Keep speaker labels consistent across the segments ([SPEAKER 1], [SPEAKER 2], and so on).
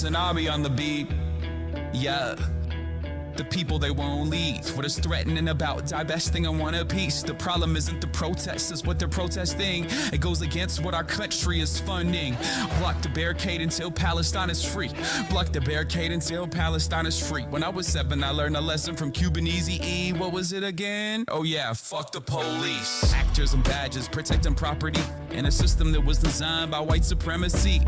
[SPEAKER 1] HasanAbi on the beat, yeah. The people, they won't leave. What is threatening about divesting in one piece? The problem isn't the protests, it's what they're protesting. It goes against what our country is funding. Block the barricade until Palestine is free. Block the barricade until Palestine is free. When I was 7, I learned a lesson from Cuban Eazy-E. What was it again? Oh yeah, fuck the police. Actors and badges protecting property in a system that was designed by white supremacy.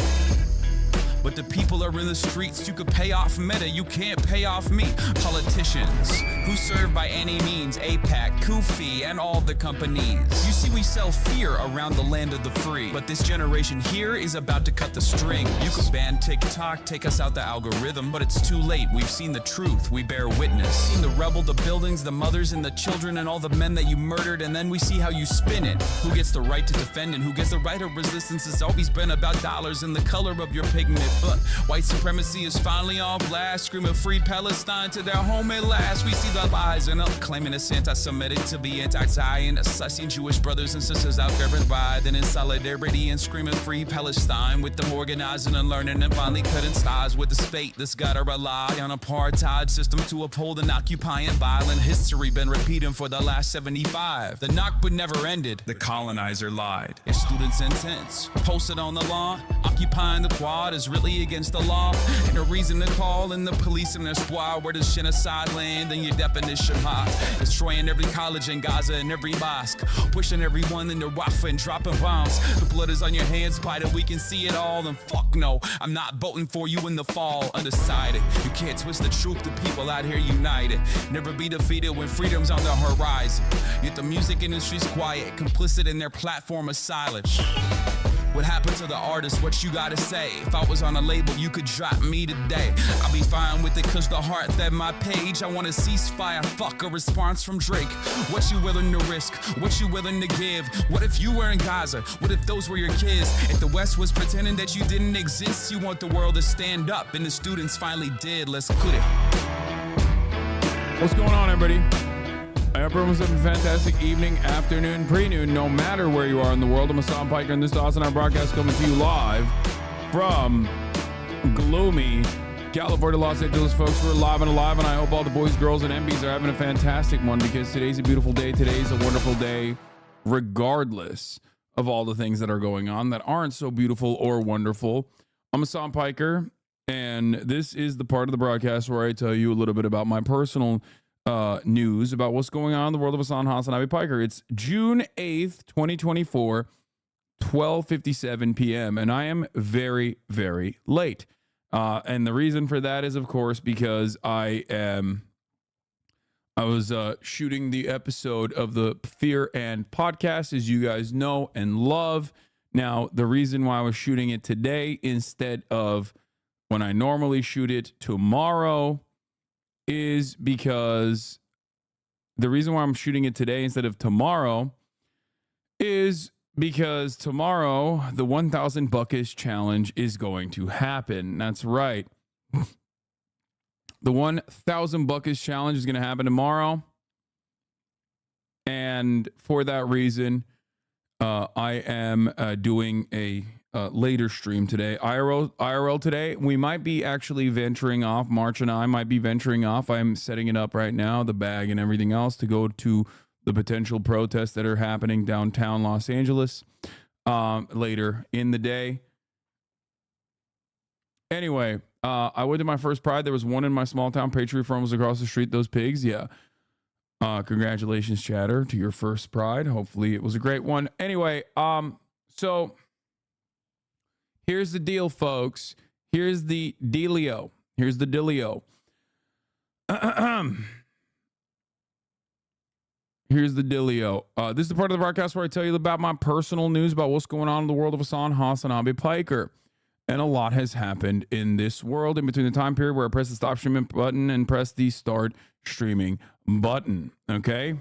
[SPEAKER 1] But the people are in the streets. You could pay off Meta, you can't pay off me. Politicians who serve by any means, APAC, Kufi, and all the companies. You see, we sell fear around the land of the free. But this generation here is about to cut the string. You could ban TikTok, take us out the algorithm, but it's too late. We've seen the truth, we bear witness. Seen the rebel, the buildings, the mothers and the children, and all the men that you murdered, and then we see how you spin it. Who gets the right to defend and who gets the right of resistance? It's always been about dollars and the color of your pigment. But white supremacy is finally on blast, screaming free Palestine to their home at last. We see the lies and claiming it's anti-Semitic to be anti-Zionist. I seen Jewish brothers and sisters out there writhing in solidarity and screaming free Palestine, with them organizing and learning and finally cutting ties with the state that's gotta rely on apartheid system to uphold an occupying violent history been repeating for the last 75. The Nakba never ended, the colonizer lied. If students in tents posted on the lawn, occupying the quad is really against the law, and a reason to call in the police and their squad. Where does genocide land in your definition high? Destroying every college in Gaza and every mosque, pushing everyone into RAFAH and dropping bombs. The blood is on your hands, Biden, we can see it all. And fuck no, I'm not voting for you in the fall. Undecided, you can't twist the truth, the people out here united. Never be defeated when freedom's on the horizon. Yet the music industry's quiet, complicit in their platform of silence. What happened to the artist? What you gotta say? If I was on a label, you could drop me today. I'll be fine with it, cause the heart that my page. I want a ceasefire, fuck a response from Drake. What you willing to risk? What you willing to give? What if you were in Gaza? What if those were your kids? If the West was pretending that you didn't exist, you want the world to stand up, and the students finally did. Let's put it.
[SPEAKER 2] What's going on, everybody? I hope everyone's having a fantastic evening, afternoon, pre-noon, no matter where you are in the world. I'm Hasan Piker, and this is HasanAbi broadcast coming to you live from gloomy California, Los Angeles. Folks, we're live and alive, and I hope all the boys, girls, and MBs are having a fantastic one, because today's a beautiful day. Today's a wonderful day, regardless of all the things that are going on that aren't so beautiful or wonderful. I'm Hasan Piker, and this is the part of the broadcast where I tell you a little bit about my personal news about what's going on in the world of HasanAbi Piker. It's June 8th, 2024, 12:57 p.m. and I am very, very late. And the reason for that is, of course, because I was shooting the episode of the Fear and podcast, as you guys know and love. Now, the reason why I was shooting it today instead of when I normally shoot it tomorrow is because the reason why I'm shooting it today instead of tomorrow is because tomorrow the 1,000 buckets challenge is going to happen. That's right. The 1,000 buckets challenge is going to happen tomorrow. And for that reason, I am doing a later stream today. IRL today. We might be actually venturing off. March and I might be venturing off. I'm setting it up right now, the bag and everything else, to go to the potential protests that are happening downtown Los Angeles later in the day. Anyway, I went to my first Pride. There was one in my small town. Patriot Farm was across the street. Those pigs, yeah. Congratulations, Chatter, to your first Pride. Hopefully it was a great one. Anyway, so here's the deal, folks. Here's the dealio. Here's the dealio. Here's the dealio. This is the part of the broadcast where I tell you about my personal news about what's going on in the world of HasanAbi Piker. And a lot has happened in this world in between the time period where I press the stop streaming button and press the start streaming button. Okay.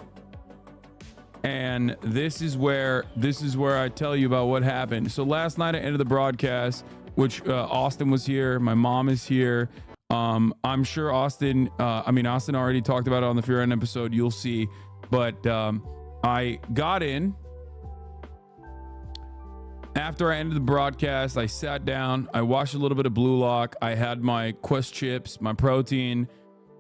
[SPEAKER 2] And this is where I tell you about what happened. So last night I ended the broadcast, which Austin was here. My mom is here. I'm sure Austin already talked about it on the Fear End episode. You'll see. But I got in. After I ended the broadcast, I sat down. I watched a little bit of Blue Lock. I had my Quest chips, my protein.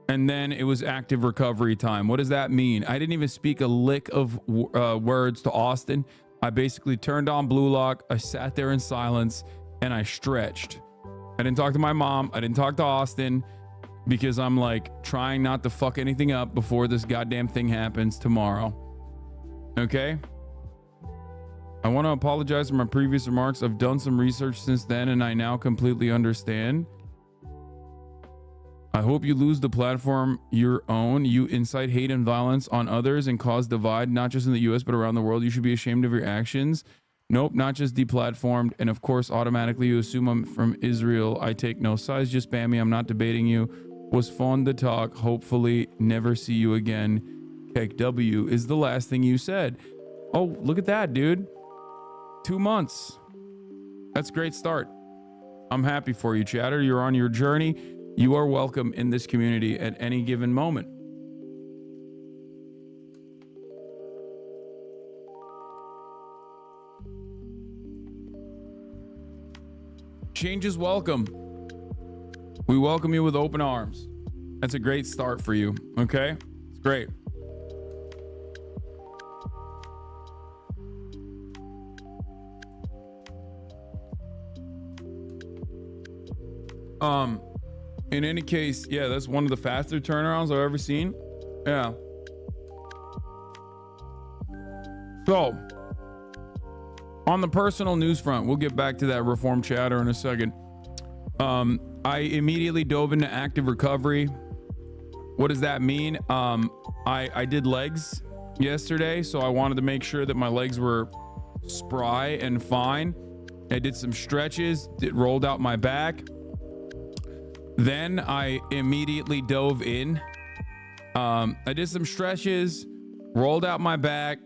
[SPEAKER 2] And then it was active recovery time. What does that mean? I didn't even speak a lick of words to Austin. I basically turned on Blue Lock. I sat there in silence and I stretched. I didn't talk to my mom. I didn't talk to Austin because I'm like trying not to fuck anything up before this goddamn thing happens tomorrow. Okay? I want to apologize for my previous remarks. I've done some research since then and I now completely understand. I hope you lose the platform your own. You incite hate and violence on others and cause divide, not just in the US, but around the world. You should be ashamed of your actions. Nope, not just deplatformed. And of course, automatically you assume I'm from Israel. I take no sides, just spam me. I'm not debating you. Was fun to talk. Hopefully never see you again. Kek W is the last thing you said. Oh, look at that, dude. 2 months. That's a great start. I'm happy for you, chatter. You're on your journey. You are welcome in this community at any given moment. Change is welcome. We welcome you with open arms. That's a great start for you. Okay? It's great. In any case, yeah, that's one of the faster turnarounds I've ever seen. Yeah. So, on the personal news front, we'll get back to that reform chatter in a second. I immediately dove into active recovery. What does that mean? I did legs yesterday, so I wanted to make sure that my legs were spry and fine. I did some stretches, rolled out my back. Then I immediately dove in. I did some stretches, rolled out my back.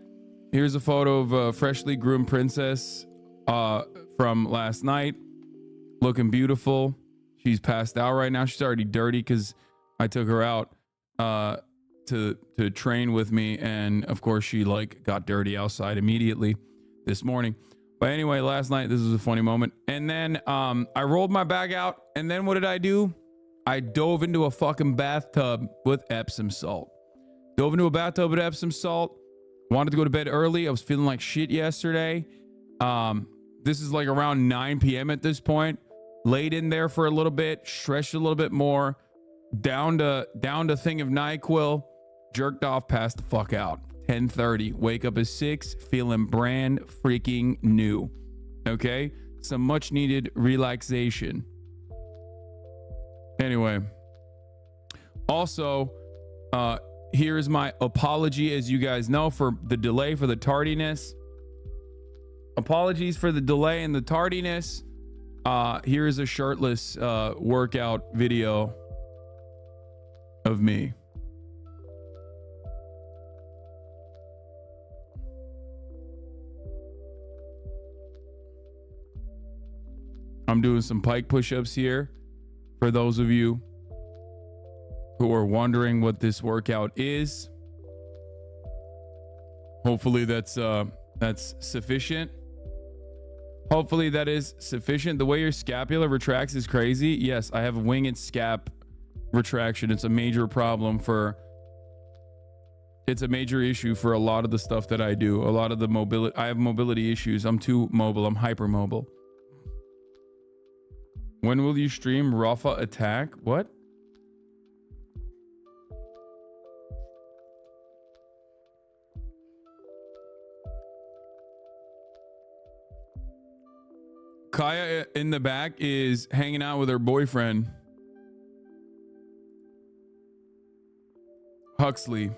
[SPEAKER 2] Here's a photo of a freshly groomed princess from last night, looking beautiful. She's passed out right now. She's already dirty because I took her out to train with me, and of course she like got dirty outside immediately this morning. But anyway, last night, this was a funny moment. And then I rolled my bag out, and then what did I do? I dove into a fucking bathtub with Epsom salt. Dove into a bathtub with Epsom salt. Wanted to go to bed early. I was feeling like shit yesterday. This is like around 9 p.m. at this point. Laid in there for a little bit, stretched a little bit more, down to thing of NyQuil, jerked off, passed the fuck out. 10:30, wake up at 6, feeling brand freaking new. Okay, some much needed relaxation. Anyway, also, here is my apology, as you guys know, for the delay, for the tardiness. Apologies for the delay and the tardiness. Here is a shirtless workout video of me. I'm doing some pike push-ups here for those of you who are wondering what this workout is. Hopefully that's sufficient. Hopefully that is sufficient. The way your scapula retracts is crazy. Yes, I have winged scap retraction. It's a major problem it's a major issue for a lot of the stuff that I do. A lot of the mobility, I have mobility issues. I'm too mobile. I'm hypermobile. When will you stream RAFAH attack? What? Kaya in the back is hanging out with her boyfriend, Huxley.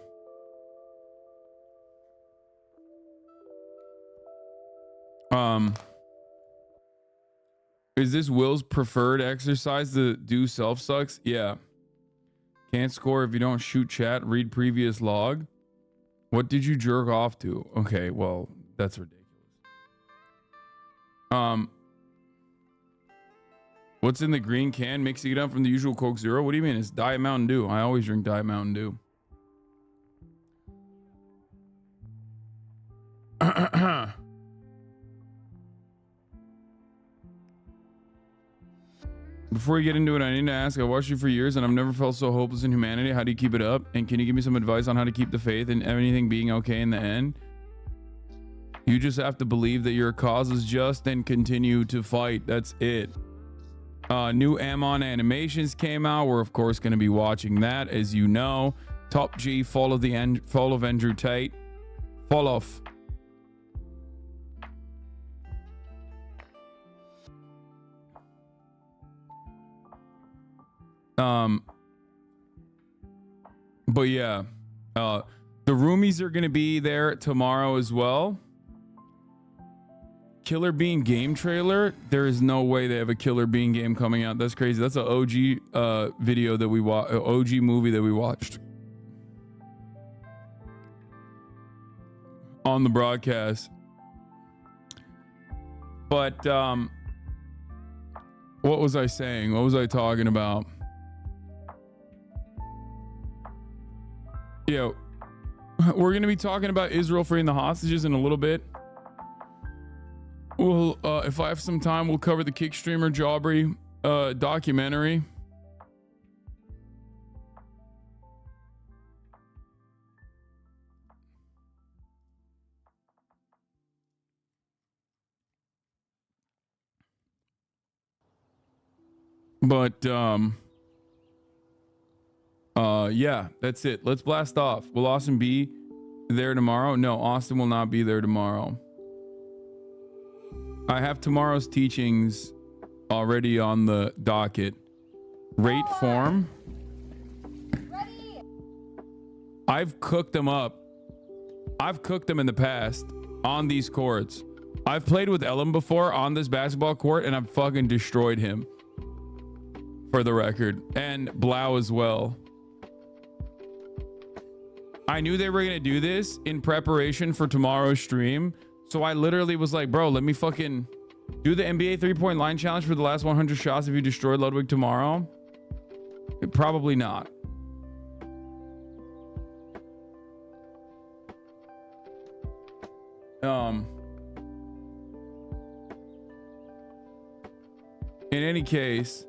[SPEAKER 2] Is this Will's preferred exercise to do self-sucks? Yeah. Can't score if you don't shoot chat, read previous log. What did you jerk off to? Okay, well, that's ridiculous. What's in the green can? Mixing it up from the usual Coke Zero? What do you mean? It's Diet Mountain Dew. I always drink Diet Mountain Dew. Before we get into it, I need to ask, I watched you for years and I've never felt so hopeless in humanity. How do you keep it up? And can you give me some advice on how to keep the faith and everything being okay in the end? You just have to believe that your cause is just and continue to fight. That's it. New aamon animations came out. We're of course going to be watching that, as you know. Top G, fall of Andrew Tate. Fall off. But yeah, the roomies are going to be there tomorrow as well. Killer Bean game trailer. There is no way they have a Killer Bean game coming out. That's crazy. That's an OG video that we watched, OG movie that we watched on the broadcast. But what was I saying? What was I talking about? Yeah, we're going to be talking about Israel freeing the hostages in a little bit. Well, if I have some time, we'll cover the Kickstreamer Jawbreak documentary. But yeah, that's it. Let's blast off. Will Austin be there tomorrow? No, Austin will not be there tomorrow. I have tomorrow's teachings already on the docket. Rate form. Ready. I've cooked them up. I've cooked them in the past on these courts. I've played with Elam before on this basketball court, and I've fucking destroyed him. For the record. And Blau as well. I knew they were going to do this in preparation for tomorrow's stream. So I literally was like, bro, let me fucking do the NBA 3-point line challenge for the last 100 shots if you destroy Ludwig tomorrow. Probably not. In any case,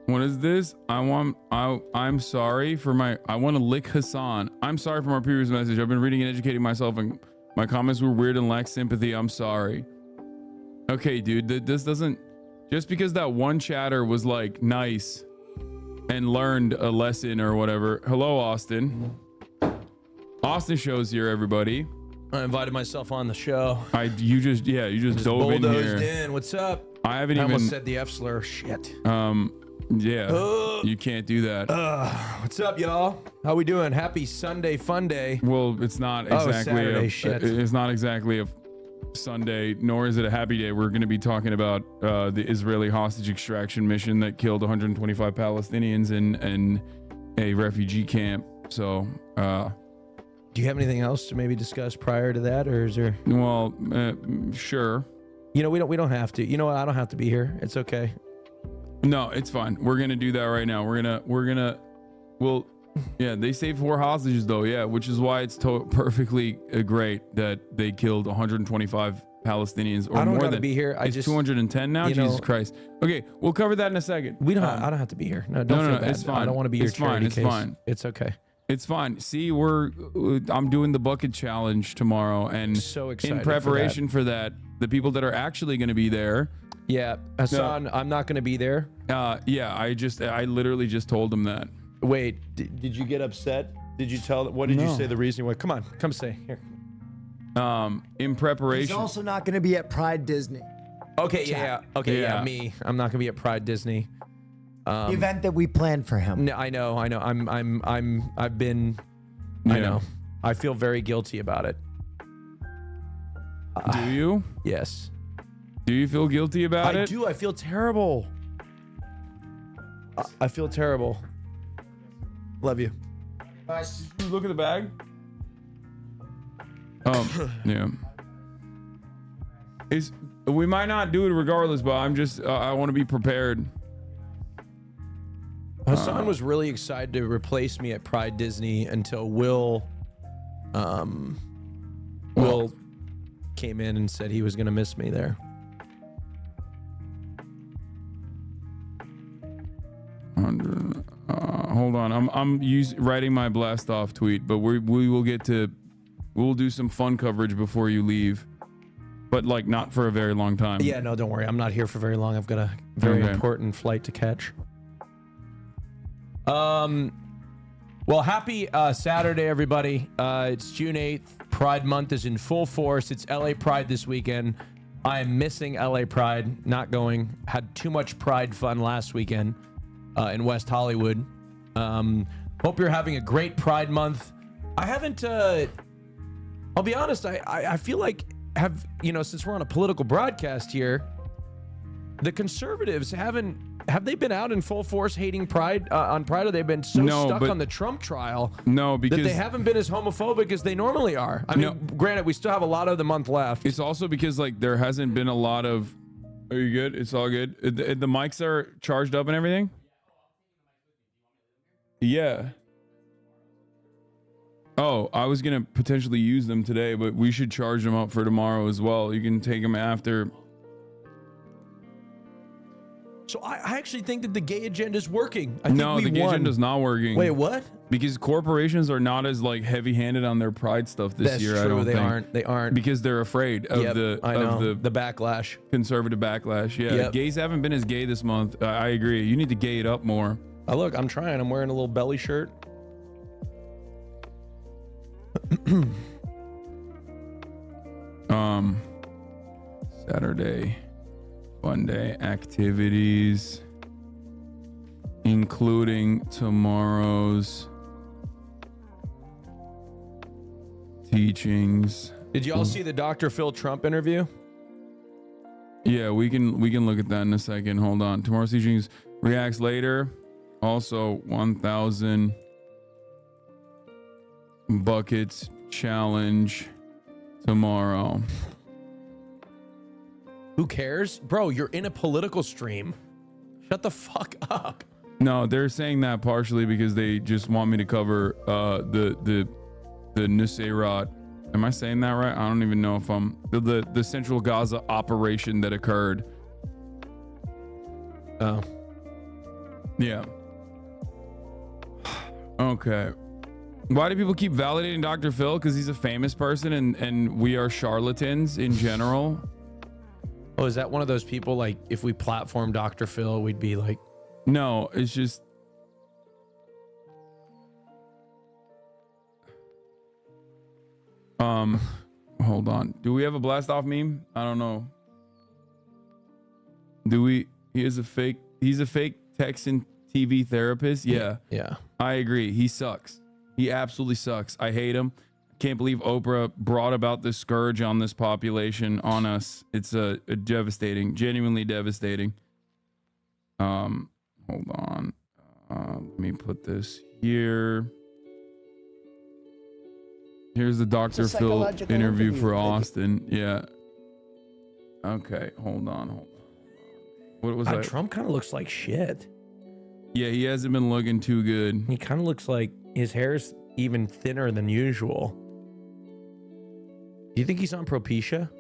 [SPEAKER 2] what is this? I'm sorry for my, I want to lick Hasan. I'm sorry for my previous message. I've been reading and educating myself and my comments were weird and lacked sympathy. I'm sorry. Okay, dude, this doesn't, just because that one chatter was like nice and learned a lesson or whatever. Hello, Austin. Austin show's here, everybody.
[SPEAKER 3] I invited myself on the show.
[SPEAKER 2] You just dove in here.
[SPEAKER 3] In. What's up?
[SPEAKER 2] I
[SPEAKER 3] almost said the F slur. Shit.
[SPEAKER 2] Yeah, you can't do that.
[SPEAKER 3] What's up, y'all? How we doing? Happy Sunday fun day.
[SPEAKER 2] Well, it's not exactly
[SPEAKER 3] it's
[SPEAKER 2] not exactly a Sunday, nor is it a happy day. We're going to be talking about the Israeli hostage extraction mission that killed 125 Palestinians in a refugee camp. So,
[SPEAKER 3] do you have anything else to maybe discuss prior to that, or is there?
[SPEAKER 2] Well, sure.
[SPEAKER 3] You know, we don't have to. You know what? I don't have to be here. It's okay.
[SPEAKER 2] No, it's fine. We're gonna do that right now. Well, yeah, they saved 4 hostages though. Yeah, which is why it's perfectly great that they killed 125 Palestinians or
[SPEAKER 3] I don't
[SPEAKER 2] more
[SPEAKER 3] gotta
[SPEAKER 2] than
[SPEAKER 3] be here.
[SPEAKER 2] It's 210 now. Jesus Christ. Okay, we'll cover that in a second.
[SPEAKER 3] We don't. I don't have to be here. No, don't feel bad.
[SPEAKER 2] It's fine.
[SPEAKER 3] I don't want to be your charity
[SPEAKER 2] It's
[SPEAKER 3] case.
[SPEAKER 2] fine.
[SPEAKER 3] It's okay.
[SPEAKER 2] It's fine. See, I'm doing the bucket challenge tomorrow, and
[SPEAKER 3] so excited
[SPEAKER 2] in preparation for that, the people that are actually going to be there.
[SPEAKER 3] Yeah, Hasan, I'm not going to be there.
[SPEAKER 2] Yeah, I literally just told him that.
[SPEAKER 3] Wait, did you get upset? Did you tell them? What did you say the reason why? Come on, come say here.
[SPEAKER 2] In preparation.
[SPEAKER 4] He's also not going to be at Pride Disney.
[SPEAKER 3] Okay, yeah. Okay, yeah, me. I'm not going to be at Pride Disney.
[SPEAKER 4] The event that we planned for him.
[SPEAKER 3] No, I know. I've been.
[SPEAKER 2] Yeah.
[SPEAKER 3] I know. I feel very guilty about it.
[SPEAKER 2] Do you?
[SPEAKER 3] Yes.
[SPEAKER 2] Do you feel guilty about it?
[SPEAKER 3] I do. I feel terrible. I feel terrible. Love you.
[SPEAKER 2] Look at the bag. Yeah. We might not do it regardless, but I'm just I want to be prepared.
[SPEAKER 3] Hasan was really excited to replace me at Pride Disney until Will came in and said he was going to miss me there.
[SPEAKER 2] Hold on, I'm writing my blast off tweet, but we'll do some fun coverage before you leave, but like not for a very long time.
[SPEAKER 3] Yeah, no, don't worry. I'm not here for very long. I've got a very important flight to catch. Well, happy Saturday, everybody. It's June 8th, Pride Month is in full force. It's LA Pride this weekend. I am missing LA Pride, not going. Had too much Pride fun last weekend in West Hollywood. Hope you're having a great Pride Month. I haven't, I'll be honest, I feel like since we're on a political broadcast here, the conservatives have they been out in full force hating Pride on Pride, or they've been stuck on the Trump trial?
[SPEAKER 2] No, because
[SPEAKER 3] that they haven't been as homophobic as they normally are. I mean, granted, we still have a lot of the month left.
[SPEAKER 2] It's also because like there hasn't been a lot of. Are you good? It's all good. The mics are charged up and everything. Yeah. Oh, I was gonna potentially use them today, but we should charge them up for tomorrow as well. You can take them after.
[SPEAKER 3] So I actually think that the gay agenda is working.
[SPEAKER 2] No, the gay agenda is not working.
[SPEAKER 3] Wait, what?
[SPEAKER 2] Because corporations are not as like heavy-handed on their Pride stuff this year.
[SPEAKER 3] That's true.
[SPEAKER 2] I don't
[SPEAKER 3] They
[SPEAKER 2] think.
[SPEAKER 3] aren't. They aren't.
[SPEAKER 2] Because they're afraid of the
[SPEAKER 3] backlash,
[SPEAKER 2] conservative backlash. Yeah, gays haven't been as gay this month. I agree. You need to gay it up more.
[SPEAKER 3] Look, I'm trying. I'm wearing a little belly shirt.
[SPEAKER 2] Saturday. Fun day activities, including tomorrow's teachings.
[SPEAKER 3] Did you all see the Dr. Phil Trump interview?
[SPEAKER 2] Yeah, we can look at that in a second. Hold on. Tomorrow's teachings reacts later. Also, 1,000 buckets challenge tomorrow.
[SPEAKER 3] Who cares? Bro, you're in a political stream. Shut the fuck up.
[SPEAKER 2] No, they're saying that partially because they just want me to cover the Nusayrat. Am I saying that right? I don't even know if I'm the Central Gaza operation that occurred.
[SPEAKER 3] Oh.
[SPEAKER 2] Yeah. Okay. Why do people keep validating Dr. Phil? Because he's a famous person and we are charlatans in general.
[SPEAKER 3] Oh, is that one of those people, like, if we platform Dr. Phil, we'd be like...
[SPEAKER 2] No, it's just... Hold on. Do we have a blast off meme? I don't know. Do we... He's a fake Texan TV therapist? Yeah.
[SPEAKER 3] Yeah.
[SPEAKER 2] I agree. He sucks. He absolutely sucks. I hate him. Can't believe Oprah brought about this scourge on this population, on us. It's a devastating, genuinely devastating. Hold on. Let me put this here. Here's the Dr. Phil interview for Austin. Yeah. Okay, hold on. What was that?
[SPEAKER 3] Trump kind of looks like shit.
[SPEAKER 2] Yeah, he hasn't been looking too good.
[SPEAKER 3] He kind of looks like his hair's even thinner than usual. Do you think he's on Propecia?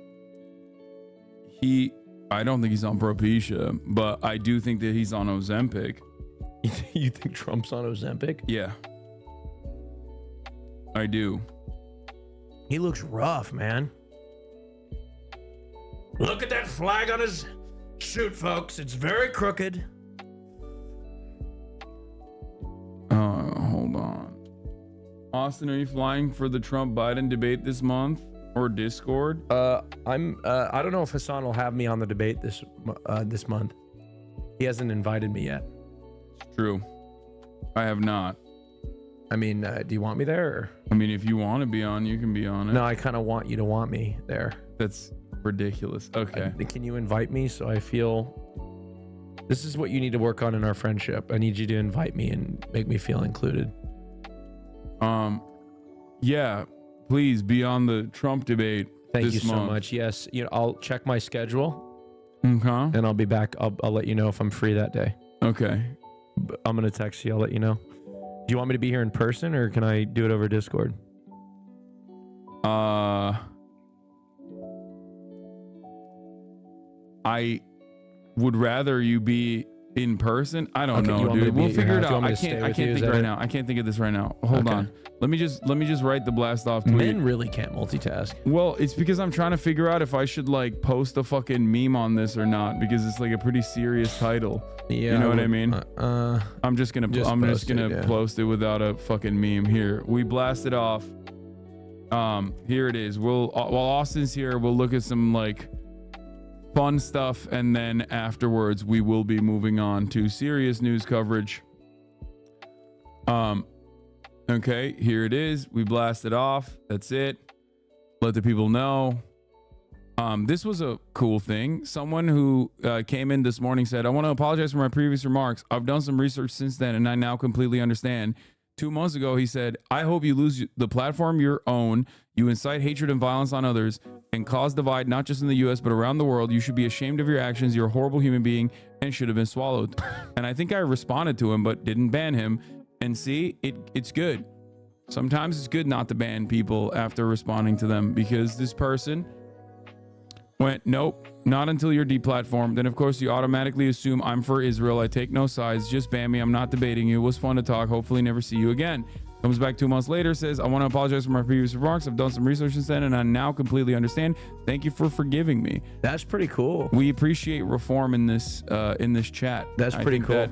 [SPEAKER 2] I don't think he's on Propecia, but I do think that he's on Ozempic.
[SPEAKER 3] You think Trump's on Ozempic?
[SPEAKER 2] Yeah. I do.
[SPEAKER 3] He looks rough, man. Look at that flag on his suit, folks. It's very crooked.
[SPEAKER 2] Hold on. Austin, are you flying for the Trump-Biden debate this month or Discord?
[SPEAKER 3] I don't know if Hasan will have me on the debate this month. He hasn't invited me yet.
[SPEAKER 2] It's true. I have not.
[SPEAKER 3] I mean, do you want me there? Or?
[SPEAKER 2] I mean, if you want to be on, you can be on it.
[SPEAKER 3] No, I kind of want you to want me there.
[SPEAKER 2] That's ridiculous. Okay.
[SPEAKER 3] Can you invite me so I feel... This is what you need to work on in our friendship. I need you to invite me and make me feel included.
[SPEAKER 2] Yeah, please be on the Trump debate.
[SPEAKER 3] Thank you so much. Yes, I'll check my schedule.
[SPEAKER 2] Okay.
[SPEAKER 3] And I'll be back. I'll let you know if I'm free that day.
[SPEAKER 2] Okay.
[SPEAKER 3] I'm gonna text you. I'll let you know. Do you want me to be here in person or can I do it over Discord?
[SPEAKER 2] I would rather you be in person. I don't know, dude. We'll figure it out. I can't think right now. I can't think of this right now. Hold on. Let me just write the blast off tweet.
[SPEAKER 3] Men really can't multitask.
[SPEAKER 2] Well, it's because I'm trying to figure out if I should like post a fucking meme on this or not, because it's like a pretty serious title.
[SPEAKER 3] Yeah,
[SPEAKER 2] you know what I mean? I'm just gonna post it without a fucking meme. Here, we blast it off. Here it is. While Austin's here, we'll look at some like fun stuff, and then afterwards we will be moving on to serious news coverage. Okay, here it is. We blast it off. That's it. Let the people know. This was a cool thing. Someone who came in this morning said, I want to apologize for my previous remarks. I've done some research since then, and I now completely understand. 2 months ago, he said, I hope you lose the platform you own. You incite hatred and violence on others and cause divide, not just in the U.S., but around the world. You should be ashamed of your actions. You're a horrible human being and should have been swallowed. And I think I responded to him, but didn't ban him. And see, it's good. Sometimes it's good not to ban people after responding to them, because this person went, nope, not until you're deplatformed. Then, of course, you automatically assume I'm for Israel. I take no sides. Just ban me. I'm not debating you. It was fun to talk. Hopefully never see you again. Comes back 2 months later, says, I want to apologize for my previous remarks. I've done some research since then, and I now completely understand. Thank you for forgiving me.
[SPEAKER 3] That's pretty cool.
[SPEAKER 2] We appreciate reform in this chat.
[SPEAKER 3] That's pretty cool.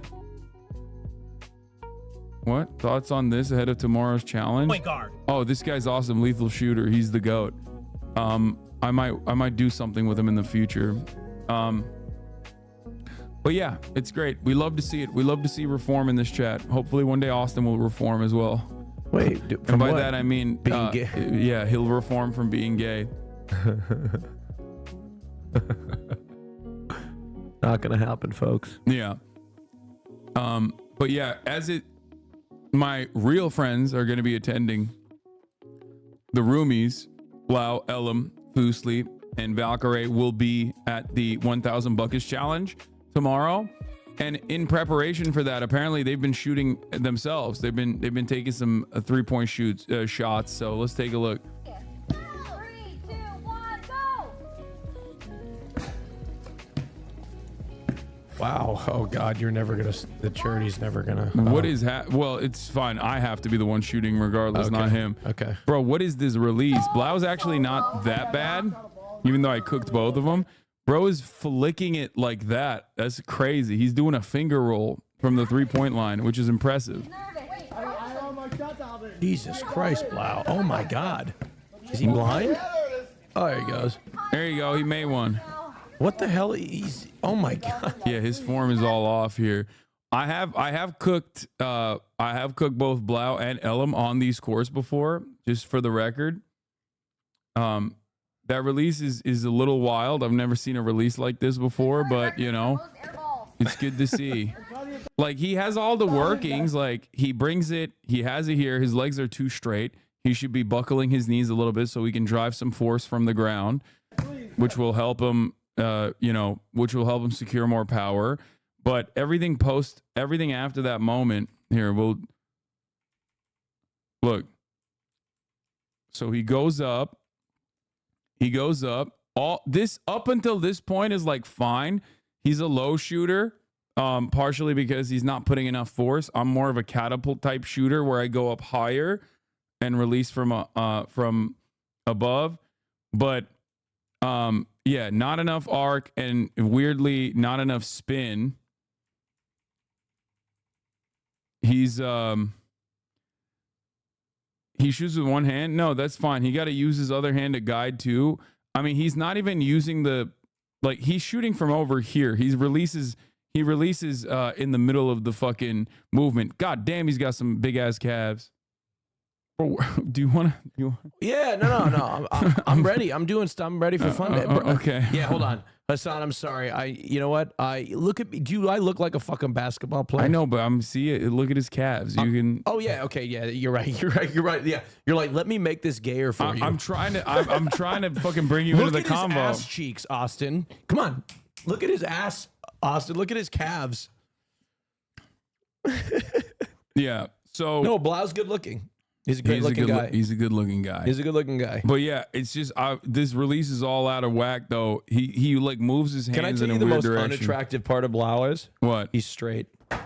[SPEAKER 2] What? Thoughts on this ahead of tomorrow's challenge?
[SPEAKER 5] Point guard.
[SPEAKER 2] Oh, this guy's awesome. Lethal shooter. He's the GOAT. I might do something with him in the future. But yeah, it's great. We love to see it. We love to see reform in this chat. Hopefully one day Austin will reform as well.
[SPEAKER 3] Wait,
[SPEAKER 2] and by that I mean
[SPEAKER 3] being gay.
[SPEAKER 2] Yeah, he'll reform from being gay.
[SPEAKER 3] Not gonna happen, folks.
[SPEAKER 2] Yeah. But yeah, my real friends are gonna be attending. The roomies, Blau, Elam, Foosleep, and Valkyrie will be at the 1,000 Buckets challenge tomorrow. And in preparation for that, apparently they've been shooting themselves. They've been taking some 3-point shots. So let's take a look.
[SPEAKER 6] 3, 2, 1, go!
[SPEAKER 3] Wow. Oh God, the charity's never gonna.
[SPEAKER 2] What is well, it's fine. I have to be the one shooting regardless,
[SPEAKER 3] Okay.
[SPEAKER 2] not him.
[SPEAKER 3] Okay.
[SPEAKER 2] Bro, what is this release? Blau's actually not that bad, even though I cooked both of them. Bro is flicking it like that. That's crazy. He's doing a finger roll from the 3-point line, which is impressive.
[SPEAKER 3] Jesus Christ, Blau. Oh my God. Is he blind? Oh, there he goes.
[SPEAKER 2] There you go. He made one.
[SPEAKER 3] What the hell? Oh my God.
[SPEAKER 2] Yeah, his form is all off here. I have cooked both Blau and Elam on these courts before, just for the record. That release is a little wild. I've never seen a release like this before, but you know, it's good to see. Like, he has all the workings. Like, he brings it, he has it here. His legs are too straight. He should be buckling his knees a little bit so he can drive some force from the ground, which will help him, which will help him secure more power. But everything after that moment here, we'll look. So he goes up. All this up until this point is like fine. He's a low shooter, partially because he's not putting enough force. I'm more of a catapult type shooter where I go up higher and release from above. But yeah, not enough arc and weirdly not enough spin. He shoots with one hand. No, that's fine. He got to use his other hand to guide too. I mean, he's not even using he's shooting from over here. He releases in the middle of the fucking movement. God damn, he's got some big ass calves. Bro, do you want to?
[SPEAKER 3] Yeah, no. I'm ready. I'm ready for fun.
[SPEAKER 2] Okay.
[SPEAKER 3] Yeah, hold on. Hasan, I'm sorry. You know what? Look at me. Do I look like a fucking basketball player?
[SPEAKER 2] I know, but look at his calves. You can.
[SPEAKER 3] Oh yeah. Okay. Yeah. You're right. Yeah. You're like, let me make this gayer for you.
[SPEAKER 2] I'm trying to fucking bring you into the combo.
[SPEAKER 3] Look at his ass cheeks, Austin. Come on. Look at his ass, Austin. Look at his calves.
[SPEAKER 2] Yeah. So
[SPEAKER 3] no, Blau's good looking. He's a great looking guy.
[SPEAKER 2] He's a good looking guy.
[SPEAKER 3] He's a good looking guy.
[SPEAKER 2] But yeah, it's just this release is all out of whack though. He like moves his hands in a weird direction.
[SPEAKER 3] Can I tell you the most unattractive part of Blau is?
[SPEAKER 2] What?
[SPEAKER 3] He's straight. It's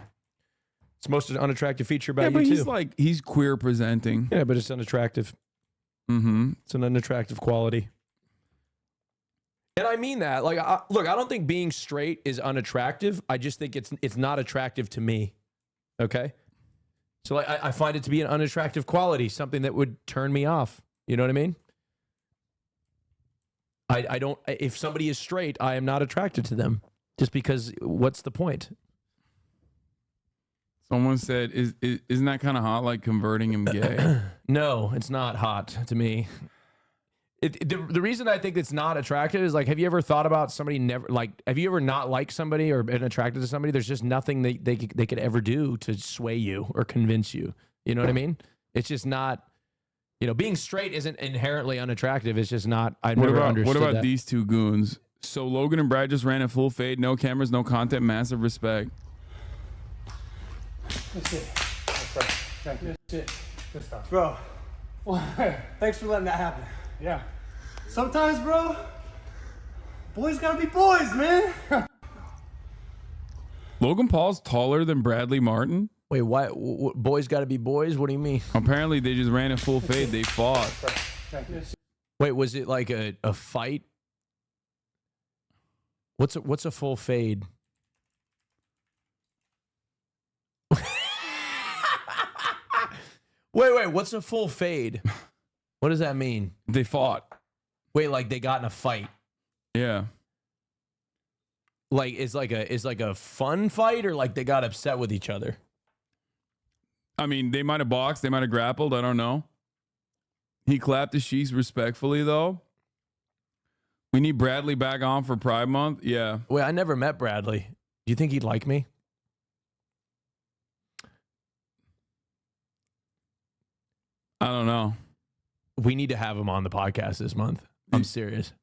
[SPEAKER 3] the most unattractive feature about
[SPEAKER 2] but
[SPEAKER 3] you too.
[SPEAKER 2] He's queer presenting.
[SPEAKER 3] Yeah, but it's unattractive.
[SPEAKER 2] Mm-hmm.
[SPEAKER 3] It's an unattractive quality. And I mean that. Like, look, I don't think being straight is unattractive. I just think it's not attractive to me. Okay? So I find it to be an unattractive quality, something that would turn me off. You know what I mean? I don't. If somebody is straight, I am not attracted to them. Just because, what's the point?
[SPEAKER 2] Someone said, isn't that kind of hot, like converting him gay?
[SPEAKER 3] No, it's not hot to me. The reason I think it's not attractive is like, have you ever thought about somebody have you ever not liked somebody or been attracted to somebody? There's just nothing they could ever do to sway you or convince you. You know what I mean? It's just not, being straight isn't inherently unattractive. It's just not, I've never understood
[SPEAKER 2] What about
[SPEAKER 3] that.
[SPEAKER 2] these two goons? So Logan and Brad just ran a full fade, no cameras, no content, massive respect.
[SPEAKER 5] That's it. Thank you. That's it. Good stuff. Bro, thanks for letting that happen. Yeah. Sometimes, bro, boys gotta be boys, man.
[SPEAKER 2] Logan Paul's taller than Bradley Martin?
[SPEAKER 3] Wait, why? Boys got to be boys? What do you mean?
[SPEAKER 2] Apparently, they just ran a full fade. They fought.
[SPEAKER 5] Thank you.
[SPEAKER 3] Wait, was it like a fight? What's a full fade? Wait, what's a full fade? What does that mean?
[SPEAKER 2] They fought.
[SPEAKER 3] Wait, like they got in a fight?
[SPEAKER 2] Yeah.
[SPEAKER 3] Like it's like a fun fight, or like they got upset with each other?
[SPEAKER 2] I mean, they might have boxed, they might have grappled, I don't know. He clapped his cheeks respectfully, though. We need Bradley back on for Pride Month. Yeah.
[SPEAKER 3] Wait, I never met Bradley. Do you think he'd like me?
[SPEAKER 2] I don't know.
[SPEAKER 3] We need to have him on the podcast this month. I'm serious.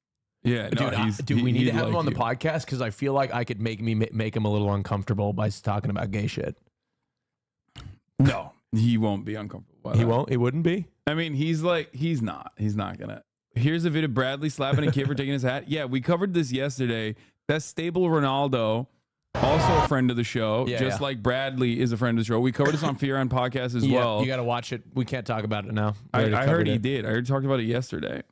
[SPEAKER 2] Yeah, no,
[SPEAKER 3] Dude, we need to have him
[SPEAKER 2] like
[SPEAKER 3] on the
[SPEAKER 2] you.
[SPEAKER 3] podcast because I feel like I could make him a little uncomfortable by talking about gay shit.
[SPEAKER 2] No, he won't be uncomfortable. By
[SPEAKER 3] He
[SPEAKER 2] that.
[SPEAKER 3] won't. He wouldn't be.
[SPEAKER 2] I mean, he's not gonna. Here's a video of Bradley slapping a kid for taking his hat. Yeah, we covered this yesterday. That's Stable Ronaldo, also a friend of the show, just like Bradley is a friend of the show. We covered this on Fear on Podcast as well.
[SPEAKER 3] You got to watch it. We can't talk about it now.
[SPEAKER 2] I heard he did. I heard he talked about it yesterday.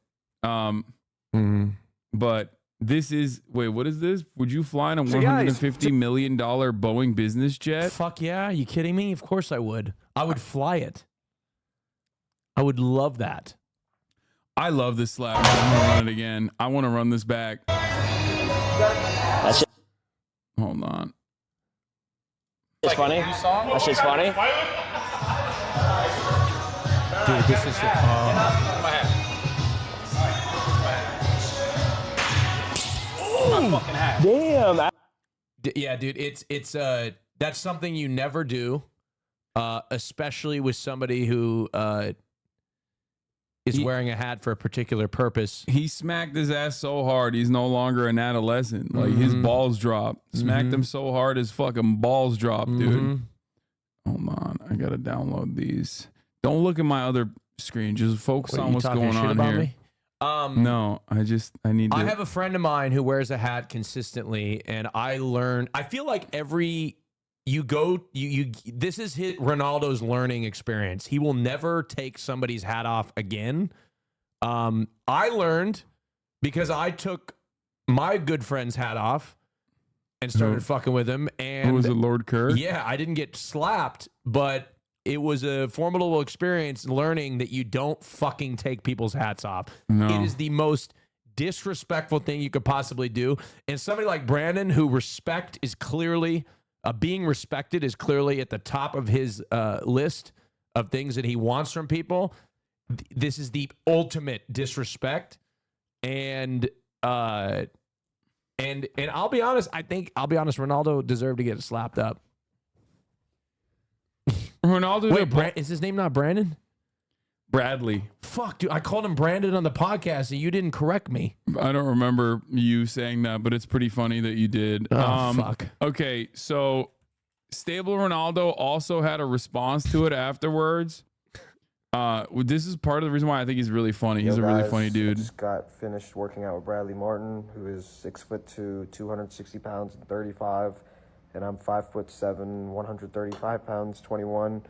[SPEAKER 2] But this is, wait, what is this? Would you fly in a $150 million Boeing business jet?
[SPEAKER 3] Fuck yeah. Are you kidding me? Of course I would. I would fly it. I would love that. I
[SPEAKER 2] love this slap. I'm going to run it again. I want to run this back. Hold on.
[SPEAKER 7] It's funny. That shit's funny.
[SPEAKER 3] Dude, this is
[SPEAKER 7] Damn.
[SPEAKER 3] yeah, dude, it's that's something you never do, especially with somebody who is wearing a hat for a particular purpose.
[SPEAKER 2] He smacked his ass so hard, he's no longer an adolescent. Like, his balls dropped. Smacked him so hard, his fucking balls dropped, dude. Hold on. I got to download these. Don't look at my other screen. Just focus on what's going on here.
[SPEAKER 3] Me?
[SPEAKER 2] No, I need to.
[SPEAKER 3] I have a friend of mine who wears a hat consistently, and I feel like this is Ronaldo's learning experience. He will never take somebody's hat off again. I learned because I took my good friend's hat off and started fucking with him. And
[SPEAKER 2] who was it, Lord Kerr?
[SPEAKER 3] Yeah, I didn't get slapped, but it was a formidable experience learning that you don't fucking take people's hats off.
[SPEAKER 2] No.
[SPEAKER 3] It is the most disrespectful thing you could possibly do. And somebody like Brandon, who respect is clearly... being respected is clearly at the top of his list of things that he wants from people. This is the ultimate disrespect, and I'll be honest. Ronaldo deserved to get slapped up.
[SPEAKER 2] Ronaldo.
[SPEAKER 3] Wait, is his name not Brandon?
[SPEAKER 2] Bradley.
[SPEAKER 3] Fuck, dude. I called him Brandon on the podcast and you didn't correct me.
[SPEAKER 2] I don't remember you saying that, but it's pretty funny that you did.
[SPEAKER 3] Oh, fuck.
[SPEAKER 2] Okay, so Stable Ronaldo also had a response to it afterwards. This is part of the reason why I think he's really funny. He's a really funny dude.
[SPEAKER 8] I just got finished working out with Bradley Martin, who is 6'2", 260 pounds, and 35. And I'm 5'7", 135 pounds, 21.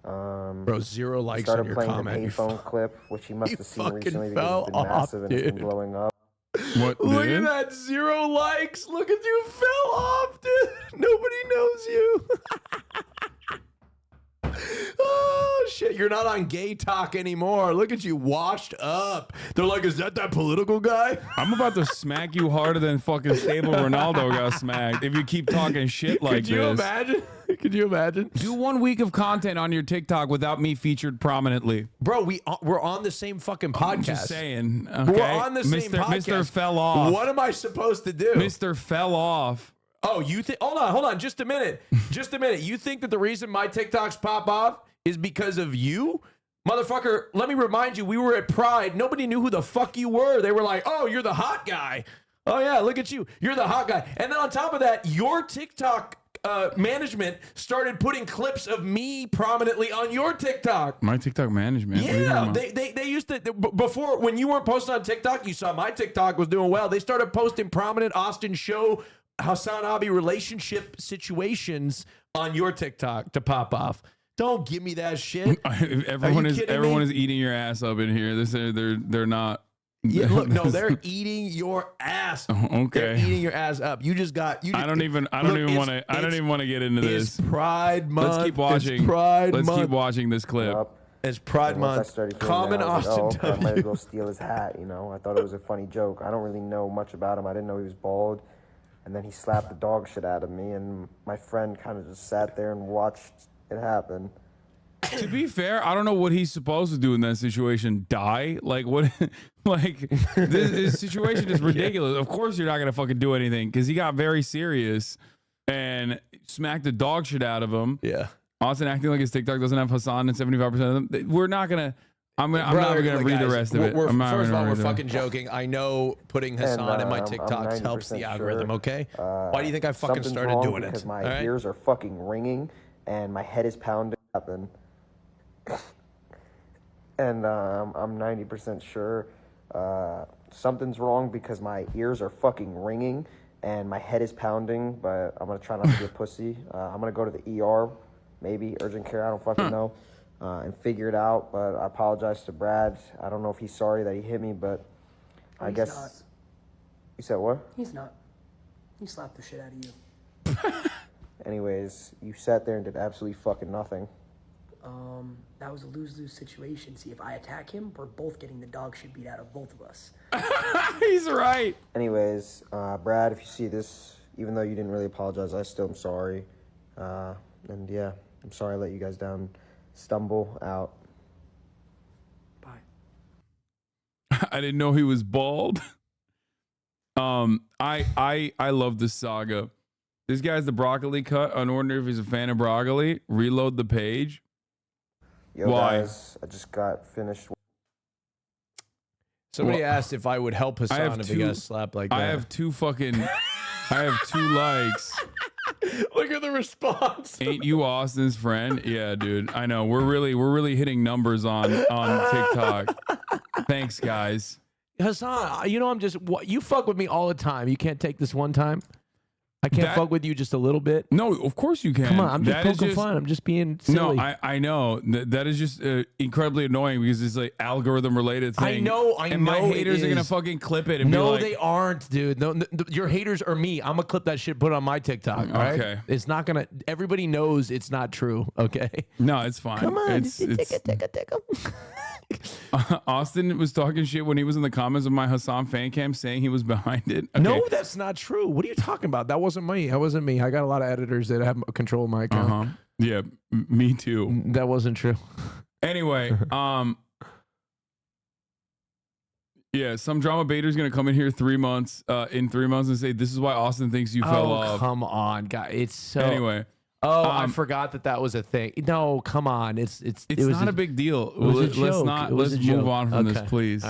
[SPEAKER 3] Bro, 0 likes on your comment.
[SPEAKER 8] Started playing the payphone clip, which he must have seen recently because it's been
[SPEAKER 3] off,
[SPEAKER 8] massive and it's been
[SPEAKER 3] dude.
[SPEAKER 8] blowing up.
[SPEAKER 2] What?
[SPEAKER 3] Look at that, 0 likes. Look at you, fell off, dude. Nobody knows you. Oh Oh shit, you're not on gay talk anymore. Look at you, washed up. They're like, is that political guy?
[SPEAKER 2] I'm about to smack you harder than fucking Stable Ronaldo got smacked if you keep talking shit like this.
[SPEAKER 3] Could you imagine? Could you imagine?
[SPEAKER 2] Do 1 week of content on your TikTok without me featured prominently.
[SPEAKER 3] Bro, we're on the same fucking podcast.
[SPEAKER 2] I'm just saying. Okay?
[SPEAKER 3] We're on the same podcast.
[SPEAKER 2] Mr. Fell Off.
[SPEAKER 3] What am I supposed to do?
[SPEAKER 2] Mr. Fell Off.
[SPEAKER 3] Oh, you think? Hold on, just a minute. Just a minute. You think that the reason my TikToks pop off is because of you? Motherfucker, let me remind you, we were at Pride. Nobody knew who the fuck you were. They were like, oh, you're the hot guy. Oh, yeah, look at you. You're the hot guy. And then on top of that, your TikTok management started putting clips of me prominently on your TikTok.
[SPEAKER 2] My TikTok management?
[SPEAKER 3] Yeah, they used to, before, when you weren't posting on TikTok, you saw my TikTok was doing well. They started posting prominent Austin Show, HasanAbi relationship situations on your TikTok to pop off. Don't give me that shit.
[SPEAKER 2] Everyone is eating your ass up in here. They're not.
[SPEAKER 3] Yeah, look, no, they're eating your ass.
[SPEAKER 2] Okay,
[SPEAKER 3] they're eating your ass up. You just got. I
[SPEAKER 2] don't even want to get into this.
[SPEAKER 3] It's Pride Month.
[SPEAKER 2] Let's keep watching. Let's keep watching this clip.
[SPEAKER 8] Yep.
[SPEAKER 3] It's Pride Month. Common Austin.
[SPEAKER 8] Like, I might as well steal his hat. You know, I thought it was a funny joke. I don't really know much about him. I didn't know he was bald. And then he slapped the dog shit out of me, and my friend kind of just sat there and watched it happen.
[SPEAKER 2] To be fair, I don't know what he's supposed to do in that situation. Die? Like what? Like this situation is ridiculous. Of course you're not gonna fucking do anything because he got very serious and smacked the dog shit out of him.
[SPEAKER 3] Yeah.
[SPEAKER 2] Austin acting like his TikTok doesn't have Hasan and 75% of them. We're not gonna. I'm not gonna read the rest of it.
[SPEAKER 3] First of all, we're fucking joking. I know putting Hasan in my TikToks helps the algorithm. Okay. Why do you think I fucking started doing it?
[SPEAKER 8] Because my ears are fucking ringing and my head is pounding. And I'm 90% sure something's wrong because my ears are fucking ringing and my head is pounding, but I'm going to try not to be a pussy. I'm going to go to the ER, maybe, urgent care, I don't fucking know, and figure it out. But I apologize to Brad. I don't know if he's sorry that he hit me, but I guess... Not. You said what?
[SPEAKER 9] He's not. He slapped the shit out of you.
[SPEAKER 8] Anyways, you sat there and did absolutely fucking nothing.
[SPEAKER 9] That was a lose-lose situation. See, if I attack him, we're both getting the dog shit beat out of both of us.
[SPEAKER 2] He's right.
[SPEAKER 8] Anyways, Brad, if you see this, even though you didn't really apologize, I still am sorry. And yeah, I'm sorry I let you guys down. Stumble out.
[SPEAKER 9] Bye.
[SPEAKER 2] I didn't know he was bald. I love this saga. This guy's the broccoli cut. I wonder if he's a fan of broccoli. Reload the page.
[SPEAKER 8] Yo,
[SPEAKER 2] Why?
[SPEAKER 8] Guys, I just got finished.
[SPEAKER 3] Somebody asked if I would help Hasan if he got slapped like that.
[SPEAKER 2] I have two likes.
[SPEAKER 3] Look at the response.
[SPEAKER 2] Ain't you Austin's friend? Yeah, dude. I know. We're really hitting numbers on TikTok. Thanks, guys.
[SPEAKER 3] Hasan, you know you fuck with me all the time. You can't take this one time. I can't fuck with you just a little bit.
[SPEAKER 2] No, of course you can.
[SPEAKER 3] Come on, I'm just poking fun. I'm just being silly.
[SPEAKER 2] No, I know. That is just incredibly annoying because it's like algorithm related thing.
[SPEAKER 3] I know.
[SPEAKER 2] And my haters are gonna fucking clip it and be like,
[SPEAKER 3] no, they aren't, dude. No, your haters are me. I'm gonna clip that shit, put it on my TikTok. All right?
[SPEAKER 2] Okay.
[SPEAKER 3] It's not gonna. Everybody knows it's not true. Okay.
[SPEAKER 2] No, it's fine.
[SPEAKER 3] Come on,
[SPEAKER 2] it's Austin was talking shit when he was in the comments of my Hasan fan cam saying he was behind it. Okay.
[SPEAKER 3] No, that's not true. What are you talking about? That wasn't me. That wasn't me. I got a lot of editors that have control of my account.
[SPEAKER 2] Yeah, me too.
[SPEAKER 3] That wasn't true.
[SPEAKER 2] Anyway, yeah, some drama baiter's gonna come in here in 3 months and say this is why Austin thinks you fell off.
[SPEAKER 3] Come on, guy. It's so.
[SPEAKER 2] Anyway.
[SPEAKER 3] I forgot that was a thing. No, come on. It's
[SPEAKER 2] not a big deal. Let's move on from this, please.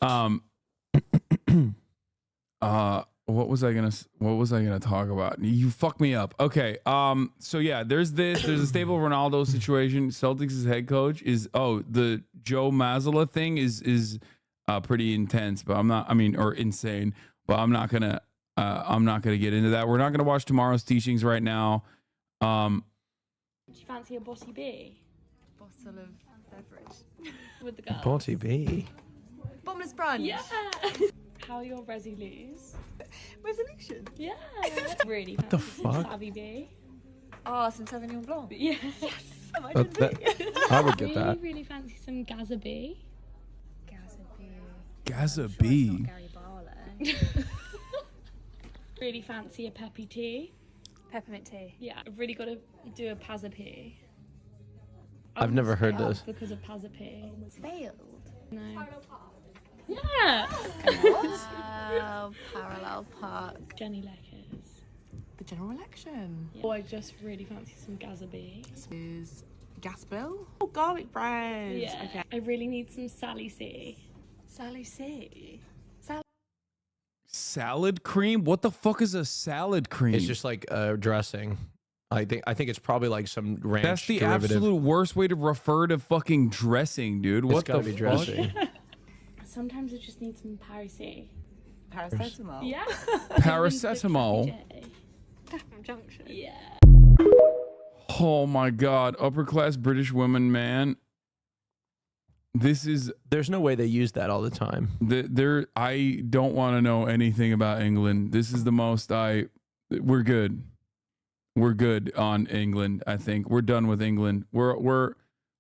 [SPEAKER 3] All right.
[SPEAKER 2] What was I gonna talk about? You fucked me up. Okay. So yeah, there's a stable Ronaldo situation. Celtics' head coach is the Joe Mazzola thing is pretty intense, but or insane. But I'm not gonna get into that. We're not gonna watch tomorrow's teachings right now.
[SPEAKER 10] Do you fancy a botty B?
[SPEAKER 11] Bottle of beverage.
[SPEAKER 10] With the girls.
[SPEAKER 3] Botty B.
[SPEAKER 11] Bottomless brunch.
[SPEAKER 10] Yeah. How are your resolutions?
[SPEAKER 11] Resolution?
[SPEAKER 10] Yeah. Really.
[SPEAKER 3] What the fuck?
[SPEAKER 10] Savvy B.
[SPEAKER 11] Oh, some Sauvignon Blanc.
[SPEAKER 10] Yeah.
[SPEAKER 11] Yes.
[SPEAKER 3] I would get that.
[SPEAKER 10] Really fancy some Gaza B.
[SPEAKER 2] Gaza B.
[SPEAKER 10] Gary Barlow. Really fancy a peppy tea.
[SPEAKER 11] Peppermint tea.
[SPEAKER 10] Yeah, I've really got to do a Pazza P.
[SPEAKER 3] I've never heard this.
[SPEAKER 10] Because of Pazza P.
[SPEAKER 11] Failed.
[SPEAKER 10] No. Yeah.
[SPEAKER 11] Parallel park.
[SPEAKER 10] Jenny Leckers.
[SPEAKER 12] The general election.
[SPEAKER 10] Yeah. Oh, I just really fancy some Gaza B.
[SPEAKER 12] This is gas bill. Oh, garlic bread.
[SPEAKER 10] Yeah.
[SPEAKER 12] Okay.
[SPEAKER 10] I really need some Sally C.
[SPEAKER 12] Sally C.
[SPEAKER 2] Salad cream? What the fuck is a salad cream?
[SPEAKER 3] It's just like dressing. I think it's probably like some ranch.
[SPEAKER 2] That's the
[SPEAKER 3] derivative.
[SPEAKER 2] absolute worst way to refer to fucking dressing, dude.
[SPEAKER 3] It's
[SPEAKER 2] What
[SPEAKER 3] gotta
[SPEAKER 2] the
[SPEAKER 3] be
[SPEAKER 2] fuck?
[SPEAKER 3] dressing.
[SPEAKER 10] Sometimes I just need some Paris C.
[SPEAKER 11] Paracetamol.
[SPEAKER 10] Yeah.
[SPEAKER 2] Paracetamol.
[SPEAKER 11] Clapham Junction.
[SPEAKER 10] Yeah.
[SPEAKER 2] Oh my god, upper class British woman, man. This is
[SPEAKER 3] There's no way they use that all the time.
[SPEAKER 2] I don't want to know anything about England. This is the most we're good. We're good on England, I think. We're done with England. We're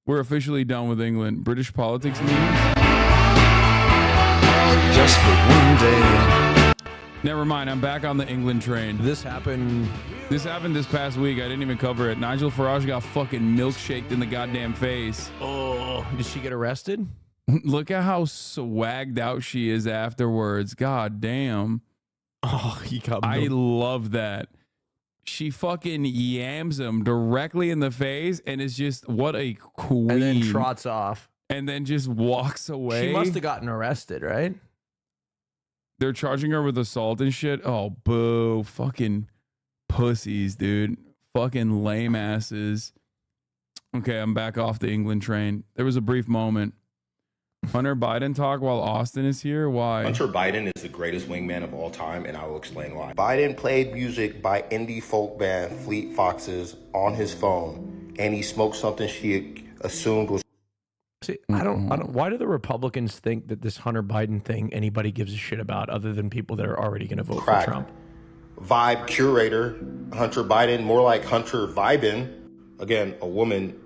[SPEAKER 2] officially done with England. British politics meetings.
[SPEAKER 1] Just for one day.
[SPEAKER 2] Never mind, I'm back on the England train.
[SPEAKER 3] This happened
[SPEAKER 2] this past week. I didn't even cover it. Nigel Farage got fucking milkshaked in the goddamn face.
[SPEAKER 3] Oh, did she get arrested?
[SPEAKER 2] Look at how swagged out she is afterwards. God damn.
[SPEAKER 3] Oh, he got
[SPEAKER 2] I love that. She fucking yams him directly in the face and is just, what a queen.
[SPEAKER 3] And then trots off.
[SPEAKER 2] And then just walks away.
[SPEAKER 3] She must have gotten arrested, right?
[SPEAKER 2] They're charging her with assault and shit. Oh, boo. Fucking pussies, dude. Fucking lame asses. Okay, I'm back off the England train. There was a brief moment. Hunter Biden talk while Austin is here? Why?
[SPEAKER 13] Hunter Biden is the greatest wingman of all time, and I will explain why. Biden played music by indie folk band Fleet Foxes on his phone, and he smoked something she assumed was...
[SPEAKER 3] See, I don't. Why do the Republicans think that this Hunter Biden thing anybody gives a shit about other than people that are already going to vote
[SPEAKER 13] Crack.
[SPEAKER 3] for Trump?
[SPEAKER 13] Vibe curator, Hunter Biden, more like Hunter Vibin. Again, a woman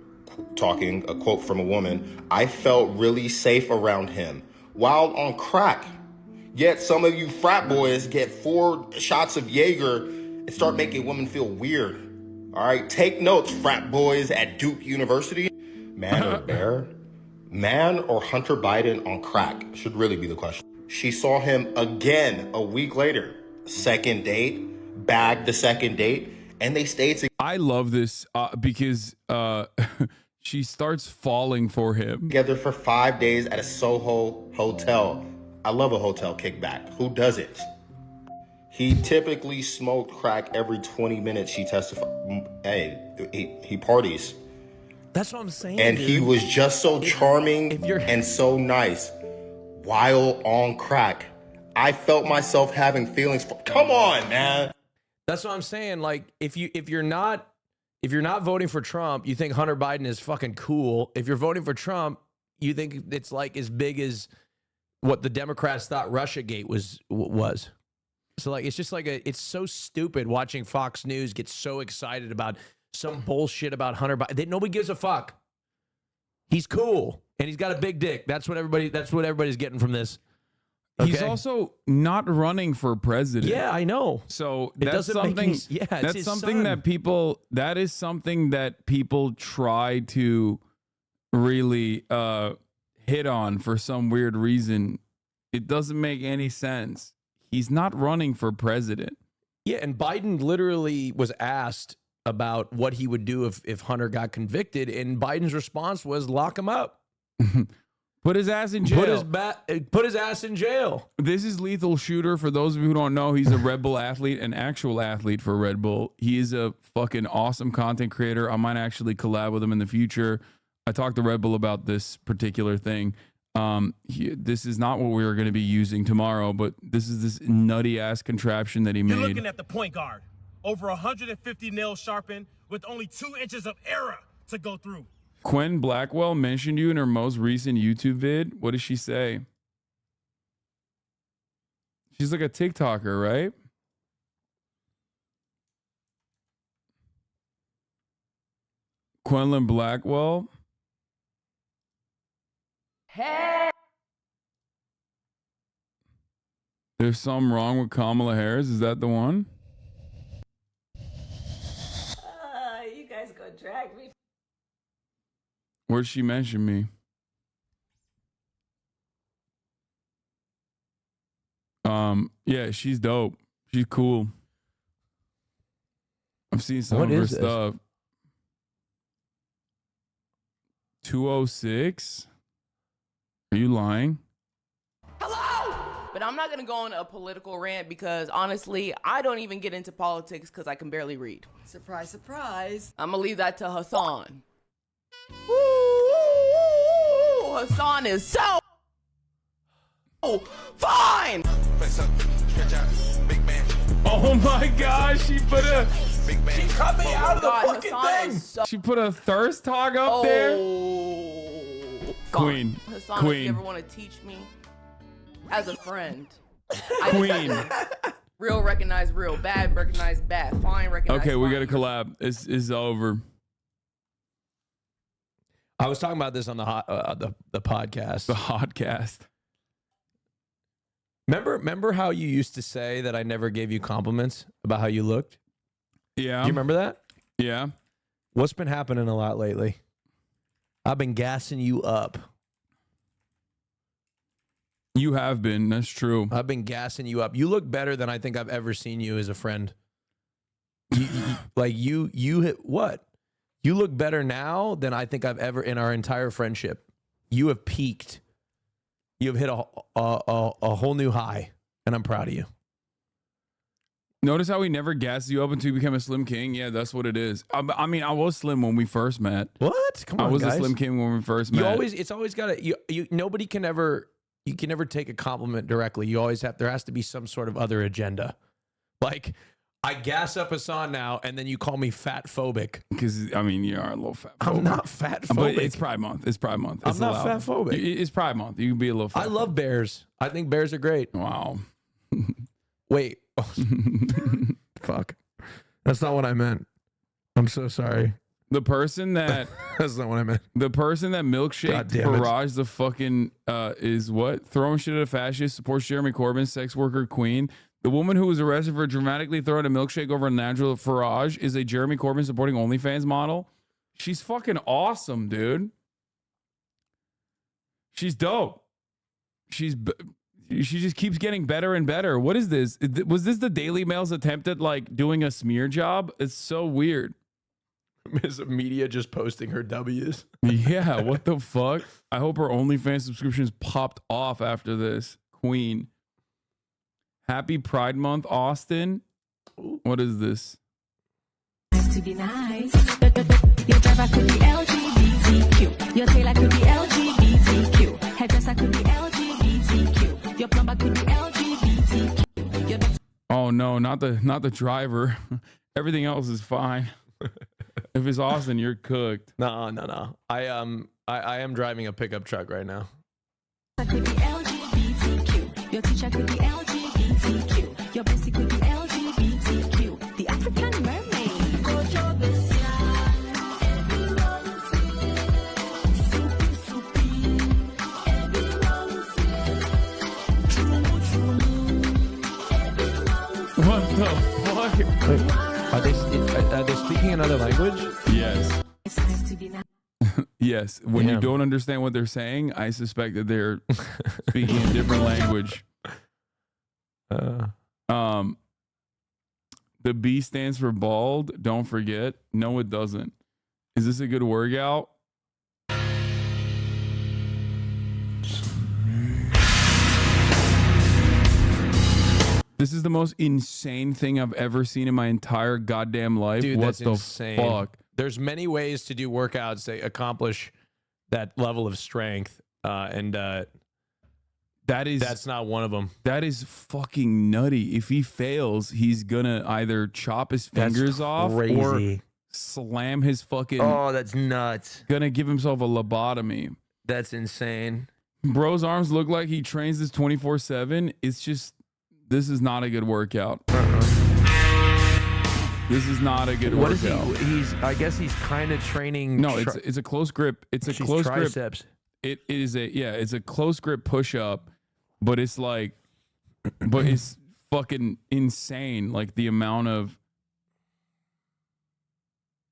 [SPEAKER 13] talking, a quote from a woman. I felt really safe around him while on crack. Yet some of you frat boys get 4 shots of Jaeger and start making women feel weird. All right, take notes, frat boys at Duke University. Man or bear? Man or Hunter Biden on crack should really be the question. She saw him again a week later. Second date, bagged the second date, and they stayed together.
[SPEAKER 2] I love this because she starts falling for him.
[SPEAKER 13] Together for 5 days at a Soho hotel. I love a hotel kickback. Who doesn't? He typically smoked crack every 20 minutes, she testified. Hey, he parties.
[SPEAKER 3] That's what I'm saying.
[SPEAKER 13] And
[SPEAKER 3] dude.
[SPEAKER 13] he was just so charming and so nice while on crack. I felt myself having feelings for, come on, man.
[SPEAKER 3] That's what I'm saying. Like, if you're not voting for Trump, you think Hunter Biden is fucking cool. If you're voting for Trump, you think it's like as big as what the Democrats thought Russiagate was. So like, it's just like it's so stupid watching Fox News get so excited about some bullshit about Hunter Biden. Nobody gives a fuck. He's cool and he's got a big dick. That's what everybody's getting from this. Okay?
[SPEAKER 2] He's also not running for president.
[SPEAKER 3] Yeah, I know.
[SPEAKER 2] So
[SPEAKER 3] It
[SPEAKER 2] that's
[SPEAKER 3] doesn't make
[SPEAKER 2] something.
[SPEAKER 3] any- yeah, it's
[SPEAKER 2] that's
[SPEAKER 3] his
[SPEAKER 2] something
[SPEAKER 3] son.
[SPEAKER 2] that people. That is something that people try to really hit on for some weird reason. It doesn't make any sense. He's not running for president.
[SPEAKER 3] Yeah, and Biden literally was asked about what he would do if Hunter got convicted, and Biden's response was lock him up.
[SPEAKER 2] Put his ass in jail.
[SPEAKER 3] Put his ass in jail.
[SPEAKER 2] This is Lethal Shooter. For those of you who don't know, he's a Red Bull athlete, an actual athlete for Red Bull. He is a fucking awesome content creator. I might actually collab with him in the future. I talked to Red Bull about this particular thing. This is not what we are going to be using tomorrow, but this is this nutty ass contraption that he made.
[SPEAKER 14] You're looking at the point guard. Over 150 nails sharpened with only 2 inches of error to go through.
[SPEAKER 2] Quen Blackwell mentioned you in her most recent YouTube vid. What does she say? She's like a TikToker, right? Quenlin Blackwell.
[SPEAKER 15] Hey.
[SPEAKER 2] There's something wrong with Kamala Harris. Is that the one?
[SPEAKER 15] You guys gonna drag me.
[SPEAKER 2] Where'd she mention me? Yeah, she's dope. She's cool. I've seen some of her stuff. 206? Are you lying?
[SPEAKER 15] But I'm not gonna go on a political rant because honestly, I don't even get into politics because I can barely read. Surprise, surprise. I'm gonna leave that to Hasan. Woo! Hasan is so fine.
[SPEAKER 2] Oh my gosh, she put a
[SPEAKER 3] She cut me out of the fucking thing.
[SPEAKER 2] she put a thirst hog up there. Queen.
[SPEAKER 15] Hasan,
[SPEAKER 2] Queen.
[SPEAKER 15] if you ever want to teach me as a friend.
[SPEAKER 2] Queen.
[SPEAKER 15] Real recognize real, bad recognize bad, fine recognize
[SPEAKER 2] Okay, we
[SPEAKER 15] fine.
[SPEAKER 2] got to collab. It's over.
[SPEAKER 3] I was talking about this on the podcast.
[SPEAKER 2] The Hodcast.
[SPEAKER 3] Remember how you used to say that I never gave you compliments about how you looked?
[SPEAKER 2] Yeah.
[SPEAKER 3] Do you remember that?
[SPEAKER 2] Yeah.
[SPEAKER 3] What's been happening a lot lately? I've been gassing you up.
[SPEAKER 2] You have been. That's true.
[SPEAKER 3] I've been gassing you up. You look better than I think I've ever seen you as a friend. You hit what? You look better now than I think I've ever in our entire friendship. You have peaked. You have hit a whole new high, and I'm proud of you.
[SPEAKER 2] Notice how he never gassed you up until you became a Slim King? Yeah, that's what it is. I mean, I was slim when we first met.
[SPEAKER 3] What? Come on,
[SPEAKER 2] I was
[SPEAKER 3] guys.
[SPEAKER 2] a Slim King when we first met.
[SPEAKER 3] It's always got to, nobody can ever, you can never take a compliment directly. You always there has to be some sort of other agenda. Like, I gas up Hasan now, and then you call me fat phobic.
[SPEAKER 2] Because, I mean, you are a little fat phobic.
[SPEAKER 3] I'm not fat phobic.
[SPEAKER 2] But it's Pride Month. It's Pride Month.
[SPEAKER 3] I'm not fat phobic.
[SPEAKER 2] It's Pride Month. You can be a little fat.
[SPEAKER 3] I love bears. I think bears are great.
[SPEAKER 2] Wow.
[SPEAKER 3] Wait. Fuck. That's not what I meant. I'm so sorry.
[SPEAKER 2] The person that
[SPEAKER 3] that's not what I meant.
[SPEAKER 2] The person that milkshake barrage the fucking is what? Throwing shit at a fascist, supports Jeremy Corbyn, sex worker queen. The woman who was arrested for dramatically throwing a milkshake over a Nigel Farage is a Jeremy Corbyn supporting OnlyFans model. She's fucking awesome, dude. She's dope. She just keeps getting better and better. What is this? Was this the Daily Mail's attempt at like doing a smear job? It's so weird.
[SPEAKER 3] Is media just posting her W's?
[SPEAKER 2] Yeah, what the fuck? I hope her OnlyFans subscriptions popped off after this. Queen. Happy Pride Month, Austin. What is this?
[SPEAKER 16] To be nice. Your driver could be LGBTQ. Your tailor could be LGBTQ. Hairdresser could be LGBTQ. Your plumber could be LGBTQ.
[SPEAKER 2] Oh no, not the driver. Everything else is fine. If it's Austin, you're cooked.
[SPEAKER 3] No. I am driving a pickup truck right now.
[SPEAKER 16] Could be LGBTQ. Your teacher could be LGBTQ. Your basic could be LGBTQ. The African mermaid.
[SPEAKER 2] What the fuck?
[SPEAKER 3] Wait, are they speaking another language?
[SPEAKER 2] Yes. Yes. When you don't understand what they're saying, I suspect that they're speaking a different language. The B stands for bald. Don't forget. No, it doesn't. Is this a good workout? This is the most insane thing I've ever seen in my entire goddamn life.
[SPEAKER 3] Dude,
[SPEAKER 2] what
[SPEAKER 3] that's
[SPEAKER 2] the
[SPEAKER 3] insane.
[SPEAKER 2] fuck?
[SPEAKER 3] There's many ways to do workouts that accomplish that level of strength, and that's not one of them.
[SPEAKER 2] That is fucking nutty. If he fails, he's gonna either chop his fingers off or slam his fucking.
[SPEAKER 3] Oh, that's nuts.
[SPEAKER 2] Gonna give himself a lobotomy.
[SPEAKER 3] That's insane.
[SPEAKER 2] Bro's arms look like he trains this 24/7. It's just, this is not a good workout. This is not a good
[SPEAKER 3] What is
[SPEAKER 2] workout.
[SPEAKER 3] he? I guess he's kind of training.
[SPEAKER 2] No, it's a close grip. It's a close
[SPEAKER 3] triceps.
[SPEAKER 2] grip. It is it's a close grip push up, but it's like, but it's fucking insane. Like the amount of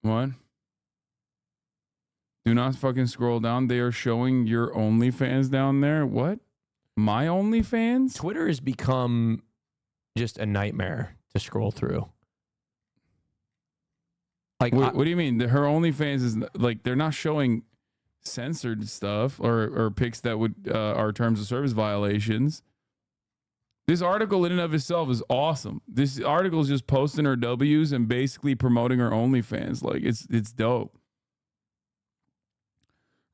[SPEAKER 2] what? Do not fucking scroll down. They are showing your OnlyFans down there. What? My OnlyFans?
[SPEAKER 3] Twitter has become just a nightmare to scroll through. Like,
[SPEAKER 2] what do you mean? Her OnlyFans is like they're not showing censored stuff or pics that would are terms of service violations. This article in and of itself is awesome. This article is just posting her W's and basically promoting her OnlyFans. Like it's dope.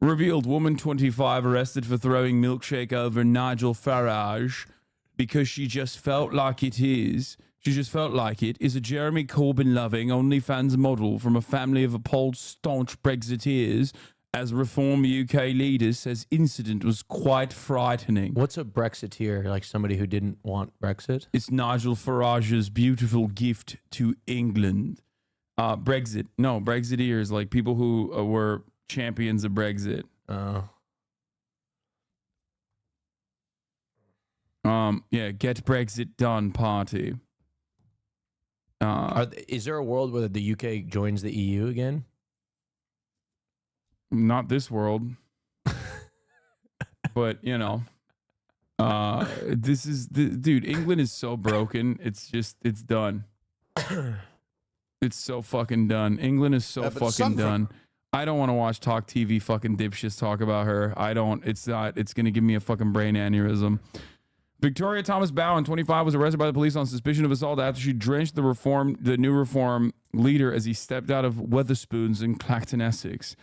[SPEAKER 2] Revealed woman 25 arrested for throwing milkshake over Nigel Farage because she just felt like it is. She just felt like it is a Jeremy Corbyn-loving OnlyFans model from a family of appalled staunch Brexiteers, as Reform UK leaders says incident was quite frightening.
[SPEAKER 3] What's a Brexiteer? Like somebody who didn't want Brexit?
[SPEAKER 2] It's Nigel Farage's beautiful gift to England. Brexit. No, Brexiteers, like people who were champions of Brexit. Yeah, get Brexit done party.
[SPEAKER 3] Is there a world where the UK joins the EU again?
[SPEAKER 2] Not this world. But, you know, this is, dude, England is so broken. It's just, it's done. It's so fucking done. England is so fucking done. I don't want to watch Talk TV fucking dipshits talk about her. I don't. It's not. It's going to give me a fucking brain aneurysm. Victoria Thomas Bowen, 25, was arrested by the police on suspicion of assault after she drenched the new Reform leader as he stepped out of Wetherspoons in Clacton, Essex.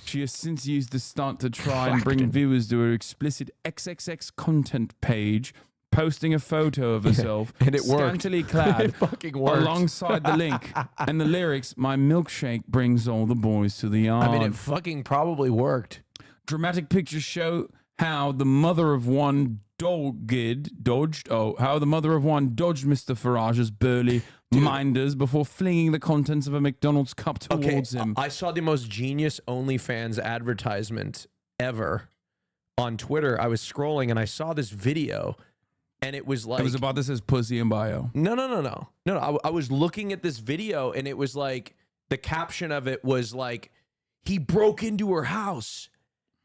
[SPEAKER 2] She has since used the stunt to try and bring viewers to her explicit XXX content page, posting a photo of herself,
[SPEAKER 3] and it worked.
[SPEAKER 2] scantily clad,
[SPEAKER 3] It fucking worked.
[SPEAKER 2] alongside the link and the lyrics, "My milkshake brings all the boys to the yard."
[SPEAKER 3] I mean, it fucking probably worked.
[SPEAKER 2] Dramatic pictures show how the mother of one dodged Mr. Farage's burly minders before flinging the contents of a McDonald's cup towards him.
[SPEAKER 3] I saw the most genius OnlyFans advertisement ever on Twitter. I was scrolling and I saw this video, and it was like,
[SPEAKER 2] it was about this as pussy in bio.
[SPEAKER 3] No. I was looking at this video, and it was like, the caption of it was like, he broke into her house,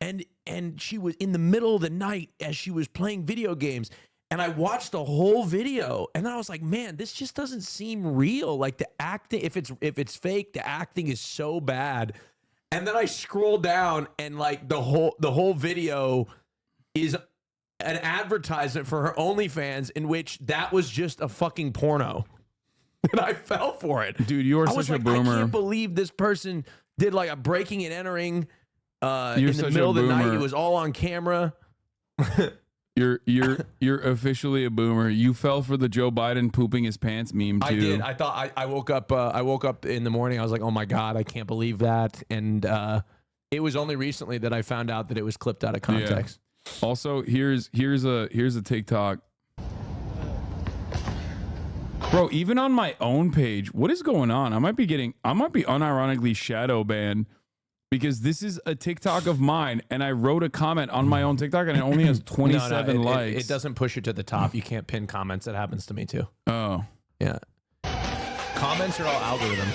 [SPEAKER 3] and she was in the middle of the night as she was playing video games. And I watched the whole video, and then I was like, man, this just doesn't seem real. Like the acting, if it's fake, the acting is so bad. And then I scrolled down, and like the whole video is an advertisement for her OnlyFans, in which that was just a fucking porno. And I fell for it.
[SPEAKER 2] Dude, you are such a boomer.
[SPEAKER 3] I can't believe this person did like a breaking and entering
[SPEAKER 2] You're
[SPEAKER 3] in the
[SPEAKER 2] such
[SPEAKER 3] middle
[SPEAKER 2] a
[SPEAKER 3] of the night.
[SPEAKER 2] boomer.
[SPEAKER 3] It was all on camera.
[SPEAKER 2] You're officially a boomer. You fell for the Joe Biden pooping his pants meme too.
[SPEAKER 3] I did. I thought I woke up. I woke up in the morning. I was like, oh my god, I can't believe that. And it was only recently that I found out that it was clipped out of context.
[SPEAKER 2] Yeah. Also, here's a TikTok. Bro, even on my own page, what is going on? I might be unironically shadow banned because this is a TikTok of mine, and I wrote a comment on my own TikTok, and it only has 27 likes.
[SPEAKER 3] It doesn't push it to the top. You can't pin comments. That happens to me too.
[SPEAKER 2] Oh.
[SPEAKER 3] Yeah. Comments are all algorithm.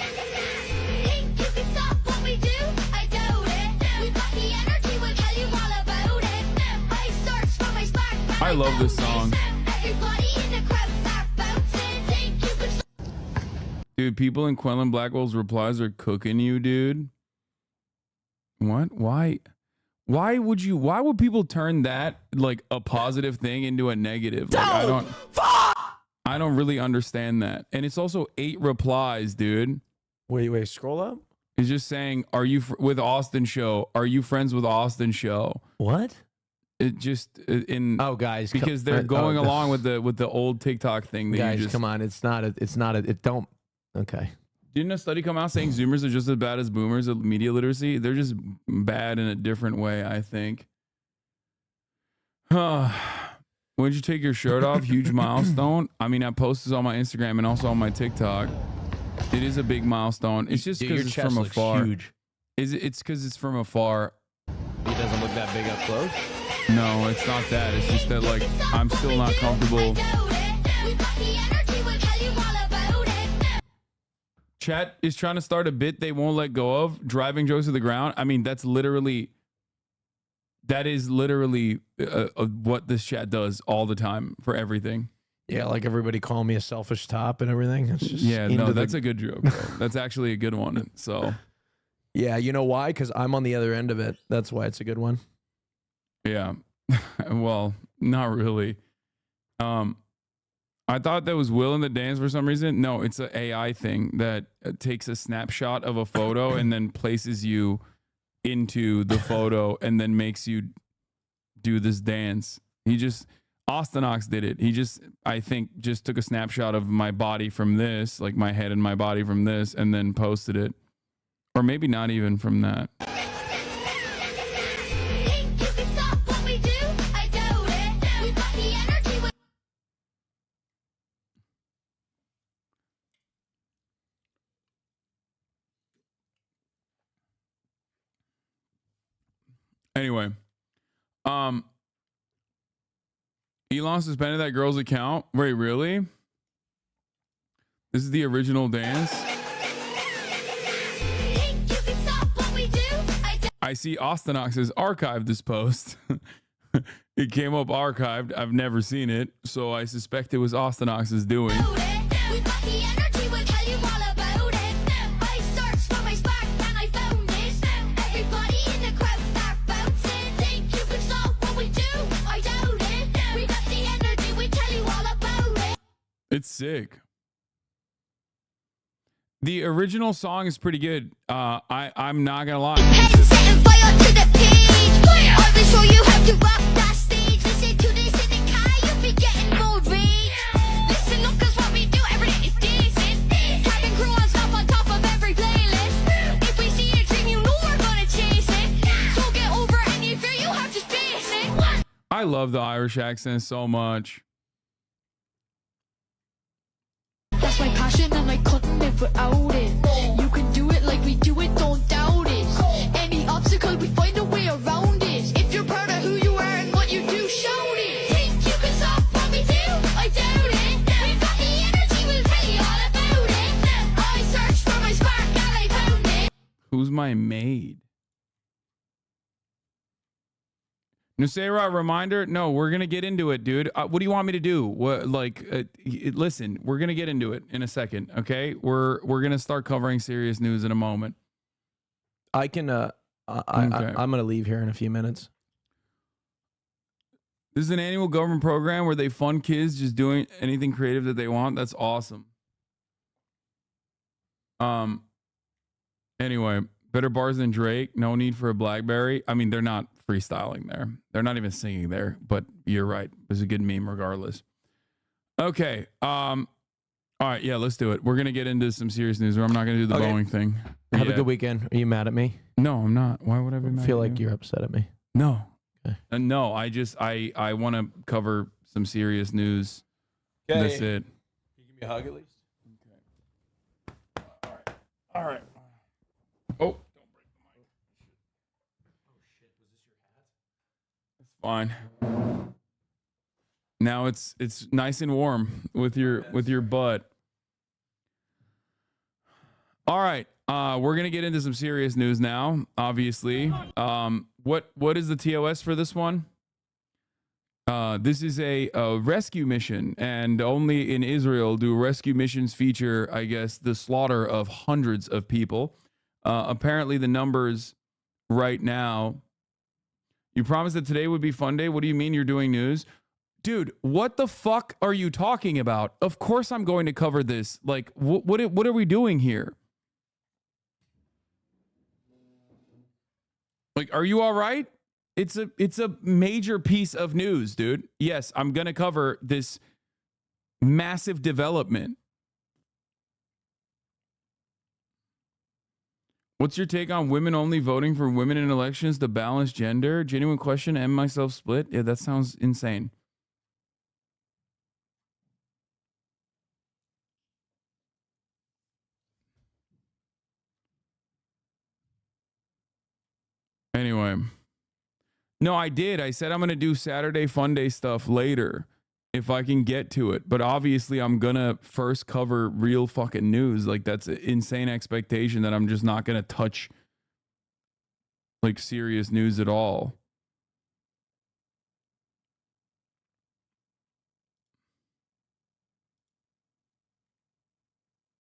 [SPEAKER 2] I love this song. Dude, people in Quenlin Blackwell's replies are cooking you, dude. What? Why would people turn that like a positive thing into a negative? Like, I don't really understand that. And it's also 8 replies, dude.
[SPEAKER 3] Wait, scroll up.
[SPEAKER 2] It's just saying, are you with Austin Show? Are you friends with Austin Show?
[SPEAKER 3] What?
[SPEAKER 2] It just
[SPEAKER 3] guys,
[SPEAKER 2] because they're going along with the old TikTok thing. That
[SPEAKER 3] Guys,
[SPEAKER 2] you just,
[SPEAKER 3] come on, okay.
[SPEAKER 2] Didn't a study come out saying Zoomers are just as bad as Boomers at media literacy? They're just bad in a different way, I think. When did you take your shirt off? Huge milestone. I mean, I posted on my Instagram and also on my TikTok. It is a big milestone. It's just
[SPEAKER 3] Dude,
[SPEAKER 2] because
[SPEAKER 3] your
[SPEAKER 2] it's
[SPEAKER 3] chest
[SPEAKER 2] from
[SPEAKER 3] looks
[SPEAKER 2] afar.
[SPEAKER 3] huge.
[SPEAKER 2] It's because it's from afar.
[SPEAKER 3] He doesn't look that big up close.
[SPEAKER 2] No, it's not that. It's just that like I'm still not comfortable. Chat is trying to start a bit they won't let go of, driving jokes to the ground. I mean, that is literally what this chat does all the time for everything.
[SPEAKER 3] Yeah, like everybody calling me a selfish top and everything. It's just
[SPEAKER 2] That's a good joke, bro. That's actually a good one. So
[SPEAKER 3] yeah, you know why? Because I'm on the other end of it. That's why it's a good one.
[SPEAKER 2] yeah. Well, not really. I thought that was Will in the dance for some reason. No, it's an AI thing that takes a snapshot of a photo and then places you into the photo and then makes you do this dance. Austin Ox did it. I think just took a snapshot of my body from this, like my head and my body from this, and then posted it. Or maybe not even from that. Anyway, Elon suspended that girl's account. Wait, really? This is the original dance? I see Austin Ox has archived this post. It came up archived. I've never seen it, so I suspect it was Austin Ox's doing. It's sick. The original song is pretty good. I'm not gonna lie. I love the Irish accent so much.
[SPEAKER 16] That's my passion and I couldn't live without it. You can do it like we do it, don't doubt it. Any obstacle, we find a way around it. If you're proud of who you are and what you do, shout it. Think you can stop what we do? I doubt it. We've got the energy, we'll tell you all about it. I searched for my spark and I found it.
[SPEAKER 2] Who's my maid? Nusera, reminder? No, we're gonna get into it, dude. What do you want me to do? What, listen, we're gonna get into it in a second, okay? We're gonna start covering serious news in a moment.
[SPEAKER 3] I can. I'm gonna leave here in a few minutes.
[SPEAKER 2] This is an annual government program where they fund kids just doing anything creative that they want. That's awesome. Anyway, better bars than Drake. No need for a BlackBerry. I mean, they're not freestyling there. They're not even singing there, but you're right. It's a good meme regardless. Okay. All right. Yeah, let's do it. We're going to get into some serious news. I'm not going to do the Boeing thing.
[SPEAKER 3] Have a good weekend. Are you mad at me?
[SPEAKER 2] No, I'm not. Why would I be mad?
[SPEAKER 3] I feel
[SPEAKER 2] at
[SPEAKER 3] like
[SPEAKER 2] you?
[SPEAKER 3] you're upset at me.
[SPEAKER 2] No.
[SPEAKER 3] Okay.
[SPEAKER 2] No, I want to cover some serious news.
[SPEAKER 3] Okay.
[SPEAKER 2] That's it.
[SPEAKER 3] Can you give me a hug at least?
[SPEAKER 2] Okay. All right. Oh. Fine. Now it's nice and warm with your butt. All right. We're gonna get into some serious news now. Obviously, what is the TOS for this one? This is a rescue mission, and only in Israel do rescue missions feature, I guess, the slaughter of hundreds of people. Apparently, the numbers right now. You promised that today would be fun day. What do you mean you're doing news? Dude, what the fuck are you talking about? Of course I'm going to cover this. Like, what are we doing here? Like, are you all right? It's a major piece of news, dude. Yes, I'm going to cover this massive development. What's your take on women only voting for women in elections to balance gender? Genuine question. Am myself split? Yeah, that sounds insane. Anyway. No, I did. I said I'm going to do Saturday Fun Day stuff later if I can get to it. But obviously, I'm going to first cover real fucking news. Like, that's an insane expectation that I'm just not going to touch, like, serious news at all.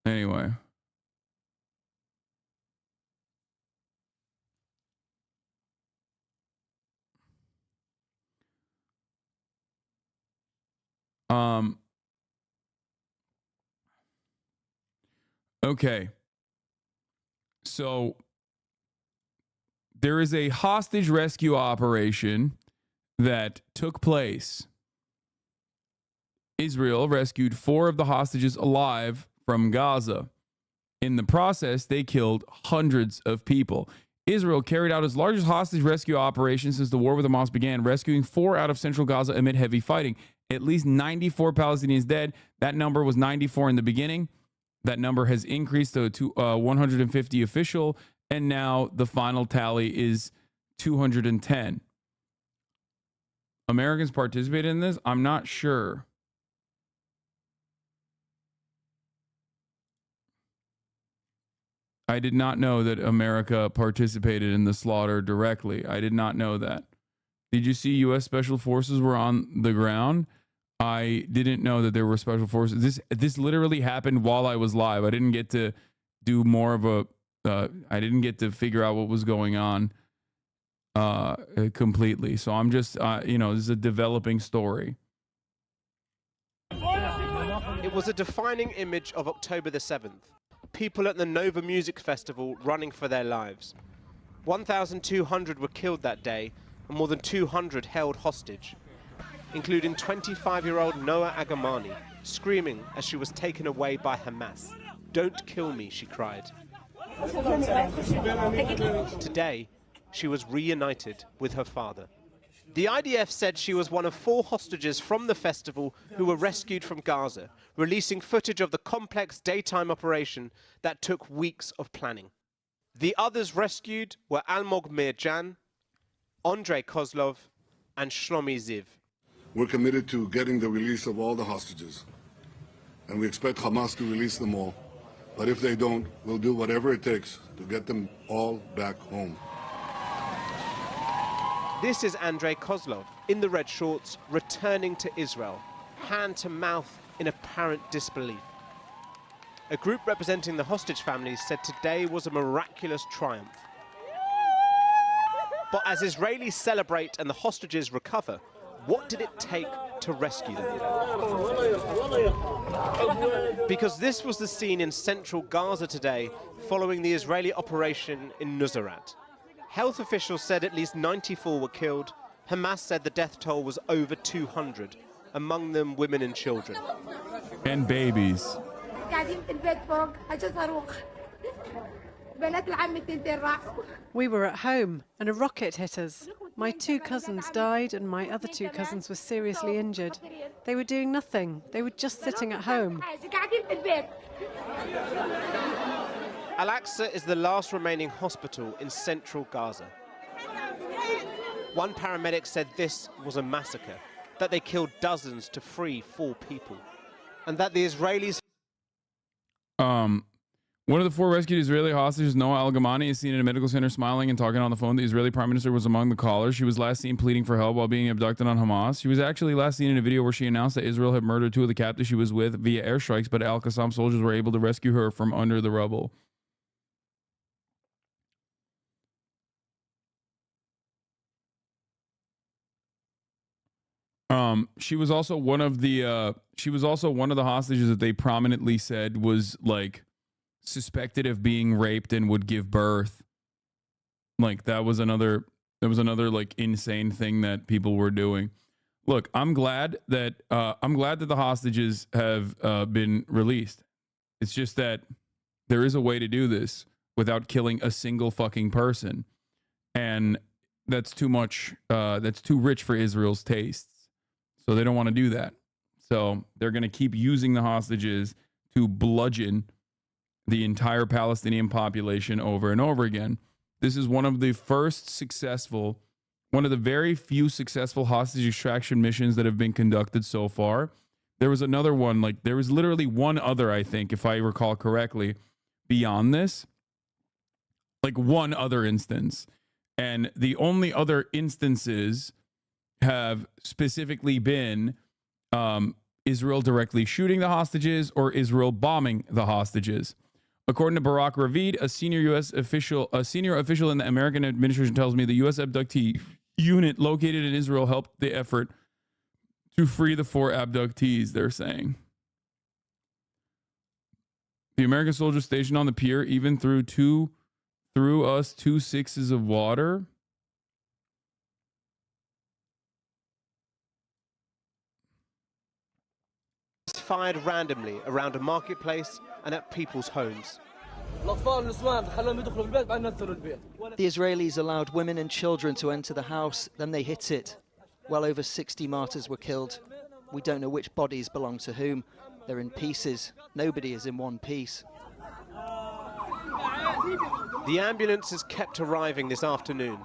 [SPEAKER 2] Anyway. Okay. So there is a hostage rescue operation that took place. Israel rescued 4 of the hostages alive from Gaza. In the process, they killed hundreds of people. Israel carried out its largest hostage rescue operation since the war with Hamas began, rescuing 4 out of central Gaza amid heavy fighting. At least 94 Palestinians dead. That number was 94 in the beginning. That number has increased to 150 official, and now the final tally is 210. Americans participated in this? I'm not sure. I did not know that America participated in the slaughter directly. I did not know that. Did you see U.S. Special Forces were on the ground? I didn't know that there were special forces. This literally happened while I was live. I didn't get to do more of a. I didn't get to figure out what was going on completely. So I'm just, this is a developing story.
[SPEAKER 17] It was a defining image of October the 7th. People at the Nova Music Festival running for their lives. 1,200 were killed that day, and more than 200 held hostage, including 25-year-old Noah Agamani, screaming as she was taken away by Hamas. "Don't kill me," she cried. Today, she was reunited with her father. The IDF said she was one of 4 hostages from the festival who were rescued from Gaza, releasing footage of the complex daytime operation that took weeks of planning. The others rescued were Almog Mirjan, Andrei Kozlov, and Shlomi Ziv.
[SPEAKER 18] We're committed to getting the release of all the hostages, and we expect Hamas to release them all. But if they don't, we'll do whatever it takes to get them all back home.
[SPEAKER 17] This is Andrei Kozlov, in the red shorts, returning to Israel, hand to mouth in apparent disbelief. A group representing the hostage families said today was a miraculous triumph. But as Israelis celebrate and the hostages recover, what did it take to rescue them? Because this was the scene in central Gaza today following the Israeli operation in Nuseirat. Health officials said at least 94 were killed. Hamas said the death toll was over 200, among them women and children.
[SPEAKER 2] And babies.
[SPEAKER 19] We were at home and a rocket hit us. My 2 cousins died and my other 2 cousins were seriously injured. They were doing nothing. They were just sitting at home.
[SPEAKER 17] Al-Aqsa is the last remaining hospital in central Gaza. One paramedic said this was a massacre, that they killed dozens to free 4 people, and that the Israelis...
[SPEAKER 2] One of the 4 rescued Israeli hostages, Noah Al-Gamani, is seen in a medical center smiling and talking on the phone. The Israeli prime minister was among the callers. She was last seen pleading for help while being abducted on Hamas. She was actually last seen in a video where she announced that Israel had murdered 2 of the captives she was with via airstrikes, but Al-Qassam soldiers were able to rescue her from under the rubble. She was also one of the hostages that they prominently said was like suspected of being raped and would give birth. Like that was another like insane thing that people were doing. Look, I'm glad that the hostages have been released. It's just that there is a way to do this without killing a single fucking person, and that's too much. That's too rich for Israel's tastes. So they don't want to do that. So they're going to keep using the hostages to bludgeon the entire Palestinian population over and over again. This is one of the very few successful hostage extraction missions that have been conducted so far. There was another one, like there was literally one other, I think, if I recall correctly, beyond this, like one other instance. And the only other instances have specifically been Israel directly shooting the hostages or Israel bombing the hostages. According to Barak Ravid, a senior official in the American administration tells me the U.S. abductee unit located in Israel helped the effort to free the 4 abductees, they're saying. The American soldiers stationed on the pier even threw us 2 sixes of water.
[SPEAKER 17] Fired randomly around a marketplace and at people's homes.
[SPEAKER 20] The Israelis allowed women and children to enter the house, then they hit it. Well over 60 martyrs were killed. We don't know which bodies belong to whom. They're in pieces. Nobody is in one piece.
[SPEAKER 17] The ambulances kept arriving this afternoon,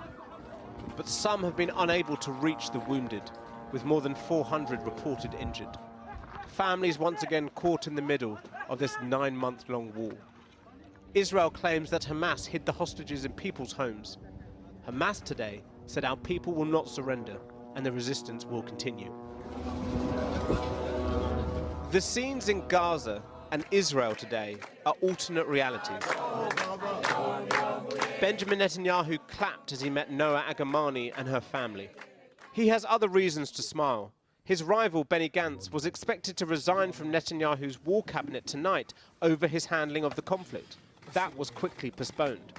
[SPEAKER 17] but some have been unable to reach the wounded, with more than 400 reported injured. Families once again caught in the middle of this 9-month-long war. Israel claims that Hamas hid the hostages in people's homes. Hamas today said our people will not surrender and the resistance will continue. The scenes in Gaza and Israel today are alternate realities. Benjamin Netanyahu clapped as he met Noah Agamani and her family. He has other reasons to smile. His rival, Benny Gantz, was expected to resign from Netanyahu's war cabinet tonight over his handling of the conflict. That was quickly postponed.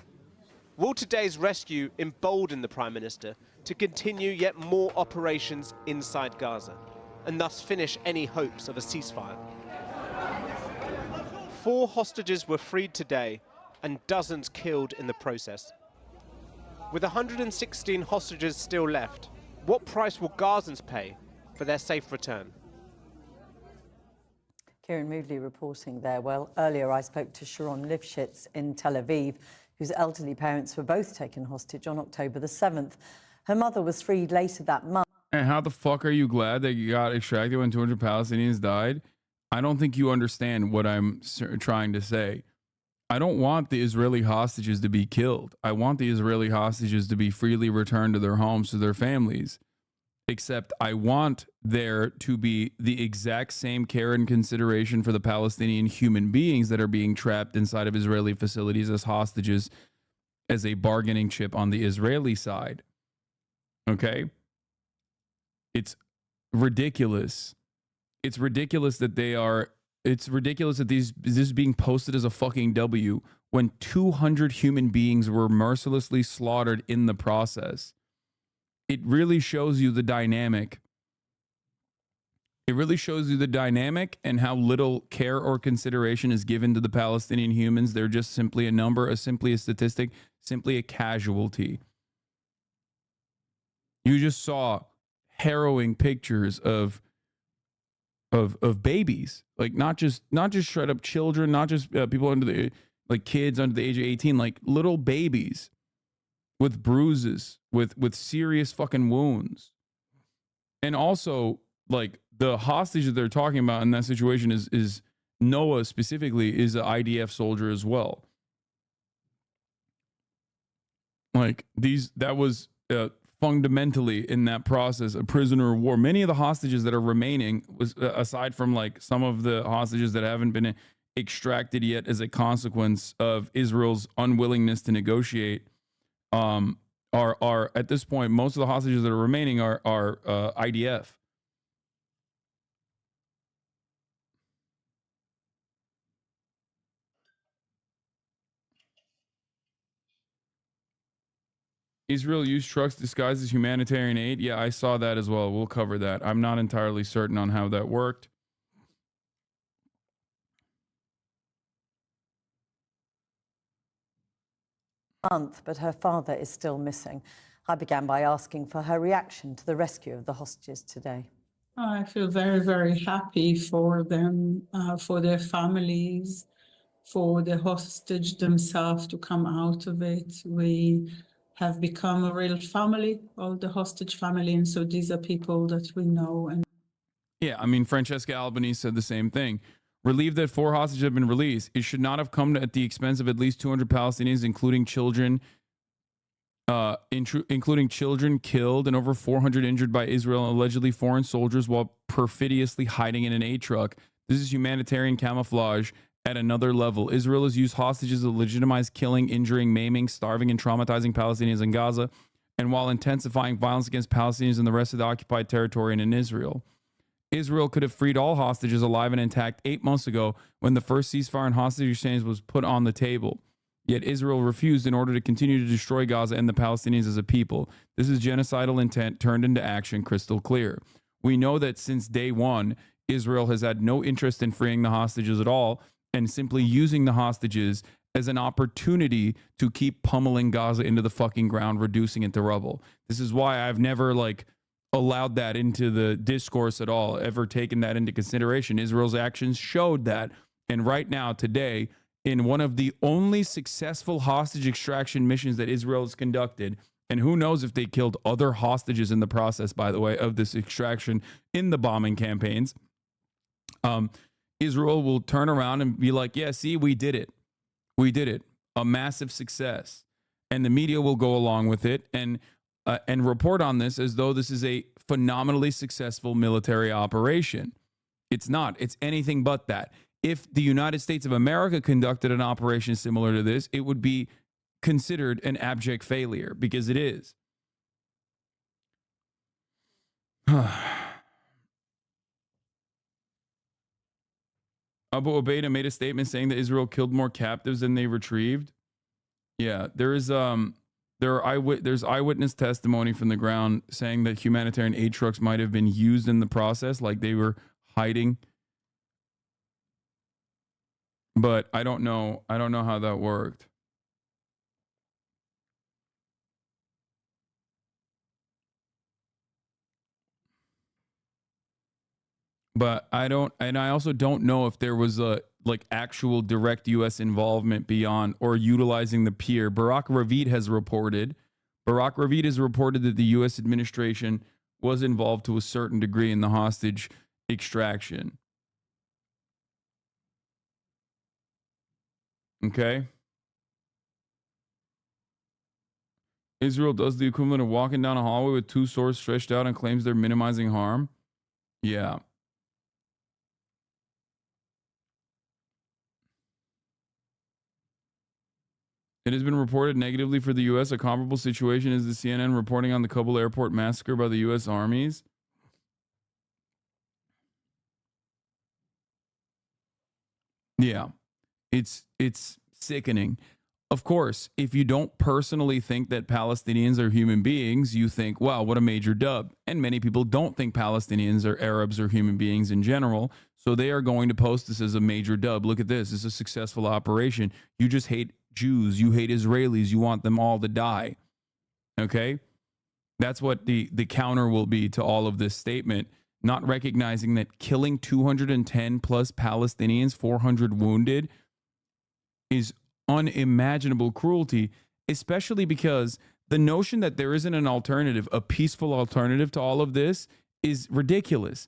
[SPEAKER 17] Will today's rescue embolden the Prime Minister to continue yet more operations inside Gaza, and thus finish any hopes of a ceasefire? 4 hostages were freed today, and dozens killed in the process. With 116 hostages still left, what price will Gazans pay for their safe return?
[SPEAKER 21] Kieran Moodley reporting there. Well, earlier I spoke to Sharon Lifshitz in Tel Aviv, whose elderly parents were both taken hostage on October the 7th. Her mother was freed later that month.
[SPEAKER 2] And how the fuck are you glad that you got extracted when 200 Palestinians died? I don't think you understand what I'm trying to say. I don't want the Israeli hostages to be killed. I want the Israeli hostages to be freely returned to their homes, to their families. Except I want there to be the exact same care and consideration for the Palestinian human beings that are being trapped inside of Israeli facilities as hostages, as a bargaining chip on the Israeli side. Okay? It's ridiculous. It's ridiculous that it's ridiculous that this is being posted as a fucking W when 200 human beings were mercilessly slaughtered in the process. It really shows you the dynamic. It really shows you the dynamic and how little care or consideration is given to the Palestinian humans. They're just simply a number, simply a statistic, simply a casualty. You just saw harrowing pictures of babies, like not just straight up children, not just people under the, like kids under the age of 18, like little babies with bruises, with serious fucking wounds. And also, like, the hostage that they're talking about in that situation is Noah specifically is an IDF soldier as well. Like, that was fundamentally in that process a prisoner of war. Many of the hostages that are remaining, was aside from like some of the hostages that haven't been extracted yet as a consequence of Israel's unwillingness to negotiate, are at this point, most of the hostages that are remaining are IDF. Israel used trucks disguised as humanitarian aid. Yeah, I saw that as well. We'll cover that. I'm not entirely certain on how that worked.
[SPEAKER 21] But her father is still missing. I began by asking for her reaction to the rescue of the hostages today.
[SPEAKER 22] I feel very, very happy for them, for their families,
[SPEAKER 4] for the hostage themselves to come out of it. We have become a real family, all the hostage family, and so these are people that we know. And
[SPEAKER 2] Yeah, I mean, Francesca Albanese said the same thing. Relieved that 4 hostages have been released, it should not have come at the expense of at least 200 Palestinians, including children killed and over 400 injured by Israel and allegedly foreign soldiers while perfidiously hiding in an aid truck. This is humanitarian camouflage at another level. Israel has used hostages to legitimize killing, injuring, maiming, starving, and traumatizing Palestinians in Gaza, and while intensifying violence against Palestinians in the rest of the occupied territory and in Israel. Israel could have freed all hostages alive and intact 8 months ago when the first ceasefire and hostage exchange was put on the table. Yet Israel refused in order to continue to destroy Gaza and the Palestinians as a people. This is genocidal intent turned into action, crystal clear. We know that since day one, Israel has had no interest in freeing the hostages at all and simply using the hostages as an opportunity to keep pummeling Gaza into the fucking ground, reducing it to rubble. This is why I've never allowed that into the discourse at all, ever taken that into consideration. Israel's actions showed that. And right now, today, in one of the only successful hostage extraction missions that Israel has conducted, and who knows if they killed other hostages in the process, by the way, of this extraction in the bombing campaigns, Israel will turn around and be like, yeah, see, we did it. We did it. A massive success. And the media will go along with it and report on this as though this is a phenomenally successful military operation. It's not. It's anything but that. If the United States of America conducted an operation similar to this, it would be considered an abject failure, because it is. Abu Obaida made a statement saying that Israel killed more captives than they retrieved. Yeah, there's eyewitness testimony from the ground saying that humanitarian aid trucks might have been used in the process, like they were hiding. But I don't know how that worked. But I also don't know if there was a actual direct U.S. involvement beyond or utilizing the pier. Barack Ravid has reported that the U.S. administration was involved to a certain degree in the hostage extraction. Okay. Israel does the equivalent of walking down a hallway with 2 swords stretched out and claims they're minimizing harm. Yeah. It has been reported negatively for the U.S. A comparable situation is the CNN reporting on the Kabul airport massacre by the U.S. armies. Yeah, it's sickening. Of course, if you don't personally think that Palestinians are human beings, you think, wow, what a major dub. And many people don't think Palestinians or Arabs are human beings in general. So they are going to post this as a major dub. Look at this. It's a successful operation. You just hate Jews. You hate Israelis. You want them all to die. Okay? That's what the counter will be to all of this statement. Not recognizing that killing 210 plus Palestinians, 400 wounded, is unimaginable cruelty, especially because the notion that there isn't an alternative, a peaceful alternative to all of this, is ridiculous.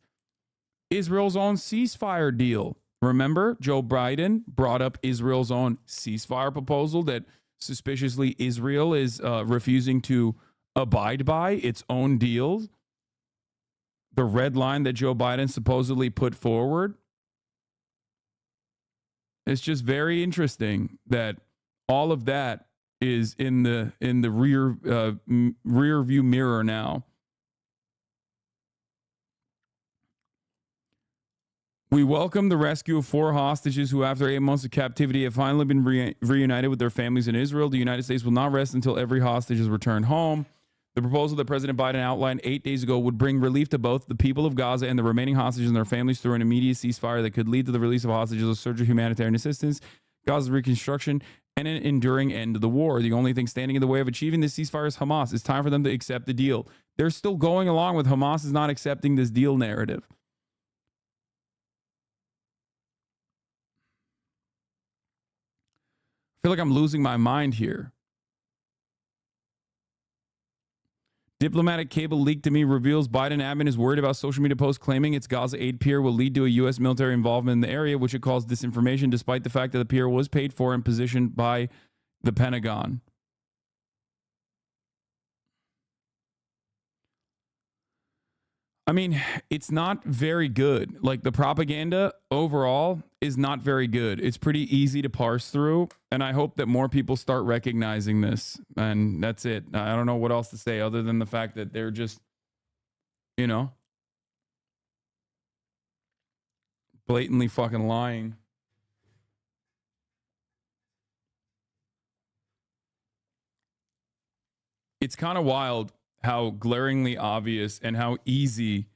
[SPEAKER 2] Israel's own ceasefire deal. Remember, Joe Biden brought up Israel's own ceasefire proposal that suspiciously Israel is refusing to abide by its own deals. The red line that Joe Biden supposedly put forward. It's just very interesting that all of that is in the rear view mirror now. We welcome the rescue of 4 hostages who, after 8 months of captivity, have finally been reunited with their families in Israel. The United States will not rest until every hostage is returned home. The proposal that President Biden outlined 8 days ago would bring relief to both the people of Gaza and the remaining hostages and their families through an immediate ceasefire that could lead to the release of hostages, a surge of humanitarian assistance, Gaza's reconstruction, and an enduring end to the war. The only thing standing in the way of achieving this ceasefire is Hamas. It's time for them to accept the deal. They're still going along with Hamas is not accepting this deal narrative. feel like I'm losing my mind here. Diplomatic cable leaked to me reveals Biden admin is worried about social media posts claiming its Gaza aid pier will lead to a U.S. military involvement in the area, which it calls disinformation, despite the fact that the pier was paid for and positioned by the Pentagon. I mean, it's not very good. Like, the propaganda overall is not very good. It's pretty easy to parse through, and I hope that more people start recognizing this. And that's it. I don't know what else to say other than the fact that they're just, you know, blatantly fucking lying. It's kind of wild how glaringly obvious and how easy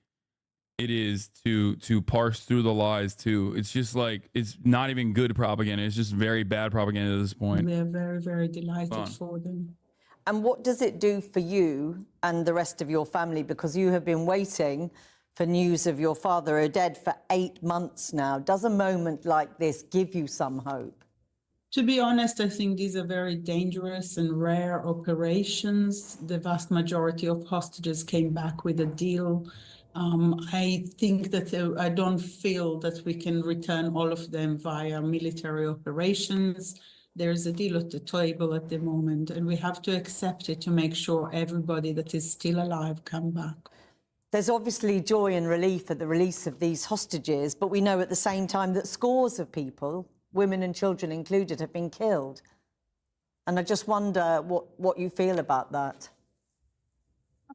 [SPEAKER 2] it is to parse through the lies too. It's just like, it's not even good propaganda. It's just very bad propaganda at this point.
[SPEAKER 4] We are very, very delighted for them.
[SPEAKER 21] And what does it do for you and the rest of your family? Because you have been waiting for news of your father dead for 8 months now. Does a moment like this give you some hope?
[SPEAKER 4] To be honest, I think these are very dangerous and rare operations. The vast majority of hostages came back with a deal. I think that I don't feel that we can return all of them via military operations. There's a deal at the table at the moment, and we have to accept it to make sure everybody that is still alive come back.
[SPEAKER 21] There's obviously joy and relief at the release of these hostages, but we know at the same time that scores of people, women and children included, have been killed. And I just wonder what you feel about that.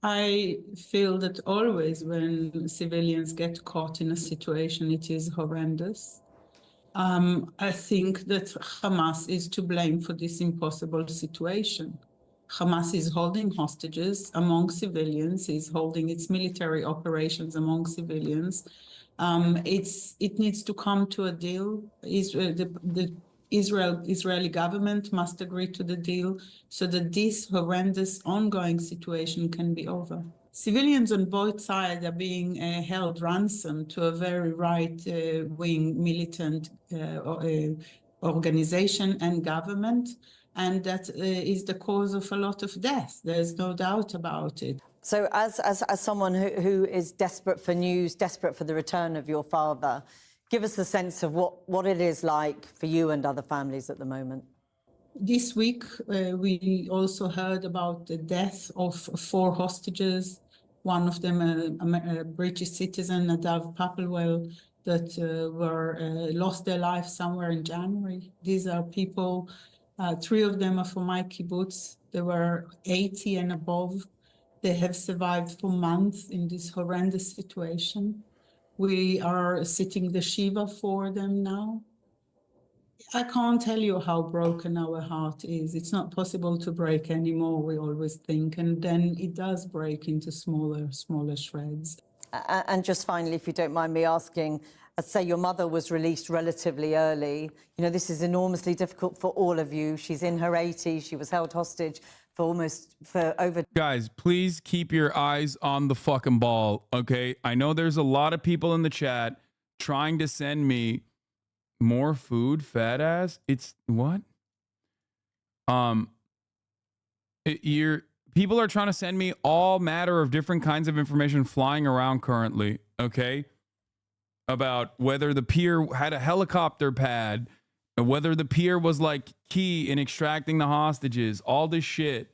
[SPEAKER 4] I feel that always when civilians get caught in a situation, it is horrendous. I think that Hamas is to blame for this impossible situation. Hamas is holding hostages among civilians, is holding its military operations among civilians. It needs to come to a deal. The Israeli government must agree to the deal so that this horrendous ongoing situation can be over. Civilians on both sides are being held ransom to a very right-wing militant organization and government, and that is the cause of a lot of death. There's no doubt about it.
[SPEAKER 21] So as someone who is desperate for news, desperate for the return of your father, give us a sense of what it is like for you and other families at the moment.
[SPEAKER 4] This week, we also heard about the death of 4 hostages, one of them a British citizen, Nadav Papelwell, that lost their life somewhere in January. These are people, 3 of them are from my kibbutz. They were 80 and above. They have survived for months in this horrendous situation. We are sitting the Shiva for them now. I can't tell you how broken our heart is. It's not possible to break anymore, we always think, and then it does break into smaller shreds.
[SPEAKER 21] And just finally, if you don't mind me asking, I'd say your mother was released relatively early. You know, this is enormously difficult for all of you. She's in her 80s. She was held hostage for over...
[SPEAKER 2] Guys, please keep your eyes on the fucking ball, okay? I know there's a lot of people in the chat trying to send me more food, fat ass. It's what? People are trying to send me all matter of different kinds of information flying around currently, okay? About whether the pier had a helicopter pad, and whether the pier was like key in extracting the hostages, all this shit.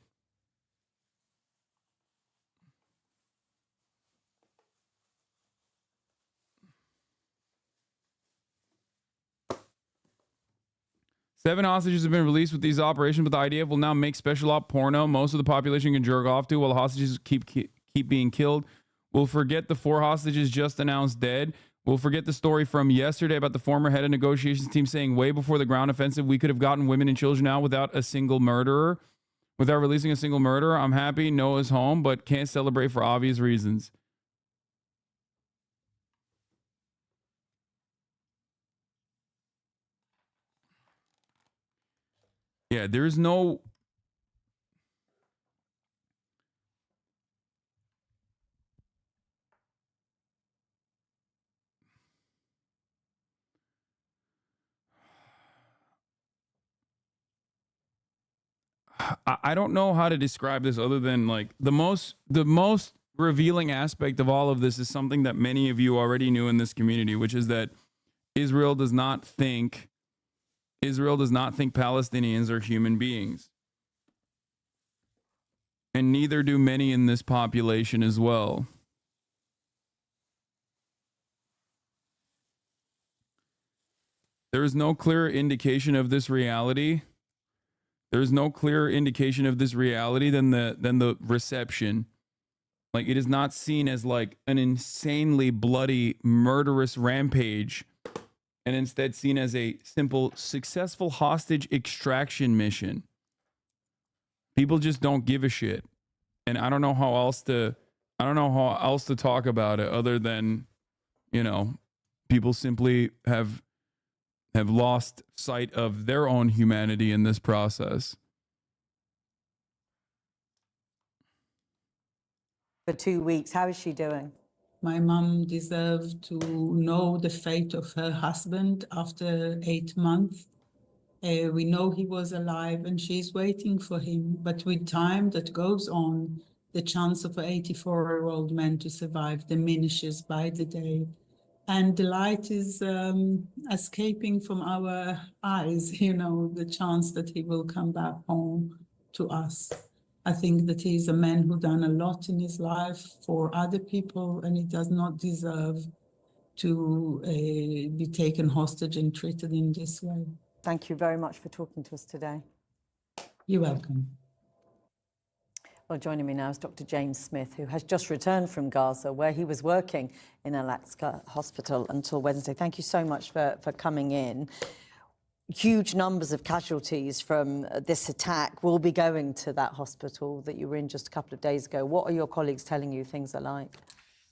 [SPEAKER 2] Seven hostages have been released with these operations, but the IDF will now make special op porno most of the population can jerk off to while the hostages keep being killed. We'll forget the 4 hostages just announced dead. We'll forget the story from yesterday about the former head of negotiations team saying way before the ground offensive, we could have gotten women and children out without a single murderer. Without releasing a single murderer, I'm happy Noah's home, but can't celebrate for obvious reasons. Yeah, there's no... I don't know how to describe this other than like the most revealing aspect of all of this is something that many of you already knew in this community, which is that Israel does not think Palestinians are human beings. And neither do many in this population as well. There is no clear indication of this reality. There is no clearer indication of this reality than the reception. Like, it is not seen as like an insanely bloody, murderous rampage, and instead seen as a simple, successful hostage extraction mission. People just don't give a shit. And I don't know how else to talk about it other than, you know, people simply have lost sight of their own humanity in this process.
[SPEAKER 21] For 2 weeks, how is she doing?
[SPEAKER 4] My mom deserved to know the fate of her husband after 8 months. We know he was alive and she's waiting for him. But with time that goes on, the chance of an 84-year-old man to survive diminishes by the day. And the light is escaping from our eyes, you know, the chance that he will come back home to us. I think that he's a man who done a lot in his life for other people, and he does not deserve to be taken hostage and treated in this way.
[SPEAKER 21] Thank you very much for talking to us today.
[SPEAKER 4] You're welcome.
[SPEAKER 21] Well, joining me now is Dr. James Smith, who has just returned from Gaza, where he was working in Al-Aqsa Hospital until Wednesday. Thank you so much for coming in. Huge numbers of casualties from this attack will be going to that hospital that you were in just a couple of days ago. What are your colleagues telling you things are like?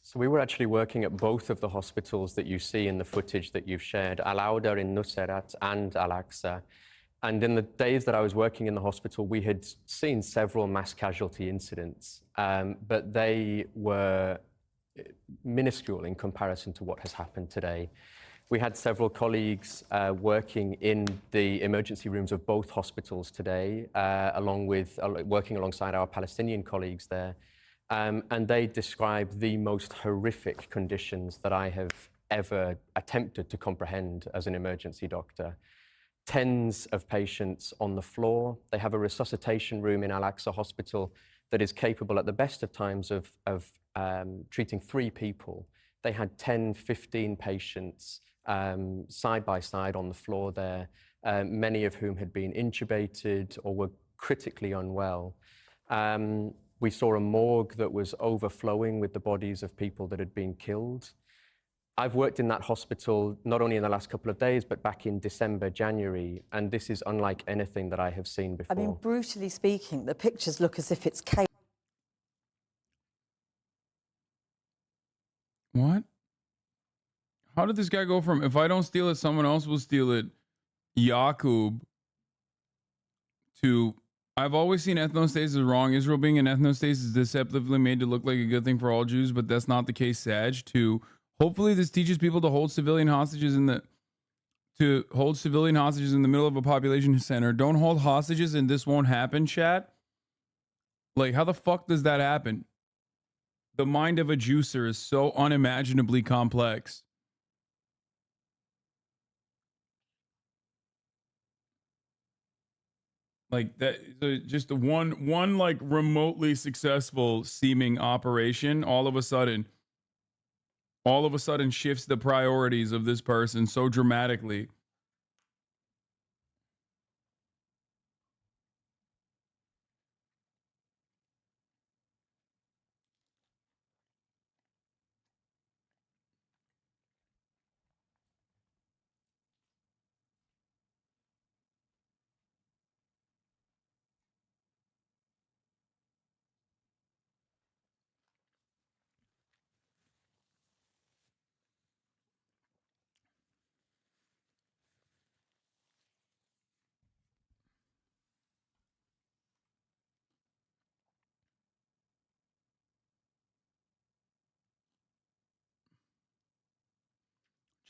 [SPEAKER 6] So we were actually working at both of the hospitals that you see in the footage that you've shared, Al-Awda in Nusayrat and Al-Aqsa. And in the days that I was working in the hospital, we had seen several mass casualty incidents, but they were minuscule in comparison to what has happened today. We had several colleagues working in the emergency rooms of both hospitals today, working alongside our Palestinian colleagues there. And they described the most horrific conditions that I have ever attempted to comprehend as an emergency doctor. Tens of patients on the floor. They have a resuscitation room in Al-Aqsa Hospital that is capable at the best of times of treating 3 people. They had 10, 15 patients side by side on the floor there, many of whom had been intubated or were critically unwell. We saw a morgue that was overflowing with the bodies of people that had been killed. I've worked in that hospital not only in the last couple of days, but back in December, January, and this is unlike anything that I have seen before.
[SPEAKER 21] I mean, brutally speaking, the pictures look as if it's chaos.
[SPEAKER 2] What? How did this guy go from, if I don't steal it, someone else will steal it, Yaqub, to, I've always seen ethnostate as wrong. Israel being an ethnostate is deceptively made to look like a good thing for all Jews, but that's not the case, Saj. To, hopefully this teaches people to hold civilian hostages in the middle of a population center. Don't hold hostages and this won't happen, chat. Like, how the fuck does that happen? The mind of a juicer is so unimaginably complex. Like that, just one like remotely successful seeming operation, all of a sudden shifts the priorities of this person so dramatically.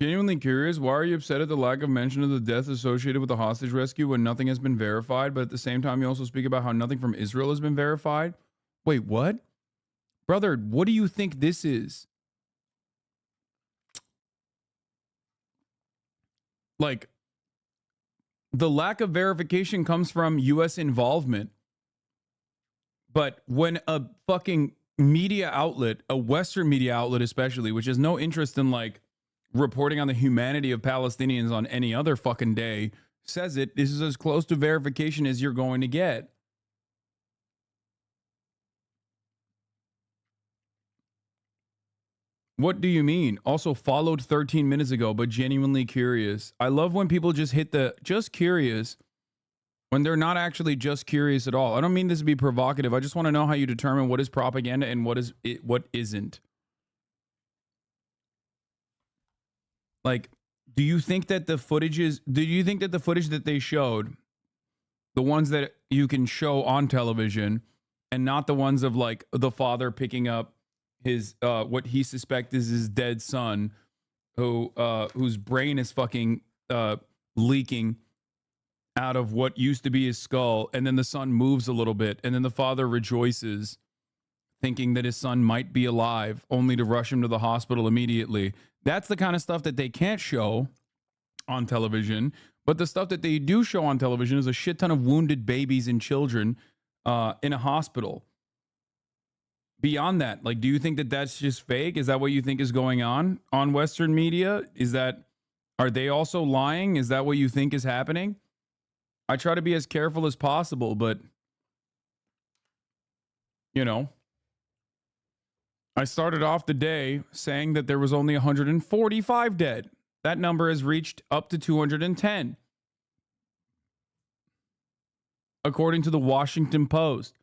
[SPEAKER 2] Genuinely curious, why are you upset at the lack of mention of the death associated with the hostage rescue when nothing has been verified, but at the same time you also speak about how nothing from Israel has been verified? Wait, what? Brother, what do you think this is? Like, the lack of verification comes from U.S. involvement. But when a fucking media outlet, a Western media outlet especially, which has no interest in, like, reporting on the humanity of Palestinians on any other fucking day, says it, this is as close to verification as you're going to get. What do you mean? Also followed 13 minutes ago, but genuinely curious. I love when people just hit the just curious when they're not actually just curious at all. I don't mean this to be provocative. I just want to know how you determine what is propaganda and what isn't. Like, do you think that the footage that they showed, the ones that you can show on television and not the ones of like the father picking up his what he suspects is his dead son, whose brain is fucking leaking out of what used to be his skull, and then the son moves a little bit, and then the father rejoices, thinking that his son might be alive, only to rush him to the hospital immediately. That's the kind of stuff that they can't show on television. But the stuff that they do show on television is a shit ton of wounded babies and children in a hospital. Beyond that, like, do you think that that's just fake? Is that what you think is going on Western media? Are they also lying? Is that what you think is happening? I try to be as careful as possible, but, you know, I started off the day saying that there was only 145 dead. That number has reached up to 210, according to the Washington Post.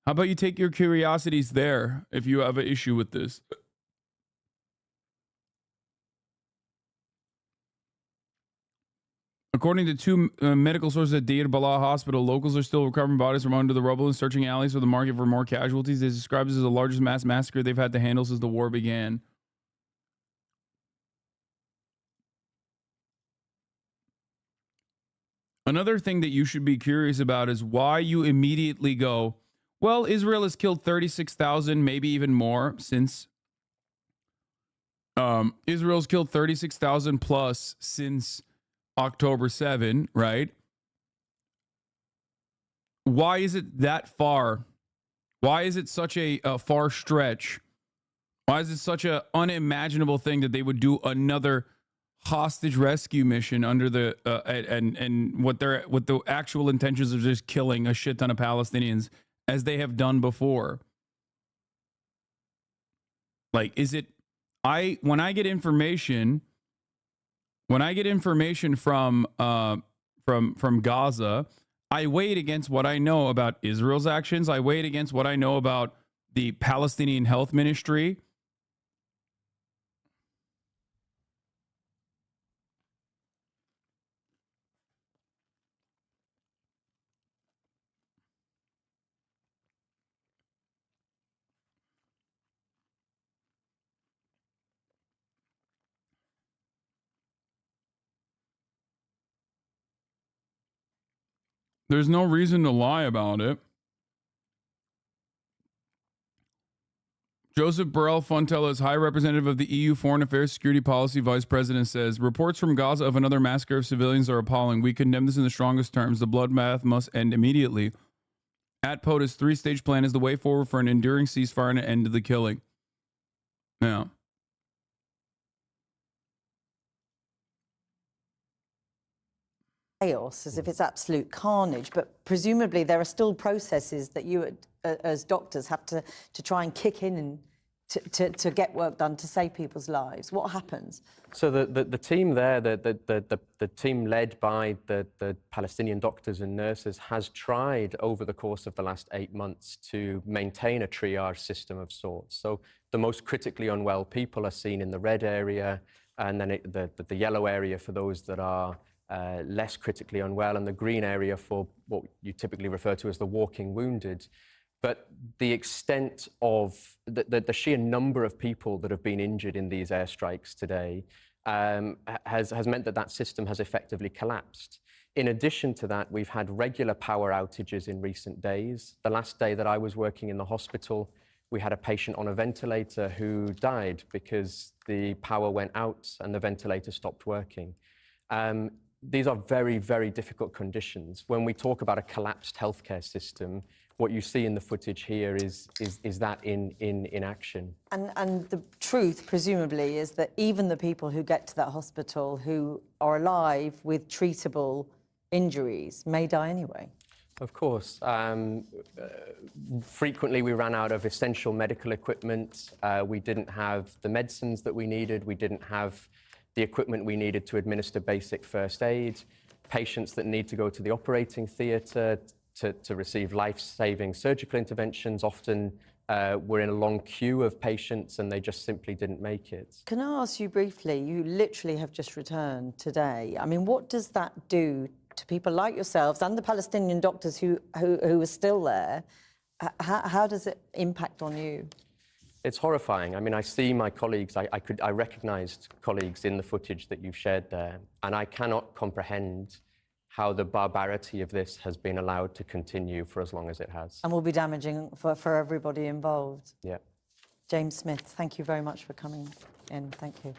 [SPEAKER 2] How about you take your curiosities there if you have an issue with this? According to two medical sources at Deir Bala Hospital, locals are still recovering bodies from under the rubble and searching alleys for the market for more casualties. They describe this as the largest mass massacre they've had to handle since the war began. Another thing that you should be curious about is why you immediately go, well, Israel has killed 36,000, maybe even more since Israel's killed 36,000 plus since October 7, right? Why is it that far? Why is it such a far stretch? Why is it such an unimaginable thing that they would do another hostage rescue mission under the and what the actual intentions of just killing a shit ton of Palestinians as they have done before? Like, is it when I get information from Gaza, I weigh it against what I know about Israel's actions. I weigh it against what I know about the Palestinian Health Ministry. There's no reason to lie about it. Joseph Borrell Fontella is High Representative of the EU Foreign Affairs Security Policy Vice President, says, reports from Gaza of another massacre of civilians are appalling. We condemn this in the strongest terms. The bloodbath must end immediately. At POTUS, three-stage plan is the way forward for an enduring ceasefire and an end to the killing. Now,
[SPEAKER 21] chaos, as if it's absolute carnage, but presumably there are still processes that you as doctors have to try and kick in and to get work done to save people's lives. What happens?
[SPEAKER 6] So the team there, the team led by the Palestinian doctors and nurses, has tried over the course of the last 8 months to maintain a triage system of sorts. So the most critically unwell people are seen in the red area, and then the yellow area for those that are less critically unwell, and the green area for what you typically refer to as the walking wounded. But the extent of the sheer number of people that have been injured in these airstrikes today, has meant that that system has effectively collapsed. In addition to that, we've had regular power outages in recent days. The last day that I was working in the hospital, we had a patient on a ventilator who died because the power went out and the ventilator stopped working. These are very, very difficult conditions. When we talk about a collapsed healthcare system, what you see in the footage here is that in action.
[SPEAKER 21] And the truth, presumably, is that even the people who get to that hospital who are alive with treatable injuries may die anyway.
[SPEAKER 6] Of course. Frequently, we ran out of essential medical equipment. We didn't have the medicines that we needed. We didn't have the equipment we needed to administer basic first aid. Patients that need to go to the operating theatre to receive life-saving surgical interventions often were in a long queue of patients and they just simply didn't make it.
[SPEAKER 21] Can I ask you briefly, you literally have just returned today. I mean, what does that do to people like yourselves and the Palestinian doctors who are still there? How does it impact on you?
[SPEAKER 6] It's horrifying. I mean, I see my colleagues, I recognized colleagues in the footage that you've shared there, and I cannot comprehend how the barbarity of this has been allowed to continue for as long as it has.
[SPEAKER 21] And will be damaging for everybody involved.
[SPEAKER 6] Yeah.
[SPEAKER 21] James Smith, thank you very much for coming in. Thank you.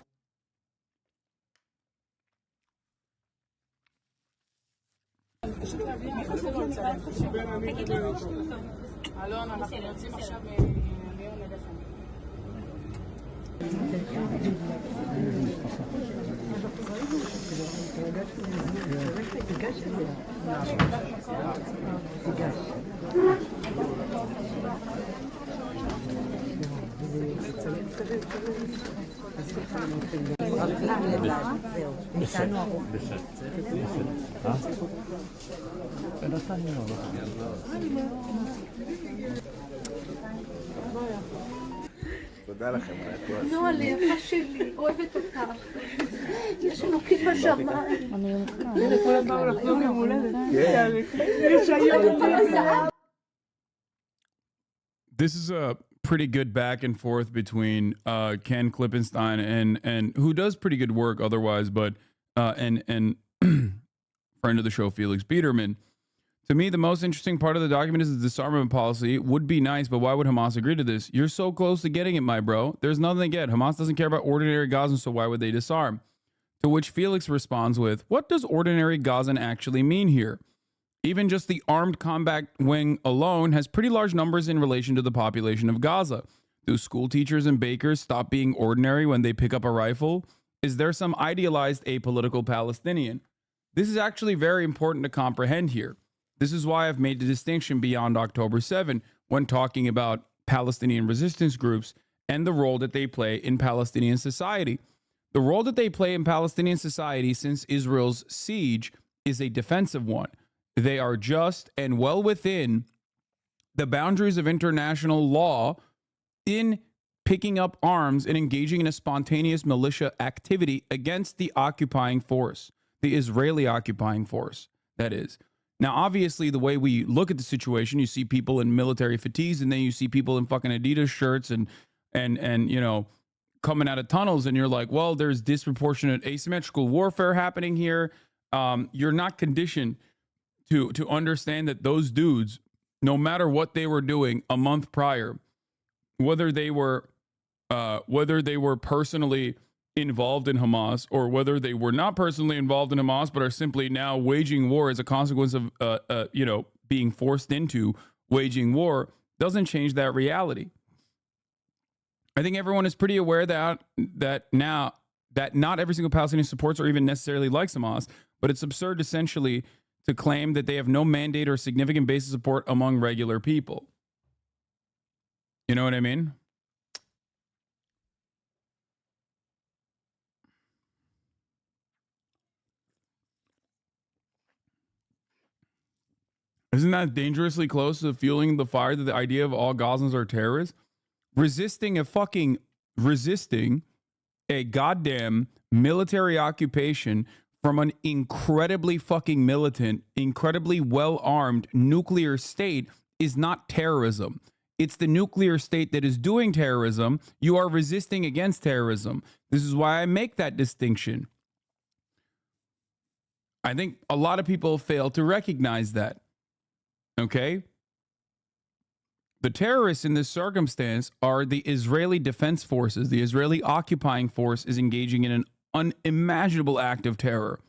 [SPEAKER 5] תודה לכם, נועה, יפה שלי, אוהבת אותך. יש אלוקים בשמיים. כולם באו לחזור יום הולדת. יש היום.
[SPEAKER 2] This is a pretty good back and forth between Ken Klippenstein and who does pretty good work otherwise, but and friend of the show Felix Biederman. To me, the most interesting part of the document is the disarmament policy. Would be nice, but why would Hamas agree to this? You're so close to getting it, my bro. There's nothing to get. Hamas doesn't care about ordinary Gazans, so why would they disarm? To which Felix responds with, what does ordinary Gazan actually mean here? Even just the armed combat wing alone has pretty large numbers in relation to the population of Gaza. Do school teachers and bakers stop being ordinary when they pick up a rifle? Is there some idealized apolitical Palestinian? This is actually very important to comprehend here. This is why I've made the distinction beyond October 7 when talking about Palestinian resistance groups and the role that they play in Palestinian society. The role that they play in Palestinian society since Israel's siege is a defensive one. They are just and well within the boundaries of international law in picking up arms and engaging in a spontaneous militia activity against the occupying force, the Israeli occupying force, that is. Now, obviously, the way we look at the situation, you see people in military fatigues, and then you see people in fucking Adidas shirts and you know, coming out of tunnels, and you're like, well, there's disproportionate asymmetrical warfare happening here. You're not conditioned to understand that those dudes, no matter what they were doing a month prior, whether they were personally involved in Hamas or whether they were not personally involved in Hamas but are simply now waging war as a consequence of you know, being forced into waging war, doesn't change that reality. I think everyone is pretty aware that now that not every single Palestinian supports or even necessarily likes Hamas, but it's absurd essentially to claim that they have no mandate or significant base of support among regular people. You know what I mean? Isn't that dangerously close to fueling the fire that the idea of all Gazans are terrorists? Resisting a goddamn military occupation from an incredibly fucking militant, incredibly well-armed nuclear state is not terrorism. it's the nuclear state that is doing terrorism. You are resisting against terrorism. This is why I make that distinction. I think a lot of people fail to recognize that. Okay? The terrorists in this circumstance are the Israeli Defense Forces. The Israeli occupying force is engaging in an unimaginable act of terror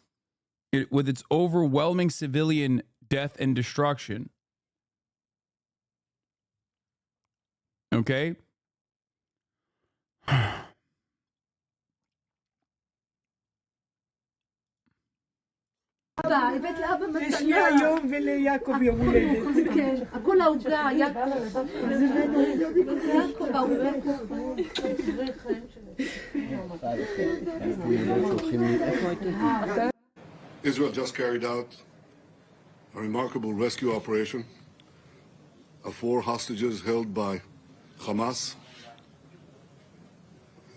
[SPEAKER 2] with its overwhelming civilian death and destruction. Okay?
[SPEAKER 5] הבאת לאבא מתנה. יש לי היום וליעקב יום הולדת. כן, הכל העוגה, יעקב העוגה.
[SPEAKER 18] Israel just carried out a remarkable rescue operation of 4 hostages held by Hamas.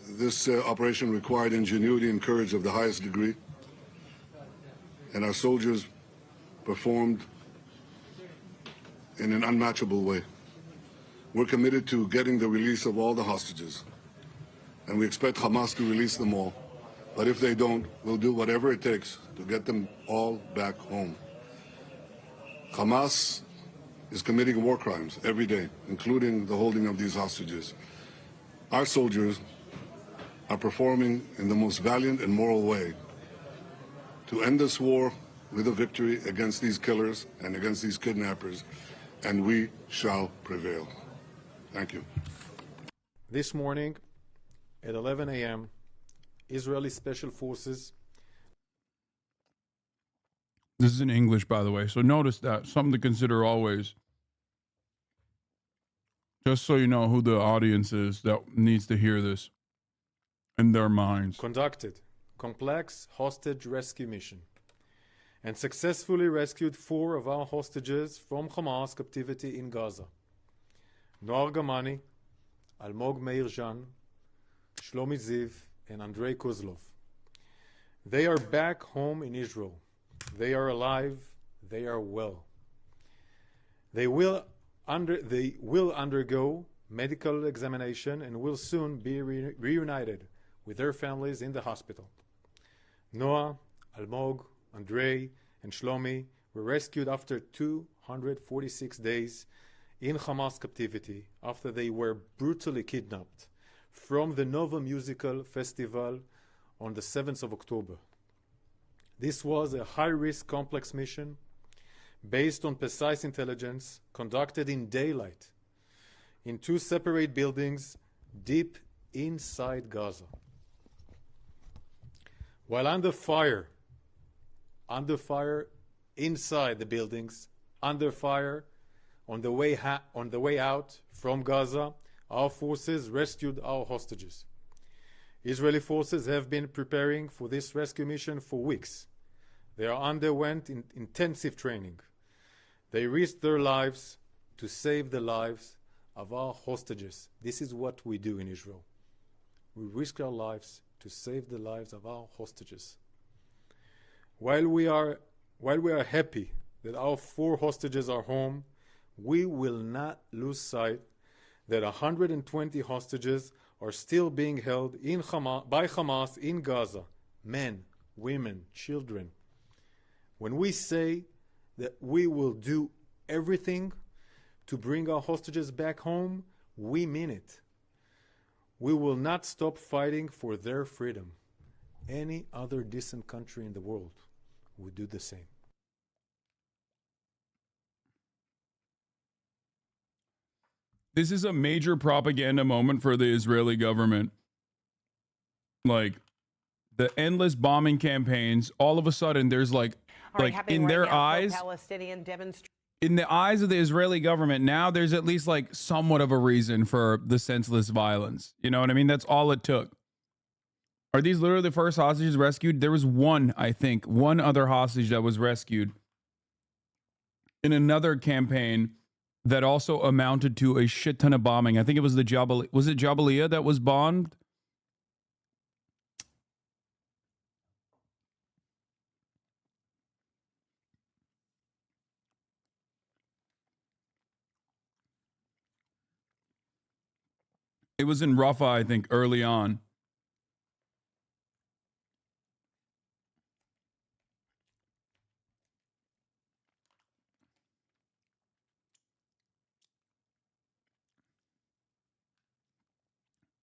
[SPEAKER 18] This operation required ingenuity and courage of the highest degree, and our soldiers performed in an unmatchable way. We're committed to getting the release of all the hostages, and we expect Hamas to release them all. But if they don't, we'll do whatever it takes to get them all back home. Hamas is committing war crimes every day, including the holding of these hostages. Our soldiers are performing in the most valiant and moral way to end this war with a victory against these killers and against these kidnappers, and we shall prevail. Thank you.
[SPEAKER 7] This morning at 11 a.m., Israeli Special Forces.
[SPEAKER 2] This is in English, by the way, so notice that. Something to consider always. Just so you know who the audience is that needs to hear this in their minds.
[SPEAKER 7] Conducted complex hostage rescue mission and successfully rescued 4 of our hostages from Hamas captivity in Gaza. Noar Gamani, Almog Meir Jan, Shlomi Ziv, and Andrei Kozlov. They are back home in Israel. They are alive. They are well. They will undergo medical examination and will soon be reunited with their families in the hospital. Noah, Almog, Andrei, and Shlomi were rescued after 246 days in Hamas captivity after they were brutally kidnapped from the Nova Musical Festival on the 7th of October. This was a high-risk complex mission based on precise intelligence conducted in daylight in 2 separate buildings deep inside Gaza. While under fire inside the buildings, under fire on the way out from Gaza, our forces rescued our hostages. Israeli forces have been preparing for this rescue mission for weeks. They underwent intensive training. They risked their lives to save the lives of our hostages. This is what we do in Israel. We risk our lives to save the lives of our hostages. While we are happy that our 4 hostages are home, we will not lose sight that 120 hostages are still being held by Hamas in Gaza, men, women, children. When we say that we will do everything to bring our hostages back home, we mean it. We will not stop fighting for their freedom. Any other decent country in the world would do the same.
[SPEAKER 2] This is a major propaganda moment for the Israeli government. Like, the endless bombing campaigns, all of a sudden there's like in their eyes, in the eyes of the Israeli government, now there's at least like somewhat of a reason for the senseless violence. You know what I mean? That's all it took. Are these literally the first hostages rescued? There was one other hostage that was rescued in another campaign that also amounted to a shit ton of bombing. I think it was the Jabalia that was bombed? It was in RAFAH, I think, early on.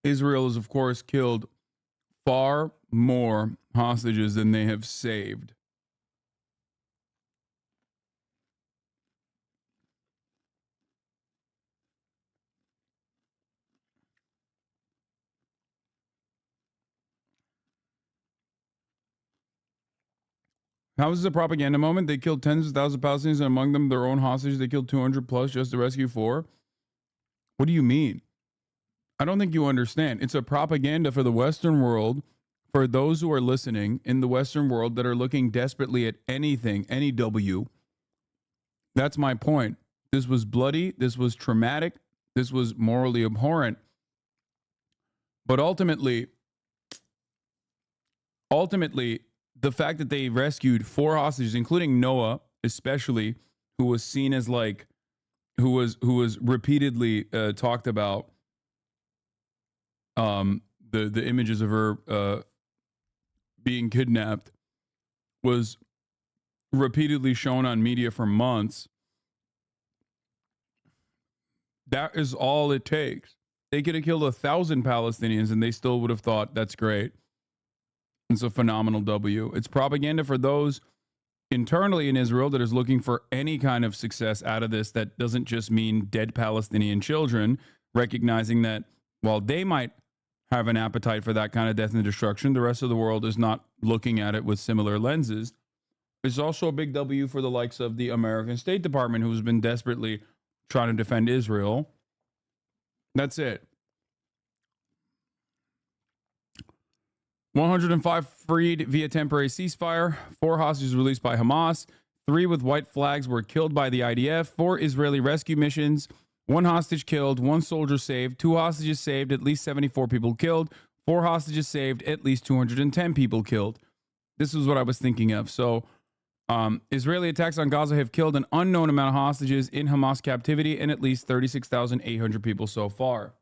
[SPEAKER 2] Israel has, of course, killed far more hostages than they have saved. How is this a propaganda moment? They killed tens of thousands of Palestinians, and among them their own hostages. They killed 200 plus just to rescue 4. What do you mean? I don't think you understand. It's a propaganda for the Western world, for those who are listening in the Western world that are looking desperately at anything, any W. That's my point. This was bloody. This was traumatic. This was morally abhorrent. But ultimately, the fact that they rescued 4 hostages, including Noah, especially, who was seen as like, who was repeatedly talked about, the images of her being kidnapped, was repeatedly shown on media for months. That is all it takes. They could have killed 1,000 Palestinians and they still would have thought that's great. It's a phenomenal W. It's propaganda for those internally in Israel that is looking for any kind of success out of this that doesn't just mean dead Palestinian children, recognizing that while they might have an appetite for that kind of death and destruction, the rest of the world is not looking at it with similar lenses. It's also a big W for the likes of the American State Department, who's been desperately trying to defend Israel. That's it. 105 freed via temporary ceasefire. 4 hostages released by Hamas. 3 with white flags were killed by the IDF. 4 Israeli rescue missions. 1 hostage killed. 1 soldier saved. 2 hostages saved. At least 74 people killed. 4 hostages saved. At least 210 people killed. This is what I was thinking of. So, Israeli attacks on Gaza have killed an unknown amount of hostages in Hamas captivity and at least 36,800 people so far.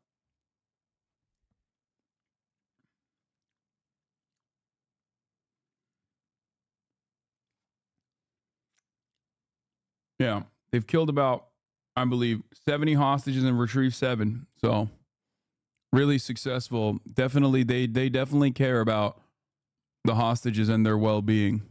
[SPEAKER 2] Yeah, they've killed about, I believe, 70 hostages and retrieved 7. So really successful. Definitely, they definitely care about the hostages and their well-being.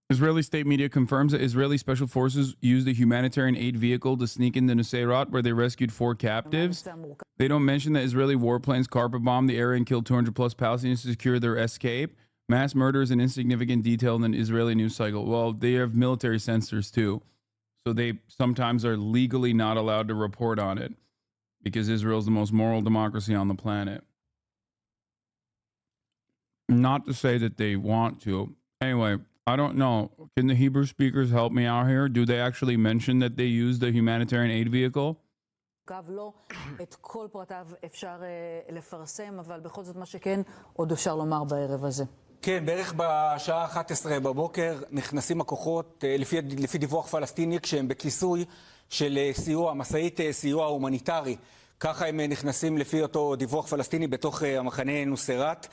[SPEAKER 2] Israeli state media confirms that Israeli special forces used a humanitarian aid vehicle to sneak into Nuseirat, where they rescued 4 captives. They don't mention that Israeli warplanes carpet bombed the area and killed 200 plus Palestinians to secure their escape. Mass murder is an insignificant detail in an Israeli news cycle. Well, they have military censors too. So they sometimes are legally not allowed to report on it because Israel is the most moral democracy on the planet. Not to say that they want to. Anyway, I don't know. Can the Hebrew speakers help me out here? Do they actually mention that they used a humanitarian aid vehicle?
[SPEAKER 9] את כל פרטיו אפשר לפרסם, אבל בכל זאת מה שכן עוד אפשר לומר בערב הזה.
[SPEAKER 22] כן, בערך בשעה 11 בבוקר נכנסים הכוחות, לפי דיווח פלסטיני, כשהם בכיסוי של סיוע, מסעית סיוע הומניטרי. ככה הם נכנסים לפי אותו דיווח פלסטיני בתוך המחנה נוסיירת.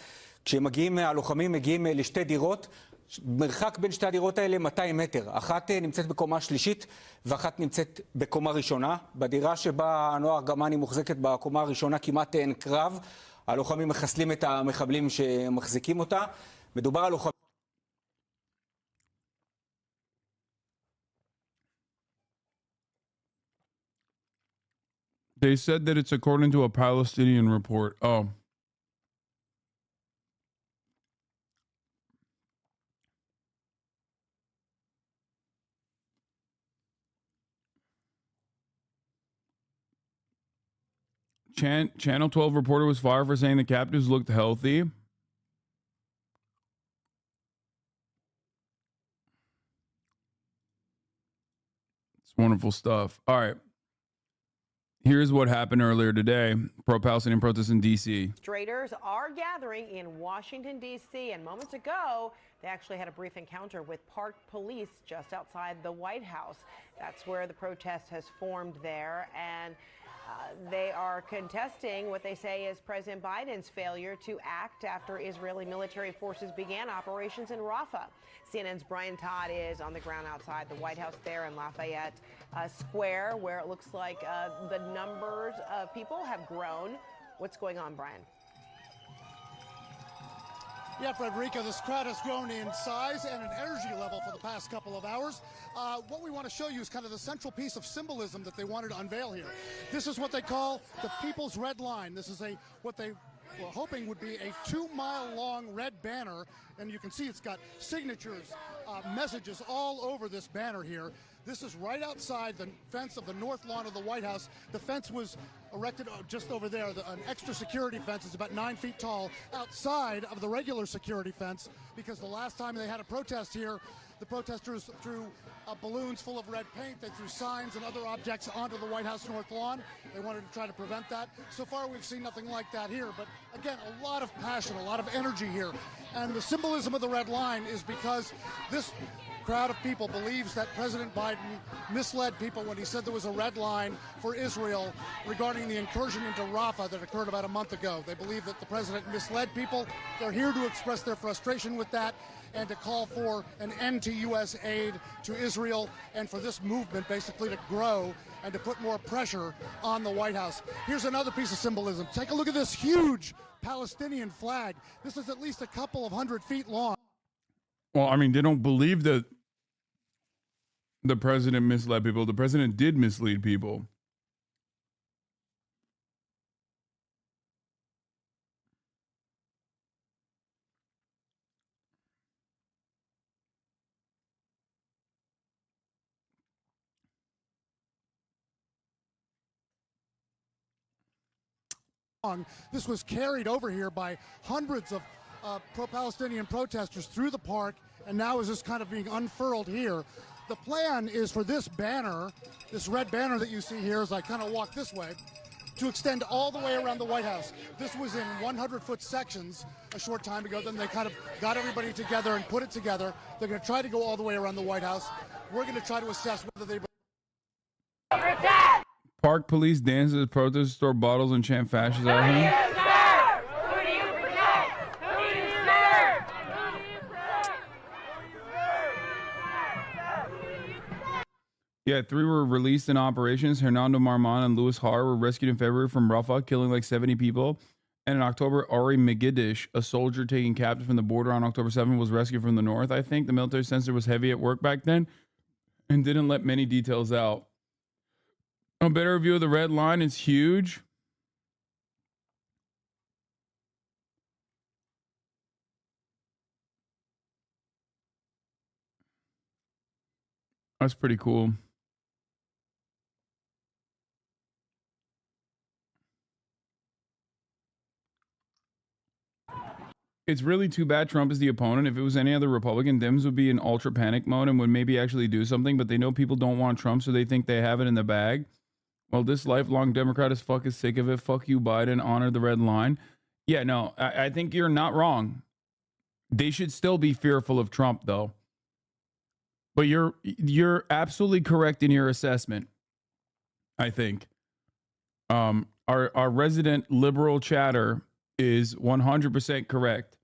[SPEAKER 22] כשהם מגיעים, הלוחמים מגיעים לשתי דירות, מרחק בין שתי הדירות האלה 200 מטר. אחת נמצאת בקומה שלישית ואחת נמצאת בקומה ראשונה. בדירה שבה הנוער גמני מוחזקת בקומה הראשונה כמעט אין קרב. הלוחמים מחסלים את המחבלים שמחזיקים אותה. מדובר על לוחמים...
[SPEAKER 2] They said that it's according to a Palestinian report. Oh. Channel 12 reporter was fired for saying the captives looked healthy. It's wonderful stuff. All right. Here's what happened earlier today. Pro-Palestinian protests in D.C.
[SPEAKER 8] Demonstrators are gathering in Washington, D.C., and moments ago, they actually had a brief encounter with Park Police just outside the White House. That's where the protest has formed there, and they are contesting what they say is President Biden's failure to act after Israeli military forces began operations in Rafah. CNN's Brian Todd is on the ground outside the White House there in Lafayette Square, where it looks like the numbers of people have grown. What's going on, Brian?
[SPEAKER 12] Yeah, Frederica, this crowd has grown in size and in energy level for the past couple of hours. What we want to show you is kind of the central piece of symbolism that they wanted to unveil here. This is what they call the People's Red Line. This is what they were hoping would be a 2-mile-long red banner, and you can see it's got signatures, messages all over this banner here. This is right outside the fence of the north lawn of the White House. The fence was erected just over there. An extra security fence is about 9 feet tall outside of the regular security fence, because the last time they had a protest here, the protesters threw balloons full of red paint. They threw signs and other objects onto the White House north lawn. They wanted to try to prevent that. So far, we've seen nothing like that here. But again, a lot of passion, a lot of energy here. And the symbolism of the red line is because this crowd of people believes that President Biden misled people when he said there was a red line for Israel regarding the incursion into Rafah that occurred about a month ago. They believe that the president misled people. They're here to express their frustration with that and to call for an end to U.S. aid to Israel and for this movement basically to grow and to put more pressure on the White House. Here's another piece of symbolism. Take a look at this huge Palestinian flag. This is at least a couple of 100 feet long.
[SPEAKER 2] Well, I mean, they don't believe that the president misled people. The president did mislead people.
[SPEAKER 12] This was carried over here by hundreds of pro-Palestinian protesters through the park, and now is just kind of being unfurled here. The plan is for this banner, this red banner that you see here as I kind of walk this way, to extend all the way around the White House. This was in 100-foot sections a short time ago. Then they kind of got everybody together and put it together. They're going to try to go all the way around the White House. We're going to try to assess whether they...
[SPEAKER 2] Park police dance as protesters throw bottles and chant fascist at him. Yeah, 3 were released in operations. Hernando Marman and Louis Har were rescued in February from Rafah, killing like 70 people. And in October, Ari Megidish, a soldier taken captive from the border on October 7th, was rescued from the north. I think the military censor was heavy at work back then and didn't let many details out. A better view of the red line is huge. That's pretty cool. It's really too bad Trump is the opponent. If it was any other Republican, Dems would be in ultra panic mode and would maybe actually do something, but they know people don't want Trump, so they think they have it in the bag. Well, this lifelong Democrat is fucking sick of it. Fuck you, Biden. Honor the red line. Yeah, no, I think you're not wrong. They should still be fearful of Trump, though. But you're absolutely correct in your assessment, I think. Our resident liberal chatter is 100% correct.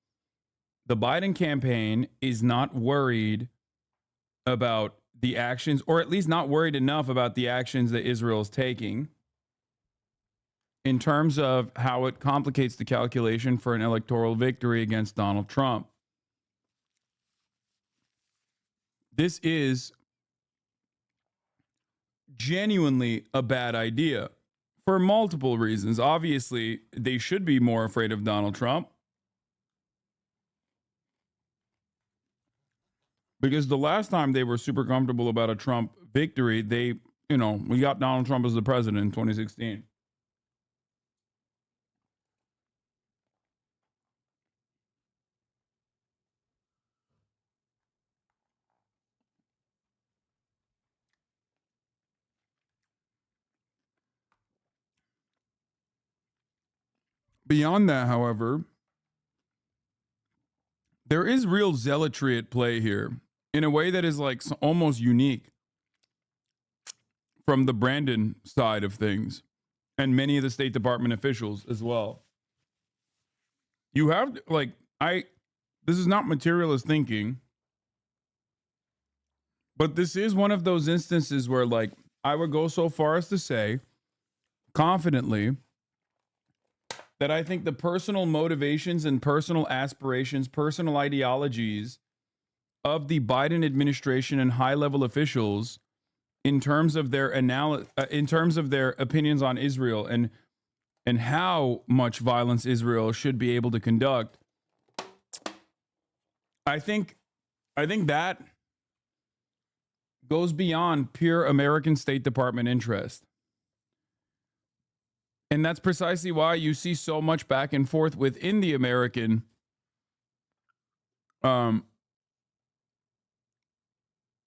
[SPEAKER 2] The Biden campaign is not worried about the actions, or at least not worried enough about the actions that Israel is taking in terms of how it complicates the calculation for an electoral victory against Donald Trump. This is genuinely a bad idea for multiple reasons. Obviously, they should be more afraid of Donald Trump because the last time they were super comfortable about a Trump victory, we got Donald Trump as the president in 2016. Beyond that, however, there is real zealotry at play here in a way that is like almost unique from the Brandon side of things and many of the State Department officials as well. You have like, this is not materialist thinking, but this is one of those instances where like I would go so far as to say confidently that I think the personal motivations and personal aspirations, personal ideologies of the Biden administration and high-level officials in terms of their in terms of their opinions on Israel and how much violence Israel should be able to conduct, I think that goes beyond pure American State Department interest. And that's precisely why you see so much back and forth within the American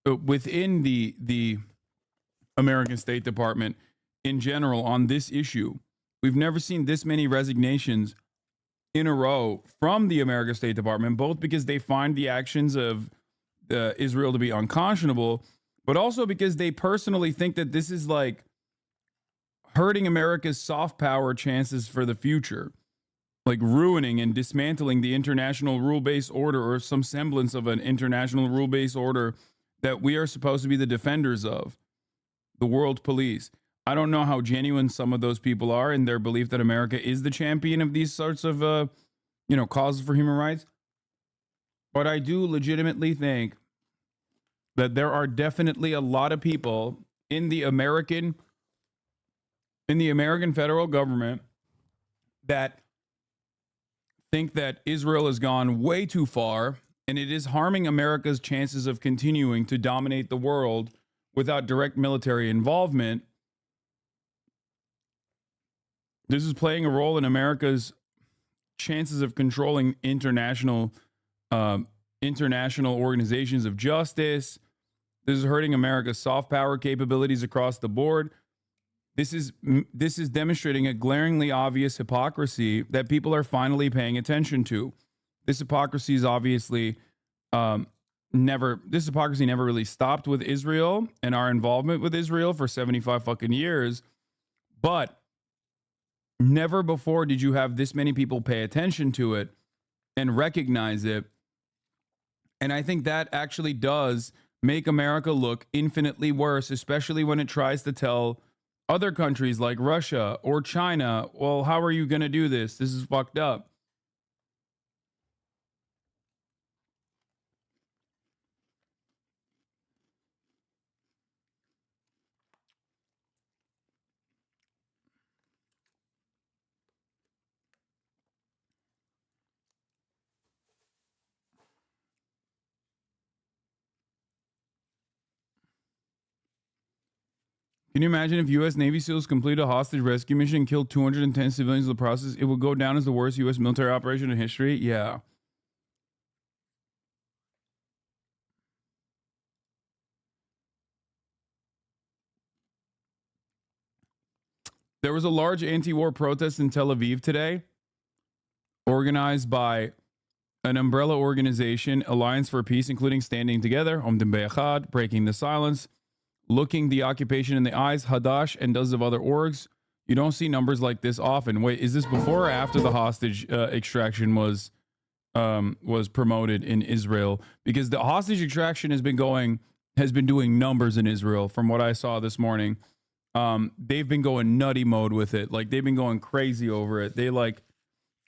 [SPEAKER 2] within the American State Department in general on this issue. We've never seen this many resignations in a row from the American State Department, both because they find the actions of Israel to be unconscionable, but also because they personally think that this is like hurting America's soft power chances for the future, like ruining and dismantling the international rule-based order or some semblance of an international rule-based order that we are supposed to be the defenders of, the world police. I don't know how genuine some of those people are in their belief that America is the champion of these sorts of, causes for human rights. But I do legitimately think that there are definitely a lot of people in the American federal government that think that Israel has gone way too far and it is harming America's chances of continuing to dominate the world without direct military involvement. This is playing a role in America's chances of controlling international organizations of justice. This is hurting America's soft power capabilities across the board. This is demonstrating a glaringly obvious hypocrisy that people are finally paying attention to. This hypocrisy is obviously never really stopped with Israel and our involvement with Israel for 75 fucking years. But never before did you have this many people pay attention to it and recognize it. And I think that actually does make America look infinitely worse, especially when it tries to tell other countries like Russia or China, well, how are you going to do this? This is fucked up. Can you imagine if U.S. Navy SEALs completed a hostage rescue mission and killed 210 civilians in the process? It would go down as the worst U.S. military operation in history. Yeah. There was a large anti-war protest in Tel Aviv today, organized by an umbrella organization, Alliance for Peace, including Standing Together, Omdim Be'echad, Breaking the Silence, Looking the Occupation in the Eyes, Hadash, and dozens of other orgs. You don't see numbers like this often. Wait, is this before or after the hostage extraction was promoted in Israel? Because the hostage extraction has been doing numbers in Israel from what I saw this morning. They've been going nutty mode with it. Like they've been going crazy over it.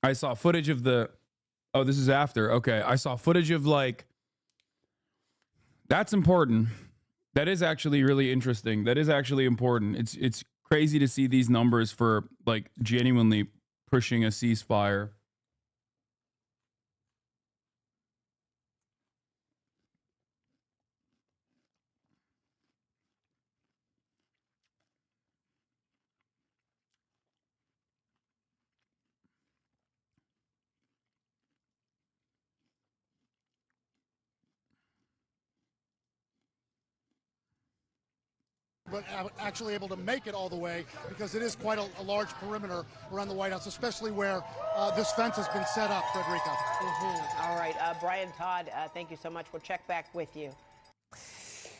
[SPEAKER 2] I saw footage of this is after. Okay. I saw footage of that's important. That is actually really interesting. That is actually important. It's crazy to see these numbers for genuinely pushing a ceasefire.
[SPEAKER 12] but actually able to make it all the way, because it is quite a large perimeter around the White House, especially where this fence has been set up, Frederica.
[SPEAKER 8] All right, Brian Todd, thank you so much. We'll check back with you.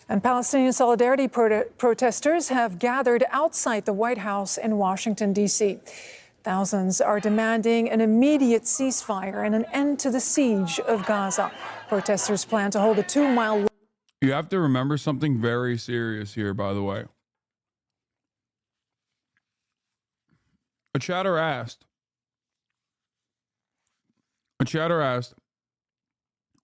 [SPEAKER 10] And Palestinian solidarity protesters have gathered outside the White House in Washington, D.C. Thousands are demanding an immediate ceasefire and an end to the siege of Gaza. Protesters plan to hold a 2-mile...
[SPEAKER 2] You have to remember something very serious here, by the way. A chatter asked,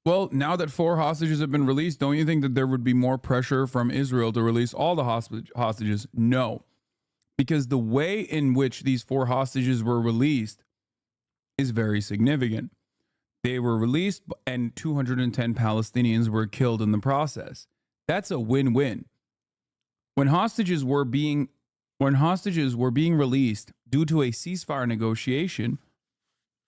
[SPEAKER 2] well, now that 4 hostages have been released, don't you think that there would be more pressure from Israel to release all the hostages? No, because the way in which these 4 hostages were released is very significant. They were released and 210 Palestinians were killed in the process. That's a win-win. When hostages were being released due to a ceasefire negotiation,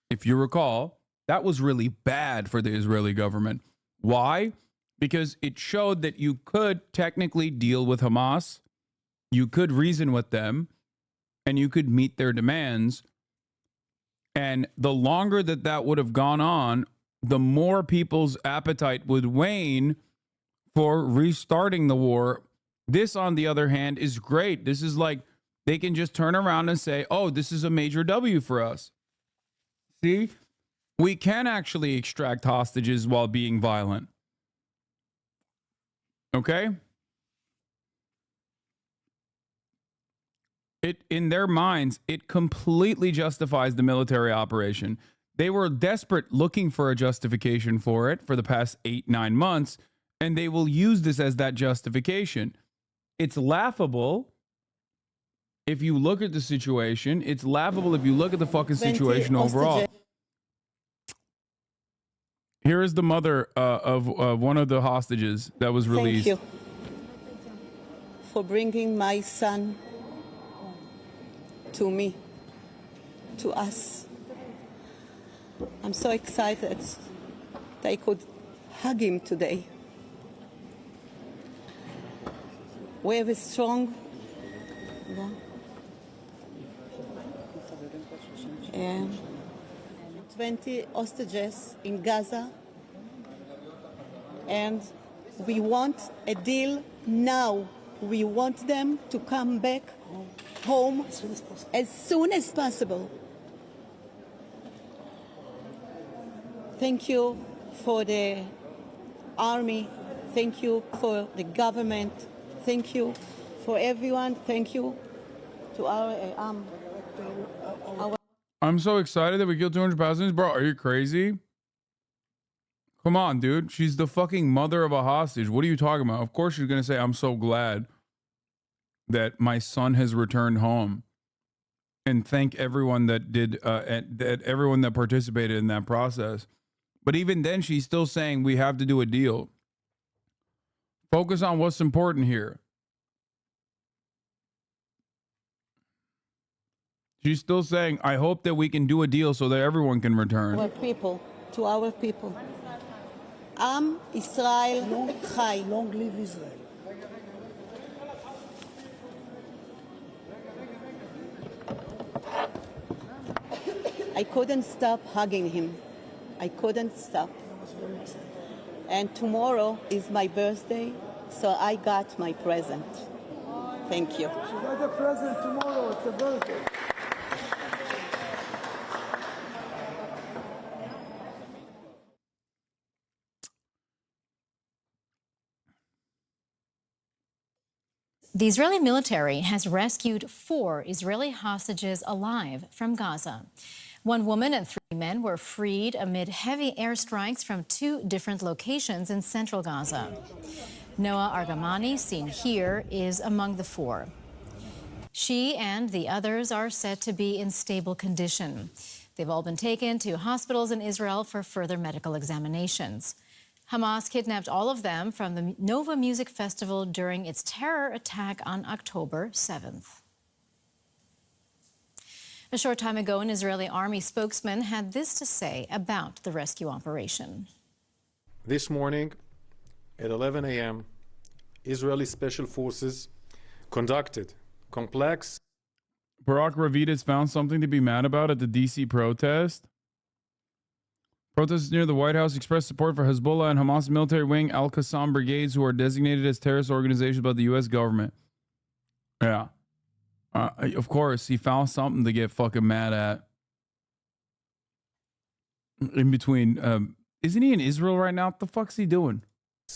[SPEAKER 2] if you recall, that was really bad for the Israeli government. Why? Because it showed that you could technically deal with Hamas, you could reason with them, and you could meet their demands. And the longer that that would have gone on, the more people's appetite would wane for restarting the war. This, on the other hand, is great. This is like they can just turn around and say, oh, this is a major W for us. See? We can actually extract hostages while being violent. Okay? In their minds, it completely justifies the military operation. They were desperate looking for a justification for it for the past 8-9 months, and they will use this as that justification. It's laughable if you look at the situation. It's laughable if you look at the fucking situation overall. Here is the mother of one of the hostages that was released.
[SPEAKER 11] Thank you for bringing my son to me, to us. I'm so excited that I could hug him today. We have a strong 20 hostages in Gaza, and we want a deal now. We want them to come back home as soon as possible. Thank you for the army. Thank you for the government. Thank you for everyone. Thank you to our
[SPEAKER 2] I'm so excited that we killed 200 Palestinians. Bro, are you crazy? Come on, dude. She's the fucking mother of a hostage. What are you talking about? Of course she's going to say, I'm so glad that my son has returned home, and thank everyone that did, everyone that participated in that process. But even then, she's still saying we have to do a deal. Focus on what's important here. She's still saying, I hope that we can do a deal so that everyone can return.
[SPEAKER 11] Our people, to our people. Am Israel Chai. Long live Israel. I couldn't stop hugging him. I couldn't stop. And tomorrow is my birthday, so I got my present. Thank you.
[SPEAKER 23] She got a present tomorrow. It's a birthday.
[SPEAKER 24] The Israeli military has rescued 4 Israeli hostages alive from Gaza. 1 woman and 3 men were freed amid heavy airstrikes from 2 different locations in central Gaza. Noah Argamani, seen here, is among the 4. She and the others are said to be in stable condition. They've all been taken to hospitals in Israel for further medical examinations. Hamas kidnapped all of them from the Nova Music Festival during its terror attack on October 7th. A short time ago, an Israeli army spokesman had this to say about the rescue operation.
[SPEAKER 7] This morning at 11 a.m., Israeli Special Forces conducted complex.
[SPEAKER 2] Barack Ravidis found something to be mad about at the DC protest. Protesters near the White House expressed support for Hezbollah and Hamas military wing Al-Qassam brigades, who are designated as terrorist organizations by the U.S. government. Yeah. Of course, he found something to get fucking mad at. In between, isn't he in Israel right now? What the fuck's he doing?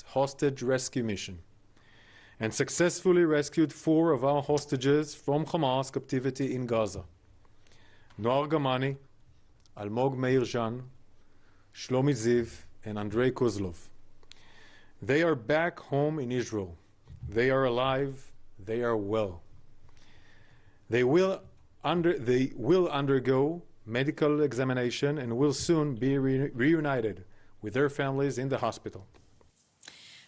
[SPEAKER 7] Hostage rescue mission, and successfully rescued 4 of our hostages from Hamas captivity in Gaza. Noar Gamani, Almog Meir Jan, Shlomi Ziv, and Andrei Kozlov. They are back home in Israel. They are alive. They are well. They will undergo medical examination and will soon be reunited with their families in the hospital.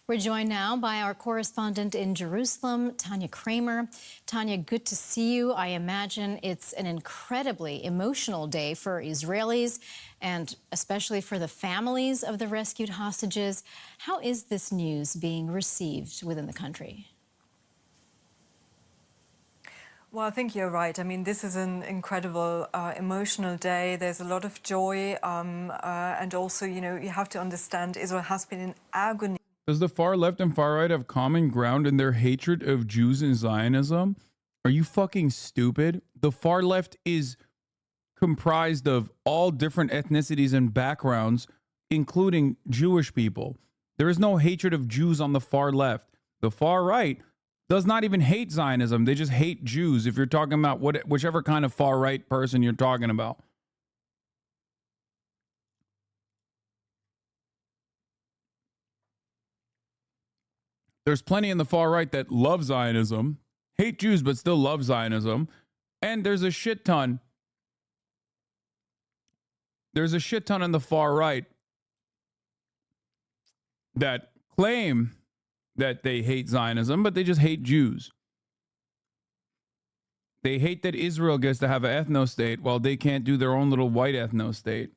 [SPEAKER 24] We're joined now by our correspondent in Jerusalem, Tanya Kramer. Tanya, good to see you. I imagine it's an incredibly emotional day for Israelis and especially for the families of the rescued hostages. How is this news being received within the country?
[SPEAKER 1] Well, I think you're right. I mean, this is an incredible emotional day. There's a lot of joy. And also, you know, you have to understand Israel has been in agony.
[SPEAKER 2] Does the far left and far right have common ground in their hatred of Jews and Zionism? Are you fucking stupid? The far left is comprised of all different ethnicities and backgrounds, including Jewish people. There is no hatred of Jews on the far left. The far right does not even hate Zionism. They just hate Jews, if you're talking about whichever kind of far right person you're talking about. There's plenty in the far right that love Zionism, hate Jews, but still love Zionism. And there's a shit ton. There's a shit ton on the far right that claim that they hate Zionism, but they just hate Jews. They hate that Israel gets to have an ethno-state while they can't do their own little white ethno-state.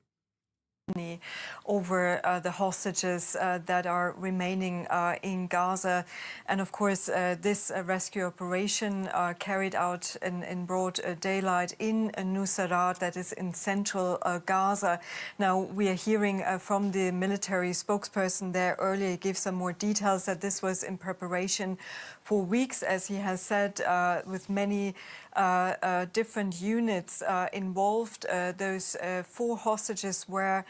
[SPEAKER 1] Over the hostages that are remaining in Gaza. And of course, this rescue operation carried out in broad daylight in Nuseirat, that is in central Gaza. Now, we are hearing from the military spokesperson there earlier, give some more details that this was in preparation for weeks, as he has said, with many different units involved. Those 4 hostages were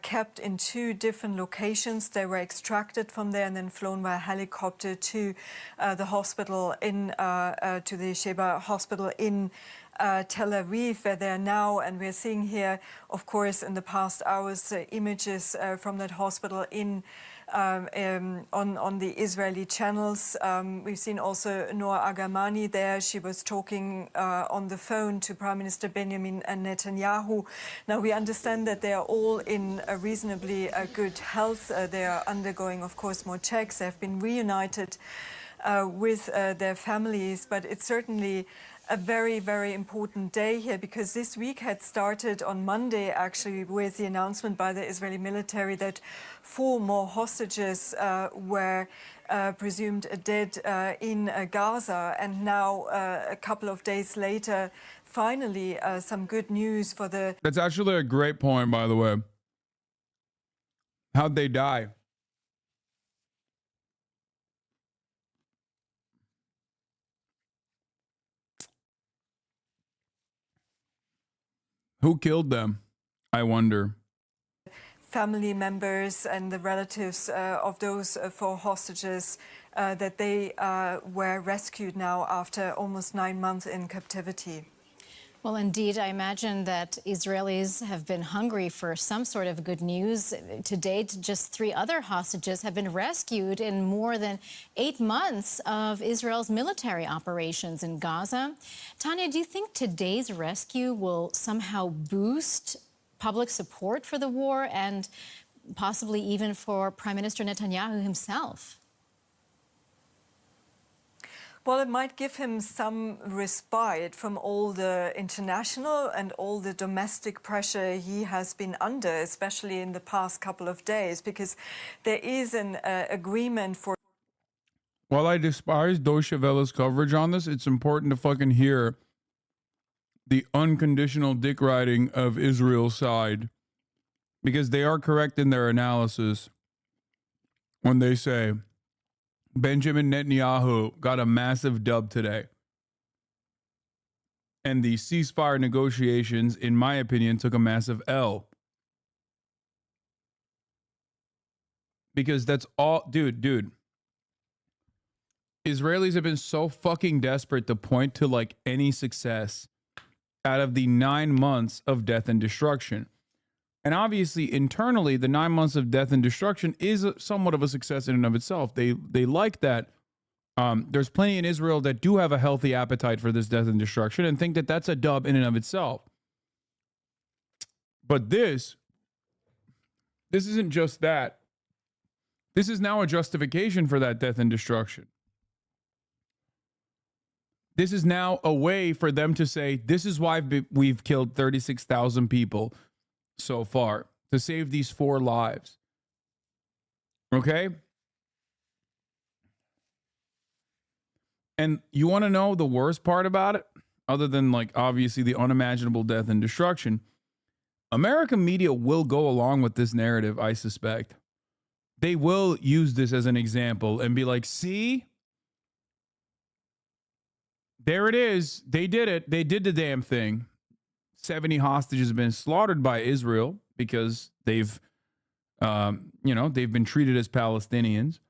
[SPEAKER 1] kept in 2 different locations. They were extracted from there and then flown by helicopter to the hospital to the Sheba hospital in Tel Aviv, where they are now. And we're seeing here, of course, in the past hours, images from that hospital on the Israeli channels. We've seen also Noor Agamani there. She was talking on the phone to Prime Minister Benjamin Netanyahu. Now, we understand that they are all in a reasonably good health. They are undergoing, of course, more checks. They have been reunited with their families, but it's certainly a very, very important day here, because this week had started on Monday, actually, with the announcement by the Israeli military that 4 more hostages were presumed dead in Gaza. And now, a couple of days later, finally, some good news for the...
[SPEAKER 2] That's actually a great point, by the way. How'd they die? Who killed them? I wonder.
[SPEAKER 1] Family members and the relatives of those 4 hostages that they were rescued now after almost 9 months in captivity.
[SPEAKER 24] Well, indeed, I imagine that Israelis have been hungry for some sort of good news. To date, just 3 other hostages have been rescued in more than 8 months of Israel's military operations in Gaza. Tanya, do you think today's rescue will somehow boost public support for the war and possibly even for Prime Minister Netanyahu himself?
[SPEAKER 1] Well, it might give him some respite from all the international and all the domestic pressure he has been under, especially in the past couple of days, because there is an agreement for...
[SPEAKER 2] while I despise Deutsche Welle's coverage on this, it's important to fucking hear the unconditional dick riding of Israel's side, because they are correct in their analysis when they say Benjamin Netanyahu got a massive dub today. And the ceasefire negotiations, in my opinion, took a massive L. Because that's all, dude. Israelis have been so fucking desperate to point to like any success out of the 9 months of death and destruction. And obviously, internally, the 9 months of death and destruction is somewhat of a success in and of itself. They like that. There's plenty in Israel that do have a healthy appetite for this death and destruction and think that that's a dub in and of itself. But this isn't just that. This is now a justification for that death and destruction. This is now a way for them to say, this is why we've killed 36,000 people so far, to save these 4 lives. Okay? And you want to know the worst part about it? Other than, like, obviously the unimaginable death and destruction, American media will go along with this narrative, I suspect. They will use this as an example and be like, see? There it is. They did it. They did the damn thing. 70 hostages have been slaughtered by Israel because they've been treated as Palestinians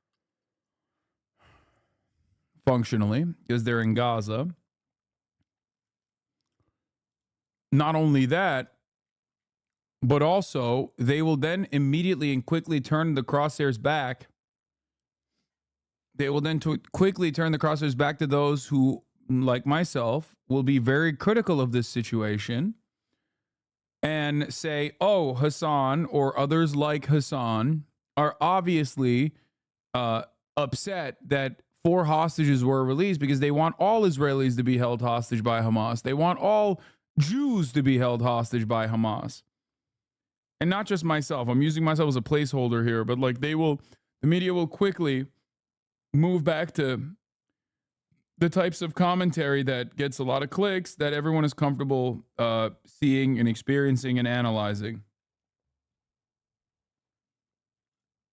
[SPEAKER 2] functionally because they're in Gaza. Not only that, but also they will then immediately and quickly turn the crosshairs back. They will then quickly turn the crosshairs back to those who, like myself, will be very critical of this situation and say, oh, Hasan or others like Hasan are obviously upset that 4 hostages were released because they want all Israelis to be held hostage by Hamas. They want all Jews to be held hostage by Hamas. And not just myself. I'm using myself as a placeholder here, but like the media will quickly move back to the types of commentary that gets a lot of clicks that everyone is comfortable seeing and experiencing and analyzing.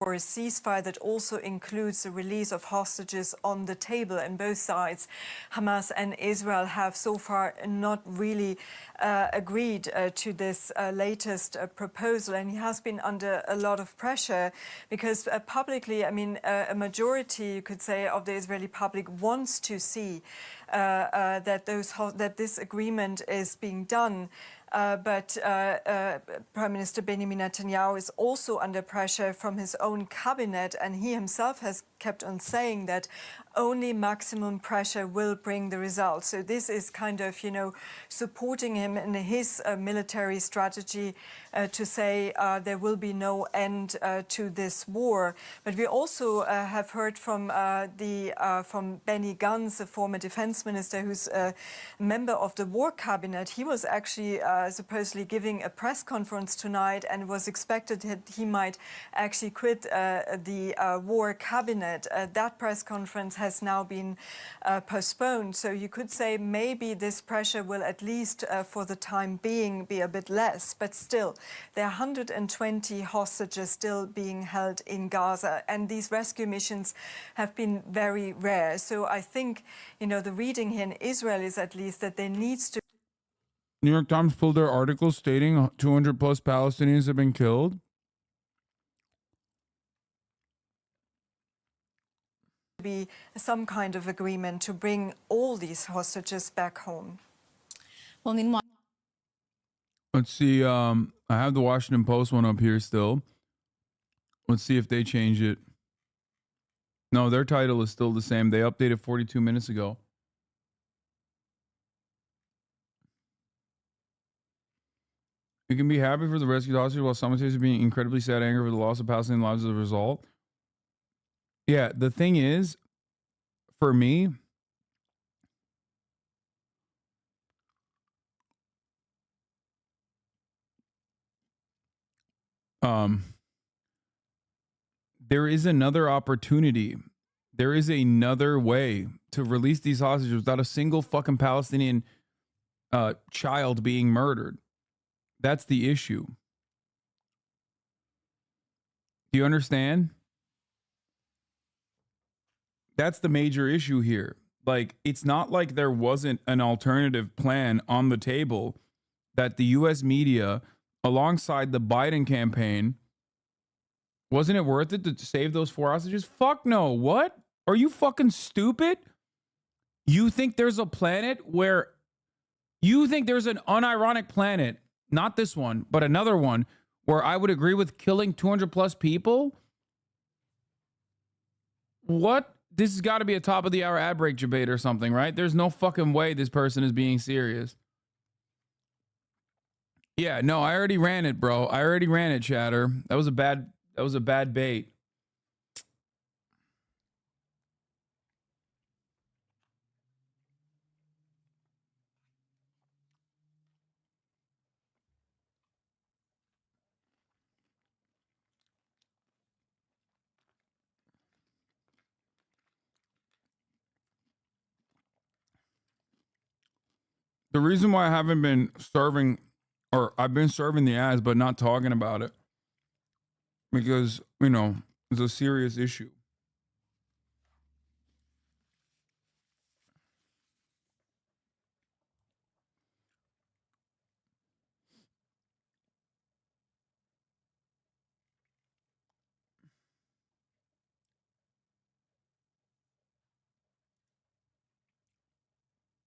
[SPEAKER 1] For a ceasefire that also includes the release of hostages on the table, and both sides, Hamas and Israel, have so far not really agreed to this latest proposal, and he has been under a lot of pressure because publicly, I mean, a majority, you could say, of the Israeli public wants to see that this agreement is being done. But Prime Minister Benjamin Netanyahu is also under pressure from his own cabinet, and he himself has kept on saying that only maximum pressure will bring the results. So this is kind of, supporting him in his military strategy to say there will be no end to this war. But we also have heard from Benny Gantz, the former defense minister, who's a member of the war cabinet. He was actually supposedly giving a press conference tonight, and was expected that he might actually quit the war cabinet. That press conference has now been postponed. So you could say maybe this pressure will, at least for the time being, be a bit less. But still, there are 120 hostages still being held in Gaza, and these rescue missions have been very rare. So I think, the reading here in Israel is at least that there needs to
[SPEAKER 2] New York Times pulled their article stating 200 plus Palestinians have been killed.
[SPEAKER 1] be some kind of agreement to bring all these hostages back home.
[SPEAKER 24] Well, meanwhile,
[SPEAKER 2] let's see. I have the Washington Post one up here still. Let's see if they change it. No, their title is still the same. They updated 42 minutes ago. You can be happy for the rescued hostages while simultaneously being incredibly sad anger for the loss of Palestinian lives as a result. Yeah, the thing is, for me, there is another opportunity There is another way to release these hostages without a single fucking Palestinian child being murdered. That's the issue. Do you understand? That's the major issue here. Like, it's not like there wasn't an alternative plan on the table that the US media, alongside the Biden campaign, wasn't it worth it to save those 4 hostages? Fuck no. What? Are you fucking stupid? You think there's a planet where you think there's an unironic planet, not this one, but another one, where I would agree with killing 200 plus people? What? This has got to be a top of the hour ad break debate or something, right? There's no fucking way this person is being serious. Yeah, no, I already ran it, bro. I already ran it, chatter. That was a bad bait. The reason why I haven't been serving, or I've been serving the ads, but not talking about it, because, you know, it's a serious issue.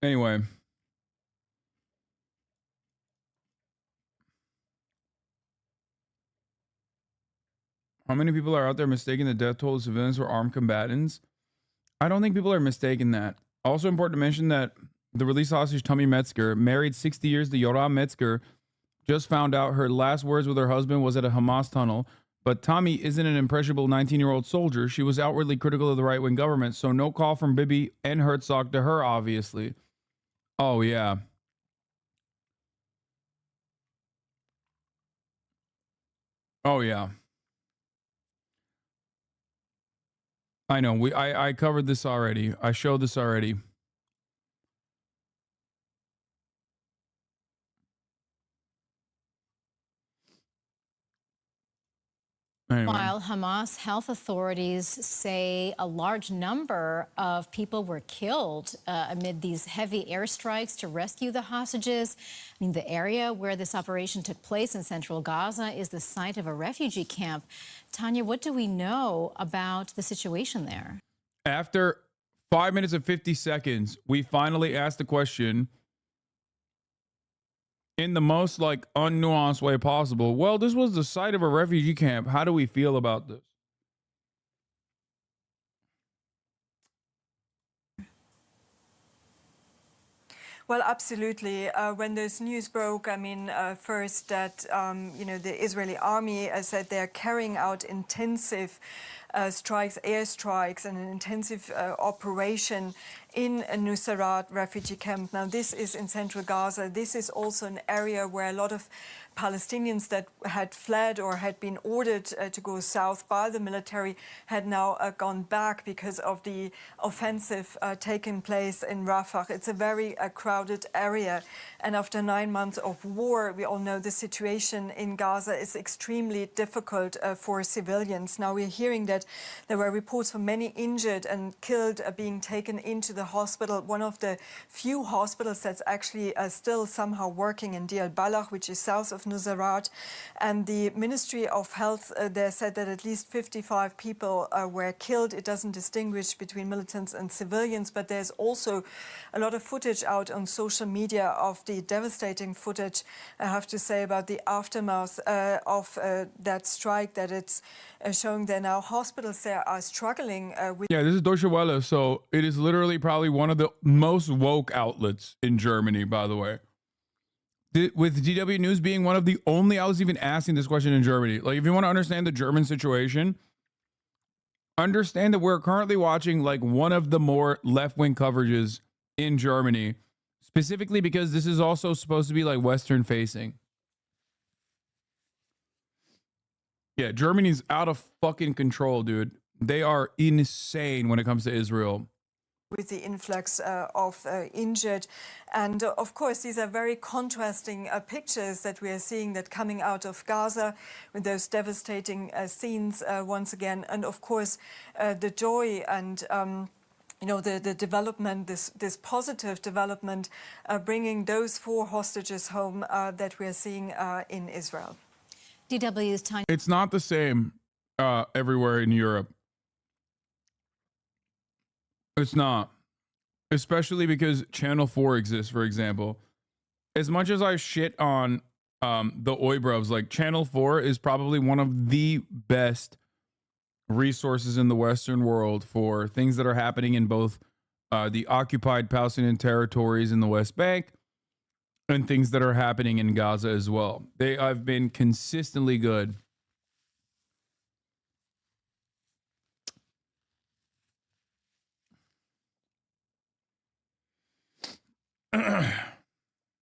[SPEAKER 2] Anyway. How many people are out there mistaking the death toll of civilians for armed combatants? I don't think people are mistaking that. Also important to mention that the released hostage, Tommy Metzger, married 60 years to Yoram Metzger, just found out her last words with her husband was at a Hamas tunnel. But Tommy isn't an impressionable 19-year-old soldier. She was outwardly critical of the right-wing government, so no call from Bibi and Herzog to her, obviously. Oh, yeah. Oh, yeah. I know. I covered this already. I showed this already. Anyway.
[SPEAKER 24] While Hamas health authorities say a large number of people were killed amid these heavy airstrikes to rescue the hostages. I mean, the area where this operation took place in central Gaza is the site of a refugee camp. Tanya, what do we know about the situation there?
[SPEAKER 2] After 5 minutes and 50 seconds, we finally asked the question in the most like unnuanced way possible. Well, this was the site of a refugee camp. How do we feel about this?
[SPEAKER 1] Well, absolutely. When this news broke, I mean, first that, you know, the Israeli army said they're carrying out intensive strikes, airstrikes, and an intensive operation in a Nuseirat refugee camp. Now, this is in central Gaza. This is also an area where a lot of Palestinians that had fled or had been ordered to go south by the military had now gone back because of the offensive taking place in Rafah. It's a very crowded area. And after 9 months of war, we all know the situation in Gaza is extremely difficult for civilians. Now we're hearing that there were reports of many injured and killed being taken into the hospital. One of the few hospitals that's actually still somehow working in Deir al-Balach, which is south of Nuseirat. And the Ministry of Health there said that at least 55 people were killed. It doesn't distinguish between militants and civilians, but there's also a lot of footage out on social media of the devastating footage, I have to say, about the aftermath of that strike, that it's showing there now hospitals there are struggling with...
[SPEAKER 2] Yeah, this is Deutsche Welle, so it is literally probably one of the most woke outlets in Germany, by the way. With DW News being one of the only, I was even asking this question in Germany. Like, if you want to understand the German situation, understand that we're currently watching like one of the more left-wing coverages in Germany, specifically because this is also supposed to be like Western facing. Yeah, Germany's out of fucking control, dude. They are insane when it comes to Israel.
[SPEAKER 1] With the influx of injured. And of course, these are very contrasting pictures that we are seeing that coming out of Gaza with those devastating scenes once again. And of course, the joy and the development, this positive development, bringing those 4 hostages home that we are seeing in Israel.
[SPEAKER 24] DW's Tanya.
[SPEAKER 2] It's not the same everywhere in Europe. It's not. Especially because Channel 4 exists, for example. As much as I shit on the Oibrovs, like Channel 4 is probably one of the best resources in the Western world for things that are happening in both the occupied Palestinian territories in the West Bank and things that are happening in Gaza as well. They have been consistently good.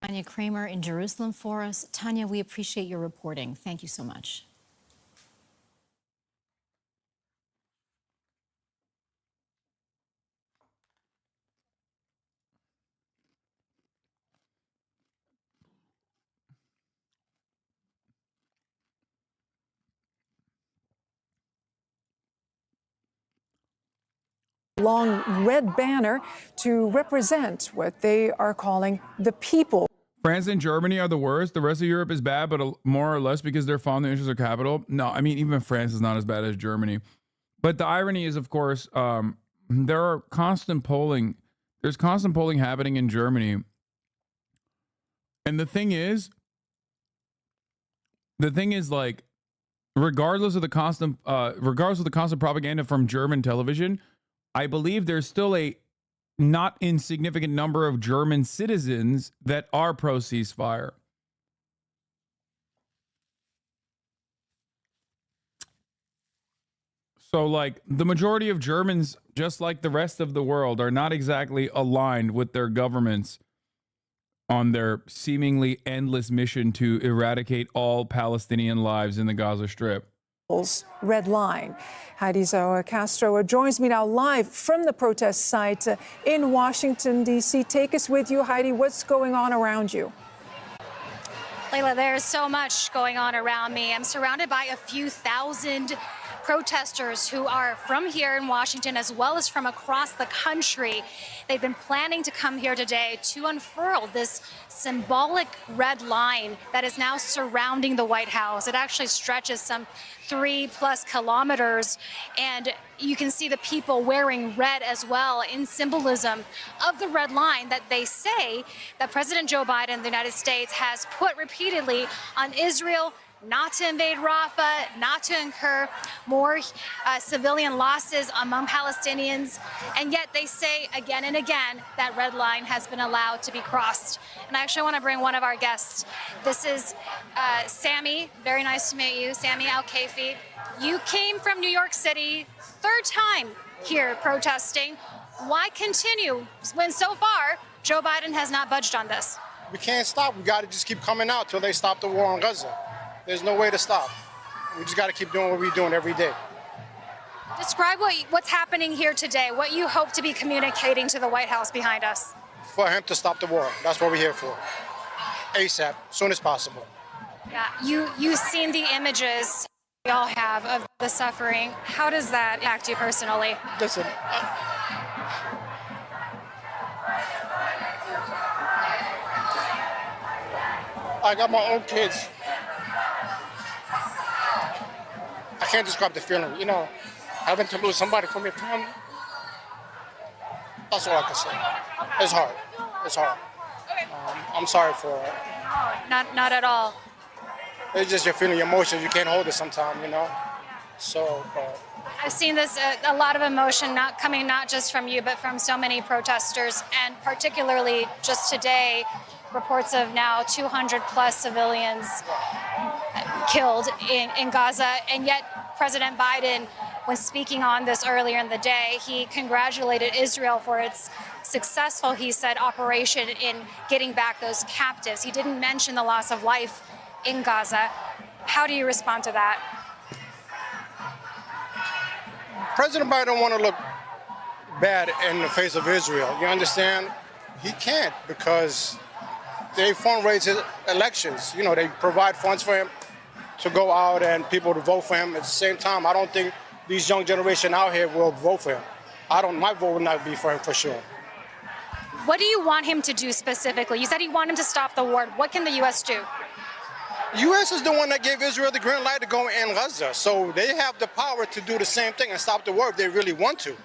[SPEAKER 24] Tanya Kramer in Jerusalem for us. Tanya, we appreciate your reporting. Thank you so much.
[SPEAKER 10] Long red banner to represent what they are calling the people.
[SPEAKER 2] France and Germany are the worst. The rest of Europe is bad, but more or less because they're following the interests of capital. No, I mean, even France is not as bad as Germany. But the irony is, of course, there are constant polling. There's constant polling happening in Germany. And the thing is like, regardless of the constant propaganda from German television, I believe there's still a not insignificant number of German citizens that are pro-ceasefire. So, like, the majority of Germans, just like the rest of the world, are not exactly aligned with their governments on their seemingly endless mission to eradicate all Palestinian lives in the Gaza Strip.
[SPEAKER 10] Red line. Heidi Zoa Castro joins me now live from the protest site in Washington, D.C. Take us with you, Heidi. What's going on around you?
[SPEAKER 13] Layla, there's so much going on around me. I'm surrounded by a few thousand protesters who are from here in Washington as well as from across the country. They've been planning to come here today to unfurl this symbolic red line that is now surrounding the White House. It actually stretches some 3+ kilometers, and you can see the people wearing red as well in symbolism of the red line that they say that President Joe Biden of the United States has put repeatedly on Israel not to invade RAFAH, not to incur more civilian losses among Palestinians. And yet they say again and again that red line has been allowed to be crossed. And I actually want to bring one of our guests. This is Sammy. Very nice to meet you, Sammy Al-Kaifi. You came from New York City, 3rd time here protesting. Why continue when so far Joe Biden has not budged on this?
[SPEAKER 14] We can't stop. We got to just keep coming out till they stop the war on Gaza. There's no way to stop. We just got to keep doing what we're doing every day.
[SPEAKER 13] Describe what's happening here today, what you hope to be communicating to the White House behind us.
[SPEAKER 14] For him to stop the war. That's what we're here for. ASAP, as soon as possible.
[SPEAKER 13] Yeah, you've seen the images we all have of the suffering. How does that impact you personally?
[SPEAKER 14] Listen, I got my own kids. I can't describe the feeling, you know, having to lose somebody from your family. That's all I can say. It's hard. It's hard. I'm sorry for it.
[SPEAKER 13] Not at all.
[SPEAKER 14] It's just you're feeling your emotions. You can't hold it sometimes, you know. So.
[SPEAKER 13] I've seen this a lot of emotion coming not just from you, but from so many protesters, and particularly just today, reports of now 200+ civilians killed in Gaza, and yet President Biden, when speaking on this earlier in the day, he congratulated Israel for its successful, he said, operation in getting back those captives. He didn't mention the loss of life in Gaza. How do you respond to that?
[SPEAKER 14] President Biden don't want to look bad in the face of Israel. You understand? He can't because they fundraise his elections. You know, they provide funds for him to go out and people to vote for him. At the same time, I don't think these young generation out here will vote for him. My vote will not be for him for sure.
[SPEAKER 13] What do you want him to do specifically? You said you want him to stop the war. What can the U.S. do?
[SPEAKER 14] U.S. is the one that gave Israel the green light to go in Gaza. So they have the power to do the same thing and stop the war if they really want to.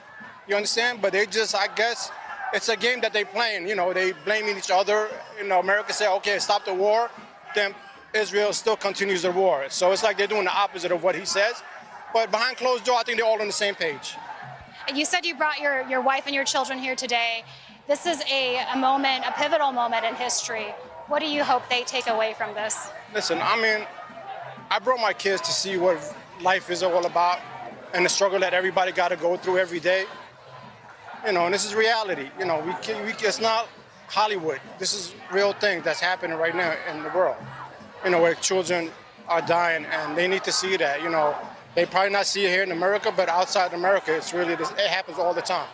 [SPEAKER 14] You understand? But they just, I guess, it's a game that they playing. You know, they blaming each other. You know, America say, okay, stop the war. Then Israel still continues the war. So it's like they're doing the opposite of what he says. But behind closed door, I think they're all on the same page.
[SPEAKER 13] You said you brought your wife and your children here today. This is a moment, a pivotal moment in history. What do you hope they take away from this?
[SPEAKER 14] Listen, I mean, I brought my kids to see what life is all about and the struggle that everybody got to go through every day. You know, and this is reality. You know, it's not Hollywood. This is real thing that's happening right now in the world. You know, where children are dying, and they need to see that. You know, they probably not see it here in America, but outside America, it's really it happens all the time.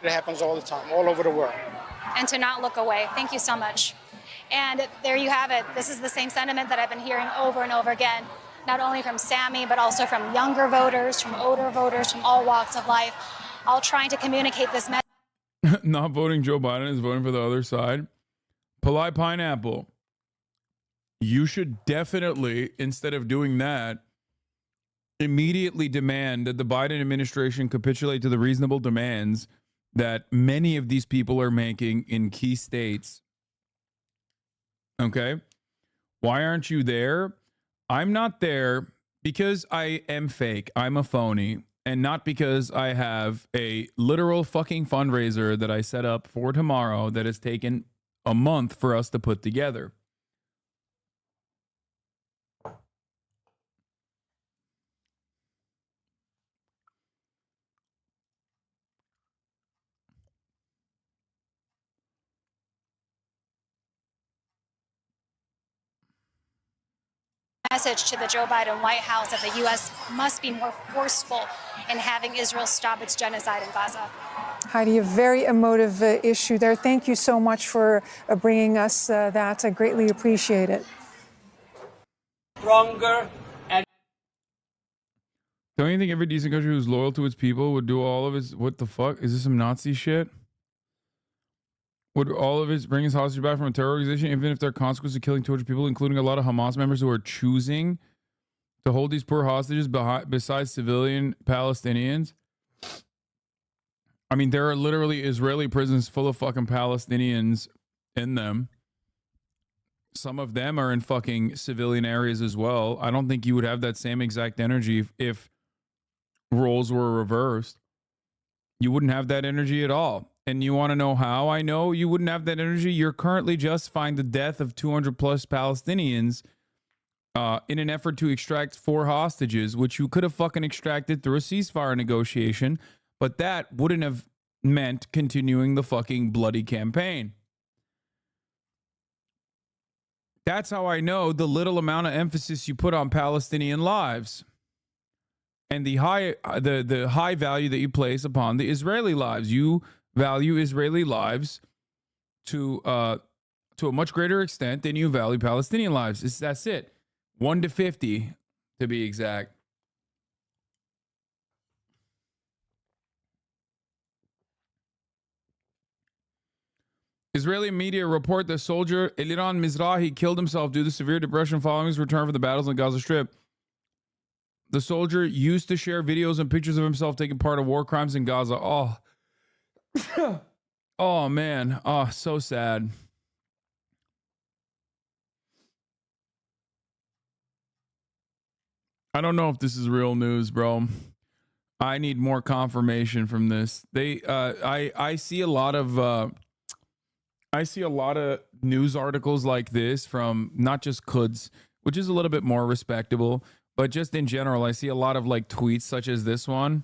[SPEAKER 14] It happens all the time, all over the world.
[SPEAKER 13] And to not look away. Thank you so much. And there you have it. This is the same sentiment that I've been hearing over and over again, not only from Sammy, but also from younger voters, from older voters, from all walks of life, all trying to communicate this message.
[SPEAKER 2] Not voting Joe Biden is voting for the other side. Polite Pineapple. You should definitely, instead of doing that, immediately demand that the Biden administration capitulate to the reasonable demands that many of these people are making in key states. Okay? Why aren't you there? I'm not there because I am fake. I'm a phony. And not because I have a literal fucking fundraiser that I set up for tomorrow that has taken a month for us to put together.
[SPEAKER 13] Message to the Joe Biden White House that the U.S. must be more forceful in having Israel stop its genocide in Gaza.
[SPEAKER 10] Heidi, a very emotive issue there. Thank you so much for bringing us that. I greatly appreciate it.
[SPEAKER 2] Stronger and don't you think every decent country who's loyal to its people would do all of its, what the fuck? Is this some Nazi shit? Would all of it bring his hostage back from a terror organization, even if there are consequences of killing 200 people, including a lot of Hamas members who are choosing to hold these poor hostages besides civilian Palestinians? I mean, there are literally Israeli prisons full of fucking Palestinians in them. Some of them are in fucking civilian areas as well. I don't think you would have that same exact energy if roles were reversed. You wouldn't have that energy at all. And you want to know how I know you wouldn't have that energy? You're currently justifying the death of 200 plus Palestinians in an effort to extract 4 hostages, which you could have fucking extracted through a ceasefire negotiation, but that wouldn't have meant continuing the fucking bloody campaign. That's how I know the little amount of emphasis you put on Palestinian lives and the high value that you place upon the Israeli lives. You value Israeli lives to a much greater extent than you value Palestinian lives. That's it. 1 to 50 to be exact. Israeli media report that soldier Eliran Mizrahi killed himself due to severe depression following his return from the battles in Gaza Strip. The soldier used to share videos and pictures of himself taking part in war crimes in Gaza. Oh, oh man. Oh, so sad. I don't know if this is real news, bro. I need more confirmation from this. I see a lot of news articles like this from not just Quds, which is a little bit more respectable, but just in general, I see a lot of like tweets such as this one.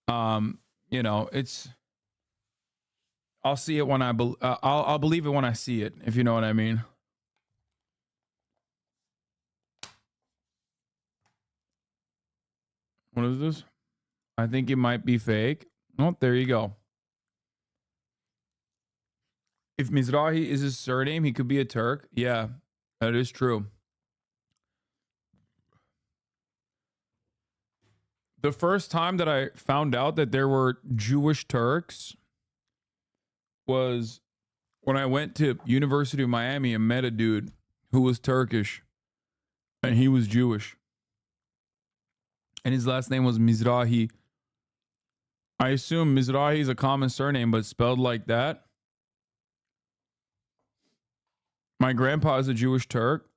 [SPEAKER 2] You know, I'll see it when I'll believe it when I see it, if you know what I mean. What is this? I think it might be fake. Oh, there you go. If Mizrahi is his surname, he could be a Turk. Yeah, that is true. The first time that I found out that there were Jewish Turks was when I went to University of Miami and met a dude who was Turkish and he was Jewish. And his last name was Mizrahi. I assume Mizrahi is a common surname, but spelled like that. My grandpa is a Jewish Turk.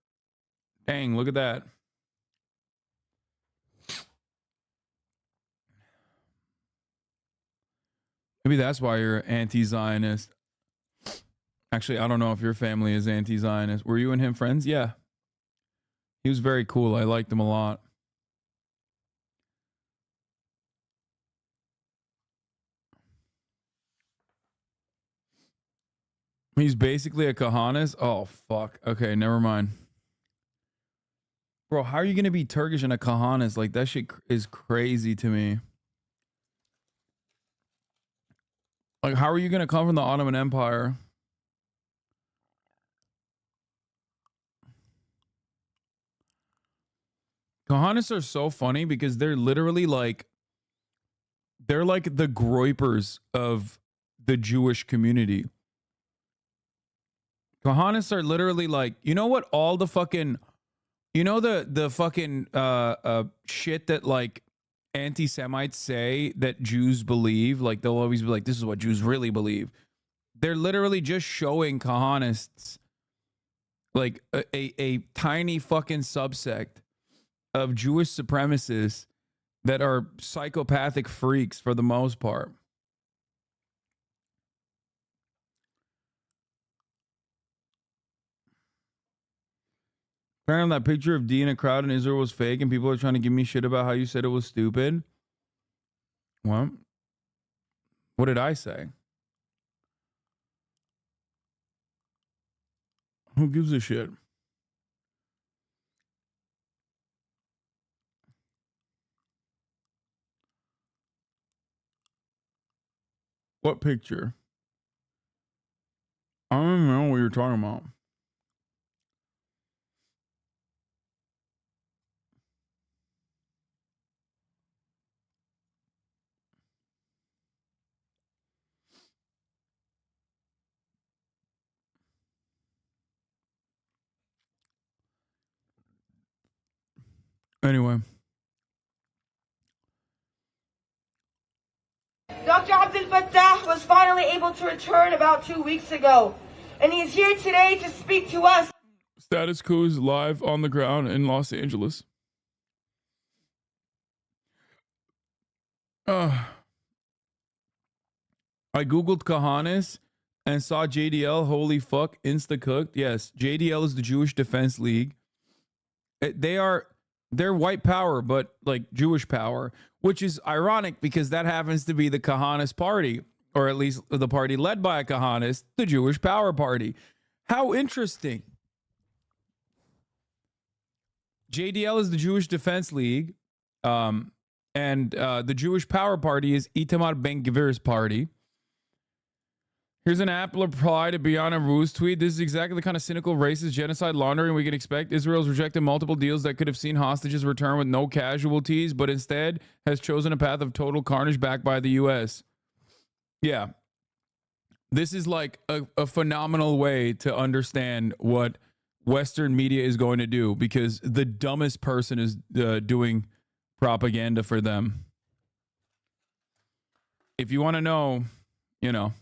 [SPEAKER 2] Dang, look at that. Maybe that's why you're anti-Zionist. Actually, I don't know if your family is anti-Zionist. Were you and him friends? Yeah. He was very cool. I liked him a lot. He's basically a Kahanis. Oh, fuck. Okay, never mind. Bro, how are you going to be Turkish and a Kahanis? Like, that shit is crazy to me. Like, how are you going to come from the Ottoman Empire? Kahanis are so funny because they're literally like, they're like the Groypers of the Jewish community. Kahanis are literally like, you know what all the fucking, you know the fucking shit that like anti-Semites say that Jews believe? Like they'll always be like, this is what Jews really believe. They're literally just showing Kahanists like a tiny fucking subsect of Jewish supremacists that are psychopathic freaks for the most part. Apparently that picture of D in a crowd in Israel was fake and people are trying to give me shit about how you said it was stupid. Well, what did I say? Who gives a shit? What picture? I don't even know what you're talking about. Anyway.
[SPEAKER 3] Dr. Abdel Fattah was finally able to return about 2 weeks ago, and he is here today to speak to us.
[SPEAKER 2] Status Quo is live on the ground in Los Angeles. I Googled Kahanis and saw JDL. Holy fuck, insta-cooked. Yes, JDL is the Jewish Defense League. They're white power, but like Jewish power, which is ironic because that happens to be the Kahanis party, or at least the party led by a Kahanis, the Jewish Power Party. How interesting. JDL is the Jewish Defense League, and the Jewish Power Party is Itamar Ben-Gvir's party. Here's an apt reply to Biana Ru's tweet. This is exactly the kind of cynical, racist, genocide laundering we can expect. Israel's rejected multiple deals that could have seen hostages return with no casualties, but instead has chosen a path of total carnage backed by the U.S. Yeah. This is like a phenomenal way to understand what Western media is going to do, because the dumbest person is doing propaganda for them. If you want to know, you know,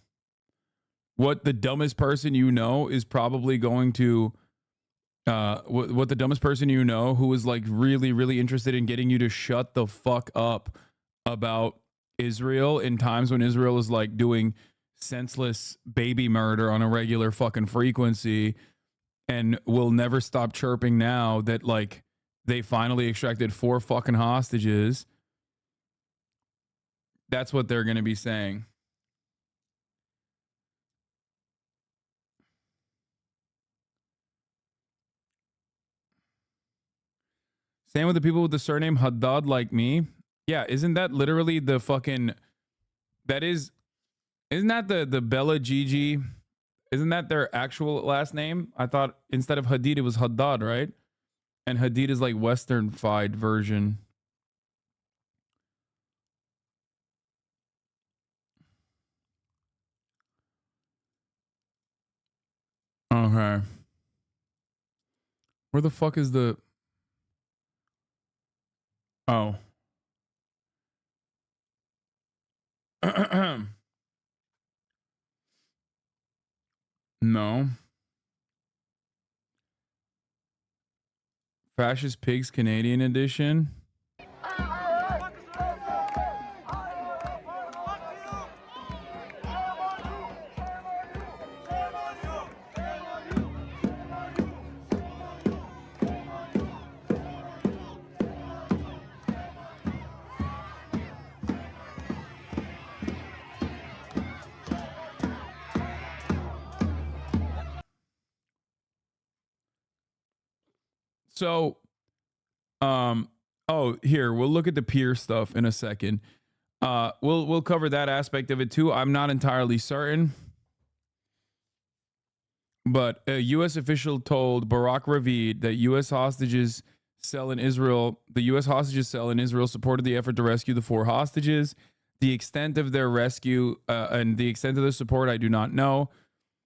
[SPEAKER 2] what the dumbest person you know is probably going to, what the dumbest person you know who is like really, really interested in getting you to shut the fuck up about Israel in times when Israel is like doing senseless baby murder on a regular fucking frequency and will never stop chirping now that like they finally extracted 4 fucking hostages. That's what they're going to be saying. Same with the people with the surname Haddad like me. Yeah, isn't that literally the fucking... Isn't that the Bella Gigi? Isn't that their actual last name? I thought instead of Hadid, it was Haddad, right? And Hadid is like Western-fied version. Okay. Where the fuck is the... Oh. No. Fascist Pigs Canadian edition. So, oh, here, we'll look at the peer stuff in a second. We'll cover that aspect of it too. I'm not entirely certain, but a U.S. official told Barak Ravid that U.S. hostages cell in Israel, the U.S. hostages cell in Israel supported the effort to rescue the 4 hostages. The extent of their rescue and the extent of their support, I do not know.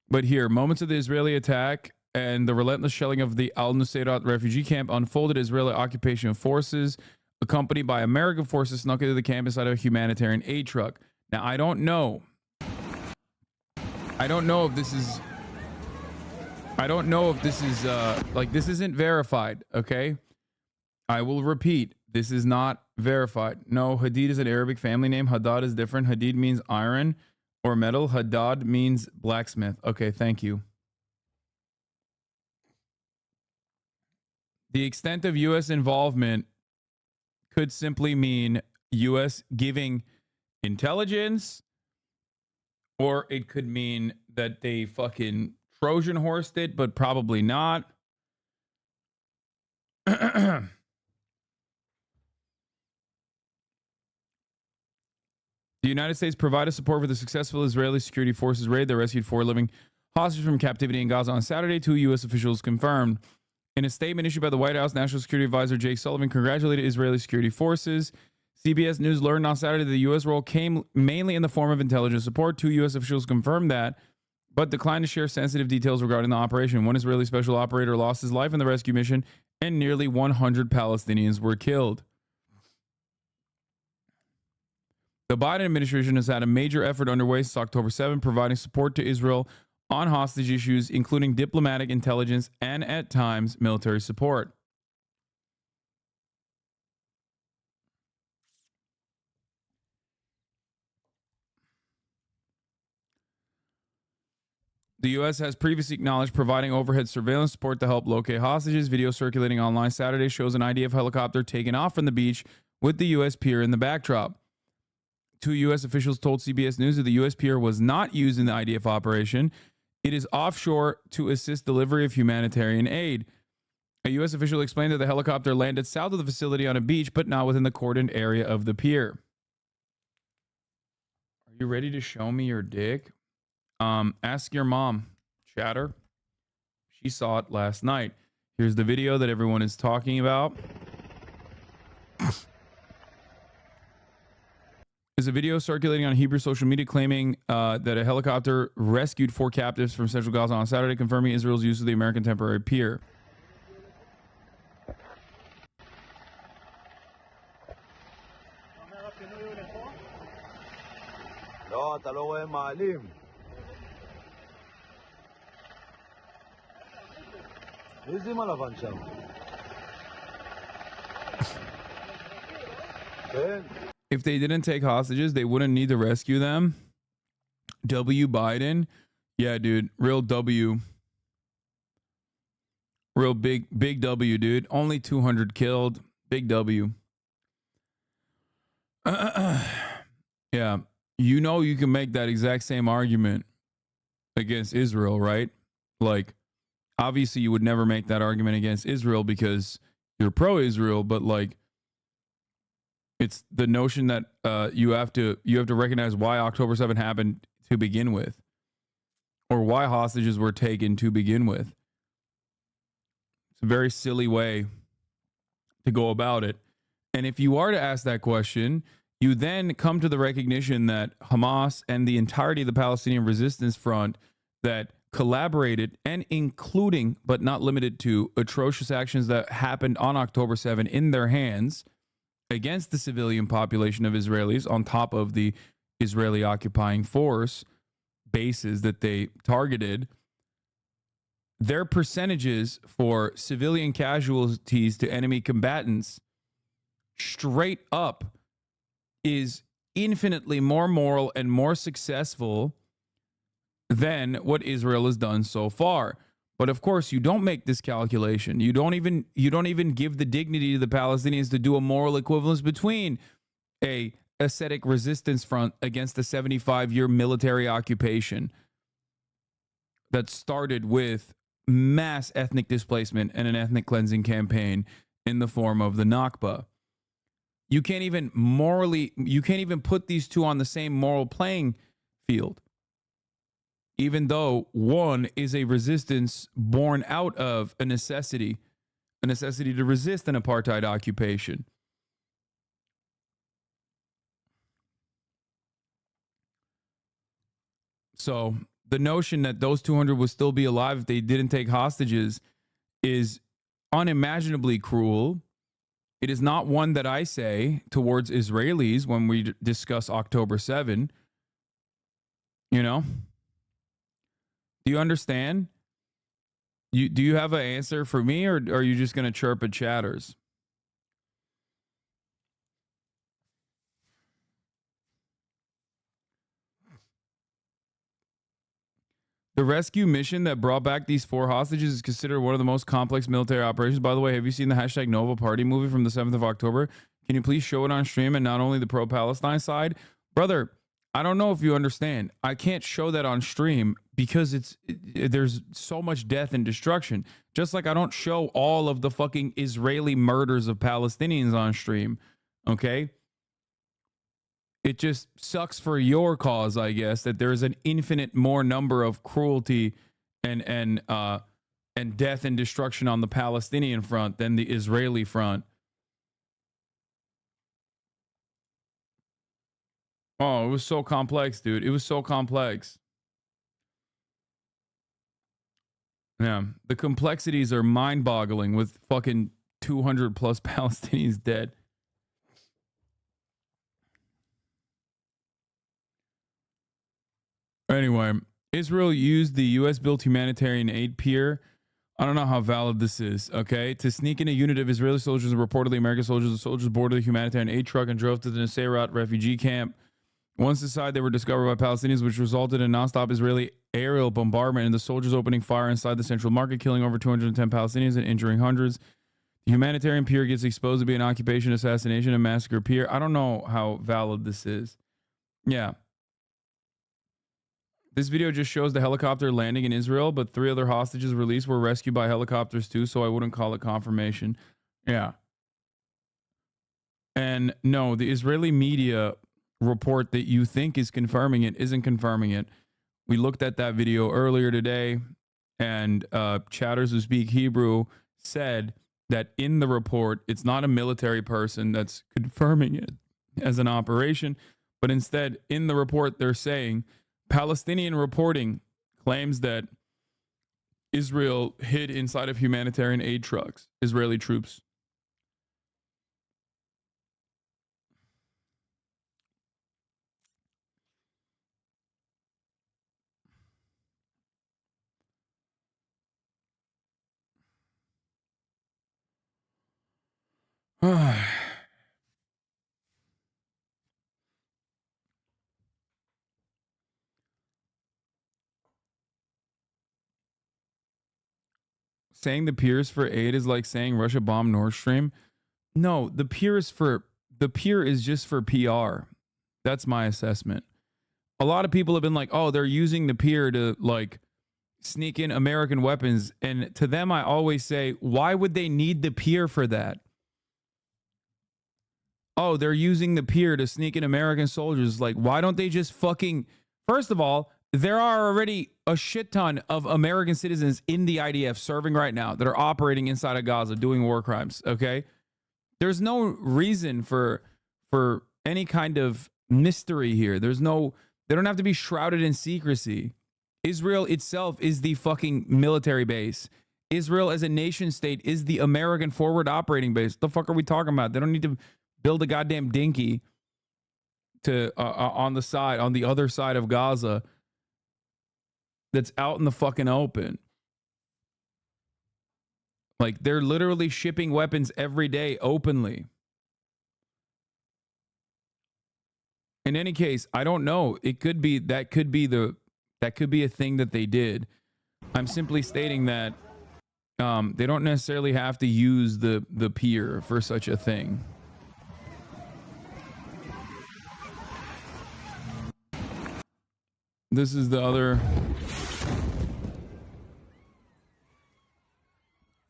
[SPEAKER 2] But here, moments of the Israeli attack and the relentless shelling of the Al-Nusayrat refugee camp unfolded. Israeli occupation forces, accompanied by American forces, snuck into the camp inside of a humanitarian aid truck. Now, I don't know if this is... like, this isn't verified, okay? I will repeat, this is not verified. No, Hadid is an Arabic family name. Haddad is different. Hadid means iron or metal. Haddad means blacksmith. Okay, thank you. The extent of U.S. involvement could simply mean U.S. giving intelligence, or it could mean that they fucking Trojan horsed it, but probably not. The United States provided support for the successful Israeli security forces raid that rescued 4 living hostages from captivity in Gaza on Saturday, 2 U.S. officials confirmed. In a statement issued by the White House, National Security Advisor Jake Sullivan congratulated Israeli security forces. CBS News learned on Saturday that the U.S. role came mainly in the form of intelligence support. 2 U.S. officials confirmed that, but declined to share sensitive details regarding the operation. 1 Israeli special operator lost his life in the rescue mission, and nearly 100 Palestinians were killed. The Biden administration has had a major effort underway since October 7, providing support to Israel on hostage issues, including diplomatic, intelligence, and at times military support. The U.S. has previously acknowledged providing overhead surveillance support to help locate hostages. Video circulating online Saturday shows an IDF helicopter taking off from the beach with the U.S. pier in the backdrop. 2 U.S. officials told CBS News that the U.S. pier was not used in the IDF operation. It is offshore to assist delivery of humanitarian aid. A U.S. official explained that the helicopter landed south of the facility on a beach, but not within the cordoned area of the pier. Are you ready to show me your dick? Ask your mom, chatter. She saw it last night. Here's the video that everyone is talking about. There's a video circulating on Hebrew social media claiming that a helicopter rescued 4 captives from central Gaza on Saturday, confirming Israel's use of the American temporary pier.
[SPEAKER 15] לא, אתה לא רואה מעלים. איזה מלבן שם? כן.
[SPEAKER 2] If they didn't take hostages, they wouldn't need to rescue them. W. Biden. Yeah, dude. Real W. Real big W, dude. Only 200 killed. Big W. Yeah. You know you can make that exact same argument against Israel, right? Like, obviously you would never make that argument against Israel because you're pro-Israel, but like, It's the notion that you have to recognize why October 7 happened to begin with, or why hostages were taken to begin with. It's a very silly way to go about it. And if you are to ask that question, you then come to the recognition that Hamas and the entirety of the Palestinian Resistance Front that collaborated, and including but not limited to atrocious actions that happened on October 7 in their hands against the civilian population of Israelis, on top of the Israeli occupying force bases that they targeted, their percentages for civilian casualties to enemy combatants straight up is infinitely more moral and more successful than what Israel has done so far. But of course, you don't make this calculation. You don't even give the dignity to the Palestinians to do a moral equivalence between a ascetic resistance front against a 75-year military occupation that started with mass ethnic displacement and an ethnic cleansing campaign in the form of the Nakba. You can't even put these two on the same moral playing field, even though one is a resistance born out of a necessity to resist an apartheid occupation. So the notion that those 200 would still be alive if they didn't take hostages is unimaginably cruel. It is not one that I say towards Israelis when we discuss October 7. You know? Do you understand? Do you have an answer for me, or are you just going to chirp at chatters? The rescue mission that brought back these 4 hostages is considered one of the most complex military operations. By the way, have you seen the hashtag Nova Party movie from the 7th of October? Can you please show it on stream, and not only the pro-Palestine side? Brother, I don't know if you understand. I can't show that on stream because there's so much death and destruction. Just like I don't show all of the fucking Israeli murders of Palestinians on stream. Okay? It just sucks for your cause, I guess, that there's an infinite more number of cruelty and death and destruction on the Palestinian front than the Israeli front. Oh, it was so complex, dude. It was so complex. Yeah, the complexities are mind-boggling with fucking 200 plus Palestinians dead. Anyway, Israel used the U.S.-built humanitarian aid pier. I don't know how valid this is, okay? To sneak in a unit of Israeli soldiers and reportedly American soldiers. The soldiers boarded the humanitarian aid truck and drove to the Nuseirat refugee camp. Once inside, they were discovered by Palestinians, which resulted in nonstop Israeli aerial bombardment and the soldiers opening fire inside the central market, killing over 210 Palestinians and injuring hundreds. The humanitarian pier gets exposed to be an occupation, assassination, and massacre pier. I don't know how valid this is. Yeah. This video just shows the helicopter landing in Israel, but 3 other hostages released were rescued by helicopters too, so I wouldn't call it confirmation. Yeah. And no, the Israeli media report that you think is confirming it isn't confirming it. We looked at that video earlier today, and chatters who speak Hebrew said that in the report, it's not a military person that's confirming it as an operation, but instead in the report, they're saying Palestinian reporting claims that Israel hid inside of humanitarian aid trucks, Israeli troops. Saying the pier is for aid is like saying Russia bombed Nord Stream. No, the pier is just for PR. That's my assessment. A lot of people have been like, oh, they're using the pier to like sneak in American weapons. And to them, I always say, why would they need the pier for that? oh, they're using the pier to sneak in American soldiers. Like, why don't they just fucking... First of all, there are already a shit ton of American citizens in the IDF serving right now that are operating inside of Gaza doing war crimes, okay? There's no reason for any kind of mystery here. They don't have to be shrouded in secrecy. Israel itself is the fucking military base. Israel as a nation state is the American forward operating base. What the fuck are we talking about? They don't need to build a goddamn dinky to on the other side of Gaza that's out in the fucking open. Like, they're literally shipping weapons every day openly. In any case, I don't know. It could be that could be a thing that they did. I'm simply stating that they don't necessarily have to use the pier for such a thing. This is the other.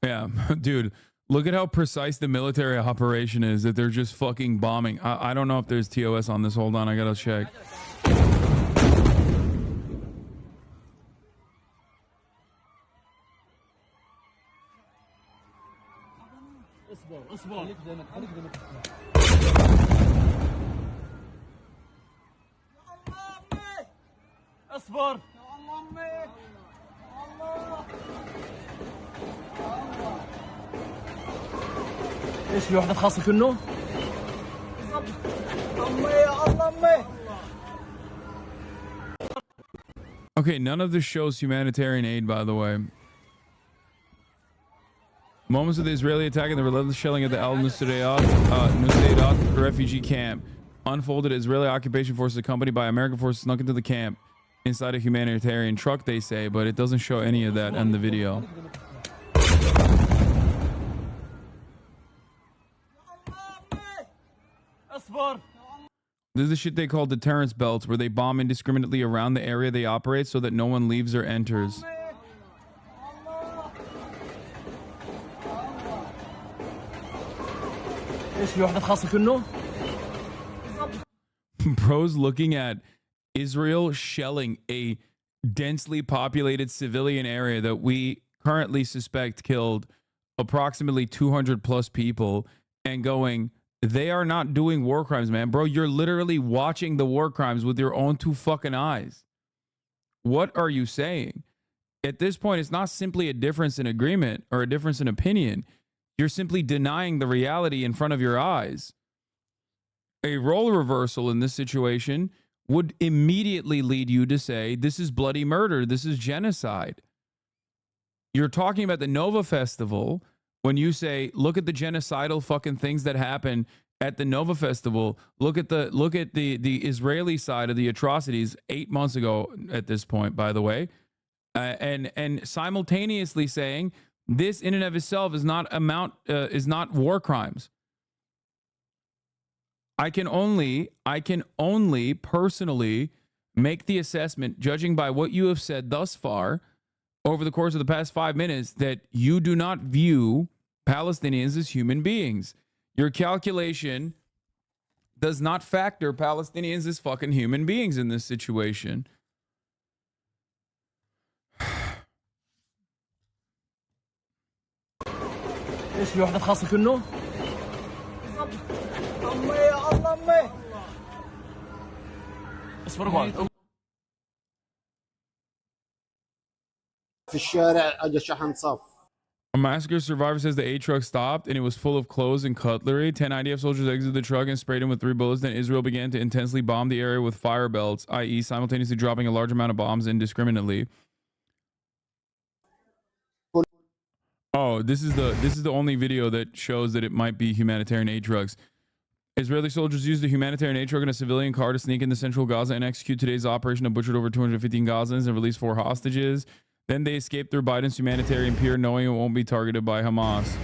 [SPEAKER 2] Yeah, dude, look at how precise the military operation is, that they're just fucking bombing. I don't know if there's TOS on this. Hold on, I gotta check.
[SPEAKER 23] اصبر ايش في وحده خاصه كنه
[SPEAKER 2] Okay, none of this shows humanitarian aid, by the way. Moments of the Israeli attack and the relentless shelling of the Al Nusayrat refugee camp unfolded. Israeli occupation forces accompanied by American forces snuck into the camp inside a humanitarian truck, they say, but it doesn't show any of that in the video. This is the shit they call deterrence belts, where they bomb indiscriminately around the area they operate so that no one leaves or enters. Bro's looking at Israel shelling a densely populated civilian area that we currently suspect killed approximately 200 plus people and going, they are not doing war crimes, man. Bro, you're literally watching the war crimes with your own two fucking eyes. What are you saying? At this point, it's not simply a difference in agreement or a difference in opinion. You're simply denying the reality in front of your eyes. A role reversal in this situation would immediately lead you to say, this is bloody murder. This is genocide. You're talking about the Nova Festival. When you say, look at the genocidal fucking things that happen at the Nova Festival, look at the Israeli side of the atrocities 8 months ago at this point, by the way, and simultaneously saying this in and of itself is not war crimes. I can only personally make the assessment, judging by what you have said thus far over the course of the past 5 minutes, that you do not view Palestinians as human beings. Your calculation does not factor Palestinians as fucking human beings in this situation.
[SPEAKER 23] ايش في وحده خاصه كنه اصبر
[SPEAKER 16] في الشارع اجى شحن صف.
[SPEAKER 2] A massacre survivor says the aid truck stopped and it was full of clothes and cutlery. 10 IDF soldiers exited the truck and sprayed him with 3 bullets. Then Israel began to intensely bomb the area with fire belts, i.e. simultaneously dropping a large amount of bombs indiscriminately. Oh, this is the only video that shows that it might be humanitarian aid trucks. Israeli soldiers used a humanitarian aid truck and a civilian car to sneak into central Gaza and execute today's operation that butchered over 215 Gazans and released 4 hostages. Then they escaped through Biden's humanitarian pier, knowing it won't be targeted by Hamas.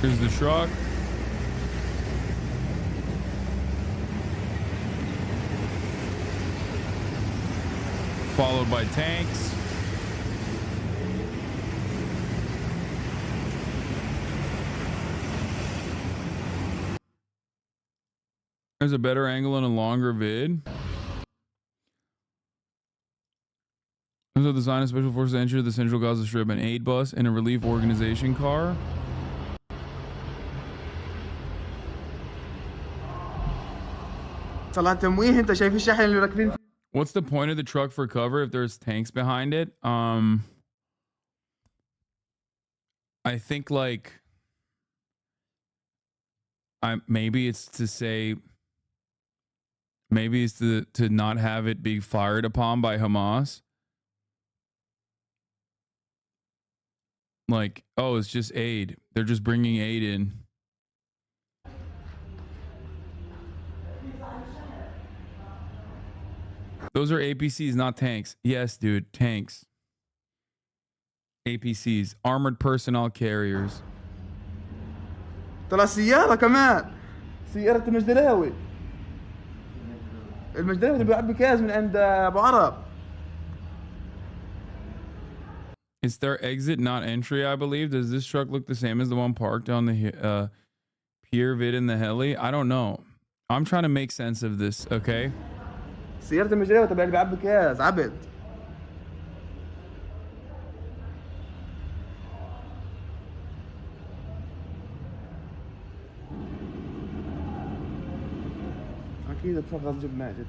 [SPEAKER 2] Here's the truck. Followed by tanks. There's a better angle and a longer vid. So the Zionist Special Forces entered the Central Gaza Strip, an aid bus and a relief organization car. What's the point of the truck for cover if there's tanks behind it? I think like maybe it's to say, maybe it's to not have it be fired upon by Hamas. Like, oh, it's just aid. They're just bringing aid in. Those are APCs, not tanks. Yes, dude, tanks. APCs, armored personnel carriers.
[SPEAKER 23] طلع سيارة كمان سيارة المجدلاوي اللي بيعبي كاز من عند أبو عرب.
[SPEAKER 2] It's their exit, not entry, I believe. Does this truck look the same as the one parked on the pier vid in the heli? I don't know. I'm trying to make sense of this, okay?
[SPEAKER 23] سيارة المجدلاوي تبع اللي بيعبي كاز عبد. أكيد اتفضل جيب ماجد.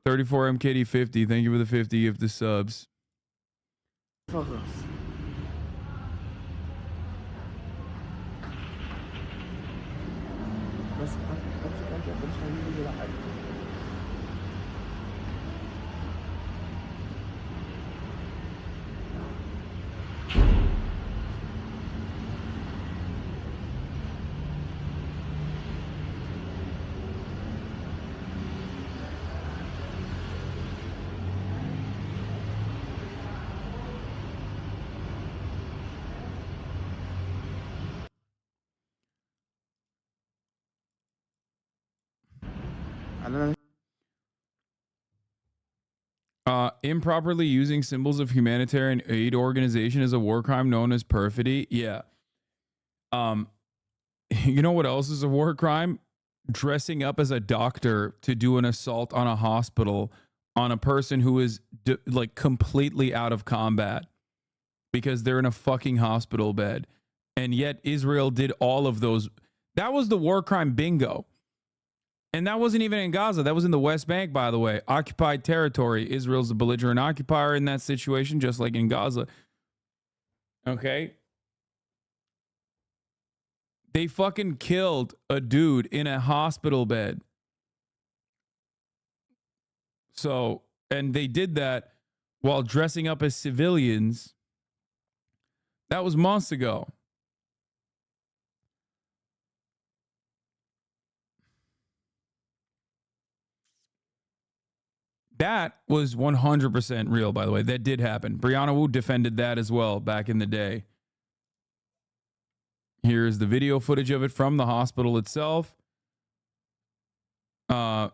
[SPEAKER 2] 34 MKD 50. Thank you for the 50 gift the subs. Improperly using symbols of humanitarian aid organization is a war crime known as perfidy. Yeah. You know what else is a war crime? Dressing up as a doctor to do an assault on a hospital on a person who is like completely out of combat because they're in a fucking hospital bed. And yet Israel did all of those. That was the war crime bingo. And that wasn't even in Gaza. That was in the West Bank, by the way. Occupied territory. Israel's a belligerent occupier in that situation, just like in Gaza. Okay? They fucking killed a dude in a hospital bed. So, and they did that while dressing up as civilians. That was months ago. That was 100% real, by the way. That did happen. Brianna Wu defended that as well back in the day. Here's the video footage of it from the hospital itself.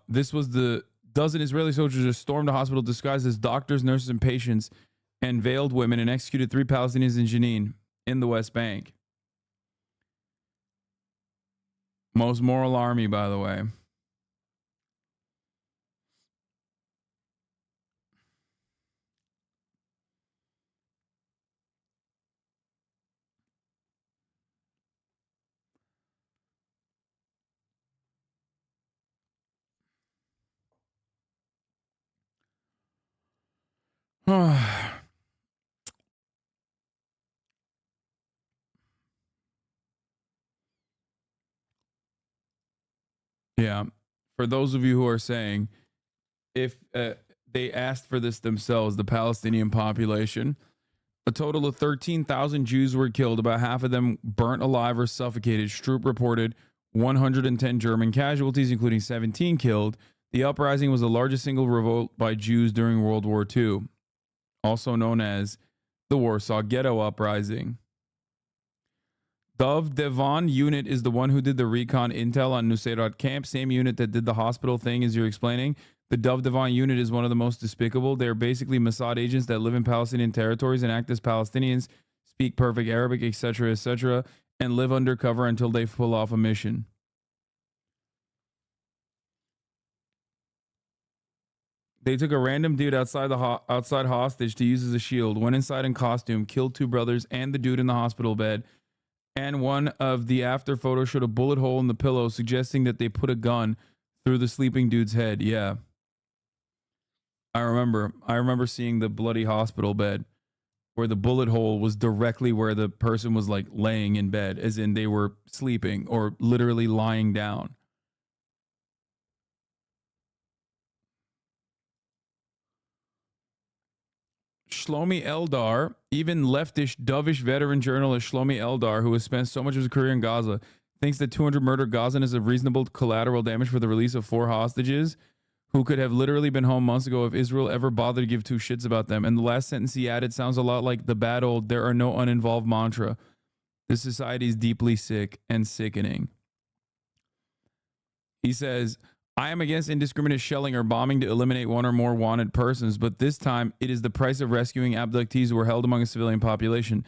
[SPEAKER 2] This was the dozen Israeli soldiers just stormed a hospital disguised as doctors, nurses, and patients and veiled women and executed 3 Palestinians in Jenin in the West Bank. Most moral army, by the way. Yeah. For those of you who are saying, if they asked for this themselves, the Palestinian population, a total of 13,000 Jews were killed, about half of them burnt alive or suffocated. Stroop reported 110 German casualties, including 17 killed. The uprising was the largest single revolt by Jews during World War II, also known as the Warsaw Ghetto Uprising. Dov Devon unit is the one who did the recon intel on Nusayrat camp. Same unit that did the hospital thing as you're explaining. The Dov Devon unit is one of the most despicable. They're basically Mossad agents that live in Palestinian territories and act as Palestinians, speak perfect Arabic, etc., and live undercover until they pull off a mission. They took a random dude outside hostage to use as a shield, went inside in costume, killed 2 brothers and the dude in the hospital bed. And one of the after photos showed a bullet hole in the pillow, suggesting that they put a gun through the sleeping dude's head. Yeah. I remember seeing the bloody hospital bed where the bullet hole was directly where the person was like laying in bed, as in they were sleeping or literally lying down. Shlomi Eldar, even leftish, dovish veteran journalist Shlomi Eldar, who has spent so much of his career in Gaza, thinks that 200 murdered Gazan is a reasonable collateral damage for the release of 4 hostages who could have literally been home months ago if Israel ever bothered to give 2 shits about them. And the last sentence he added sounds a lot like the bad old "there are no uninvolved" mantra. This society is deeply sick and sickening. He says, I am against indiscriminate shelling or bombing to eliminate one or more wanted persons, but this time it is the price of rescuing abductees who were held among a civilian population.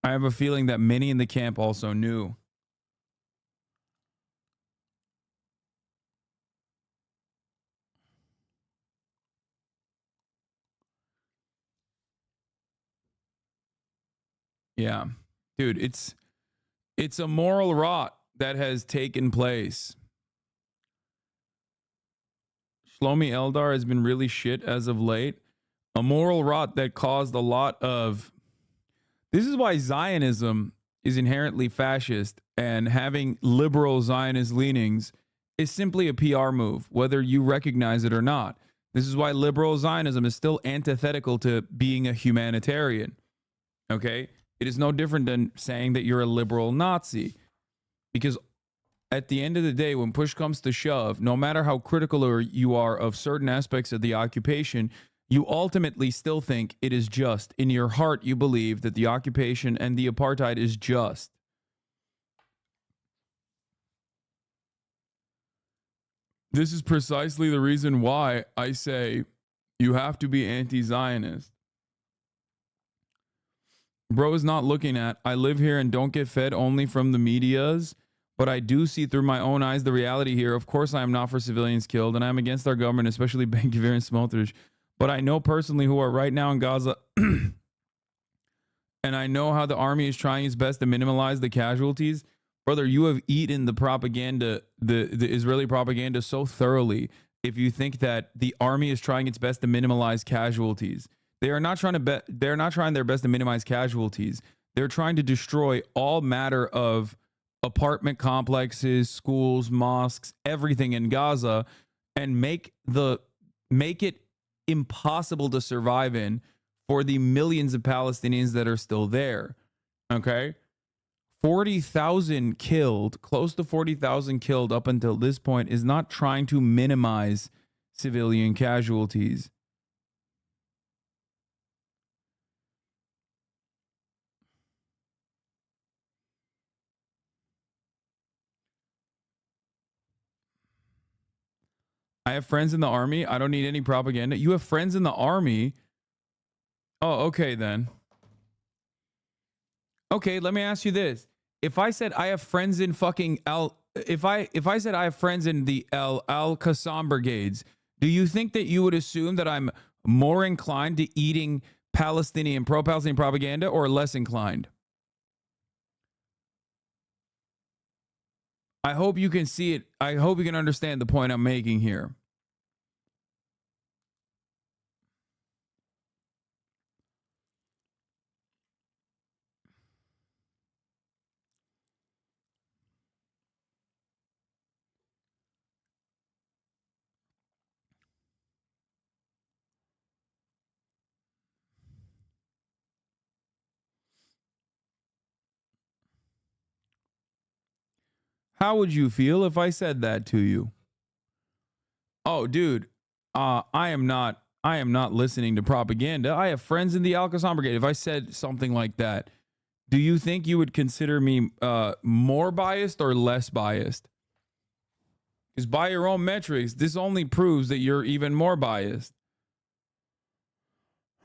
[SPEAKER 2] I have a feeling that many in the camp also knew. Yeah, dude, it's a moral rot that has taken place. Shlomi Eldar has been really shit as of late. A moral rot that caused a lot of... This is why Zionism is inherently fascist, and having liberal Zionist leanings is simply a PR move, whether you recognize it or not. This is why liberal Zionism is still antithetical to being a humanitarian. Okay? It is no different than saying that you're a liberal Nazi. Because at the end of the day, when push comes to shove, no matter how critical you are of certain aspects of the occupation, you ultimately still think it is just. In your heart, you believe that the occupation and the apartheid is just. This is precisely the reason why I say you have to be anti-Zionist. Bro is not looking at, I live here and don't get fed only from the medias, but I do see through my own eyes the reality here. Of course, I am not for civilians killed, and I'm against our government, especially Ben-Gvir and Smotrich. But I know personally who are right now in Gaza, and I know how the army is trying its best to minimize the casualties. Brother, you have eaten the propaganda, the Israeli propaganda so thoroughly if you think that the army is trying its best to minimize casualties. They are not trying to they're not trying their best to minimize casualties. They're trying to destroy all matter of apartment complexes, schools, mosques, everything in Gaza, and make it impossible to survive in for the millions of Palestinians that are still there. Okay? 40,000 killed, close to 40,000 killed up until this point is not trying to minimize civilian casualties. I have friends in the army. I don't need any propaganda. You have friends in the army. Oh, okay then. Okay, let me ask you this. If I said I have friends in fucking if I said I have friends in the Al-Qassam brigades, do you think that you would assume that I'm more inclined to eating pro-Palestinian propaganda or less inclined? I hope you can see it. I hope you can understand the point I'm making here. How would you feel if I said that to you? Oh, dude, I am not listening to propaganda. I have friends in the Al-Qassam brigade. If I said something like that, Do you think you would consider me more biased or less biased? Because by your own metrics, this only proves that you're even more biased.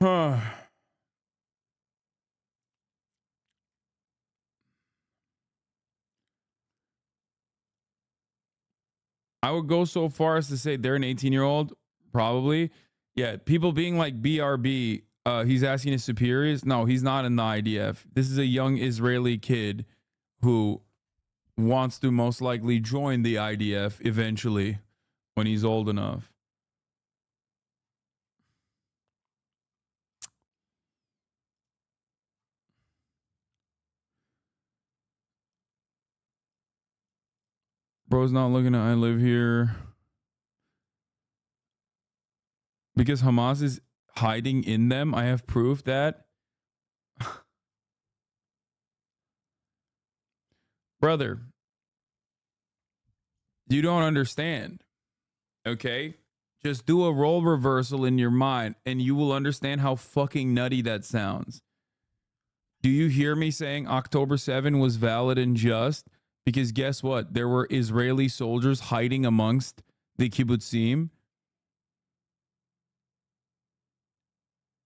[SPEAKER 2] Huh. I would go so far as to say they're an 18-year-old, probably. Yeah, people being like BRB, he's asking his superiors. No, he's not in the IDF. This is a young Israeli kid who wants to most likely join the IDF eventually when he's old enough. Bro's not looking at I live here. Because Hamas is hiding in them. I have proof that. Brother, you don't understand. Okay? Just do a role reversal in your mind and you will understand how fucking nutty that sounds. Do you hear me saying October 7 was valid and just? Because guess what? There were Israeli soldiers hiding amongst the kibbutzim.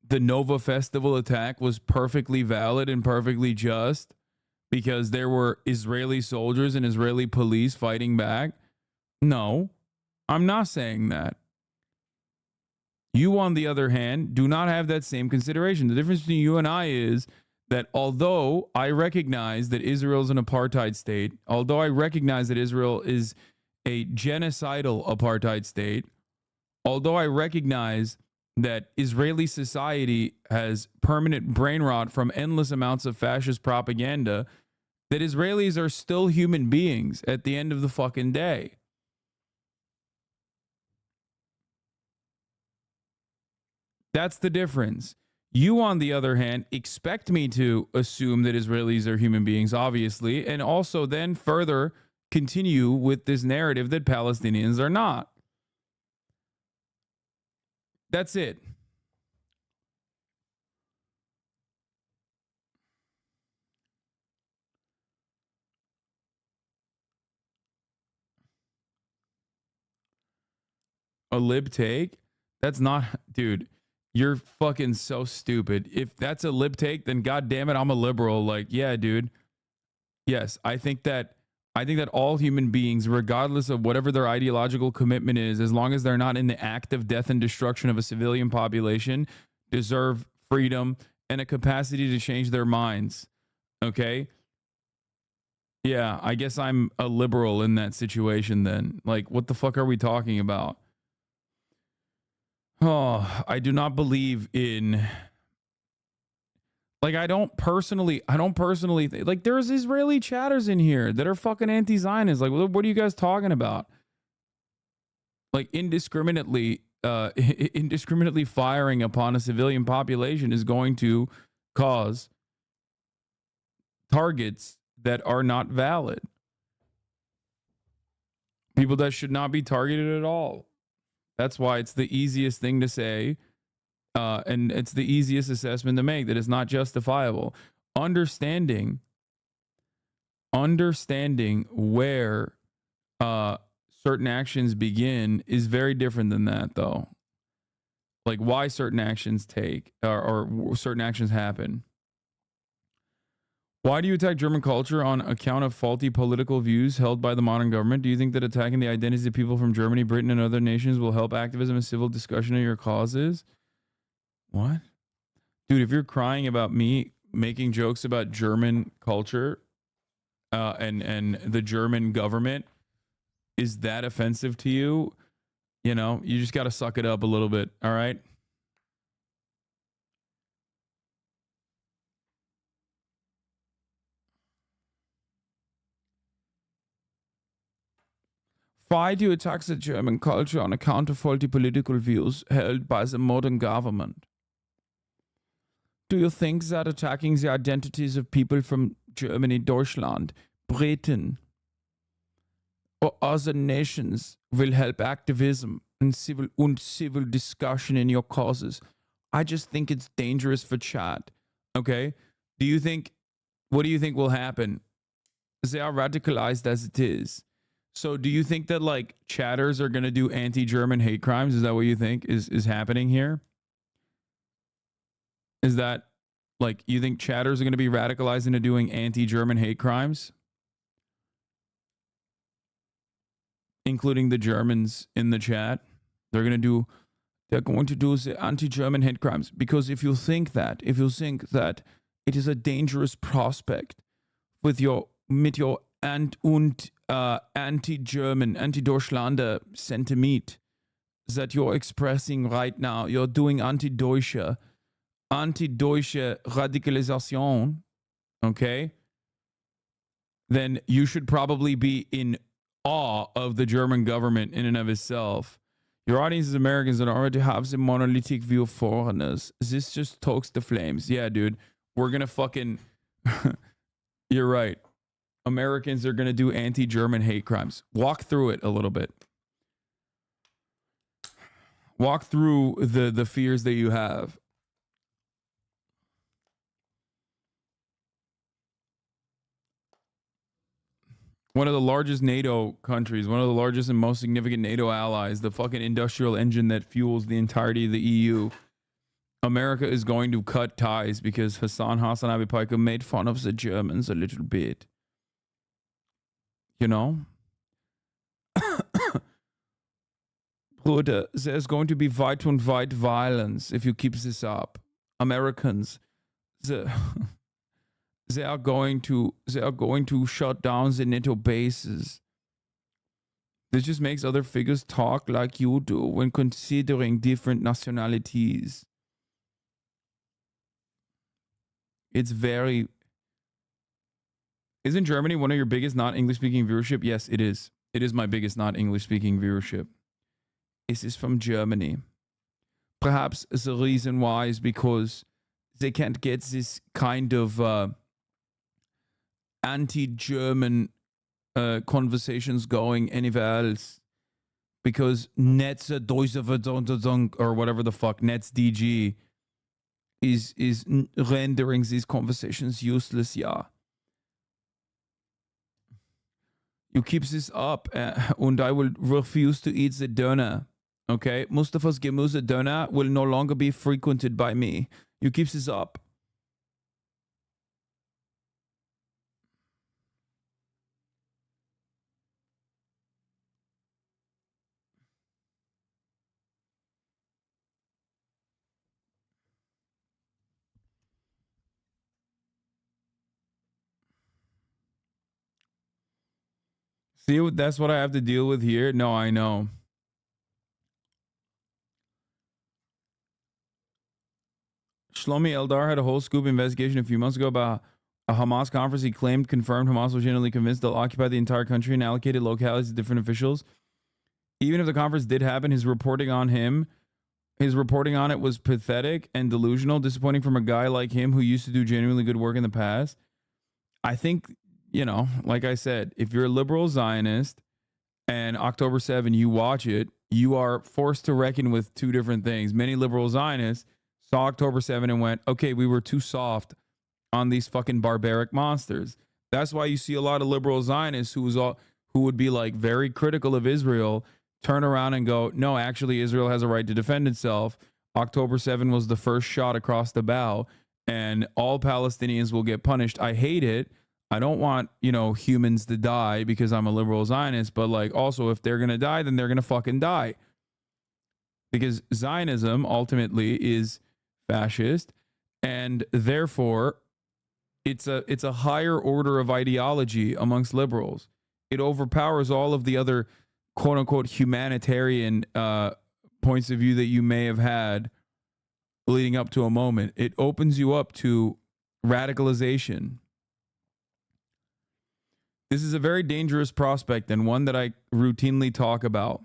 [SPEAKER 2] The Nova Festival attack was perfectly valid and perfectly just because there were Israeli soldiers and Israeli police fighting back. No, I'm not saying that. You, on the other hand, do not have that same consideration. The difference between you and I is that although I recognize that Israel is an apartheid state, although I recognize that Israel is a genocidal apartheid state, although I recognize that Israeli society has permanent brain rot from endless amounts of fascist propaganda, that Israelis are still human beings at the end of the fucking day. That's the difference. You, on the other hand, expect me to assume that Israelis are human beings, obviously, and also then further continue with this narrative that Palestinians are not. That's it. A lib take? That's not, dude. You're fucking so stupid. If that's a lib take, then god damn it, I'm a liberal. Like, yeah, dude. Yes, I think that all human beings, regardless of whatever their ideological commitment is, as long as they're not in the act of death and destruction of a civilian population, deserve freedom and a capacity to change their minds. Okay? Yeah, I guess I'm a liberal in that situation then. Like, what the fuck are we talking about? Oh, I do not believe in, like, I don't personally like, there's Israeli chatters in here that are fucking anti-Zionists. Like, what are you guys talking about? Like, indiscriminately firing upon a civilian population is going to cause targets that are not valid. People that should not be targeted at all. That's why it's the easiest thing to say, and it's the easiest assessment to make, that it's not justifiable. Understanding where certain actions begin is very different than that, though. Like, why certain actions take or certain actions happen. Why do you attack German culture on account of faulty political views held by the modern government? Do you think that attacking the identities of people from Germany, Britain, and other nations will help activism and civil discussion of your causes? What? Dude, if you're crying about me making jokes about German culture and the German government, is that offensive to you? You know, you just got to suck it up a little bit, all right? Why do you attack the German culture on account of faulty political views held by the modern government? Do you think that attacking the identities of people from Germany, Deutschland, Britain, or other nations will help activism and civil discussion in your causes? I just think it's dangerous for chat. Okay? Do you think what do you think will happen? They are radicalized as it is. So do you think that like chatters are going to do anti-German hate crimes? Is that what you think is happening here? Is that like you think chatters are going to be radicalized into doing anti-German hate crimes? Including the Germans in the chat. They're going to do the anti-German hate crimes. Because if you think that it is a dangerous prospect with your anti-German, anti-Deutschlander sentiment that you're expressing right now, you're doing anti-Deutsche Radikalisation, okay? Then you should probably be in awe of the German government in and of itself. Your audience is Americans that already have the monolithic view of foreigners. This just stokes the flames. Yeah, dude. We're gonna fucking... You're right. Americans are gonna do anti-German hate crimes. Walk through it a little bit. Walk through the fears that you have. One of the largest NATO countries, one of the largest and most significant NATO allies, the fucking industrial engine that fuels the entirety of the EU. America is going to cut ties because HasanAbi June made fun of the Germans a little bit. You know? Bruder, there's going to be wide and wide violence if you keep this up. Americans, they are going to shut down the NATO bases. This just makes other figures talk like you do when considering different nationalities. It's very... Isn't Germany one of your biggest not English-speaking viewership? Yes, it is. It is my biggest not English-speaking viewership. This is from Germany. Perhaps the reason why is because they can't get this kind of anti-German conversations going anywhere else, because Netz or whatever the fuck NetzDG is rendering these conversations useless. Yeah, you keep this up and I will refuse to eat the Döner. Okay, Mustafa's Gemüse Döner will no longer be frequented by me. You keep this up. See, that's what I have to deal with here. No, I know. Shlomi Eldar had a whole scoop investigation a few months ago about a Hamas conference. He confirmed Hamas was genuinely convinced they'll occupy the entire country and allocated localities to different officials. Even if the conference did happen, his reporting on it was pathetic and delusional, disappointing from a guy like him who used to do genuinely good work in the past. I think, you know, like I said, if you're a liberal Zionist and October 7, you watch it, you are forced to reckon with two different things. Many liberal Zionists saw October 7 and went, okay, we were too soft on these fucking barbaric monsters. That's why you see a lot of liberal Zionists who would be like very critical of Israel turn around and go, no, actually Israel has a right to defend itself. October 7 was the first shot across the bow and all Palestinians will get punished. I hate it. I don't want, you know, humans to die because I'm a liberal Zionist, but like also if they're going to die, then they're going to fucking die. Because Zionism ultimately is fascist, and therefore it's a higher order of ideology amongst liberals. It overpowers all of the other quote unquote humanitarian points of view that you may have had leading up to a moment. It opens you up to radicalization. This is a very dangerous prospect and one that I routinely talk about.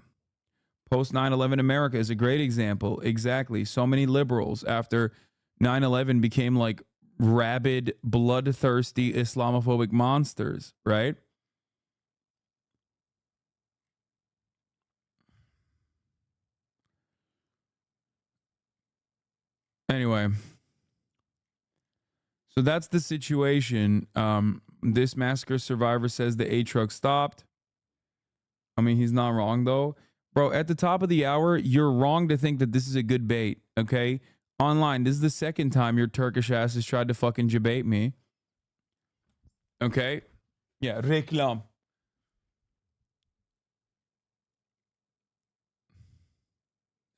[SPEAKER 2] Post 9/11 America is a great example. Exactly. So many liberals after 9/11 became like rabid, bloodthirsty, Islamophobic monsters, right? Anyway. So that's the situation. This massacre survivor says the A truck stopped. I mean, he's not wrong, though. Bro, at the top of the hour, you're wrong to think that this is a good bait, okay? Online, this is the second time your Turkish ass has tried to fucking debate me. Okay? Yeah, reklam.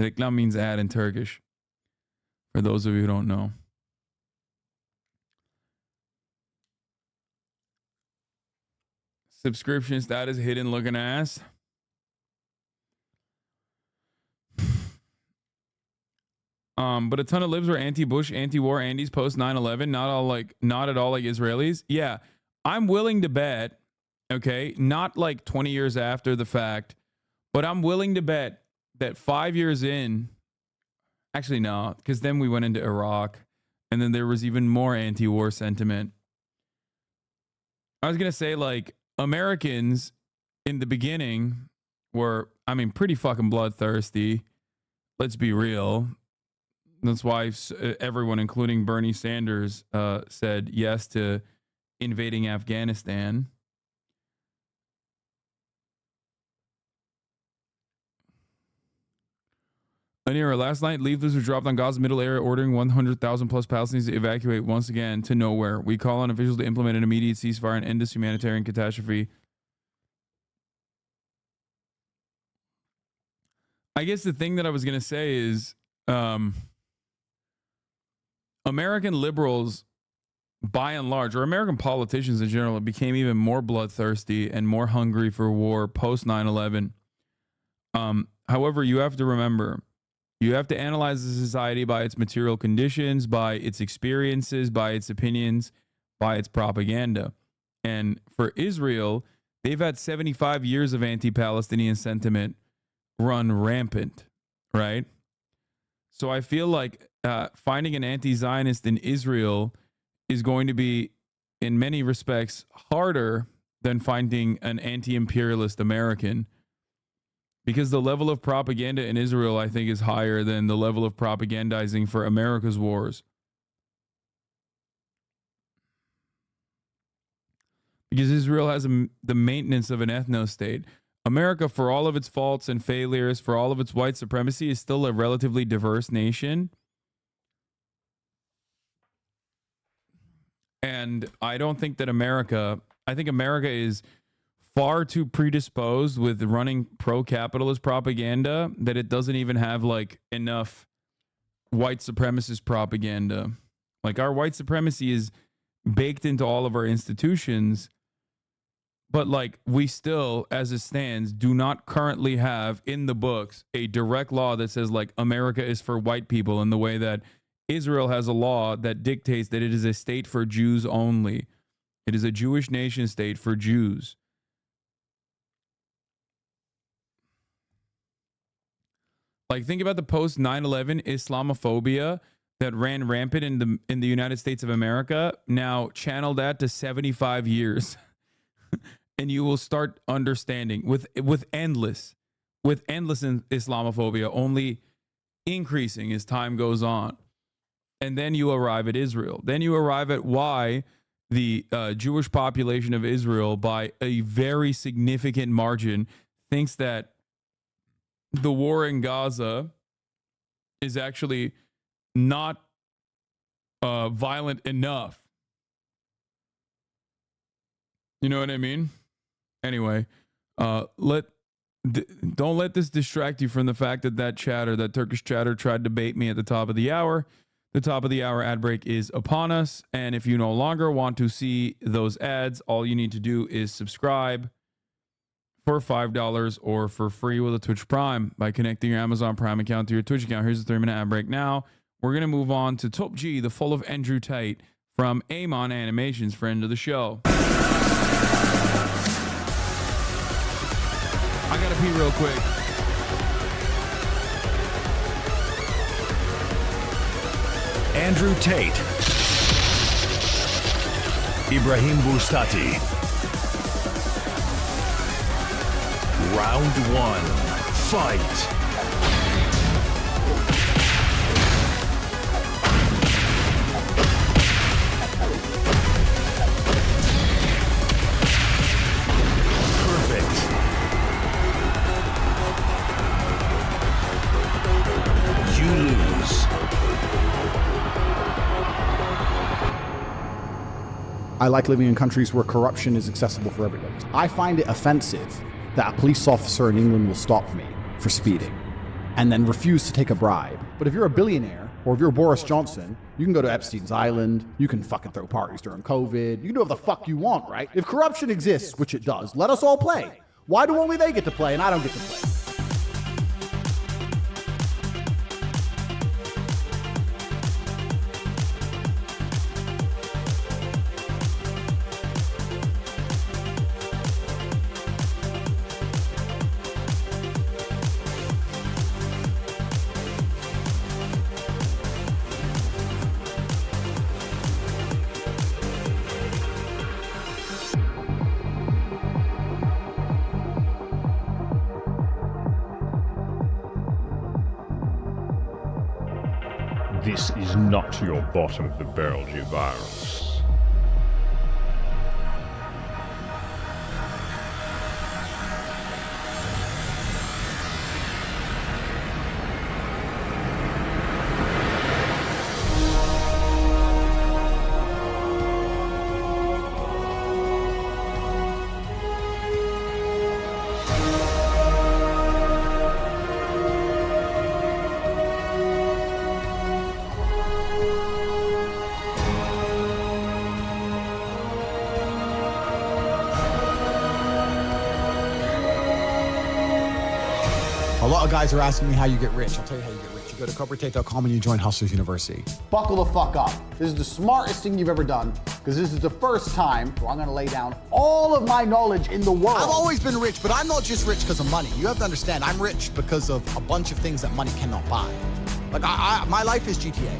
[SPEAKER 2] Reklam means ad in Turkish. For those of you who don't know. Subscription status hidden looking ass. But a ton of libs were anti-Bush, anti-war, Andes post 9/11. Not at all like Israelis. Yeah, I'm willing to bet. Okay, not like 20 years after the fact, but I'm willing to bet that 5 years in. Actually, no, because then we went into Iraq, and then there was even more anti-war sentiment. I was gonna say, like, Americans in the beginning were, I mean, pretty fucking bloodthirsty. Let's be real. That's why everyone, including Bernie Sanders, said yes to invading Afghanistan. Anira, last night, leaflets were dropped on Gaza middle area ordering 100,000 plus Palestinians to evacuate once again to nowhere. We call on officials to implement an immediate ceasefire and end this humanitarian catastrophe. I guess the thing that I was going to say is American liberals, by and large, or American politicians in general, became even more bloodthirsty and more hungry for war post 9/11. However, you have to remember, you have to analyze the society by its material conditions, by its experiences, by its opinions, by its propaganda. And for Israel, they've had 75 years of anti-Palestinian sentiment run rampant, right? So I feel like finding an anti-Zionist in Israel is going to be, in many respects, harder than finding an anti-imperialist American, because the level of propaganda in Israel, I think, is higher than the level of propagandizing for America's wars. Because Israel has the maintenance of an ethno-state. America, for all of its faults and failures, for all of its white supremacy, is still a relatively diverse nation. And I don't think that I think America is far too predisposed with running pro-capitalist propaganda that it doesn't even have like enough white supremacist propaganda. Like, our white supremacy is baked into all of our institutions, but like, we still, as it stands, do not currently have in the books a direct law that says like America is for white people, in the way that Israel has a law that dictates that it is a state for Jews only. It is a Jewish nation state for Jews. Like, think about the post 9/11 Islamophobia that ran rampant in the United States of America. Now channel that to 75 years. And you will start understanding with endless Islamophobia only increasing as time goes on. And then you arrive at Israel. Then you arrive at why the Jewish population of Israel, by a very significant margin, thinks that the war in Gaza is actually not violent enough. You know what I mean? Anyway, don't let this distract you from the fact that Turkish chatter tried to bait me at the top of the hour. The top of the hour ad break is upon us. And if you no longer want to see those ads, all you need to do is subscribe for $5 or for free with a Twitch Prime by connecting your Amazon Prime account to your Twitch account. Here's a 3-minute ad break now. We're going to move on to Top G, the full of Andrew Tate from aamon Animations, friend of the show. I got to pee real quick.
[SPEAKER 4] Andrew Tate, Ibrahim Bustati. Round 1, fight.
[SPEAKER 6] I like living in countries where corruption is accessible for everybody. I find it offensive that a police officer in England will stop me for speeding and then refuse to take a bribe. But if you're a billionaire, or if you're Boris Johnson, you can go to Epstein's Island, you can fucking throw parties during COVID, you can do whatever the fuck you want, right? If corruption exists, which it does, let us all play. Why do only they get to play and I don't get to play?
[SPEAKER 17] This is not your bottom of the barrel virus.
[SPEAKER 6] A lot of guys are asking me how you get rich. I'll tell you how you get rich. You go to corporatate.com and you join Hustlers University. Buckle the fuck up. This is the smartest thing you've ever done, because this is the first time where I'm gonna lay down all of my knowledge in the world. I've always been rich, but I'm not just rich because of money. You have to understand, I'm rich because of a bunch of things that money cannot buy. Like, my life is GTA.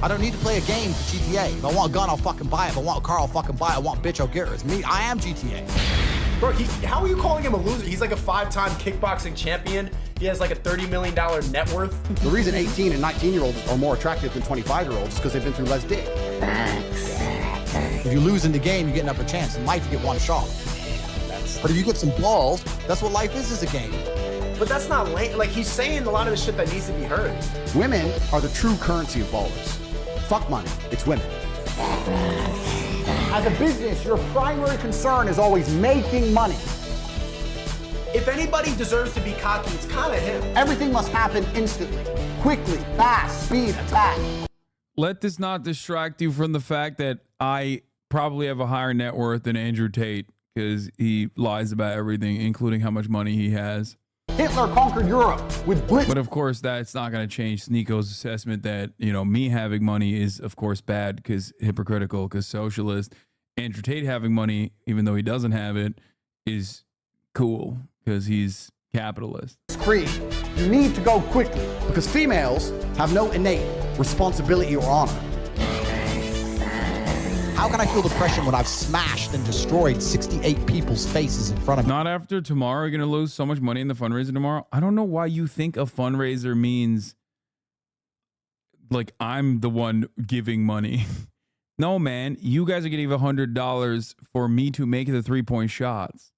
[SPEAKER 6] I don't need to play a game for GTA. If I want a gun, I'll fucking buy it. If I want a car, I'll fucking buy it. I want a bitch, I'll get her. It's me. I am GTA.
[SPEAKER 19] Bro, how are you calling him a loser? He's like a 5-time kickboxing champion. He has like a $30 million net worth.
[SPEAKER 6] The reason 18 and 19-year-olds are more attractive than 25-year-olds is because they've been through less dick. If you lose in the game, you get another chance. In life, you get one shot. But if you get some balls, that's what life is a game.
[SPEAKER 19] But that's not lame. Like, he's saying a lot of the shit that needs to be heard.
[SPEAKER 6] Women are the true currency of ballers. Fuck money, it's women. As a business, your primary concern is always making money.
[SPEAKER 19] If anybody deserves to be cocky, it's kind of him.
[SPEAKER 6] Everything must happen instantly, quickly, fast, speed, attack.
[SPEAKER 2] Let this not distract you from the fact that I probably have a higher net worth than Andrew Tate, because he lies about everything, including how much money he has.
[SPEAKER 6] Hitler conquered Europe with blitz.
[SPEAKER 2] But of course, that's not going to change Sneeko's assessment that, you know, me having money is, of course, bad because hypocritical, because socialist. Andrew Tate having money, even though he doesn't have it, is cool because he's capitalist.
[SPEAKER 6] Creed, you need to go quickly because females have no innate responsibility or honor. How can I feel depression when I've smashed and destroyed 68 people's faces in front of me?
[SPEAKER 2] Not after tomorrow. You're going to lose so much money in the fundraiser tomorrow. I don't know why you think a fundraiser means like I'm the one giving money. No, man, you guys are getting $100 for me to make the 3-point shots.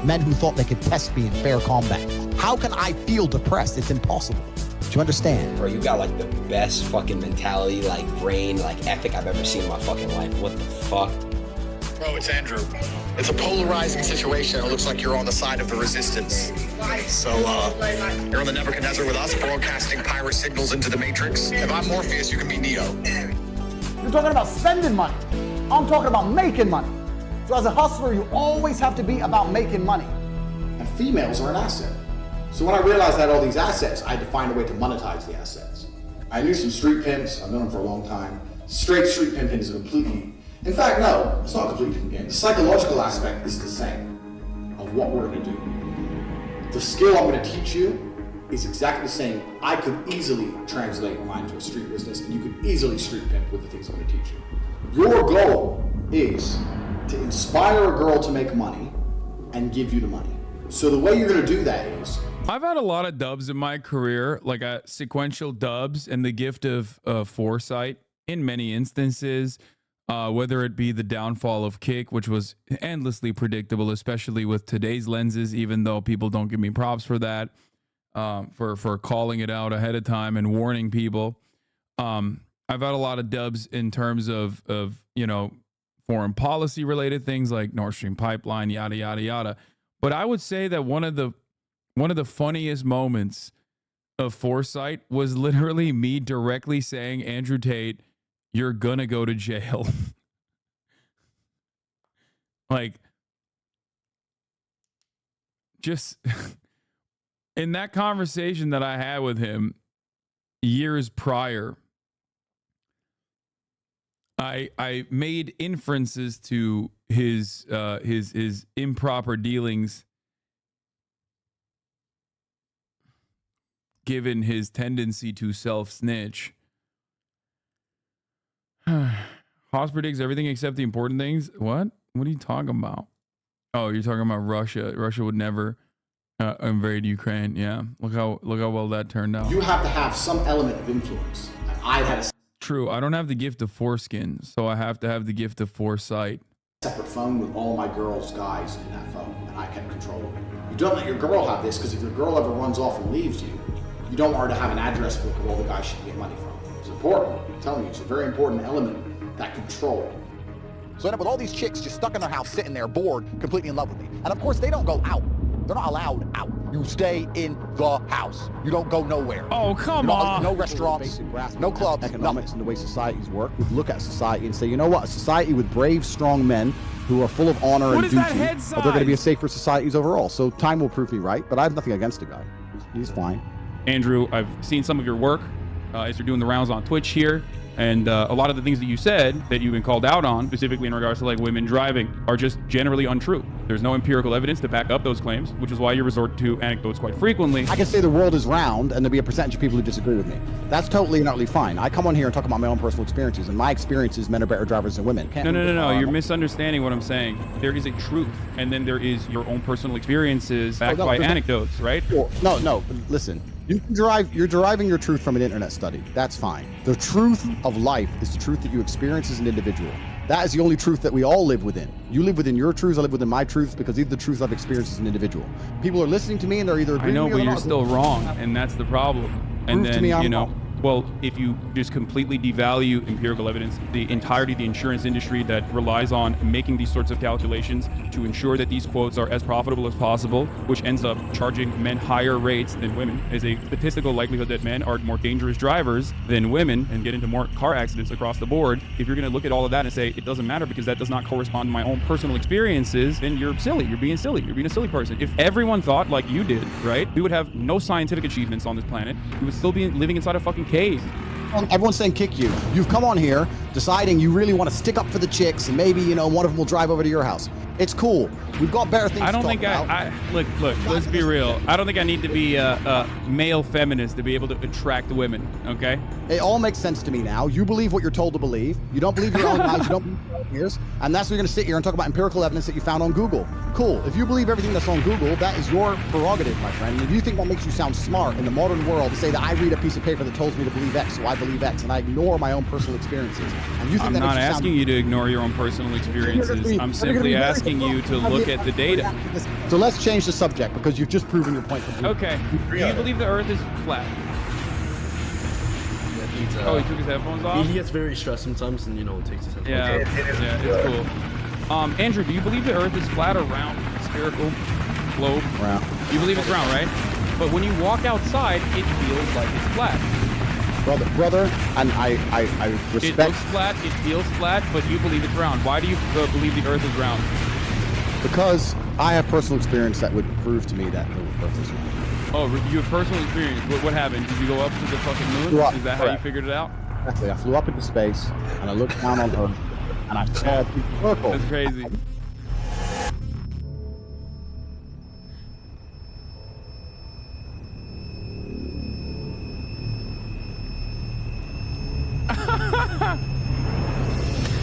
[SPEAKER 6] Men who thought they could test me in fair combat. How can I feel depressed? It's impossible. Do you understand?
[SPEAKER 20] Bro, you got like the best fucking mentality, like brain, like ethic I've ever seen in my fucking life. What the fuck?
[SPEAKER 25] Bro, it's Andrew. It's a polarizing situation. It looks like you're on the side of the resistance. So, you're on the Nebuchadnezzar with us, broadcasting pirate signals into the Matrix. If I'm Morpheus, you can be Neo.
[SPEAKER 6] You're talking about spending money. I'm talking about making money. So as a hustler, you always have to be about making money. And females are an asset. So when I realized I had all these assets, I had to find a way to monetize the assets. I knew some street pimps. I've known them for a long time. Straight street pimping is a completely, in fact, no, it's not a completely different game. The psychological aspect is the same of what we're gonna do. The skill I'm gonna teach you is exactly the same. I could easily translate mine to a street business, and you could easily street pimp with the things I'm gonna teach you. Your goal is to inspire a girl to make money and give you the money. So the way you're gonna do that is,
[SPEAKER 2] I've had a lot of dubs in my career, like sequential dubs and the gift of foresight in many instances, whether it be the downfall of Kick, which was endlessly predictable, especially with today's lenses, even though people don't give me props for that, for calling it out ahead of time and warning people. I've had a lot of dubs in terms of you know, foreign policy related things like Nord Stream pipeline, yada, yada, yada. But I would say that one of the funniest moments of foresight was literally me directly saying, Andrew Tate, you're gonna go to jail. Like, just in that conversation that I had with him years prior, I made inferences to his improper dealings, given his tendency to self-snitch. Haas predicts everything except the important things. What? What are you talking about? Oh, you're talking about Russia. Russia would never invade Ukraine. Yeah, look how well that turned out.
[SPEAKER 6] You have to have some element of influence. I had a
[SPEAKER 2] True. I don't have the gift of foreskin, so I have to have the gift of foresight.
[SPEAKER 6] separate phone with all my girls' guys in that phone, and I kept control of it. You don't let your girl have this, because if your girl ever runs off and leaves you, you don't want her to have an address book of all the guys she can get money from. It's important. I'm telling you, it's a very important element, that control.
[SPEAKER 5] So I end up with all these chicks just stuck in their house, sitting there, bored, completely in love with me. And of course, they don't go out. They're not allowed out. You stay in the house. You don't go nowhere.
[SPEAKER 2] Oh, come on.
[SPEAKER 5] No restaurants, no clubs,
[SPEAKER 16] economics and the way societies work. We look at society and say, you know what? A society with brave, strong men who are full of honor and duty, they're going to be a safer societies overall. So time will prove me right, but I have nothing against the guy. He's fine.
[SPEAKER 9] Andrew, I've seen some of your work as you're doing the rounds on Twitch here. And a lot of the things that you said that you've been called out on, specifically in regards to like women driving, are just generally untrue. There's no empirical evidence to back up those claims, which is why you resort to anecdotes quite frequently.
[SPEAKER 16] I can say the world is round and there'll be a percentage of people who disagree with me. That's totally and utterly fine. I come on here and talk about my own personal experiences, and my experiences, men are better drivers than women.
[SPEAKER 9] No. You're misunderstanding what I'm saying. There is a truth, and then there is your own personal experiences backed by anecdotes, right?
[SPEAKER 16] No, listen. You're deriving your truth from an internet study. That's fine. The truth of life is the truth that you experience as an individual. That is the only truth that we all live within. You live within your truths, I live within my truths, because these are the truths I've experienced as an individual. People are listening to me and they're either agreeing with me or
[SPEAKER 9] but
[SPEAKER 16] they're
[SPEAKER 9] you're
[SPEAKER 16] not.
[SPEAKER 9] still wrong, and that's the problem. And
[SPEAKER 16] Prove to
[SPEAKER 9] then,
[SPEAKER 16] me I'm
[SPEAKER 9] you know,
[SPEAKER 16] wrong.
[SPEAKER 9] well, if you just completely devalue empirical evidence, the entirety of the insurance industry that relies on making these sorts of calculations to ensure that these quotes are as profitable as possible, which ends up charging men higher rates than women, is a statistical likelihood that men are more dangerous drivers than women and get into more car accidents across the board. If you're going to look at all of that and say it doesn't matter because that does not correspond to my own personal experiences, then you're silly. You're being silly. You're being a silly person. If everyone thought like you did, right, we would have no scientific achievements on this planet. We would still be living inside a fucking cave.
[SPEAKER 16] Everyone's saying kick you. You've come on here deciding you really want to stick up for the chicks, and maybe, you know, one of them will drive over to your house. It's cool. We've got better things
[SPEAKER 9] I don't
[SPEAKER 16] to
[SPEAKER 9] think
[SPEAKER 16] talk about.
[SPEAKER 9] look, let's be real. I don't think I need to be a male feminist to be able to attract women, okay?
[SPEAKER 16] It all makes sense to me now. You believe what you're told to believe. You don't believe your own eyes. You don't believe your own ears. And that's why you're going to sit here and talk about empirical evidence that you found on Google. Cool. If you believe everything that's on Google, that is your prerogative, my friend. And if you think that makes you sound smart in the modern world to say that I read a piece of paper that tells me to believe X, so I believe X, and I ignore my own personal experiences. And you think
[SPEAKER 9] I'm
[SPEAKER 16] that
[SPEAKER 9] not
[SPEAKER 16] makes you sound...
[SPEAKER 9] asking you to ignore your own personal experiences. I'm simply asking you to look at the data.
[SPEAKER 16] So let's change the subject, because you've just proven your point.
[SPEAKER 9] Okay. Do you believe the Earth is flat? Oh, he took his headphones off?
[SPEAKER 18] He gets very stressed sometimes and, you know, takes his headphones
[SPEAKER 9] Yeah, it's cool. Andrew, do you believe the Earth is flat or round? Spherical? Globe?
[SPEAKER 16] Round.
[SPEAKER 9] You believe it's round, right? But when you walk outside, it feels like it's flat.
[SPEAKER 16] Brother, and I respect...
[SPEAKER 9] It looks flat, it feels flat, but you believe it's round. Why do you believe the Earth is round?
[SPEAKER 16] Because I have personal experience that would prove to me that the Earth is round.
[SPEAKER 9] Oh, you have personal experience. What happened? Did you go up to the fucking moon? Is that how you figured it out?
[SPEAKER 16] Exactly. I flew up into space, and I looked down on Earth, and I saw a big circle.
[SPEAKER 9] That's crazy.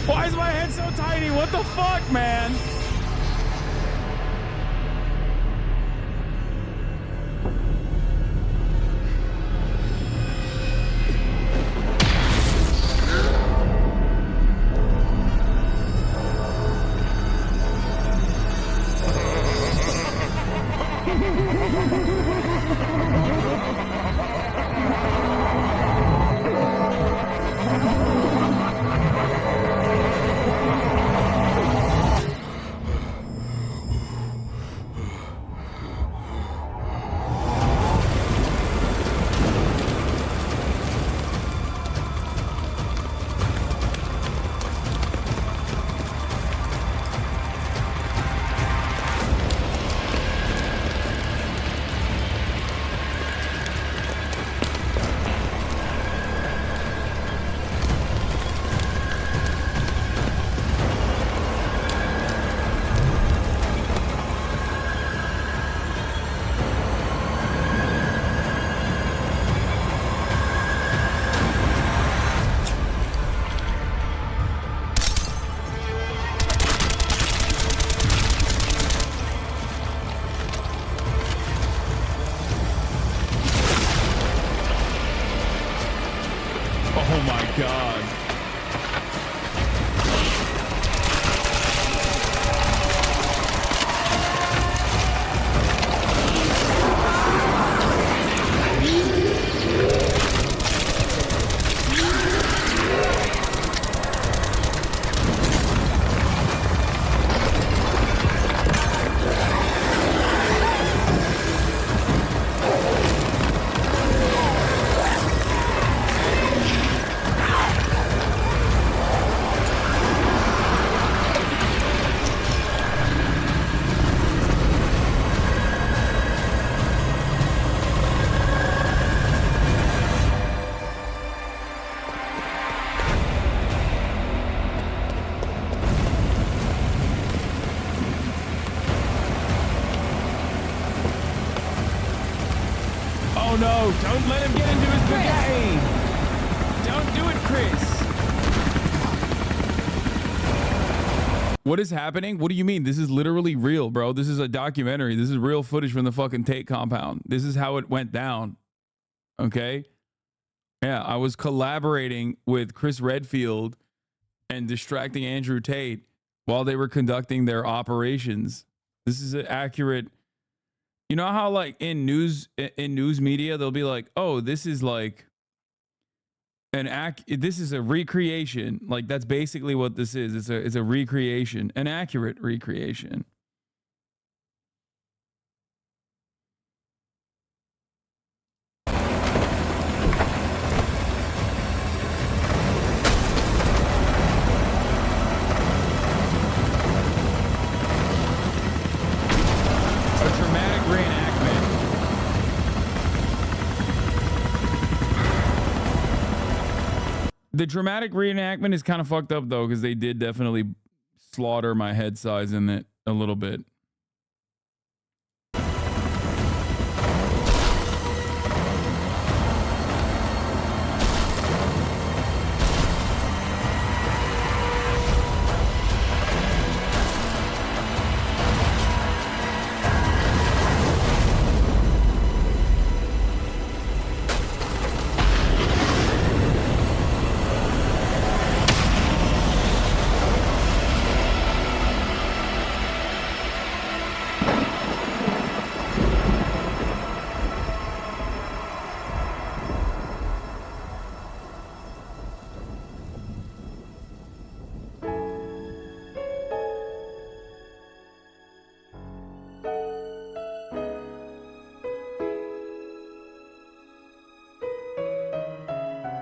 [SPEAKER 9] Why is my head so tiny? What the fuck, man?
[SPEAKER 2] no. Don't let him get into his Bugatti. Don't do it, Chris. What is happening? What do you mean? This is literally real, bro. This is a documentary. This is real footage from the fucking Tate compound. This is how it went down. Okay? Yeah, I was collaborating with Chris Redfield and distracting Andrew Tate while they were conducting their operations. This is an accurate. You know how like in news media they'll be like, "Oh, this is like this is a recreation." Like that's basically what this is. It's a recreation, an accurate recreation. The dramatic reenactment is kind of fucked up though, because they did definitely slaughter my head size in it a little bit.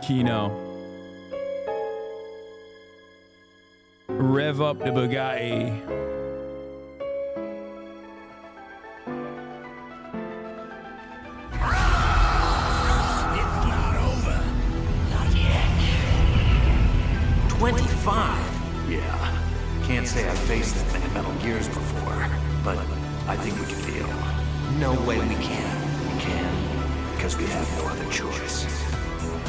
[SPEAKER 2] Kino. Rev up the Bugatti.
[SPEAKER 4] It's not over. Not yet. 25? Yeah. Can't say I've faced that many Metal Gears before, but I think we can deal. No way we can. We can, because we have no other choice.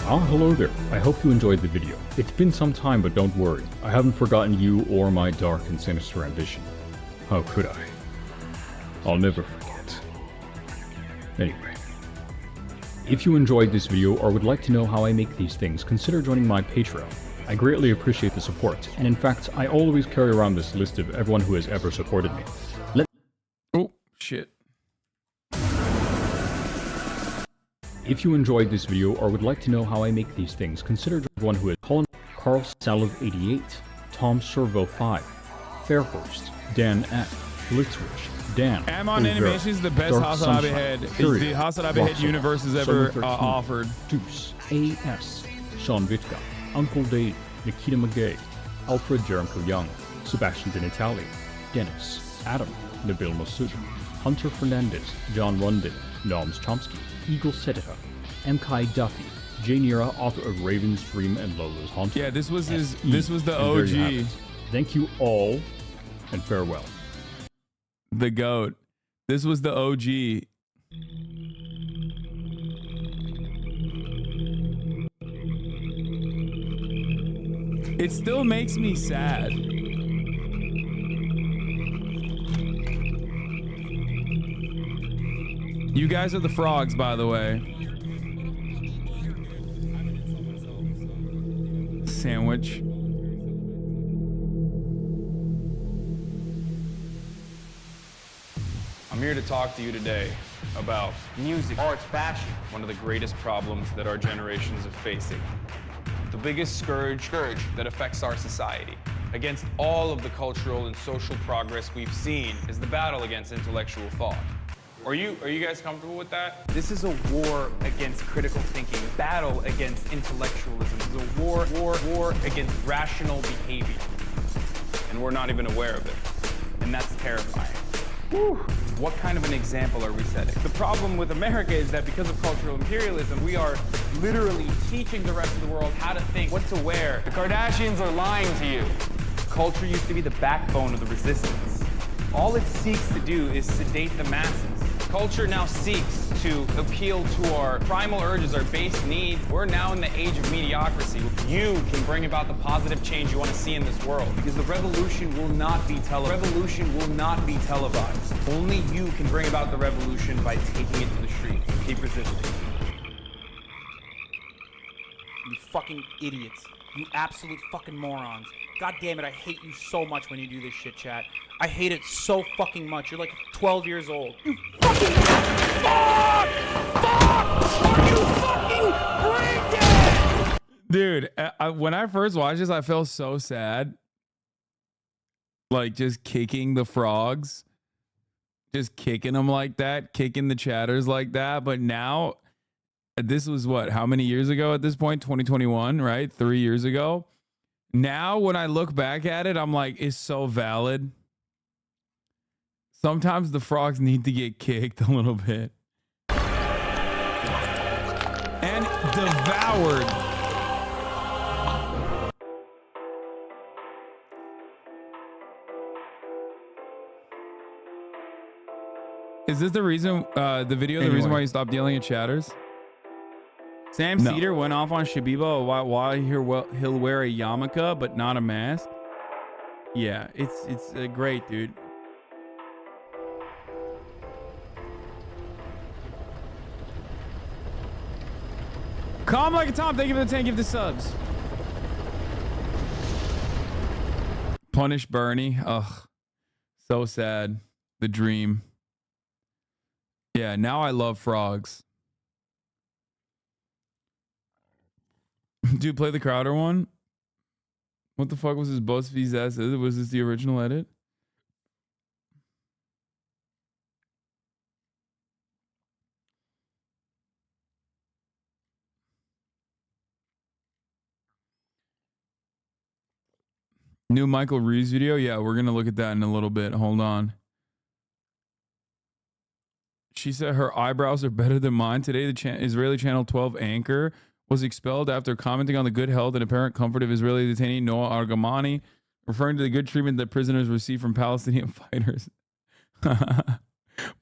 [SPEAKER 17] Ah, hello there. I hope you enjoyed the video. It's been some time, but don't worry. I haven't forgotten you or my dark and sinister ambition. How could I? I'll never forget. Anyway. If you enjoyed this video or would like to know how I make these things, consider joining my Patreon. I greatly appreciate the support, and in fact, I always carry around this list of everyone who has ever supported me.
[SPEAKER 2] Oh, shit.
[SPEAKER 17] If you enjoyed this video or would like to know how I make these things, consider one who is Colin, Carl Salov 88, Tom Servo 5, Fairhurst, Dan F, Blitzwich, Dan,
[SPEAKER 2] Aamon Animation is the best HasanAbi head. It's the HasanAbi head universe has ever offered.
[SPEAKER 17] Deuce, AS, Sean Vitka, Uncle Dave, Nikita McGay, Alfred Jericho Young, Sebastian Di Natale, Dennis, Adam, Nabil Masood, Hunter Fernandez, John Rundin, Noms Chomsky, Eagle Sedita, MKai Duffy, Jay Nira, author of Raven's Dream and Lola's Haunting.
[SPEAKER 2] Yeah, this was his. This was the OG.
[SPEAKER 17] Thank you all, and farewell.
[SPEAKER 2] The GOAT. This was the OG. It still makes me sad. You guys are the frogs, by the way. Sandwich.
[SPEAKER 9] I'm here to talk to you today about music, art, fashion, one of the greatest problems that our generations are facing. The biggest scourge that affects our society. Against all of the cultural and social progress we've seen is the battle against intellectual thought. Are you guys comfortable with that? This is a war against critical thinking, battle against intellectualism. This is a war against rational behavior. And we're not even aware of it. And that's terrifying. Whew. What kind of an example are we setting? The problem with America is that because of cultural imperialism, we are literally teaching the rest of the world how to think, what to wear. The Kardashians are lying to you. Culture used to be the backbone of the resistance. All it seeks to do is sedate the masses.
[SPEAKER 8] Culture now seeks to appeal to our primal urges, our base need. We're now in the age of mediocrity. You can bring about the positive change you want to see in this world, because the revolution will not be televised. Only you can bring about the revolution by taking it to the streets. Keep resisting.
[SPEAKER 11] You fucking idiots. You absolute fucking morons. God damn it, I hate you so much when you do this shit, chat. I hate it so fucking much. You're like 12 years old. You fucking fuck! Are you fucking brain dead?
[SPEAKER 2] Dude, when I first watched this, I felt so sad. Like, just kicking the frogs. Just kicking them like that. Kicking the chatters like that. But now, this was what? How many years ago at this point? 2021, right? 3 years ago. Now, when I look back at it, I'm like, it's so valid. Sometimes the frogs need to get kicked a little bit. And devoured. Is this the reason, the video, the reason why you stopped yelling at chatters?
[SPEAKER 9] Sam Cedar went off on Shabiba why he'll wear a yarmulke but not a mask. Yeah, it's great, dude. Calm like a Tom. Thank you for the 10 gifted subs. Punish Bernie. Ugh, so sad. The dream. Yeah, now I love frogs. Dude, play the Crowder one. What the fuck was his BuzzFeed's ass? Was this the original edit? New Michael Reeves video? Yeah, we're going to look at that in a little bit. Hold on. She said her eyebrows are better than mine. Today, the Israeli Channel 12 anchor was expelled after commenting on the good health and apparent comfort of Israeli detainee Noah Argamani, referring to the good treatment that prisoners receive from Palestinian fighters.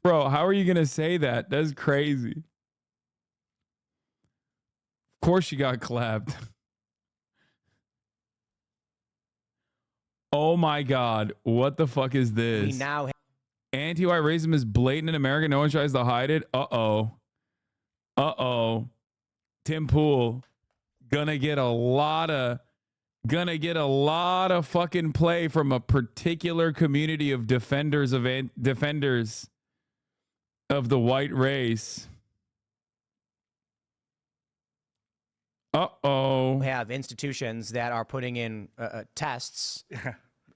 [SPEAKER 9] Bro, how are you going to say that? That's crazy. Of course she got clapped. Oh my God. What the fuck is this?
[SPEAKER 12] We now
[SPEAKER 2] anti-white racism is blatant in America. No one tries to hide it. Uh-oh. Tim Pool gonna get a lot of fucking play from a particular community of defenders of the white race. Uh-oh.
[SPEAKER 12] We have institutions that are putting in tests.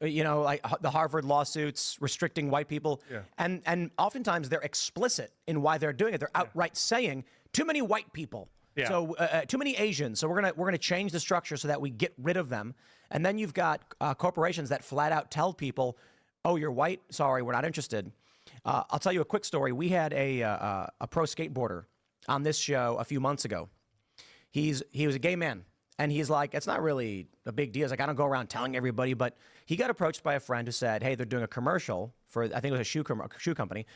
[SPEAKER 12] You know, like the Harvard lawsuits restricting white people.
[SPEAKER 21] Yeah.
[SPEAKER 12] And oftentimes they're explicit in why they're doing it. They're outright saying too many white people.
[SPEAKER 21] Yeah.
[SPEAKER 12] So too many Asians. So we're gonna change the structure so that we get rid of them. And then you've got corporations that flat out tell people, "Oh, you're white. Sorry, we're not interested." I'll tell you a quick story. We had a pro skateboarder on this show a few months ago. He was a gay man, and he's like, it's not really a big deal. He's like, I don't go around telling everybody, but he got approached by a friend who said, hey, they're doing a commercial for, I think it was a shoe company,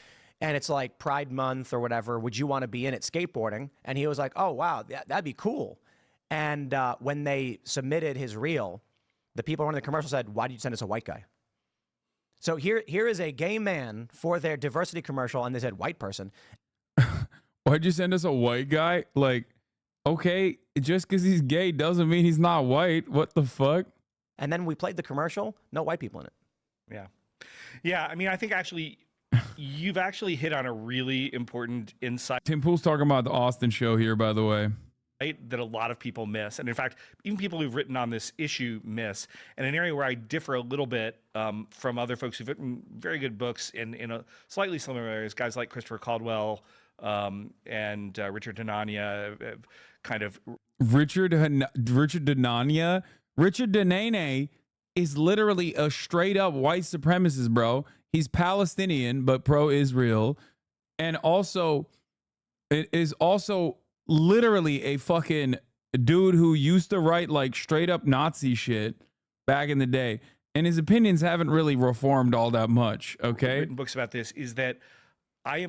[SPEAKER 12] and it's like Pride Month or whatever. Would you want to be in it skateboarding? And he was like, oh, wow, that'd be cool. And when they submitted his reel, the people running the commercial said, why did you send us a white guy? So here is a gay man for their diversity commercial, and they said white person.
[SPEAKER 2] Why'd you send us a white guy? Like, okay, just because he's gay doesn't mean he's not white. What the fuck?
[SPEAKER 12] And then we played the commercial. No white people in it.
[SPEAKER 21] Yeah. Yeah, I mean, I think actually you've actually hit on a really important insight.
[SPEAKER 2] Tim Pool's talking about the Austin show here, by the way.
[SPEAKER 21] Right, that a lot of people miss. And in fact, even people who've written on this issue miss. And an area where I differ a little bit from other folks who've written very good books in a slightly similar areas, guys like Christopher Caldwell and Richard Denania, kind of.
[SPEAKER 2] Richard Denania? Richard Denane is literally a straight up white supremacist, bro. He's Palestinian, but pro-Israel. And also, it is also literally a fucking dude who used to write like straight up Nazi shit back in the day. And his opinions haven't really reformed all that much, okay?
[SPEAKER 21] Written books about this is that I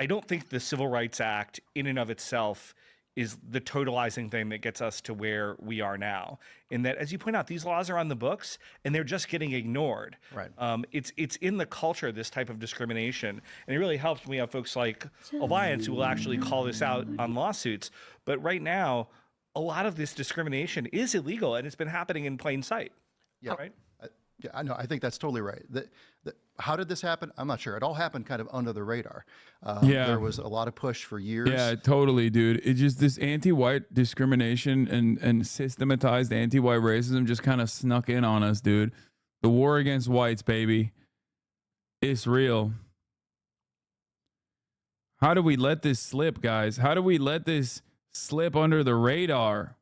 [SPEAKER 21] don't think the Civil Rights Act in and of itself is the totalizing thing that gets us to where we are now. In that, as you point out, these laws are on the books and they're just getting ignored.
[SPEAKER 12] Right.
[SPEAKER 21] It's in the culture, this type of discrimination. And it really helps when we have folks like Alliance who will actually call this out on lawsuits. But right now, a lot of this discrimination is illegal and it's been happening in plain sight.
[SPEAKER 1] Yeah.
[SPEAKER 21] Right?
[SPEAKER 1] Yeah, I know. I think that's totally right. How did this happen? I'm not sure. It all happened kind of under the radar. There was a lot of push for years.
[SPEAKER 2] Yeah, totally, dude. It's just this anti-white discrimination and systematized anti-white racism just kind of snuck in on us, dude. The war against whites, baby. It's real. How do we let this slip, guys? How do we let this slip under the radar?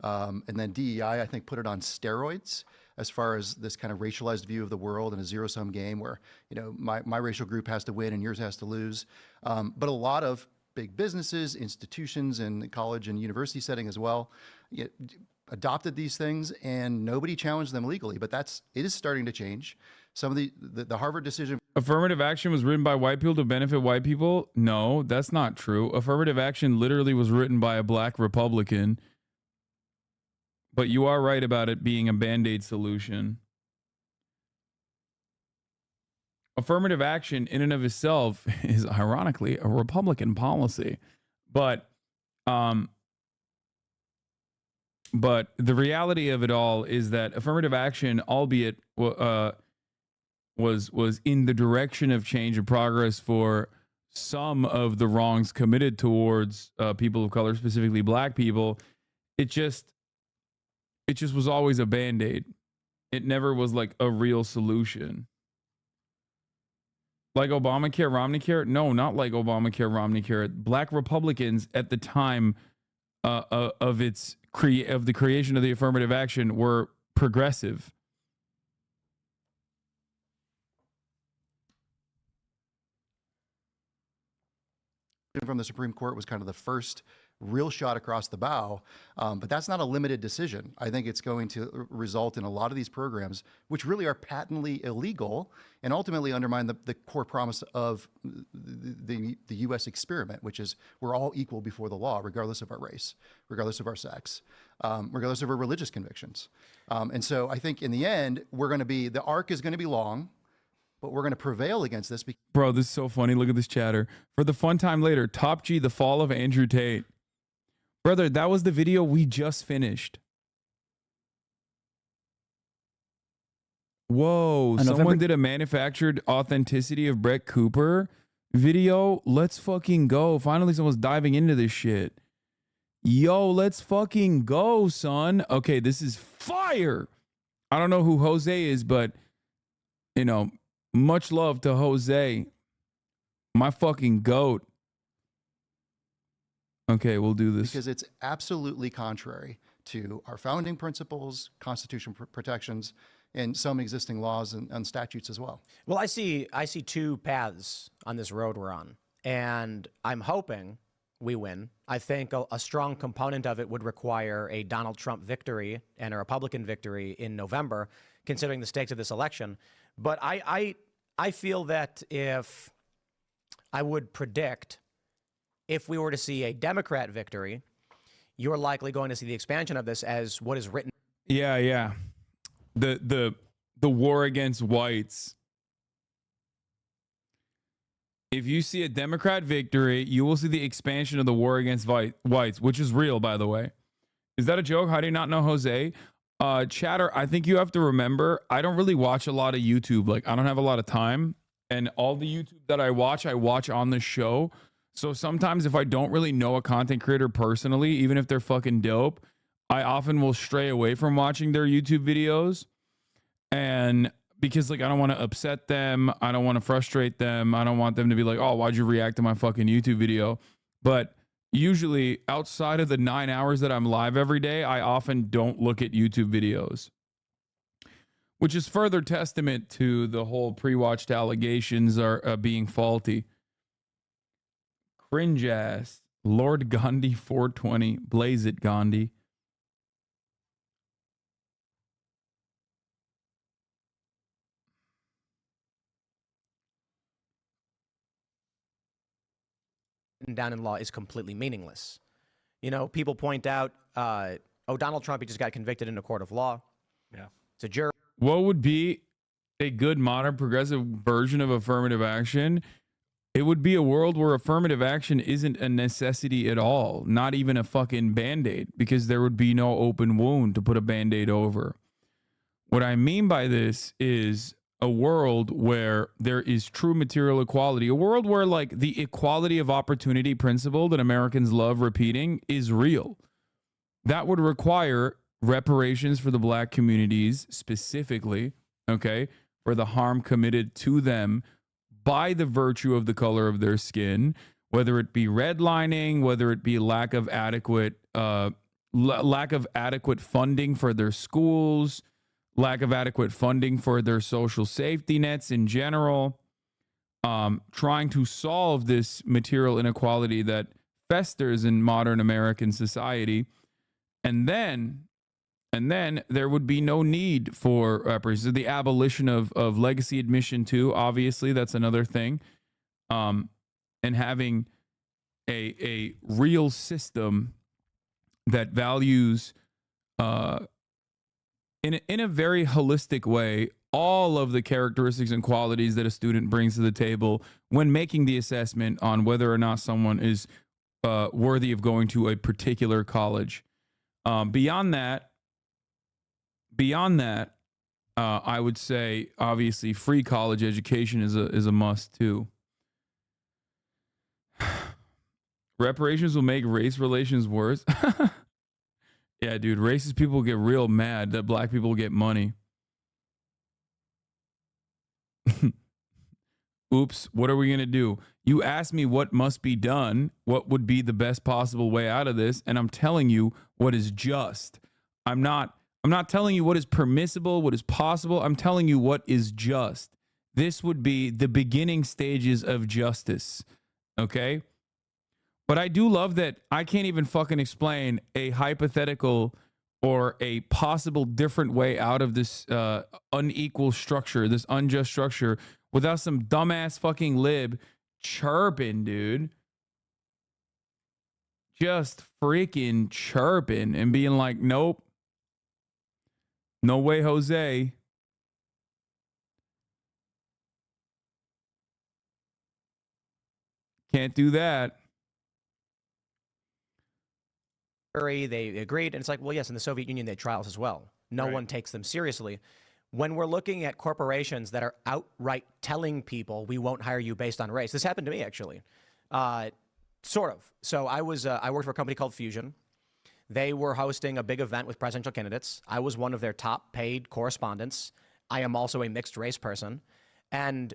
[SPEAKER 1] And then DEI, I think, put it on steroids as far as this kind of racialized view of the world and a zero-sum game where, you know, my racial group has to win and yours has to lose. But a lot of big businesses, institutions, and college and university setting as well, adopted these things and nobody challenged them legally. But it is starting to change. Some of the Harvard decision.
[SPEAKER 2] Affirmative action was written by white people to benefit white people? No, that's not true. Affirmative action literally was written by a black Republican. But you are right about it being a Band-Aid solution. Affirmative action in and of itself is ironically a Republican policy. But the reality of it all is that affirmative action, albeit was in the direction of change and progress for some of the wrongs committed towards people of color, specifically black people, it just was always a Band-Aid. It never was like a real solution. Like Obamacare, Romneycare? No, not like Obamacare, Romneycare. Black Republicans at the time of the creation of the affirmative action were progressive.
[SPEAKER 1] From the Supreme Court was kind of the first real shot across the bow, but that's not a limited decision. I think it's going to result in a lot of these programs, which really are patently illegal and ultimately undermine the core promise of the U.S. experiment, which is we're all equal before the law, regardless of our race, regardless of our sex, regardless of our religious convictions. And so I think in the end, the arc is going to be long, but we're going to prevail against this.
[SPEAKER 2] Bro, this is so funny. Look at this chatter. For the fun time later, Top G, the fall of Andrew Tate. Brother, that was the video we just finished. Whoa, someone did a manufactured authenticity of Brett Cooper video. Let's fucking go. Finally, someone's diving into this shit. Yo, let's fucking go, son. Okay, this is fire. I don't know who Jose is, but, you know, much love to Jose. My fucking goat. Okay, we'll do this.
[SPEAKER 1] Because it's absolutely contrary to our founding principles, constitutional protections, and some existing laws and statutes as well.
[SPEAKER 12] Well, I see two paths on this road we're on, and I'm hoping we win. I think a strong component of it would require a Donald Trump victory and a Republican victory in November, considering the stakes of this election. But I feel that if I would predict if we were to see a Democrat victory, you're likely going to see the expansion of this as what is written.
[SPEAKER 2] Yeah. The war against whites. If you see a Democrat victory, you will see the expansion of the war against whites, which is real, by the way. Is that a joke? How do you not know Jose? Chatter, I think you have to remember, I don't really watch a lot of YouTube. Like, I don't have a lot of time. And all the YouTube that I watch on the show. So sometimes if I don't really know a content creator personally, even if they're fucking dope, I often will stray away from watching their YouTube videos. And because, like, I don't want to upset them. I don't want to frustrate them. I don't want them to be like, oh, why'd you react to my fucking YouTube video? But usually outside of the 9 hours that I'm live every day, I often don't look at YouTube videos, which is further testament to the whole pre-watched allegations are being faulty. Cringe ass. Lord Gandhi 420. Blaze it, Gandhi.
[SPEAKER 12] written down in law is completely meaningless. You know, people point out, Donald Trump, he just got convicted in a court of law.
[SPEAKER 21] Yeah.
[SPEAKER 12] It's a jury.
[SPEAKER 2] What would be a good modern progressive version of affirmative action? It would be a world where affirmative action isn't a necessity at all, not even a fucking Band-Aid, because there would be no open wound to put a Band-Aid over. What I mean by this is a world where there is true material equality, a world where like the equality of opportunity principle that Americans love repeating is real. That would require reparations for the black communities specifically, okay, for the harm committed to them by the virtue of the color of their skin, whether it be redlining, whether it be lack of adequate funding for their schools, lack of adequate funding for their social safety nets in general, trying to solve this material inequality that festers in modern American society. And then there would be no need for reparations. The abolition of legacy admission too, obviously, that's another thing. And having a real system that values in a very holistic way all of the characteristics and qualities that a student brings to the table when making the assessment on whether or not someone is worthy of going to a particular college. Beyond that, I would say obviously free college education is a must too. Reparations will make race relations worse. Yeah, dude, racist people get real mad that black people get money. Oops, what are we going to do? You asked me what must be done, what would be the best possible way out of this, and I'm telling you what is just. I'm not telling you what is permissible, what is possible. I'm telling you what is just. This would be the beginning stages of justice, okay? But I do love that I can't even fucking explain a hypothetical or a possible different way out of this unequal structure, this unjust structure, without some dumbass fucking lib chirping, dude. Just freaking chirping and being like, nope. No way, Jose. Can't do that.
[SPEAKER 12] They agreed, and it's like, well, yes, in the Soviet Union, they had trials as well. No one takes them seriously. When we're looking at corporations that are outright telling people we won't hire you based on race, this happened to me actually, sort of. So I worked for a company called Fusion. They were hosting a big event with presidential candidates. I was one of their top paid correspondents. I am also a mixed race person, and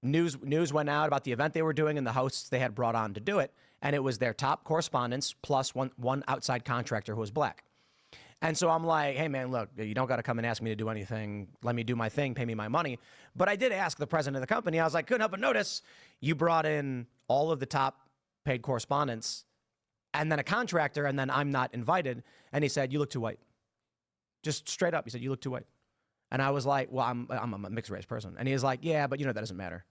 [SPEAKER 12] news went out about the event they were doing and the hosts they had brought on to do it. And it was their top correspondents plus one outside contractor who was black. And so I'm like, hey, man, look, you don't got to come and ask me to do anything. Let me do my thing. Pay me my money. But I did ask the president of the company. I was like, couldn't help but notice you brought in all of the top paid correspondents and then a contractor, and then I'm not invited. And he said, you look too white. Just straight up. He said, you look too white. And I was like, well, I'm a mixed race person. And he was like, yeah, but you know, that doesn't matter.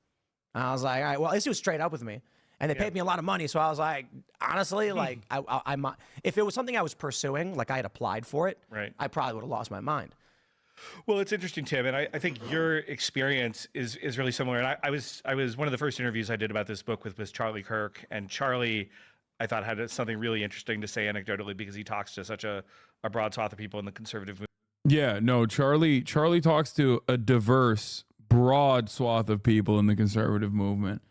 [SPEAKER 12] And I was like, all right, well, at least he was straight up with me. And they paid me a lot of money. So I was like, honestly, like, if it was something I was pursuing, like I had applied for it, I probably would have lost my mind.
[SPEAKER 21] Well, it's interesting, Tim, and I think your experience is really similar. And I was one of the first interviews I did about this book with Charlie Kirk, and Charlie, I thought, had something really interesting to say anecdotally because he talks to such a broad swath of people in the conservative movement.
[SPEAKER 2] Yeah, no, Charlie talks to a diverse, broad swath of people in the conservative movement.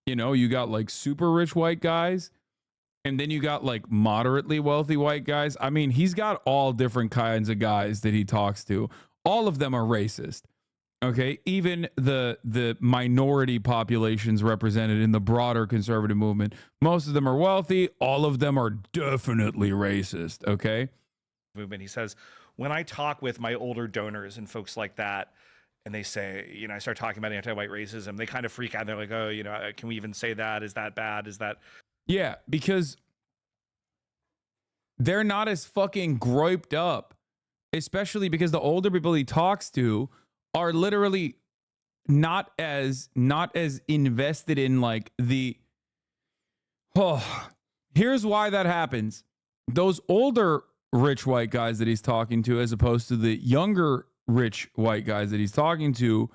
[SPEAKER 2] You know, you got like super rich white guys, and then you got like moderately wealthy white guys. I mean, he's got all different kinds of guys that he talks to. All of them are racist. Okay, even the minority populations represented in the broader conservative movement, most of them are wealthy. All of them are definitely racist. Okay.
[SPEAKER 21] Movement. He says, when I talk with my older donors and folks like that, and they say, you know, I start talking about anti-white racism, they kind of freak out. They're like, oh, you know, can we even say that? Is that bad? Is that?
[SPEAKER 2] Yeah, because they're not as fucking groped up, especially because the older people he talks to are literally not as invested in like the Oh, here's why that happens. Those older rich white guys that he's talking to, as opposed to the younger rich white guys that he's talking to,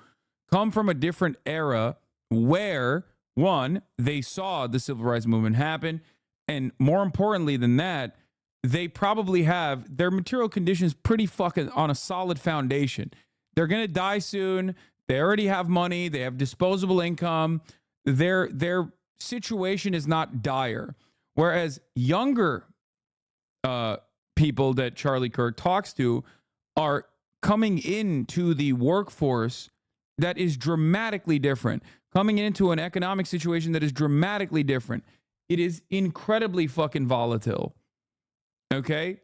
[SPEAKER 2] come from a different era where, one, they saw the civil rights movement happen, and more importantly than that, they probably have their material conditions pretty fucking on a solid foundation. They're going to die soon. They already have money. They have disposable income. Their situation is not dire. Whereas younger people that Charlie Kirk talks to are coming into the workforce that is dramatically different, coming into an economic situation that is dramatically different. It is incredibly fucking volatile. Okay?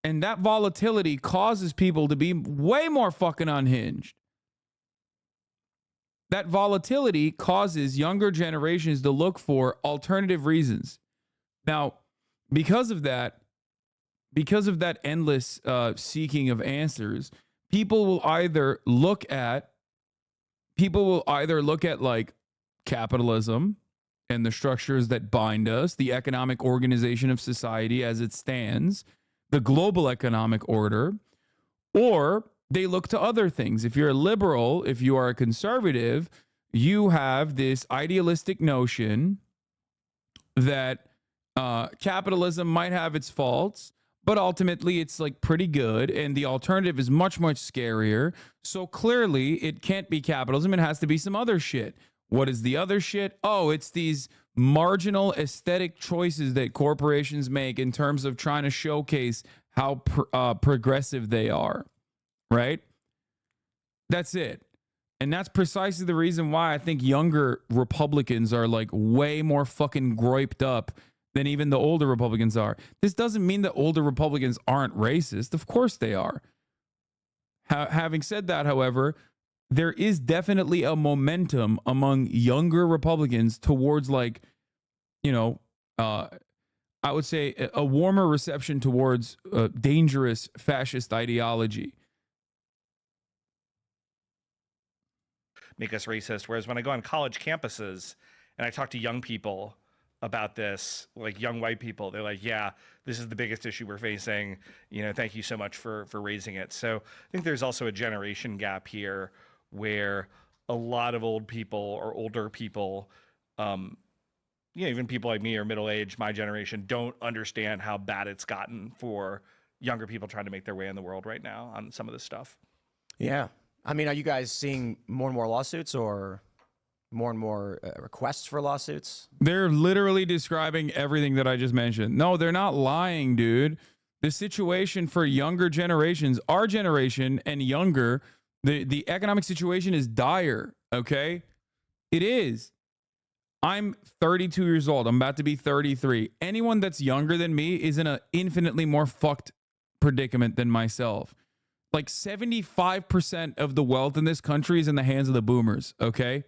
[SPEAKER 2] And that volatility causes people to be way more fucking unhinged. That volatility causes younger generations to look for alternative reasons. Now, because of that endless seeking of answers, people will either look at like capitalism and the structures that bind us, the economic organization of society as it stands, the global economic order, or they look to other things. If you're a liberal, if you are a conservative, you have this idealistic notion that capitalism might have its faults, but ultimately it's like pretty good, and the alternative is much, much scarier. So clearly it can't be capitalism. It has to be some other shit. What is the other shit? Oh, it's these marginal aesthetic choices that corporations make in terms of trying to showcase how progressive they are, right? That's it. And that's precisely the reason why I think younger Republicans are like way more fucking groiped up than even the older Republicans are. This doesn't mean that older Republicans aren't racist. Of course they are. Having said that, however, there is definitely a momentum among younger Republicans towards, like, you know, I would say a warmer reception towards dangerous fascist ideology.
[SPEAKER 21] Make us racist. Whereas when I go on college campuses and I talk to young people about this, like young white people, they're like, yeah, this is the biggest issue we're facing. You know, thank you so much for raising it. So I think there's also a generation gap here where a lot of old people or older people, even people like me or middle-aged, my generation, don't understand how bad it's gotten for younger people trying to make their way in the world right now on some of this stuff.
[SPEAKER 12] Yeah. I mean, are you guys seeing more and more lawsuits or more and more requests for lawsuits?
[SPEAKER 2] They're literally describing everything that I just mentioned. No, they're not lying, dude. The situation for younger generations, our generation and younger, the economic situation is dire, okay? It is. I'm 32 years old. I'm about to be 33. Anyone that's younger than me is in an infinitely more fucked predicament than myself. Like 75% of the wealth in this country is in the hands of the boomers, okay?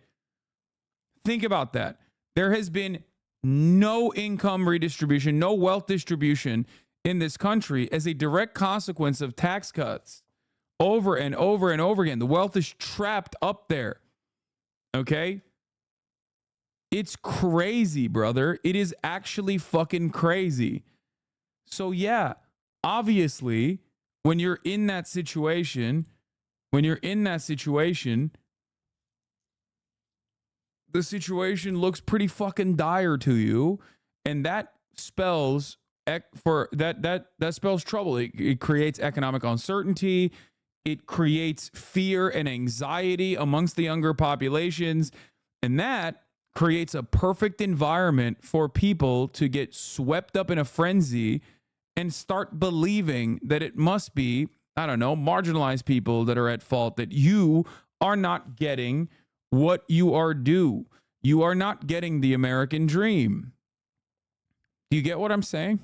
[SPEAKER 2] Think about that. There has been no income redistribution, no wealth distribution in this country as a direct consequence of tax cuts. Over and over and over again. The wealth is trapped up there. Okay? It's crazy, brother. It is actually fucking crazy. So yeah, obviously, when you're in that situation, the situation looks pretty fucking dire to you, and that spells spells trouble. It creates economic uncertainty. It creates fear and anxiety amongst the younger populations, and that creates a perfect environment for people to get swept up in a frenzy and start believing that it must be, I don't know, marginalized people that are at fault, that you are not getting what you are due. You are not getting the American dream. Do you get what I'm saying?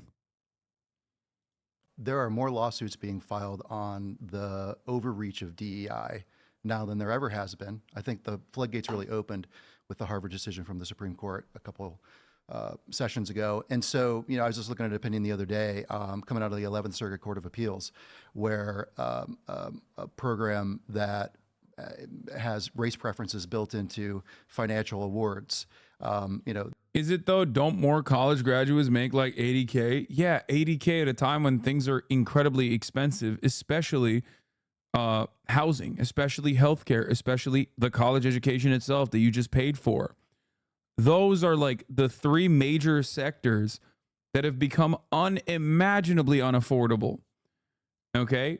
[SPEAKER 1] There are more lawsuits being filed on the overreach of DEI now than there ever has been. I think the floodgates really opened with the Harvard decision from the Supreme Court a couple sessions ago. And so, I was just looking at an opinion the other day coming out of the 11th Circuit Court of Appeals, where a program that has race preferences built into financial awards,
[SPEAKER 2] Is it though? Don't more college graduates make like 80K? Yeah, 80K at a time when things are incredibly expensive, especially housing, especially healthcare, especially the college education itself that you just paid for. Those are like the three major sectors that have become unimaginably unaffordable. Okay?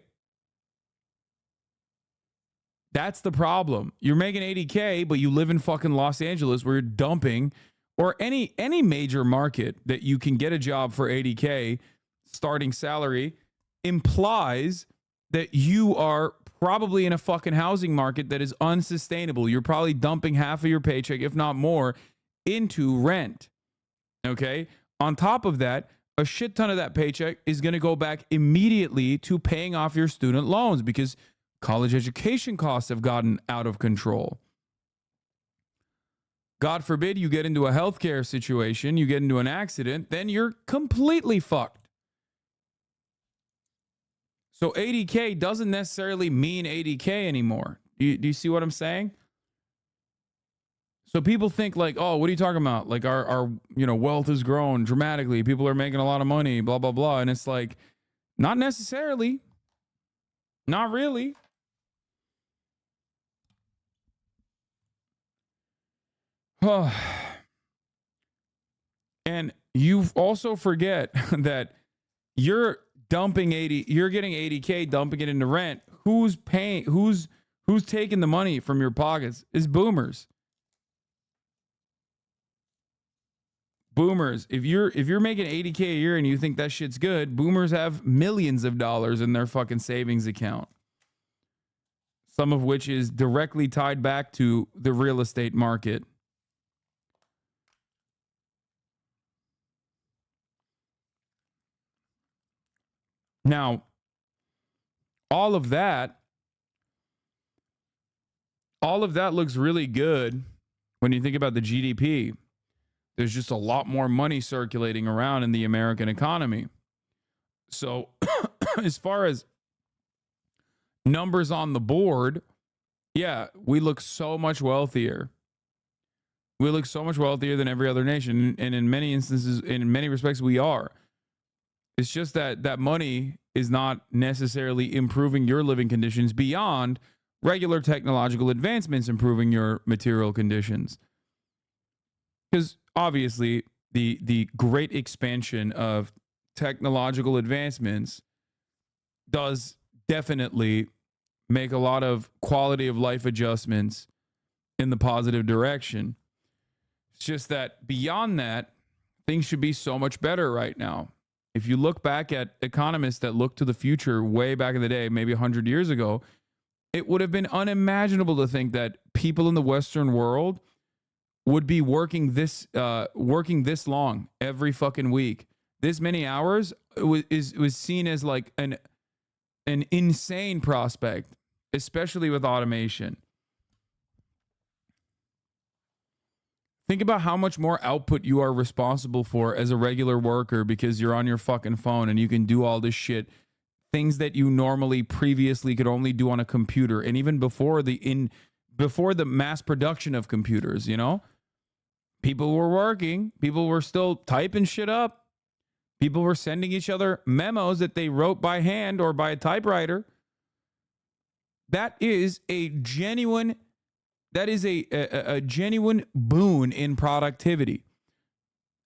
[SPEAKER 2] That's the problem. You're making 80K, but you live in fucking Los Angeles where you're dumping, or any major market that you can get a job for 80K starting salary implies that you are probably in a fucking housing market that is unsustainable. You're probably dumping half of your paycheck, if not more, into rent. Okay? On top of that, a shit ton of that paycheck is going to go back immediately to paying off your student loans because college education costs have gotten out of control. God forbid you get into a healthcare situation, you get into an accident, then you're completely fucked. So 80K doesn't necessarily mean 80K anymore. Do you see what I'm saying? So people think like, oh, what are you talking about? Like our wealth has grown dramatically. People are making a lot of money, blah, blah, blah. And it's like, not necessarily. Not really. And you also forget that you're getting 80K, dumping it into rent. Who's paying? Who's taking the money from your pockets? Is boomers. Boomers. If you're making 80K a year and you think that shit's good, boomers have millions of dollars in their fucking savings account. Some of which is directly tied back to the real estate market. Now, all of that looks really good when you think about the GDP. There's just a lot more money circulating around in the American economy. So, as far as numbers on the board, yeah, we look so much wealthier. We look so much wealthier than every other nation. And in many instances, in many respects, we are. It's just that money is not necessarily improving your living conditions beyond regular technological advancements improving your material conditions. Because obviously the great expansion of technological advancements does definitely make a lot of quality of life adjustments in the positive direction. It's just that beyond that, things should be so much better right now. If you look back at economists that looked to the future way back in the day, maybe 100 years ago, it would have been unimaginable to think that people in the Western world would be working this long every fucking week. This many hours was seen as like an insane prospect, especially with automation. Think about how much more output you are responsible for as a regular worker because you're on your fucking phone and you can do all this shit. Things that you normally previously could only do on a computer. And even before the mass production of computers, you know? People were working. People were still typing shit up. People were sending each other memos that they wrote by hand or by a typewriter. That is a genuine boon in productivity.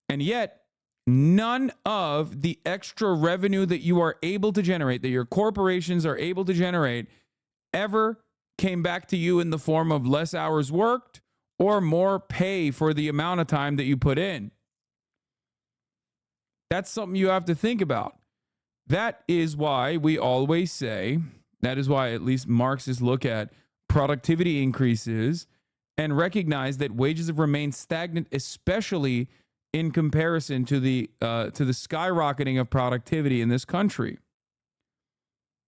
[SPEAKER 2] And yet, none of the extra revenue that you are able to generate, that your corporations are able to generate, ever came back to you in the form of less hours worked or more pay for the amount of time that you put in. That's something you have to think about. That is why we always say, that is why at least Marxists look at productivity increases and recognize that wages have remained stagnant, especially in comparison to the skyrocketing of productivity in this country.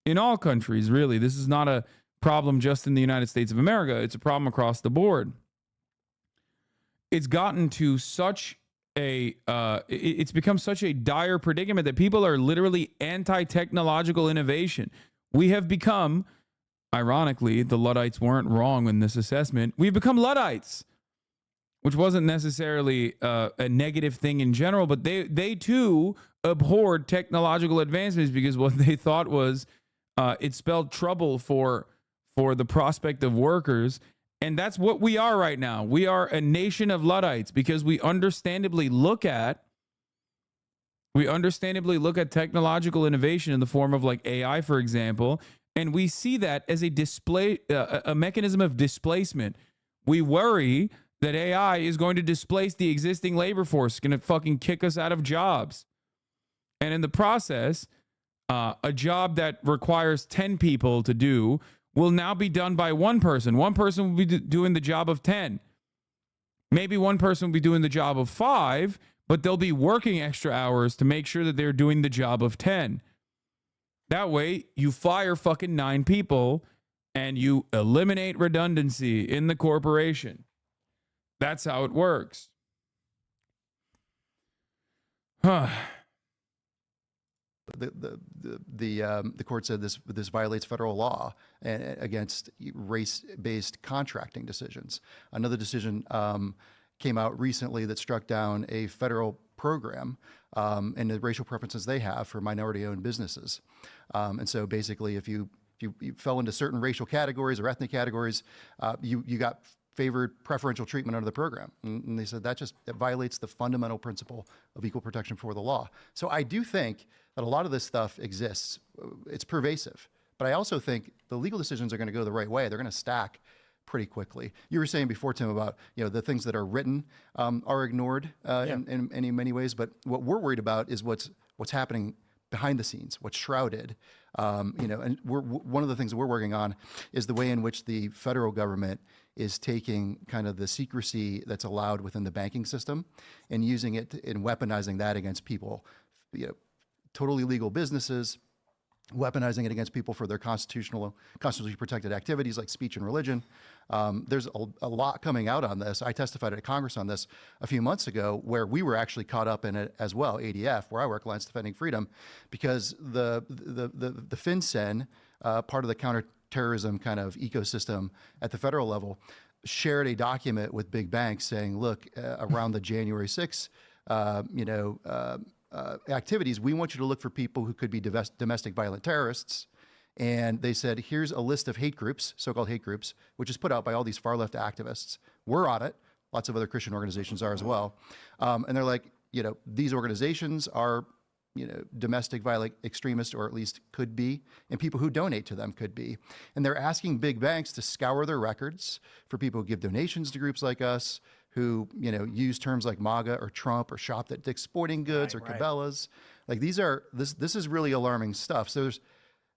[SPEAKER 2] In all countries, really. This is not a problem just in the United States of America. It's a problem across the board. It's gotten to such it's become such a dire predicament that people are literally anti-technological innovation. We have become, ironically, the Luddites weren't wrong in this assessment. We've become Luddites. which wasn't necessarily a negative thing in general, but they too abhorred technological advancements because what they thought was it spelled trouble for the prospect of workers. And that's what we are right now. We are a nation of Luddites because we understandably look at technological innovation in the form of like AI, for example, and we see that as a mechanism of displacement. We worry that AI is going to displace the existing labor force, going to fucking kick us out of jobs. And in the process, a job that requires 10 people to do will now be done by one person. One person will be doing the job of 10. Maybe one person will be doing the job of 5, but they'll be working extra hours to make sure that they're doing the job of 10. That way, you fire fucking 9 people and you eliminate redundancy in the corporation. That's how it works. Huh.
[SPEAKER 1] The court said this violates federal law against race-based contracting decisions. Another decision came out recently that struck down a federal program and the racial preferences they have for minority-owned businesses. And so basically, if you fell into certain racial categories or ethnic categories, you got favored preferential treatment under the program. And they said that violates the fundamental principle of equal protection before the law. So I do think that a lot of this stuff exists. It's pervasive. But I also think the legal decisions are going to go the right way. They're going to stack pretty quickly. You were saying before, Tim, about the things that are written are ignored in many ways. But what we're worried about is what's happening behind the scenes, what's shrouded. And one of the things that we're working on is the way in which the federal government is taking kind of the secrecy that's allowed within the banking system and using it and weaponizing that against people, totally legal businesses, weaponizing it against people for their constitutionally protected activities like speech and religion. There's a lot coming out on this. I testified at Congress on this a few months ago, where we were actually caught up in it as well, ADF, where I work, Alliance Defending Freedom, because the FinCEN, part of the counterterrorism kind of ecosystem at the federal level, shared a document with big banks saying, look, around the January 6th, activities, we want you to look for people who could be domestic violent terrorists. And they said, here's a list of hate groups, so-called hate groups, which is put out by all these far-left activists. We're on it. Lots of other Christian organizations are as well. And they're like, these organizations are, domestic violent extremists, or at least could be, and people who donate to them could be. And they're asking big banks to scour their records for people who give donations to groups like us, who use terms like MAGA or Trump or shop at Dick's Sporting Goods or Cabela's. Like this is really alarming stuff. So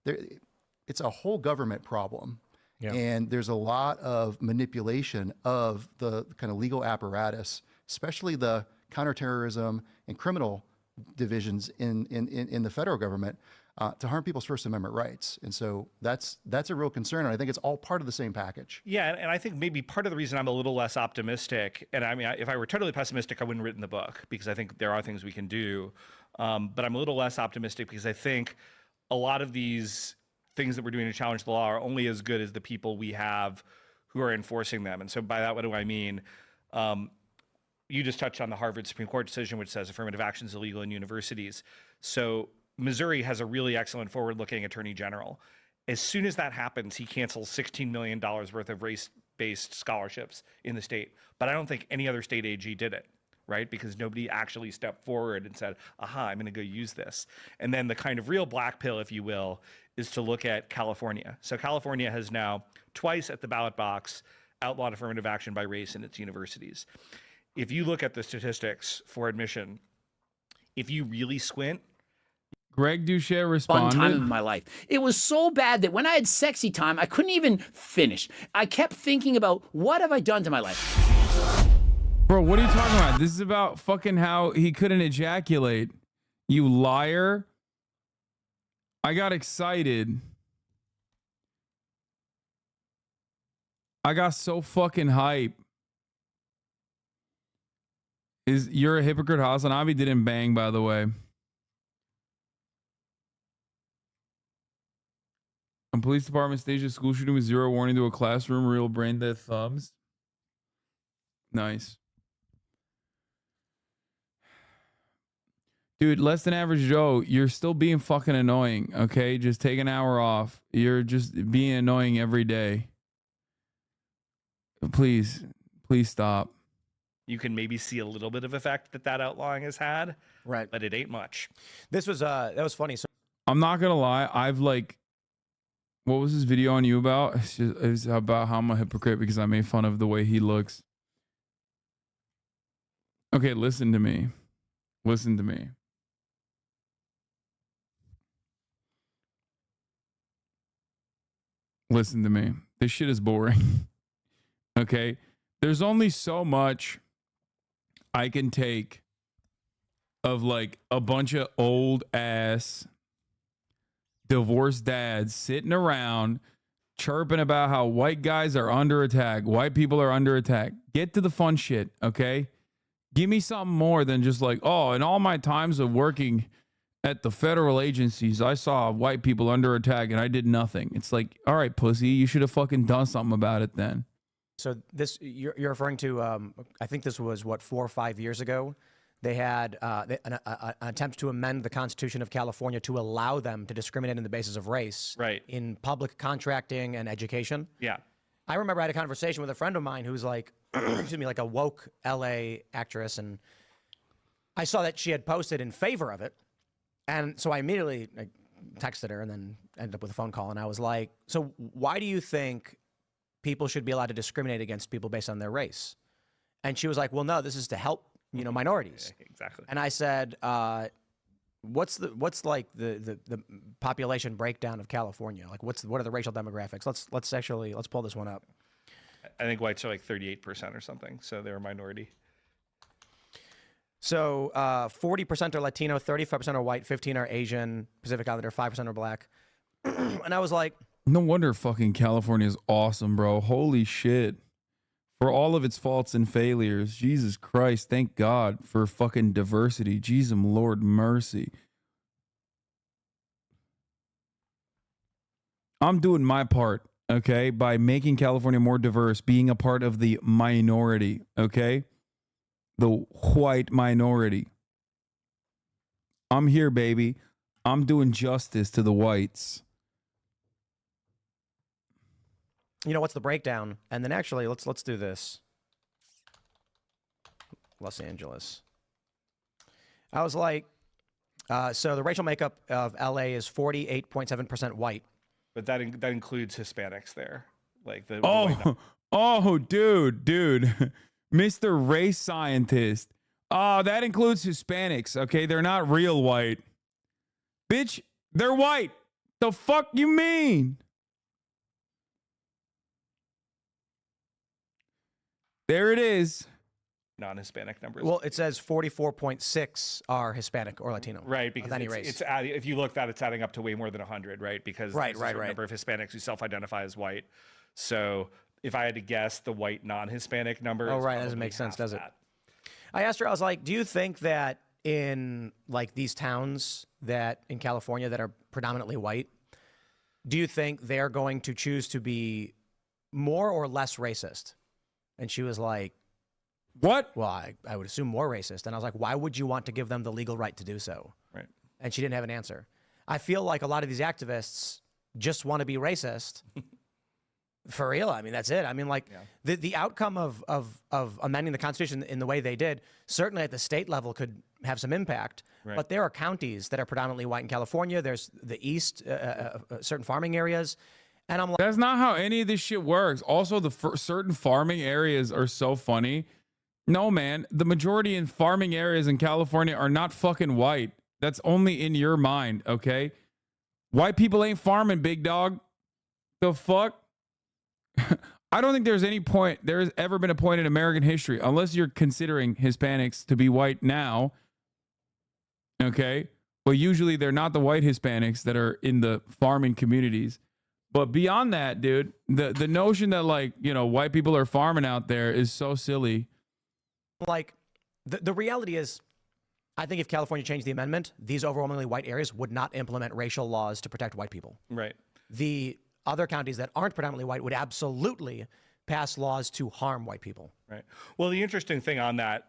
[SPEAKER 1] it's a whole government problem. Yeah. And there's a lot of manipulation of the kind of legal apparatus, especially the counterterrorism and criminal divisions in the federal government, to harm people's First Amendment rights. And so that's a real concern. And I think it's all part of the same package.
[SPEAKER 21] Yeah. And I think maybe part of the reason I'm a little less optimistic, and I mean, if I were totally pessimistic, I wouldn't have written the book, because I think there are things we can do. But I'm a little less optimistic because I think a lot of these things that we're doing to challenge the law are only as good as the people we have who are enforcing them. And so by that, what do I mean? You just touched on the Harvard Supreme Court decision, which says affirmative action is illegal in universities. So Missouri has a really excellent forward-looking attorney general. As soon as that happens, he cancels $16 million worth of race-based scholarships in the state. But I don't think any other state AG did it, right? Because nobody actually stepped forward and said, aha, I'm going to go use this. And then the kind of real black pill, if you will, is to look at California. So California has now twice at the ballot box outlawed affirmative action by race in its universities. If you look at the statistics for admission, if you really squint,
[SPEAKER 2] Greg Duché
[SPEAKER 7] Fun
[SPEAKER 2] responded.
[SPEAKER 7] time of my life. It was so bad that when I had sexy time, I couldn't even finish. I kept thinking about, what have I done to my life?
[SPEAKER 2] Bro, what are you talking about? This is about fucking how he couldn't ejaculate. You liar. I got excited. I got so fucking hype. You're a hypocrite, HasanAbi didn't bang, by the way. A police department staged a school shooting with zero warning to a classroom, real brain dead thumbs. Nice. Dude, less than average Joe, you're still being fucking annoying, okay? Just take an hour off. You're just being annoying every day. Please stop.
[SPEAKER 21] You can maybe see a little bit of effect that outlawing has had.
[SPEAKER 12] Right.
[SPEAKER 21] But it ain't much.
[SPEAKER 12] This was, that was funny. So
[SPEAKER 2] I'm not gonna lie, I've like, what was this video on you about? It's about how I'm a hypocrite because I made fun of the way he looks. Okay, listen to me. Listen to me. Listen to me. This shit is boring. Okay? There's only so much I can take of like a bunch of old ass divorced dads sitting around chirping about how white guys are under attack, white people are under attack. Get to the fun shit, okay? Give me something more than just like, oh, in all my times of working at the federal agencies, I saw white people under attack and I did nothing. It's like, all right, pussy, you should have fucking done something about it then.
[SPEAKER 12] So this, you're referring to, I think this was, what, 4 or 5 years ago? They had an attempt to amend the Constitution of California to allow them to discriminate on the basis of race in public contracting and education.
[SPEAKER 21] Yeah.
[SPEAKER 12] I remember I had a conversation with a friend of mine who's like, excuse me, like a woke LA actress, and I saw that she had posted in favor of it. And so I immediately texted her and then ended up with a phone call. And I was like, so why do you think people should be allowed to discriminate against people based on their race? And she was like, well, no, this is to help, you know, minorities.
[SPEAKER 21] Exactly.
[SPEAKER 12] And I said, what's like the population breakdown of California? Like what are the racial demographics? Let's pull this one up.
[SPEAKER 21] I think whites are like 38% or something. So they're a minority.
[SPEAKER 12] So 40% are Latino, 35% are white, 15 are Asian, Pacific Islander, 5% are black. And I was like,
[SPEAKER 2] no wonder fucking California is awesome, bro. Holy shit. For all of its faults and failures, Jesus Christ, thank God for fucking diversity. Jesus, Lord mercy. I'm doing my part, okay, by making California more diverse, being a part of the minority, okay? The white minority. I'm here, baby. I'm doing justice to the whites.
[SPEAKER 12] You know, what's the breakdown? And then actually, let's do this. Los Angeles. I was like, so the racial makeup of LA is 48.7% white.
[SPEAKER 21] But that includes Hispanics there. Like the
[SPEAKER 2] dude. Mr. Race Scientist. Oh, that includes Hispanics. Okay, they're not real white. Bitch, they're white. The fuck you mean? There it is.
[SPEAKER 21] Non-Hispanic numbers.
[SPEAKER 12] Well, it says 44.6 are Hispanic or Latino.
[SPEAKER 21] Right, because
[SPEAKER 12] any race.
[SPEAKER 21] it's adding, if you look that, it's adding up to way more than 100, right? Because
[SPEAKER 12] right.
[SPEAKER 21] number of Hispanics who self-identify as white. So if I had to guess, the white non-Hispanic number.
[SPEAKER 12] Oh, right, that doesn't make sense, does it? I asked her, I was like, do you think that in like these towns that in California that are predominantly white, do you think they're going to choose to be more or less racist? And she was like,
[SPEAKER 2] what?
[SPEAKER 12] Well, I would assume more racist. And I was like, why would you want to give them the legal right to do so?
[SPEAKER 21] Right.
[SPEAKER 12] And she didn't have an answer. I feel like a lot of these activists just want to be racist. For real. I mean, that's it. I mean, like the outcome of amending the Constitution in the way they did, certainly at the state level could have some impact. Right. But there are counties that are predominantly white in California. There's the East, certain farming areas. And I'm like,
[SPEAKER 2] that's not how any of this shit works. Also, the certain farming areas are so funny. No, man, the majority in farming areas in California are not fucking white. That's only in your mind, okay? White people ain't farming, big dog. The fuck? I don't think there's ever been a point in American history, unless you're considering Hispanics to be white now, okay? But usually they're not the white Hispanics that are in the farming communities. But beyond that, dude, the notion that, like, you know, white people are farming out there is so silly.
[SPEAKER 12] Like, the reality is, I think if California changed the amendment, these overwhelmingly white areas would not implement racial laws to protect white people.
[SPEAKER 21] Right.
[SPEAKER 12] The other counties that aren't predominantly white would absolutely pass laws to harm white people.
[SPEAKER 21] Right. Well, the interesting thing on that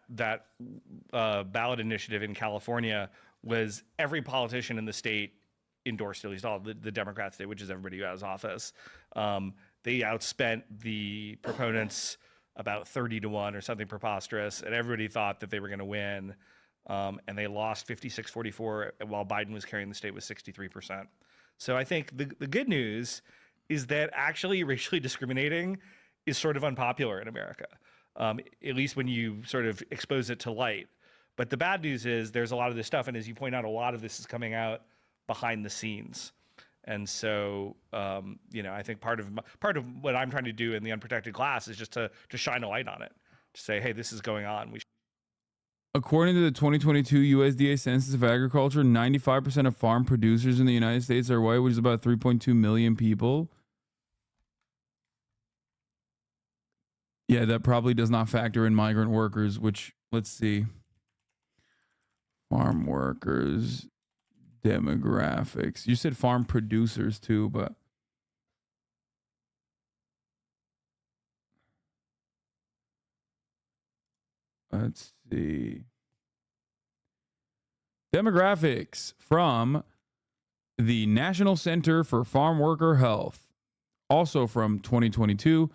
[SPEAKER 21] ballot initiative in California was every politician in the state endorsed, at least all the Democrats did, which is everybody who has office. They outspent the proponents about 30-1 or something preposterous, and everybody thought that they were going to win. And they lost 56-44 while Biden was carrying the state with 63%. So I think the good news is that actually racially discriminating is sort of unpopular in America, at least when you sort of expose it to light. But the bad news is there's a lot of this stuff, and as you point out, a lot of this is coming out behind the scenes. And so, I think part of what I'm trying to do in the unprotected class is just to shine a light on it, to say, hey, this is going on.
[SPEAKER 2] According to the 2022 USDA Census of Agriculture, 95% of farm producers in the United States are white, which is about 3.2 million people. Yeah, that probably does not factor in migrant workers, which, let's see. Farm workers, demographics. You said farm producers too, but let's see. Demographics from the National Center for Farm Worker Health. Also from 2022,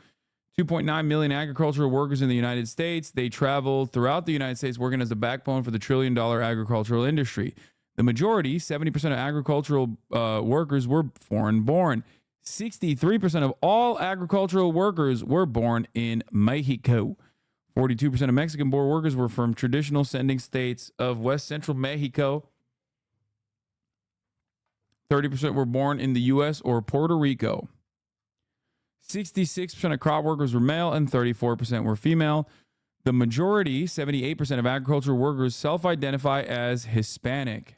[SPEAKER 2] 2.9 million agricultural workers in the United States. They travel throughout the United States working as the backbone for the trillion-dollar agricultural industry. The majority, 70% of agricultural workers were foreign-born. 63% of all agricultural workers were born in Mexico. 42% of Mexican-born workers were from traditional sending states of West Central Mexico. 30% were born in the U.S. or Puerto Rico. 66% of crop workers were male and 34% were female. The majority, 78% of agricultural workers, self-identify as Hispanic.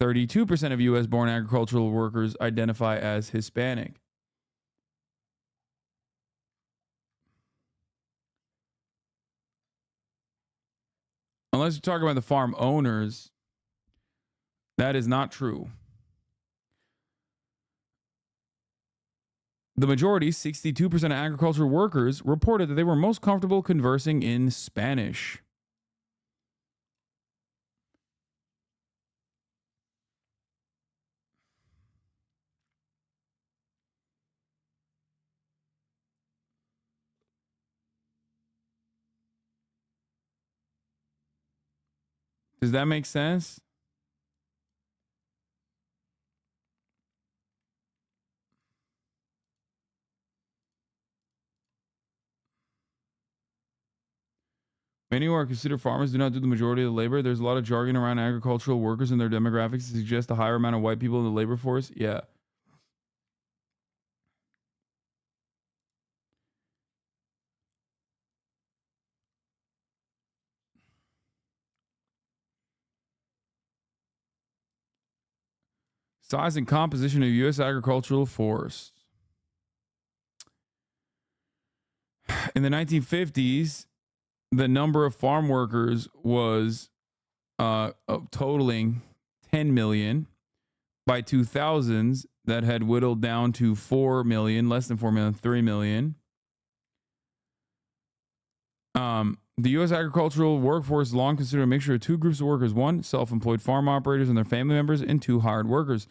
[SPEAKER 2] 32% of U.S.-born agricultural workers identify as Hispanic. Unless you're talking about the farm owners, that is not true. The majority, 62% of agricultural workers, reported that they were most comfortable conversing in Spanish. Does that make sense? Many who are considered farmers do not do the majority of the labor. There's a lot of jargon around agricultural workers and their demographics to suggest a higher amount of white people in the labor force. Yeah. Size and composition of U.S. agricultural force. In the 1950s, the number of farm workers was totaling 10 million. By 2000s, that had whittled down to 4 million, less than 4 million, 3 million. The U.S. agricultural workforce is long considered a mixture of two groups of workers. One, self-employed farm operators and their family members, and two, hired workers.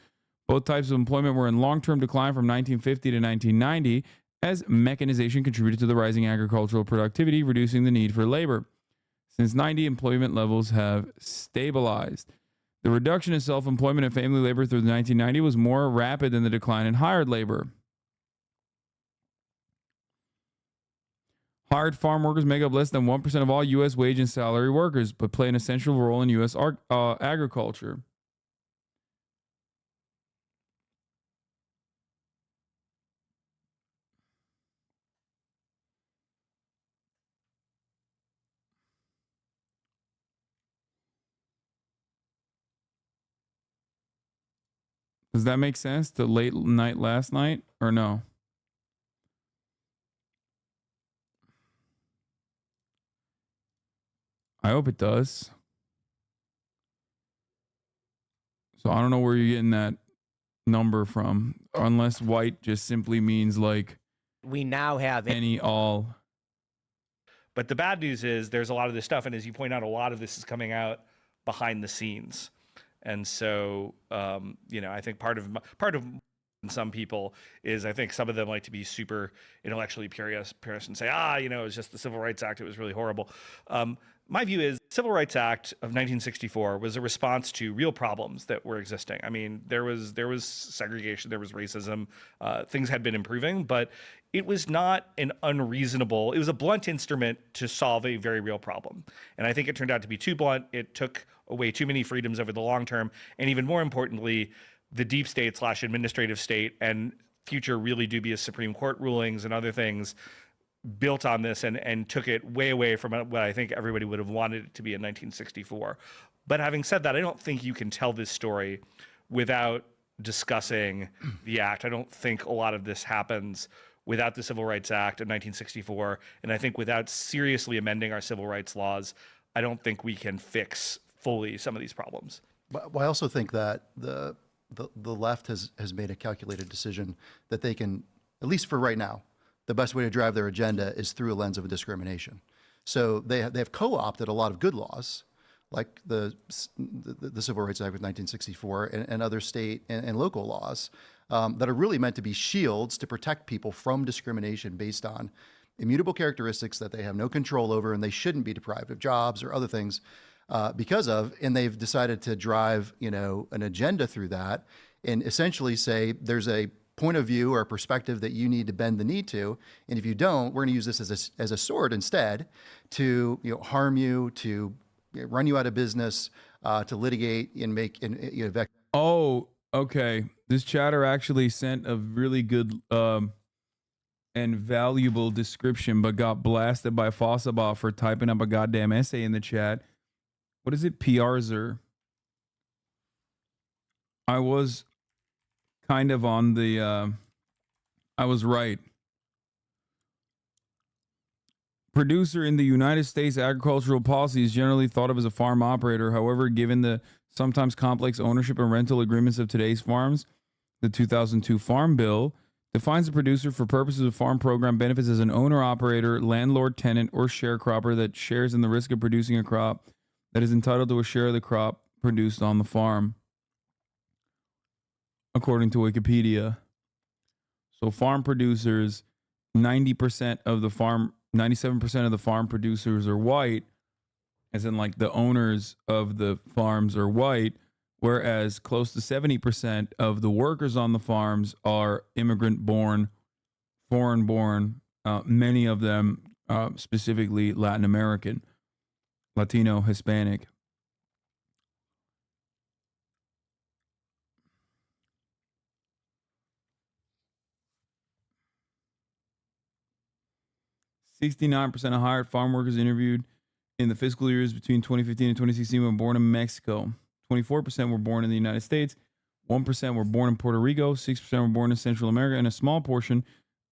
[SPEAKER 2] Both types of employment were in long-term decline from 1950 to 1990 as mechanization contributed to the rising agricultural productivity, reducing the need for labor. Since 90, employment levels have stabilized. The reduction in self-employment and family labor through the 1990s was more rapid than the decline in hired labor. Hired farm workers make up less than 1% of all U.S. wage and salary workers, but play an essential role in U.S. agriculture. Does that make sense? The late night last night or no? I hope it does. So I don't know where you're getting that number from, unless white just simply means like
[SPEAKER 12] we now have
[SPEAKER 21] any all. But the bad news is there's a lot of this stuff, and as you point out, a lot of this is coming out behind the scenes. And so, I think part of some people is, I think some of them like to be super intellectually purist and say, it was just the Civil Rights Act. It was really horrible. My view is the Civil Rights Act of 1964 was a response to real problems that were existing. I mean, there was segregation, there was racism, things had been improving, but it was not an unreasonable, it was a blunt instrument to solve a very real problem. And I think it turned out to be too blunt. It took away too many freedoms over the long term. And even more importantly, the deep state / administrative state and future really dubious Supreme Court rulings and other things built on this and took it way away from what I think everybody would have wanted it to be in 1964. But having said that, I don't think you can tell this story without discussing the act. I don't think a lot of this happens without the Civil Rights Act of 1964. And I think without seriously amending our civil rights laws, I don't think we can fix fully some of these problems.
[SPEAKER 1] But I also think that the left has made a calculated decision that they can, at least for right now, the best way to drive their agenda is through a lens of discrimination. So they have co-opted a lot of good laws, like the Civil Rights Act of 1964 and other state and local laws that are really meant to be shields to protect people from discrimination based on immutable characteristics that they have no control over and they shouldn't be deprived of jobs or other things because of, and they've decided to drive, an agenda through that and essentially say there's a point of view or a perspective that you need to bend the knee to, and if you don't, we're going to use this as a sword instead to harm you, to run you out of business, to litigate and make and
[SPEAKER 2] Oh, okay. This chatter actually sent a really good and valuable description, but got blasted by Fossabot for typing up a goddamn essay in the chat. What is it? PRzer. I was kind of on the, I was right. Producer in the United States, agricultural policy is generally thought of as a farm operator. However, given the sometimes complex ownership and rental agreements of today's farms, the 2002 Farm Bill defines a producer for purposes of farm program benefits as an owner, operator, landlord, tenant, or sharecropper that shares in the risk of producing a crop that is entitled to a share of the crop produced on the farm, according to Wikipedia. So farm producers, 97% of the farm producers are white, as in like the owners of the farms are white, whereas close to 70% of the workers on the farms are immigrant-born, foreign-born, many of them specifically Latin American, Latino, Hispanic. (69% of hired farm workers interviewed in the fiscal years between 2015 and 2016 were born in Mexico. 24% were born in the United States. 1% were born in Puerto Rico. 6% were born in Central America. And a small portion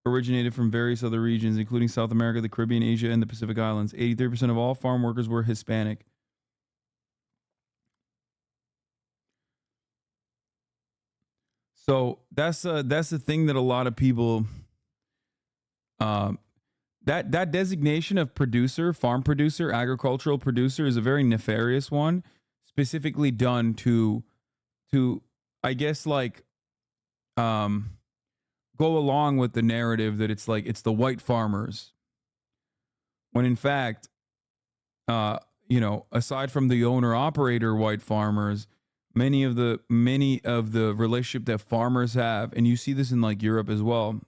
[SPEAKER 2] originated from various other regions, including South America, the Caribbean, Asia, and the Pacific Islands. 83% of all farm workers were Hispanic. So that's the thing that a lot of people... That designation of producer, farm producer, agricultural producer is a very nefarious one, specifically done to I guess like go along with the narrative that it's like it's the white farmers. When in fact, aside from the owner operator white farmers, many of the relationship that farmers have, and you see this in like Europe as well.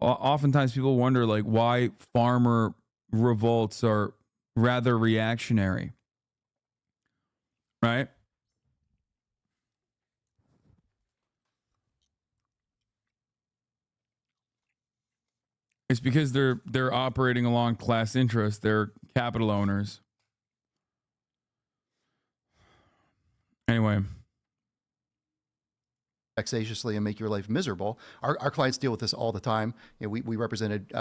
[SPEAKER 2] Oftentimes people wonder like why farmer revolts are rather reactionary, right? It's because they're operating along class interests. They're capital owners. Anyway.
[SPEAKER 1] Vexatiously and make your life miserable. Our clients deal with this all the time. We represented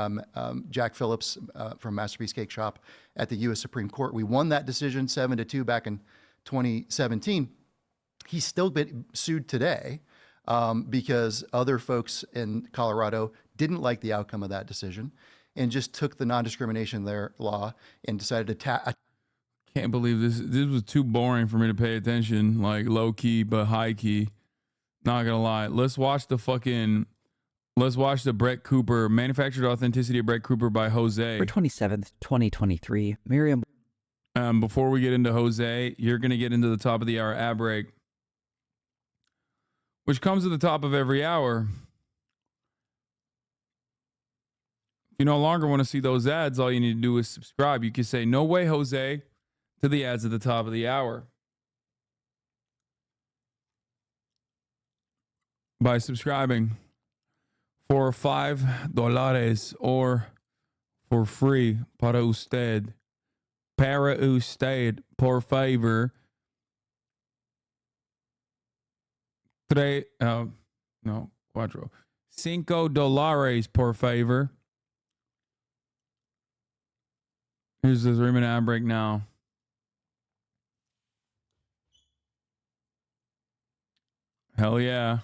[SPEAKER 1] Jack Phillips from Masterpiece Cake Shop at the U.S. Supreme Court. We won that decision 7-2 back in 2017. He's still been sued today because other folks in Colorado didn't like the outcome of that decision and just took the non-discrimination law and decided to
[SPEAKER 2] Can't believe this. This was too boring for me to pay attention. Like low key, but high key. Not gonna lie. Let's watch the Brett Cooper, Manufactured Authenticity of Brett Cooper by Jose.
[SPEAKER 10] For 27th, 2023, Miriam.
[SPEAKER 2] Before we get into Jose, you're gonna get into the top of the hour ad break, which comes at the top of every hour. If you no longer want to see those ads, all you need to do is subscribe. You can say, "No way, Jose," to the ads at the top of the hour by subscribing for $5 or for free. Para usted, por favor. $5, por favor. Here's the 3-minute ad break now. Hell yeah.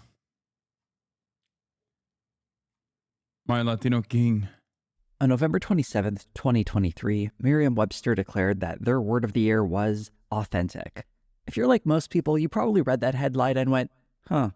[SPEAKER 2] My Latino King.
[SPEAKER 10] On November 27th, 2023, Merriam-Webster declared that their word of the year was authentic. If you're like most people, you probably read that headline and went, huh,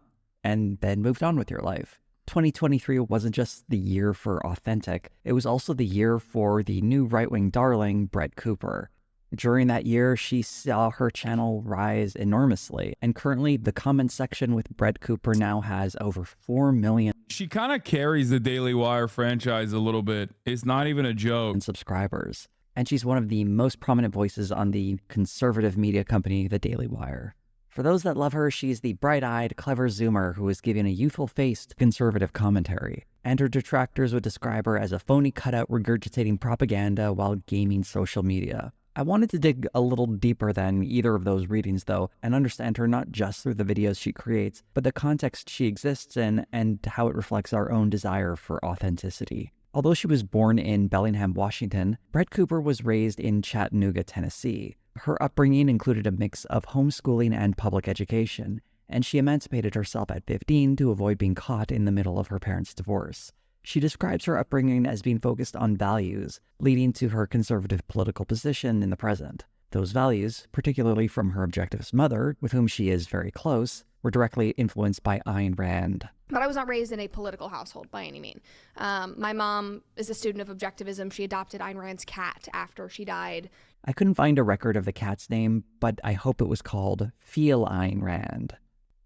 [SPEAKER 10] and then moved on with your life. 2023 wasn't just the year for authentic, it was also the year for the new right-wing darling, Brett Cooper. During that year, she saw her channel rise enormously, and currently the comment section with Brett Cooper now has over 4 million.
[SPEAKER 2] She kind of carries the Daily Wire franchise a little bit. It's not even a joke.
[SPEAKER 10] Subscribers. And she's one of the most prominent voices on the conservative media company, the Daily Wire. For those that love her, she's the bright-eyed, clever Zoomer who is giving a youthful face to conservative commentary. And her detractors would describe her as a phony cutout regurgitating propaganda while gaming social media. I wanted to dig a little deeper than either of those readings, though, and understand her not just through the videos she creates, but the context she exists in and how it reflects our own desire for authenticity. Although she was born in Bellingham, Washington, Brett Cooper was raised in Chattanooga, Tennessee. Her upbringing included a mix of homeschooling and public education, and she emancipated herself at 15 to avoid being caught in the middle of her parents' divorce. She describes her upbringing as being focused on values, leading to her conservative political position in the present. Those values, particularly from her objectivist mother, with whom she is very close, were directly influenced by Ayn Rand.
[SPEAKER 13] But I was not raised in a political household by any means. My mom is a student of objectivism. She adopted Ayn Rand's cat after she died.
[SPEAKER 10] I couldn't find a record of the cat's name, but I hope it was called Feel Ayn Rand.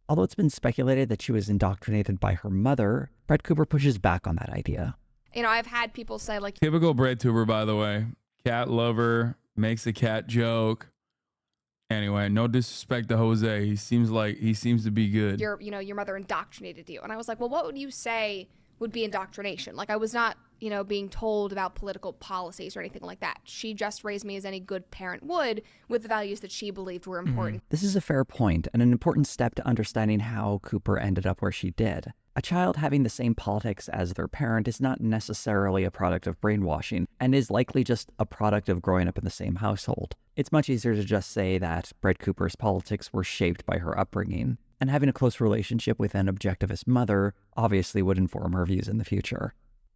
[SPEAKER 10] Although it's been speculated that she was indoctrinated by her mother, Brett Cooper pushes back on that idea.
[SPEAKER 13] You know, I've had people say, like...
[SPEAKER 2] Typical Brett Cooper, by the way. Cat lover, makes a cat joke. Anyway, no disrespect to Jose. He seems to be good.
[SPEAKER 13] Your mother indoctrinated you. And I was like, well, what would you say would be indoctrination? Like, I was not, being told about political policies or anything like that. She just raised me as any good parent would, with the values that she believed were important.
[SPEAKER 10] This is a fair point and an important step to understanding how Cooper ended up where she did. A child having the same politics as their parent is not necessarily a product of brainwashing, and is likely just a product of growing up in the same household. It's much easier to just say that Brett Cooper's politics were shaped by her upbringing, and having a close relationship with an objectivist mother obviously would inform her views in the future.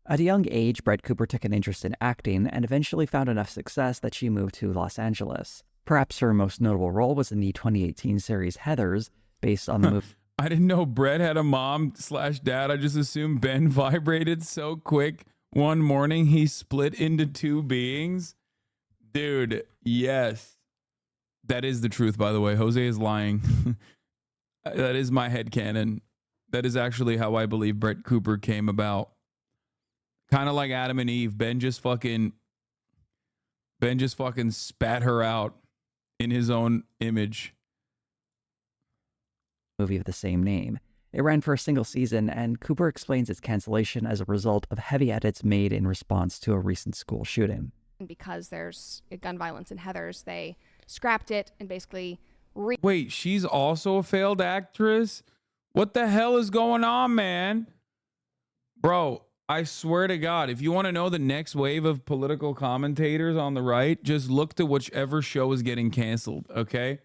[SPEAKER 10] At a young age, Brett Cooper took an interest in acting and eventually found enough success that she moved to Los Angeles. Perhaps her most notable role was in the 2018 series Heathers, based on the movie.
[SPEAKER 2] I didn't know Brett had a mom/dad. I just assumed Ben vibrated so quick one morning he split into two beings. Dude, yes. That is the truth, by the way. Jose is lying. That is my headcanon. That is actually how I believe Brett Cooper came about. Kind of like Adam and Eve. Ben just fucking spat her out in his own image.
[SPEAKER 10] Movie of the same name. It ran for a single season, and Cooper explains its cancellation as a result of heavy edits made in response to a recent school shooting.
[SPEAKER 13] Because there's gun violence in Heathers, they scrapped it and basically...
[SPEAKER 2] Wait, she's also a failed actress? What the hell is going on, man? Bro, I swear to God, if you want to know the next wave of political commentators on the right, just look to whichever show is getting canceled, okay?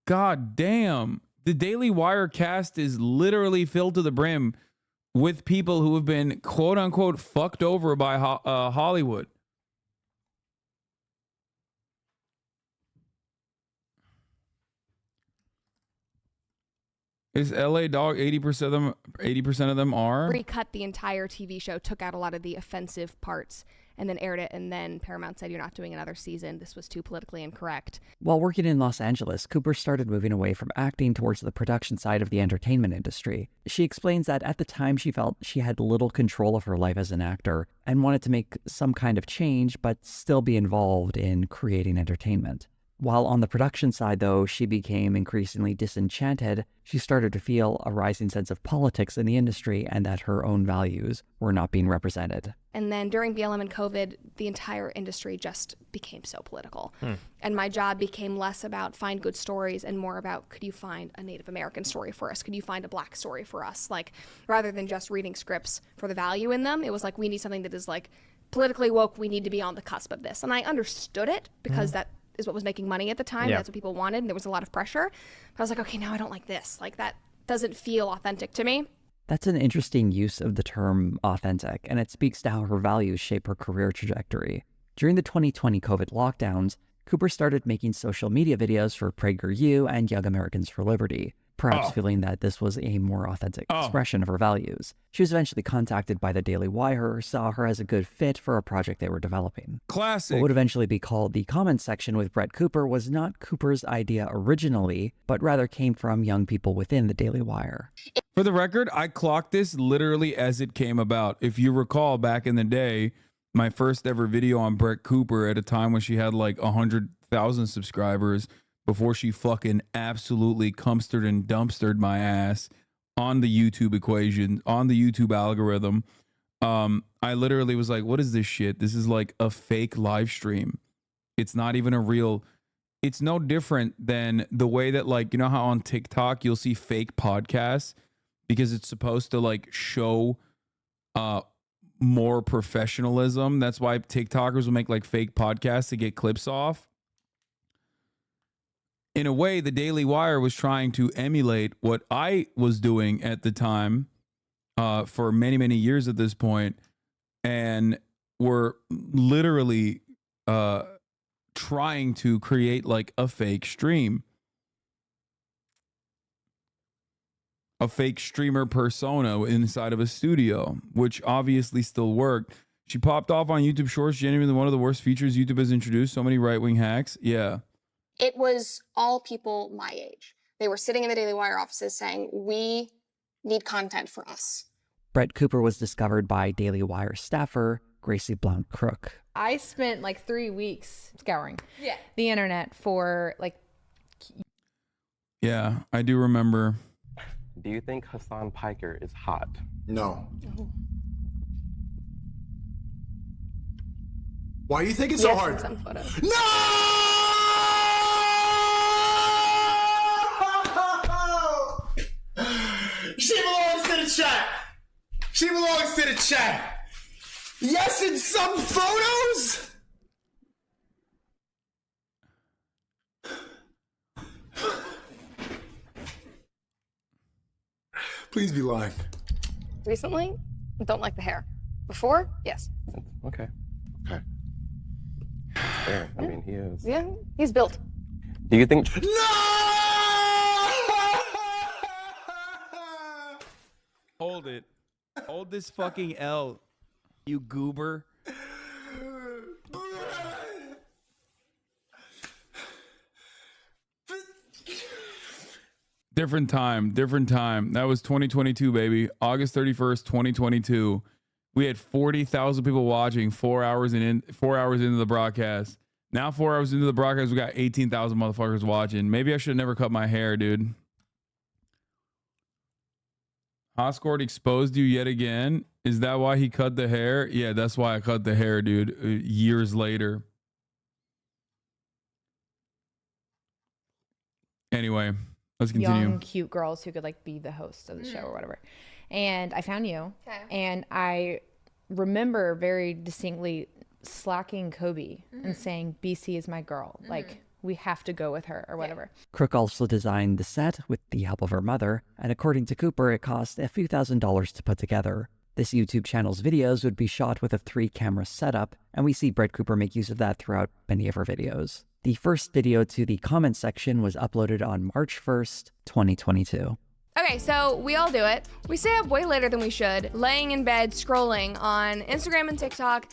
[SPEAKER 2] God damn. The Daily Wire cast is literally filled to the brim with people who have been quote unquote fucked over by Hollywood. Is LA Dog 80% of them are?
[SPEAKER 13] Recut the entire TV show, took out a lot of the offensive parts, and then aired it, and then Paramount said, you're not doing another season. This was too politically incorrect.
[SPEAKER 10] While working in Los Angeles, Cooper started moving away from acting towards the production side of the entertainment industry. She explains that at the time she felt she had little control of her life as an actor and wanted to make some kind of change but still be involved in creating entertainment. While on the production side, though, she became increasingly disenchanted. She started to feel a rising sense of politics in the industry and that her own values were not being represented.
[SPEAKER 13] And then during BLM and COVID, the entire industry just became so political. And my job became less about find good stories and more about, could you find a Native American story for us? Could you find a Black story for us? Like, rather than just reading scripts for the value in them, it was like, we need something that is like politically woke. We need to be on the cusp of this. And I understood it because that is what was making money at the time.
[SPEAKER 3] Yeah.
[SPEAKER 13] That's what people wanted. And there was a lot of pressure. But I was like, okay, now I don't like this. Like, that doesn't feel authentic to me.
[SPEAKER 10] That's an interesting use of the term authentic, and it speaks to how her values shape her career trajectory. During the 2020 COVID lockdowns, Cooper started making social media videos for PragerU and Young Americans for Liberty, perhaps feeling that this was a more authentic expression of her values. She was eventually contacted by the Daily Wire, saw her as a good fit for a project they were developing.
[SPEAKER 2] Classic.
[SPEAKER 10] What would eventually be called the comment section with Brett Cooper was not Cooper's idea originally, but rather came from young people within the Daily Wire.
[SPEAKER 2] For the record, I clocked this literally as it came about. If you recall, back in the day, my first ever video on Brett Cooper at a time when she had like 100,000 subscribers, before she fucking absolutely cumstered and dumpstered my ass on the YouTube equation, on the YouTube algorithm. I literally was like, what is this shit? This is like a fake live stream. It's not even a real, it's no different than the way that, like, you know how on TikTok you'll see fake podcasts because it's supposed to like show more professionalism. That's why TikTokers will make like fake podcasts to get clips off. In a way, the Daily Wire was trying to emulate what I was doing at the time for many, many years at this point, and were literally trying to create like a fake stream. A fake streamer persona inside of a studio, which obviously still worked. She popped off on YouTube Shorts, genuinely one of the worst features YouTube has introduced. So many right-wing hacks. Yeah.
[SPEAKER 3] It was all people my age. They were sitting in the Daily Wire offices saying, we need content for us.
[SPEAKER 10] Brett Cooper was discovered by Daily Wire staffer Gracie Blount Crook.
[SPEAKER 14] I spent like 3 weeks scouring the internet for like...
[SPEAKER 2] Yeah, I do remember.
[SPEAKER 15] Do you think Hasan Piker is hot?
[SPEAKER 5] No. Why do you think it's so hard?
[SPEAKER 19] She belongs to the chat. She belongs to the chat. Yes, in some photos. Please be lying.
[SPEAKER 3] Recently, don't like the hair. Before, yes.
[SPEAKER 15] Okay. Okay. Yeah, I mean, he is.
[SPEAKER 3] Yeah, he's built.
[SPEAKER 15] Do you think...
[SPEAKER 2] Hold it. Hold this fucking L, you goober. Different time, different time. That was 2022, baby. August 31st, 2022. We had 40,000 people watching 4 hours into the broadcast. Now 4 hours into the broadcast, we got 18,000 motherfuckers watching. Maybe I should have never cut my hair, dude. Hoscourt exposed you yet again. Is that why he cut the hair? Yeah, that's why I cut the hair, dude. Years later. Anyway, let's continue.
[SPEAKER 14] Young, cute girls who could like be the host of the show or whatever. And I found you.
[SPEAKER 3] Okay.
[SPEAKER 14] And I remember very distinctly slacking Kobe and saying, BC is my girl. Like, we have to go with her or whatever.
[SPEAKER 10] Crook also designed the set with the help of her mother, and according to Cooper, it cost a few $1,000s to put together. This YouTube channel's videos would be shot with a 3-camera setup, and we see Brett Cooper make use of that throughout many of her videos. The first video to the comment section was uploaded on March 1st, 2022.
[SPEAKER 13] Okay, so we all do it. We stay up way later than we should, laying in bed, scrolling on Instagram and TikTok,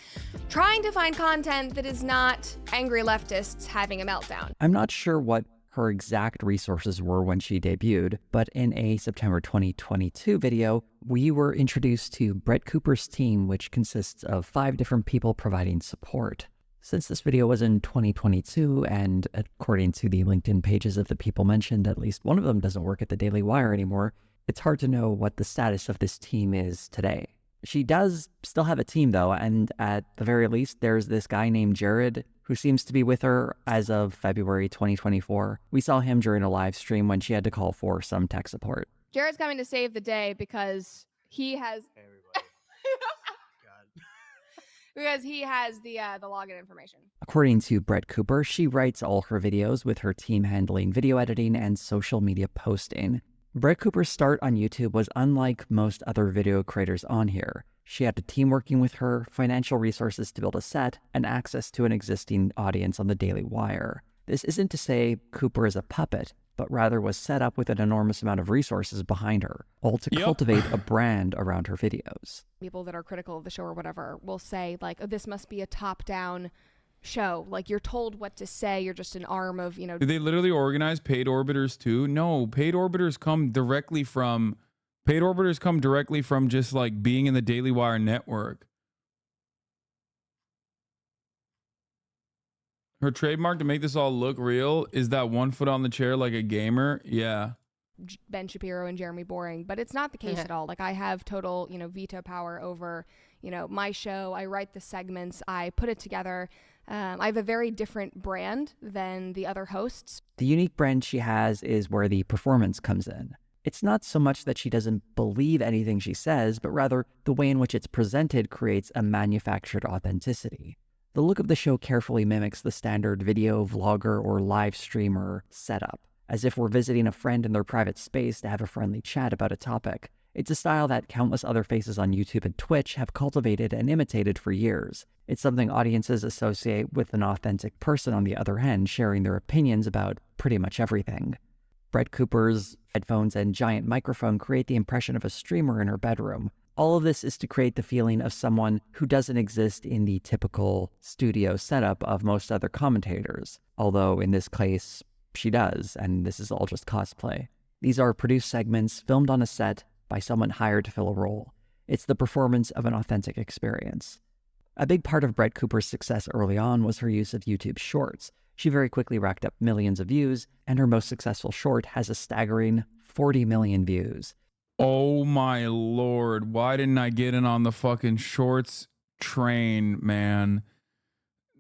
[SPEAKER 13] trying to find content that is not angry leftists having a meltdown.
[SPEAKER 10] I'm not sure what her exact resources were when she debuted, but in a September 2022 video, we were introduced to Brett Cooper's team, which consists of 5 different people providing support. Since this video was in 2022, and according to the LinkedIn pages of the people mentioned, at least one of them doesn't work at the Daily Wire anymore, it's hard to know what the status of this team is today. She does still have a team though, and at the very least, there's this guy named Jared who seems to be with her as of February 2024. We saw him during a live stream when she had to call for some tech support.
[SPEAKER 13] Jared's coming to save the day because he has... because he has the login information.
[SPEAKER 10] According to Brett Cooper, she writes all her videos with her team handling video editing and social media posting. Brett Cooper's start on YouTube was unlike most other video creators on here. She had a team working with her, financial resources to build a set, and access to an existing audience on the Daily Wire. This isn't to say Cooper is a puppet, but rather was set up with an enormous amount of resources behind her, all to cultivate a brand around her videos.
[SPEAKER 13] People that are critical of the show or whatever will say, like, oh, this must be a top-down show. Like, you're told what to say. You're just an arm of, you know...
[SPEAKER 2] Do they literally organize paid orbiters too? No, paid orbiters come directly from... just, like, being in the Daily Wire network. Her trademark to make this all look real is that 1 foot on the chair like a gamer. Yeah.
[SPEAKER 13] Ben Shapiro and Jeremy Boring, but it's not the case at all. Like, I have total, you know, veto power over, you know, my show. I write the segments. I put it together. I have a very different brand than the other hosts.
[SPEAKER 10] The unique brand she has is where the performance comes in. It's not so much that she doesn't believe anything she says, but rather the way in which it's presented creates a manufactured authenticity. The look of the show carefully mimics the standard video vlogger or live streamer setup, as if we're visiting a friend in their private space to have a friendly chat about a topic. It's a style that countless other faces on YouTube and Twitch have cultivated and imitated for years. It's something audiences associate with an authentic person on the other end sharing their opinions about pretty much everything. Brett Cooper's headphones and giant microphone create the impression of a streamer in her bedroom. All of this is to create the feeling of someone who doesn't exist in the typical studio setup of most other commentators, although in this case, she does, and this is all just cosplay. These are produced segments filmed on a set by someone hired to fill a role. It's the performance of an authentic experience. A big part of Brett Cooper's success early on was her use of YouTube Shorts. She very quickly racked up millions of views, and her most successful short has a staggering 40 million views.
[SPEAKER 2] Oh my lord, why didn't I get in on the fucking shorts train, man?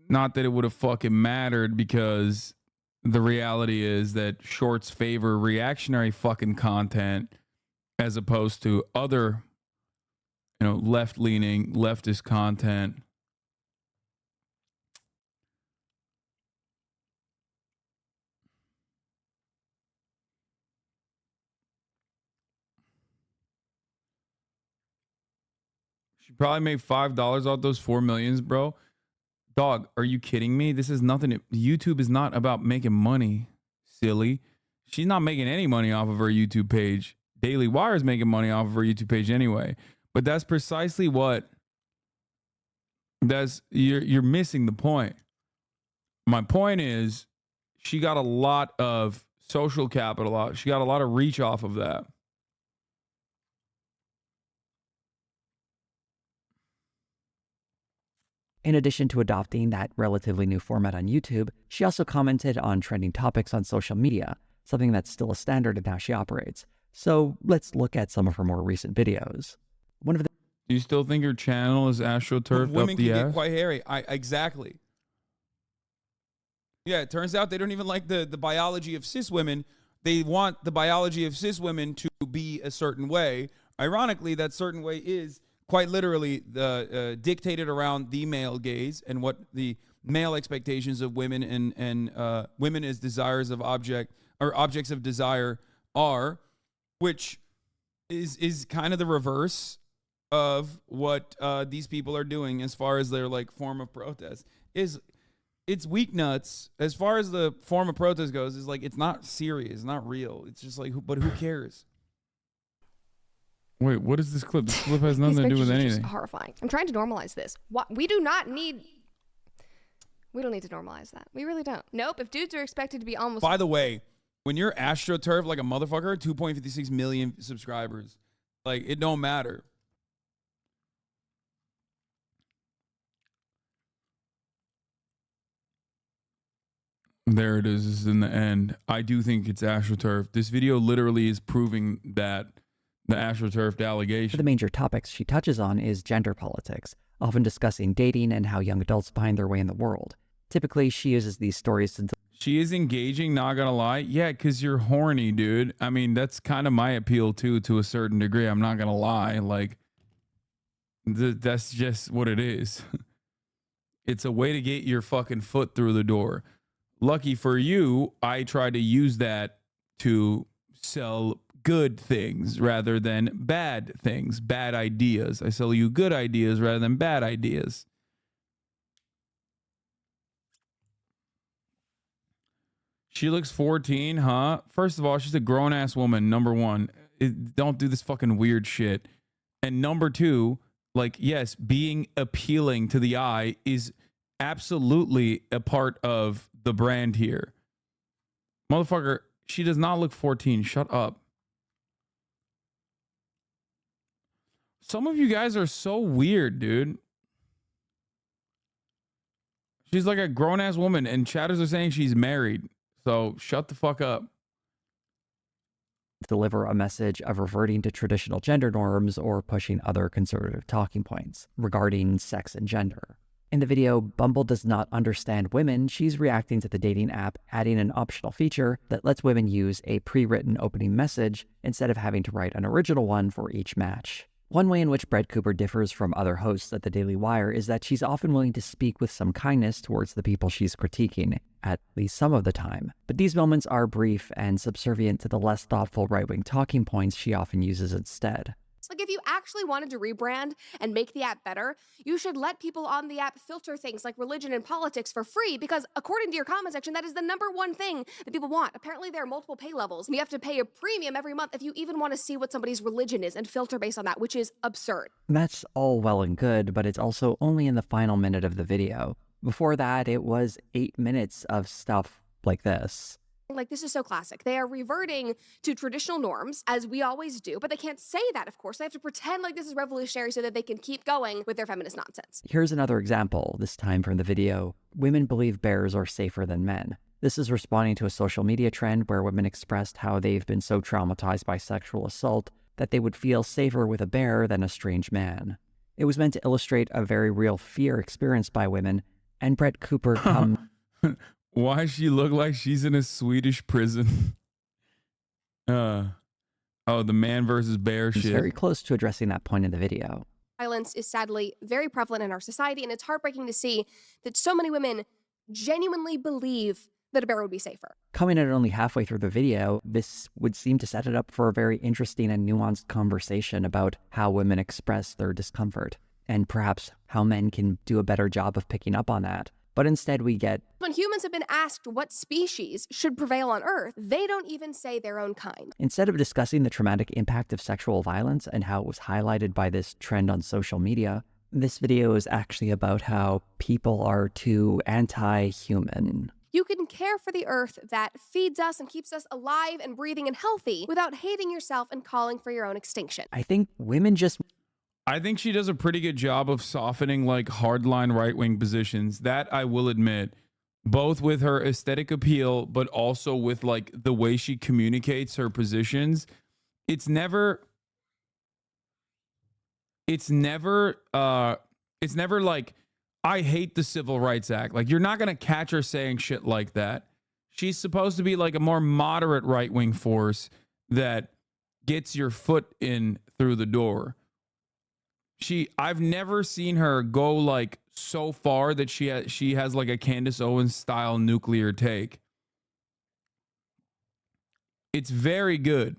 [SPEAKER 2] Not that it would have fucking mattered, because the reality is that shorts favor reactionary fucking content as opposed to other, you know, left-leaning, leftist content. She probably made $5 off those 4 millions, bro. Dog, are you kidding me? This is nothing. YouTube is not about making money, silly. She's not making any money off of her YouTube page. Daily Wire is making money off of her YouTube page anyway. But that's precisely what... You're missing the point. My point is, she got a lot of social capital out. She got a lot of reach off of that.
[SPEAKER 10] In addition to adopting that relatively new format on YouTube, she also commented on trending topics on social media, something that's still a standard in how she operates. So let's look at some of her more recent videos. One of the...
[SPEAKER 2] Do you still think her channel is astroturfed
[SPEAKER 20] Women
[SPEAKER 2] up the
[SPEAKER 20] can
[SPEAKER 2] ass?
[SPEAKER 20] get quite hairy. Exactly. Yeah, it turns out they don't even like the biology of cis women. They want the biology of cis women to be a certain way. Ironically, that certain way is quite literally dictated around the male gaze and what the male expectations of women and women as desires of objects of desire are, which is kind of the reverse of what these people are doing as far as their like form of protest. It's weak nuts as far as the form of protest goes. Is like it's not serious, it's not real. It's just like, but who cares?
[SPEAKER 2] Wait, what is this clip? This clip has nothing
[SPEAKER 13] These
[SPEAKER 2] to do with
[SPEAKER 13] pictures are
[SPEAKER 2] anything.
[SPEAKER 13] just horrifying. I'm trying to normalize this. We don't need to normalize that. We really don't. Nope. If dudes are expected to be almost.
[SPEAKER 20] By the way, when you're AstroTurf like a motherfucker, 2.56 million subscribers, like it don't matter.
[SPEAKER 2] There it is. This is in the end. I do think it's AstroTurf. This video literally is proving that the AstroTurf allegation.
[SPEAKER 10] The major topics she touches on is gender politics, often discussing dating and how young adults find their way in the world. Typically, she uses these stories to...
[SPEAKER 2] She is engaging, not gonna lie. Yeah, because you're horny, dude. I mean, that's kind of my appeal too, to a certain degree. I'm not gonna lie. Like, that's just what it is. It's a way to get your fucking foot through the door. Lucky for you, I try to use that to sell good things rather than bad things, bad ideas. I sell you good ideas rather than bad ideas. She looks 14, huh? First of all, she's a grown-ass woman, number one. Don't do this fucking weird shit. And number two, like, yes, being appealing to the eye is absolutely a part of the brand here. Motherfucker, she does not look 14. Shut up. Some of you guys are so weird, dude. She's like a grown-ass woman, and chatters are saying she's married. So shut the fuck up.
[SPEAKER 10] Deliver a message of reverting to traditional gender norms or pushing other conservative talking points regarding sex and gender. In the video, Bumble does not understand women. She's reacting to the dating app, adding an optional feature that lets women use a pre-written opening message instead of having to write an original one for each match. One way in which Brett Cooper differs from other hosts at the Daily Wire is that she's often willing to speak with some kindness towards the people she's critiquing, at least some of the time. But these moments are brief and subservient to the less thoughtful right-wing talking points she often uses instead.
[SPEAKER 13] Like, if you actually wanted to rebrand and make the app better, you should let people on the app filter things like religion and politics for free, because according to your comment section, that is the #1 thing that people want. Apparently, there are multiple pay levels, and you have to pay a premium every month if you even want to see what somebody's religion is and filter based on that, which is absurd.
[SPEAKER 10] That's all well and good, but it's also only in the final minute of the video. Before that, it was 8 minutes of stuff like this.
[SPEAKER 13] Like, this is so classic. They are reverting to traditional norms, as we always do, but they can't say that, of course. They have to pretend like this is revolutionary so that they can keep going with their feminist nonsense.
[SPEAKER 10] Here's another example, this time from the video. Women believe bears are safer than men. This is responding to a social media trend where women expressed how they've been so traumatized by sexual assault that they would feel safer with a bear than a strange man. It was meant to illustrate a very real fear experienced by women, and Brett Cooper
[SPEAKER 2] Why she look like she's in a Swedish prison? Oh, the man versus bear shit.
[SPEAKER 10] Very close to addressing that point in the video.
[SPEAKER 13] Violence is sadly very prevalent in our society, and it's heartbreaking to see that so many women genuinely believe that a bear would be safer.
[SPEAKER 10] Coming in only halfway through the video, this would seem to set it up for a very interesting and nuanced conversation about how women express their discomfort, and perhaps how men can do a better job of picking up on that. But instead we get...
[SPEAKER 13] When humans have been asked what species should prevail on Earth, they don't even say their own kind.
[SPEAKER 10] Instead of discussing the traumatic impact of sexual violence and how it was highlighted by this trend on social media, this video is actually about how people are too anti-human.
[SPEAKER 13] You can care for the Earth that feeds us and keeps us alive and breathing and healthy without hating yourself and calling for your own extinction.
[SPEAKER 10] I think women just...
[SPEAKER 2] I think she does a pretty good job of softening like hardline right-wing positions. That I will admit, both with her aesthetic appeal, but also with like the way she communicates her positions. It's never like, I hate the Civil Rights Act. Like, you're not going to catch her saying shit like that. She's supposed to be like a more moderate right-wing force that gets your foot in through the door.
[SPEAKER 20] I've never seen her go like so far that she has like a Candace Owens style nuclear take. It's very good.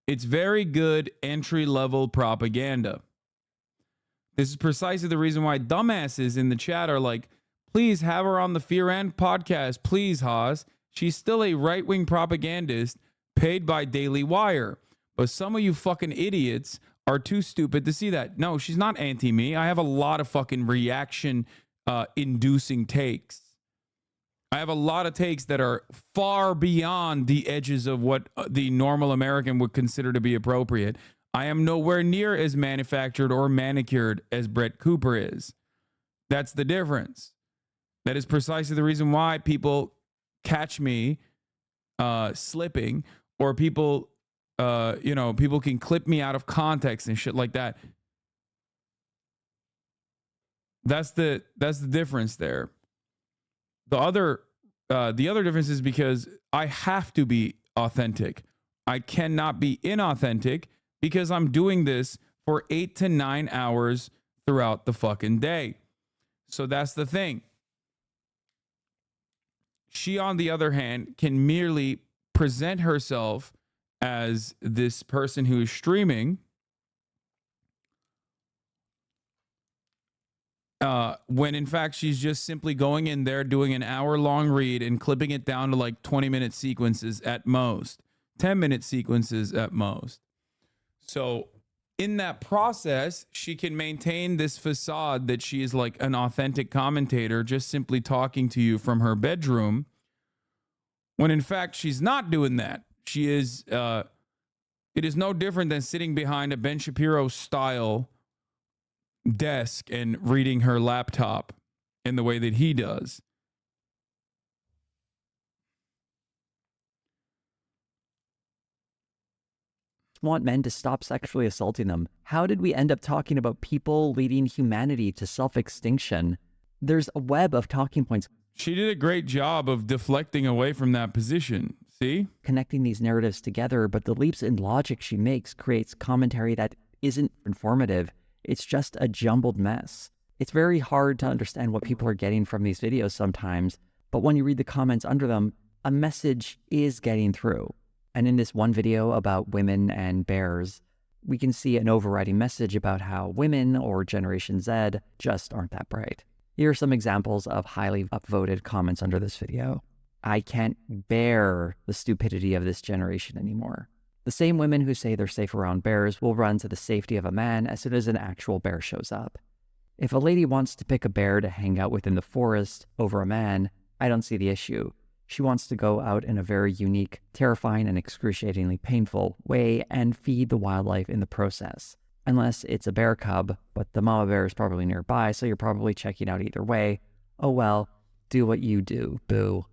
[SPEAKER 20] It's very good entry-level propaganda. This is precisely the reason why dumbasses in the chat are like, please have her on the Fear End podcast. Please, Haas. She's still a right-wing propagandist paid by Daily Wire. But some of you fucking idiots are too stupid to see that. No, she's not anti-me. I have a lot of fucking reaction-inducing takes. I have a lot of takes that are far beyond the edges of what the normal American would consider to be appropriate. I am nowhere near as manufactured or manicured as Brett Cooper is. That's the difference. That is precisely the reason why people catch me slipping, or people, people can clip me out of context and shit like that. That's the difference there. The other difference is because I have to be authentic. I cannot be inauthentic because I'm doing this for 8 to 9 hours throughout the fucking day. So that's the thing. She, on the other hand, can merely present herself as this person who is streaming when in fact she's just simply going in there, doing an hour-long read and clipping it down to like 20-minute sequences at most, 10-minute sequences at most. So in that process, she can maintain this facade that she is like an authentic commentator, just simply talking to you from her bedroom, when in fact she's not doing that. She is, it is no different than sitting behind a Ben Shapiro style desk and reading her laptop in the way that he does.
[SPEAKER 10] Want men to stop sexually assaulting them. How did we end up talking about people leading humanity to self-extinction? There's a web of talking points.
[SPEAKER 20] She did a great job of deflecting away from that position. See?
[SPEAKER 10] Connecting these narratives together, but the leaps in logic she makes creates commentary that isn't informative. It's just a jumbled mess. It's very hard to understand what people are getting from these videos sometimes, but when you read the comments under them, a message is getting through. And in this one video about women and bears, we can see an overriding message about how women, or Generation Z, just aren't that bright. Here are some examples of highly upvoted comments under this video. I can't bear the stupidity of this generation anymore. The same women who say they're safe around bears will run to the safety of a man as soon as an actual bear shows up. If a lady wants to pick a bear to hang out with in the forest over a man, I don't see the issue. She wants to go out in a very unique, terrifying, and excruciatingly painful way and feed the wildlife in the process. Unless it's a bear cub, but the mama bear is probably nearby, so you're probably checking out either way. Oh well, do what you do, boo.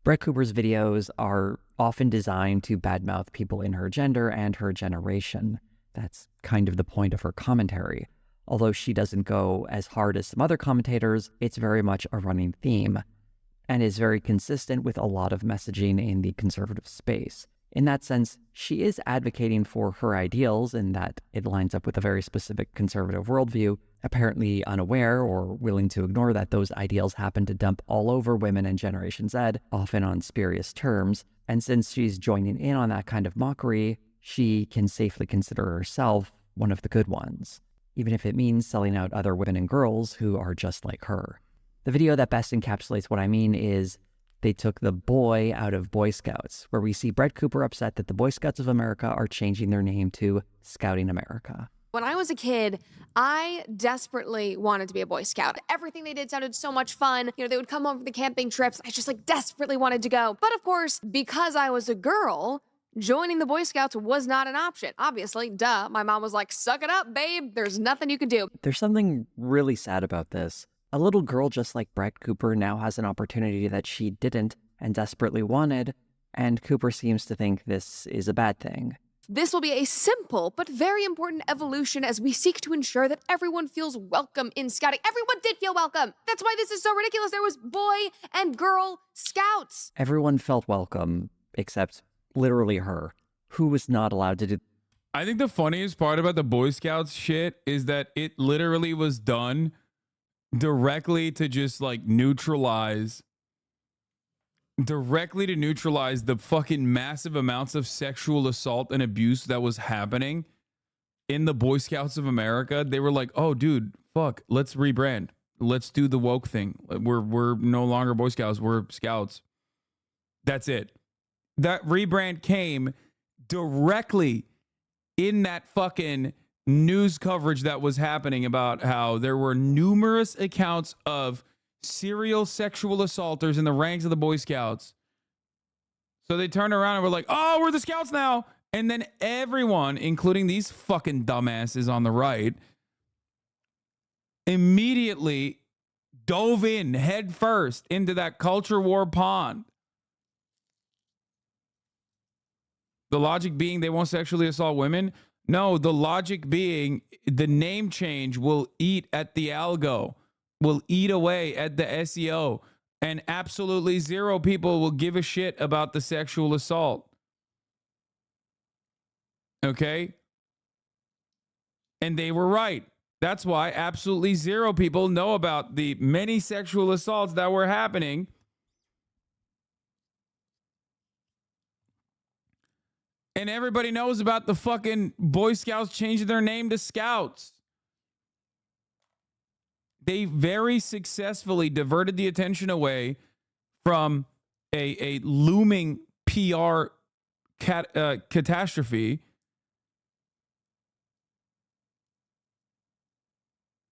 [SPEAKER 10] Brett Cooper's videos are often designed to badmouth people in her gender and her generation. That's kind of the point of her commentary. Although she doesn't go as hard as some other commentators, it's very much a running theme, and is very consistent with a lot of messaging in the conservative space. In that sense, she is advocating for her ideals in that it lines up with a very specific conservative worldview, apparently unaware or willing to ignore that those ideals happen to dump all over women and Generation Z, often on spurious terms. And since she's joining in on that kind of mockery, she can safely consider herself one of the good ones, even if it means selling out other women and girls who are just like her. The video that best encapsulates what I mean is they took the boy out of Boy Scouts, where we see Brett Cooper upset that the Boy Scouts of America are changing their name to Scouting America.
[SPEAKER 6] When I was a kid, I desperately wanted to be a Boy Scout. Everything they did sounded so much fun. You know, they would come home for the camping trips. I just desperately wanted to go. But of course, because I was a girl, joining the Boy Scouts was not an option. Obviously, duh. My mom was like, suck it up, babe. There's nothing you can do.
[SPEAKER 10] There's something really sad about this. A little girl just like Brett Cooper now has an opportunity that she didn't and desperately wanted, and Cooper seems to think this is a bad thing.
[SPEAKER 6] This will be a simple but very important evolution as we seek to ensure that everyone feels welcome in scouting. Everyone did feel welcome. That's why this is so ridiculous. There was boy and girl scouts.
[SPEAKER 10] Everyone felt welcome, except literally her, who was not allowed to do.
[SPEAKER 2] I think the funniest part about the Boy Scouts shit is that it literally was done directly to just like neutralize the fucking massive amounts of sexual assault and abuse that was happening in the Boy Scouts of America. They were like, oh dude, fuck, let's rebrand. Let's do the woke thing. We're no longer Boy Scouts, we're Scouts. That's it. That rebrand came directly in that fucking news coverage that was happening about how there were numerous accounts of serial sexual assaulters in the ranks of the Boy Scouts. So they turned around and were like, oh, we're the Scouts now. And then everyone, including these fucking dumbasses on the right, immediately dove in head first into that culture war pond. The logic being they won't sexually assault women? No, the logic being the name change will eat at the algo, will eat away at the SEO, and absolutely zero people will give a shit about the sexual assault. Okay? And they were right. That's why absolutely zero people know about the many sexual assaults that were happening. And everybody knows about the fucking Boy Scouts changing their name to Scouts. They very successfully diverted the attention away from a looming PR catastrophe.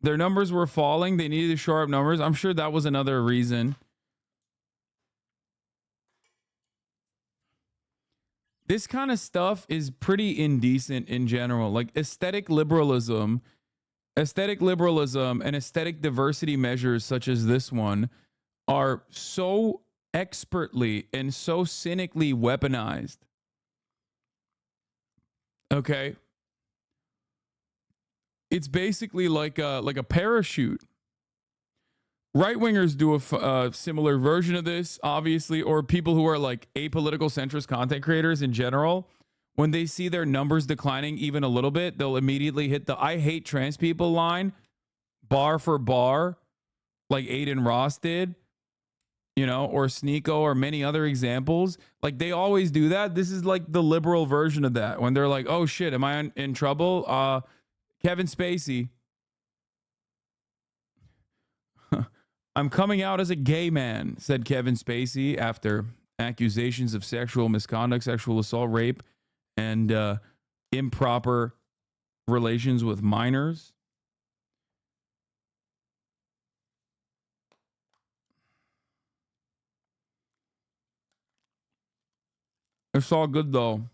[SPEAKER 2] Their numbers were falling. They needed to shore up numbers. I'm sure that was another reason. This kind of stuff is pretty indecent in general. Like aesthetic liberalism and aesthetic diversity measures such as this one are so expertly and so cynically weaponized. Okay. It's basically like a parachute. Right-wingers do a similar version of this, obviously, or people who are like apolitical centrist content creators in general. When they see their numbers declining even a little bit, they'll immediately hit the I hate trans people line, bar for bar, like Aiden Ross did, you know, or Sneeko or many other examples. Like they always do that. This is like the liberal version of that. When they're like, oh shit, am I in trouble? Kevin Spacey. I'm coming out as a gay man, said Kevin Spacey after accusations of sexual misconduct, sexual assault, rape, and improper relations with minors. It's all good though,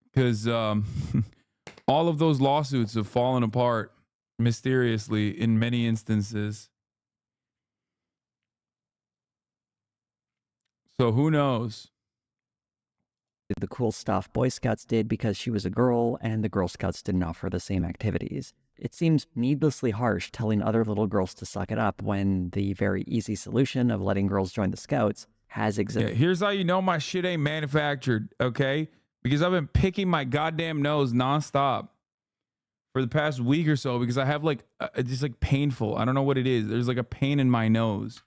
[SPEAKER 2] because all of those lawsuits have fallen apart mysteriously in many instances. So who knows?
[SPEAKER 10] The cool stuff Boy Scouts did because she was a girl and the Girl Scouts didn't offer the same activities. It seems needlessly harsh telling other little girls to suck it up when the very easy solution of letting girls join the Scouts has existed.
[SPEAKER 2] Yeah, here's how you know my shit ain't manufactured, okay? Because I've been picking my goddamn nose nonstop for the past week or so because I have like, it's just like painful. I don't know what it is. There's like a pain in my nose.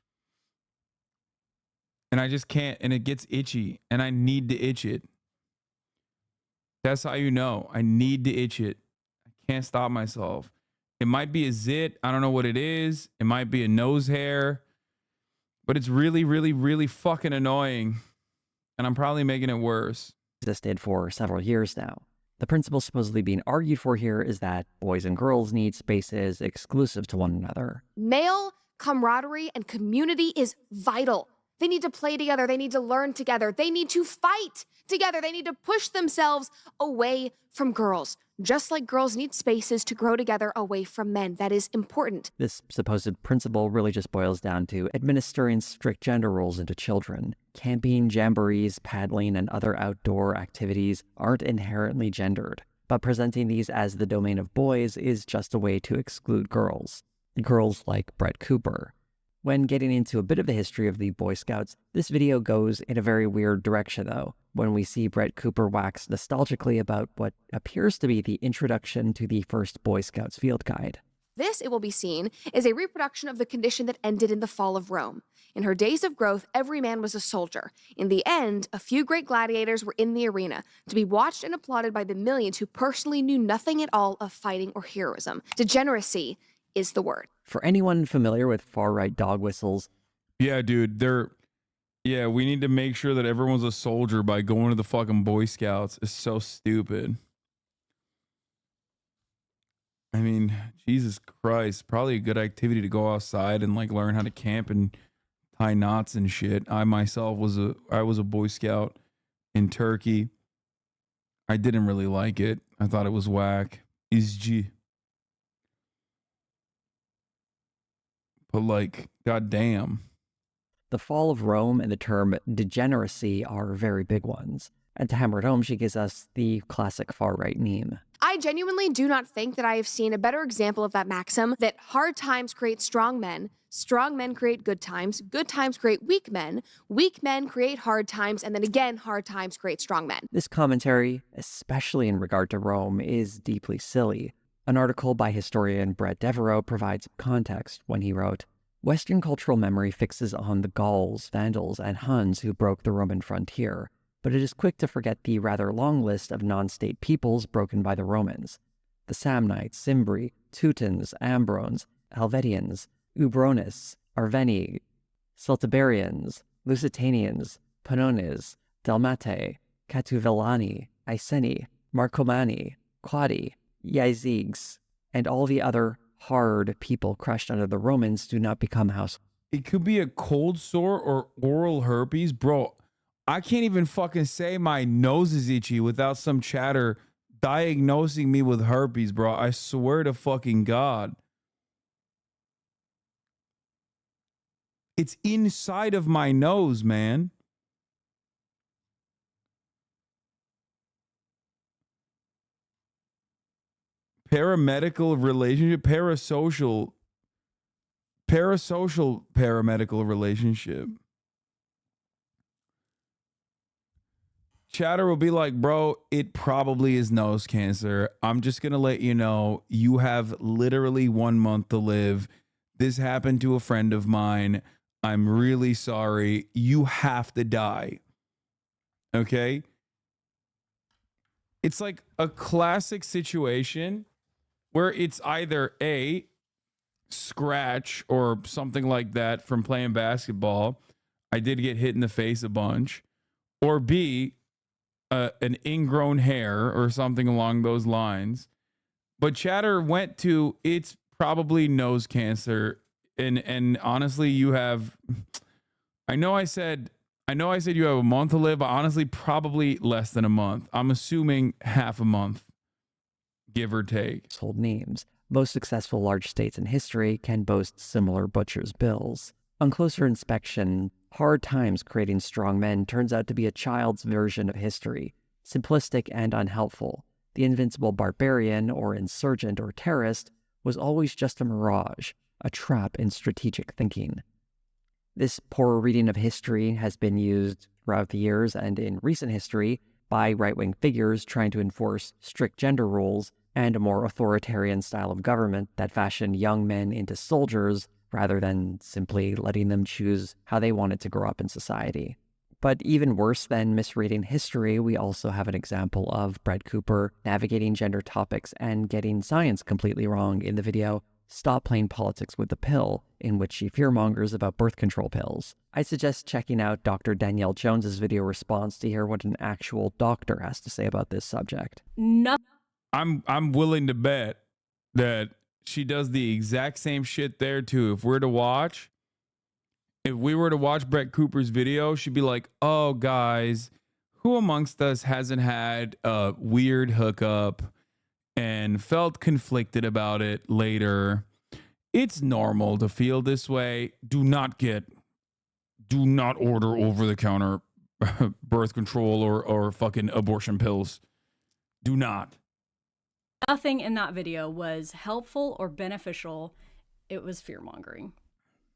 [SPEAKER 2] And I just can't, and it gets itchy and I need to itch it. That's how you know. I need to itch it. I can't stop myself. It might be a zit. I don't know what it is. It might be a nose hair, but it's really, really, really fucking annoying. And I'm probably making it worse.
[SPEAKER 10] Existed for several years now. The principle supposedly being argued for here is that boys and girls need spaces exclusive to one another.
[SPEAKER 6] Male camaraderie and community is vital. They need to play together. They need to learn together. They need to fight together. They need to push themselves away from girls. Just like girls need spaces to grow together away from men. That is important.
[SPEAKER 10] This supposed principle really just boils down to administering strict gender roles into children. Camping, jamborees, paddling, and other outdoor activities aren't inherently gendered, but presenting these as the domain of boys is just a way to exclude girls. Girls like Brett Cooper. When getting into a bit of the history of the Boy Scouts, this video goes in a very weird direction though, when we see Brett Cooper wax nostalgically about what appears to be the introduction to the first Boy Scouts field guide.
[SPEAKER 6] This, it will be seen, is a reproduction of the condition that ended in the fall of Rome. In her days of growth, every man was a soldier. In the end, a few great gladiators were in the arena, to be watched and applauded by the millions who personally knew nothing at all of fighting or heroism. Degeneracy is the word.
[SPEAKER 10] For anyone familiar with far-right dog whistles,
[SPEAKER 20] Yeah, dude, we need to make sure that everyone's a soldier by going to the fucking Boy Scouts. It's so stupid. I mean, Jesus Christ, probably a good activity to go outside and like learn how to camp and tie knots and shit. I myself was a Boy Scout in Turkey. I didn't really like it. I thought it was whack. But like, goddamn.
[SPEAKER 10] the fall of Rome and the term degeneracy are very big ones. And to hammer it home, she gives us the classic far-right meme.
[SPEAKER 6] I genuinely do not think that I have seen a better example of that maxim, that hard times create strong men create good times create weak men create hard times, and then again, hard times create strong men.
[SPEAKER 10] This commentary, especially in regard to Rome, is deeply silly. An article by historian Brett Devereaux provides context when he wrote, Western cultural memory fixes on the Gauls, Vandals, and Huns who broke the Roman frontier, but it is quick to forget the rather long list of non-state peoples broken by the Romans. The Samnites, Cimbri, Teutons, Ambrones, Helvetians, Ubronis, Arveni, Celtiberians, Lusitanians, Pannones, Dalmatae, Catuvillani, Iceni, Marcomanni, Quadi, Iazyges, and all the other hard people crushed under the Romans do not become households.
[SPEAKER 20] It could be a cold sore or oral herpes. Bro, I can't even fucking say my nose is itchy without some chatter diagnosing me with herpes, bro. I swear to fucking God. It's inside of my nose, man. Paramedical relationship, parasocial paramedical relationship. Chatter will be like, bro, it probably is nose cancer. I'm just going to let you know, you have literally 1 month to live. This happened to a friend of mine. I'm really sorry. You have to die. Okay? It's like a classic situation where it's either A, scratch or something like that from playing basketball. I did get hit in the face a bunch. Or B, an ingrown hair or something along those lines. But Chatter went to, it's probably nose cancer. And honestly, you have, I know I said you have a month to live, but honestly, probably less than a month. I'm assuming half a month, give or take.
[SPEAKER 10] Household names. Most successful large states in history can boast similar butcher's bills. On closer inspection, hard times creating strong men turns out to be a child's version of history, simplistic and unhelpful. The invincible barbarian or insurgent or terrorist was always just a mirage, a trap in strategic thinking. This poor reading of history has been used throughout the years and in recent history by right-wing figures trying to enforce strict gender roles and a more authoritarian style of government that fashioned young men into soldiers rather than simply letting them choose how they wanted to grow up in society. But even worse than misreading history, we also have an example of Brett Cooper navigating gender topics and getting science completely wrong in the video Stop Playing Politics with the Pill, in which she fearmongers about birth control pills. I suggest checking out Dr. Danielle Jones's video response to hear what an actual doctor has to say about this subject.
[SPEAKER 18] No.
[SPEAKER 20] I'm willing to bet that she does the exact same shit there too. If we were to watch Brett Cooper's video, she'd be like, oh guys, who amongst us hasn't had a weird hookup and felt conflicted about it later? It's normal to feel this way. Do not order over-the-counter birth control or fucking abortion pills. Do not.
[SPEAKER 18] Nothing in that video was helpful or beneficial. It was fear-mongering.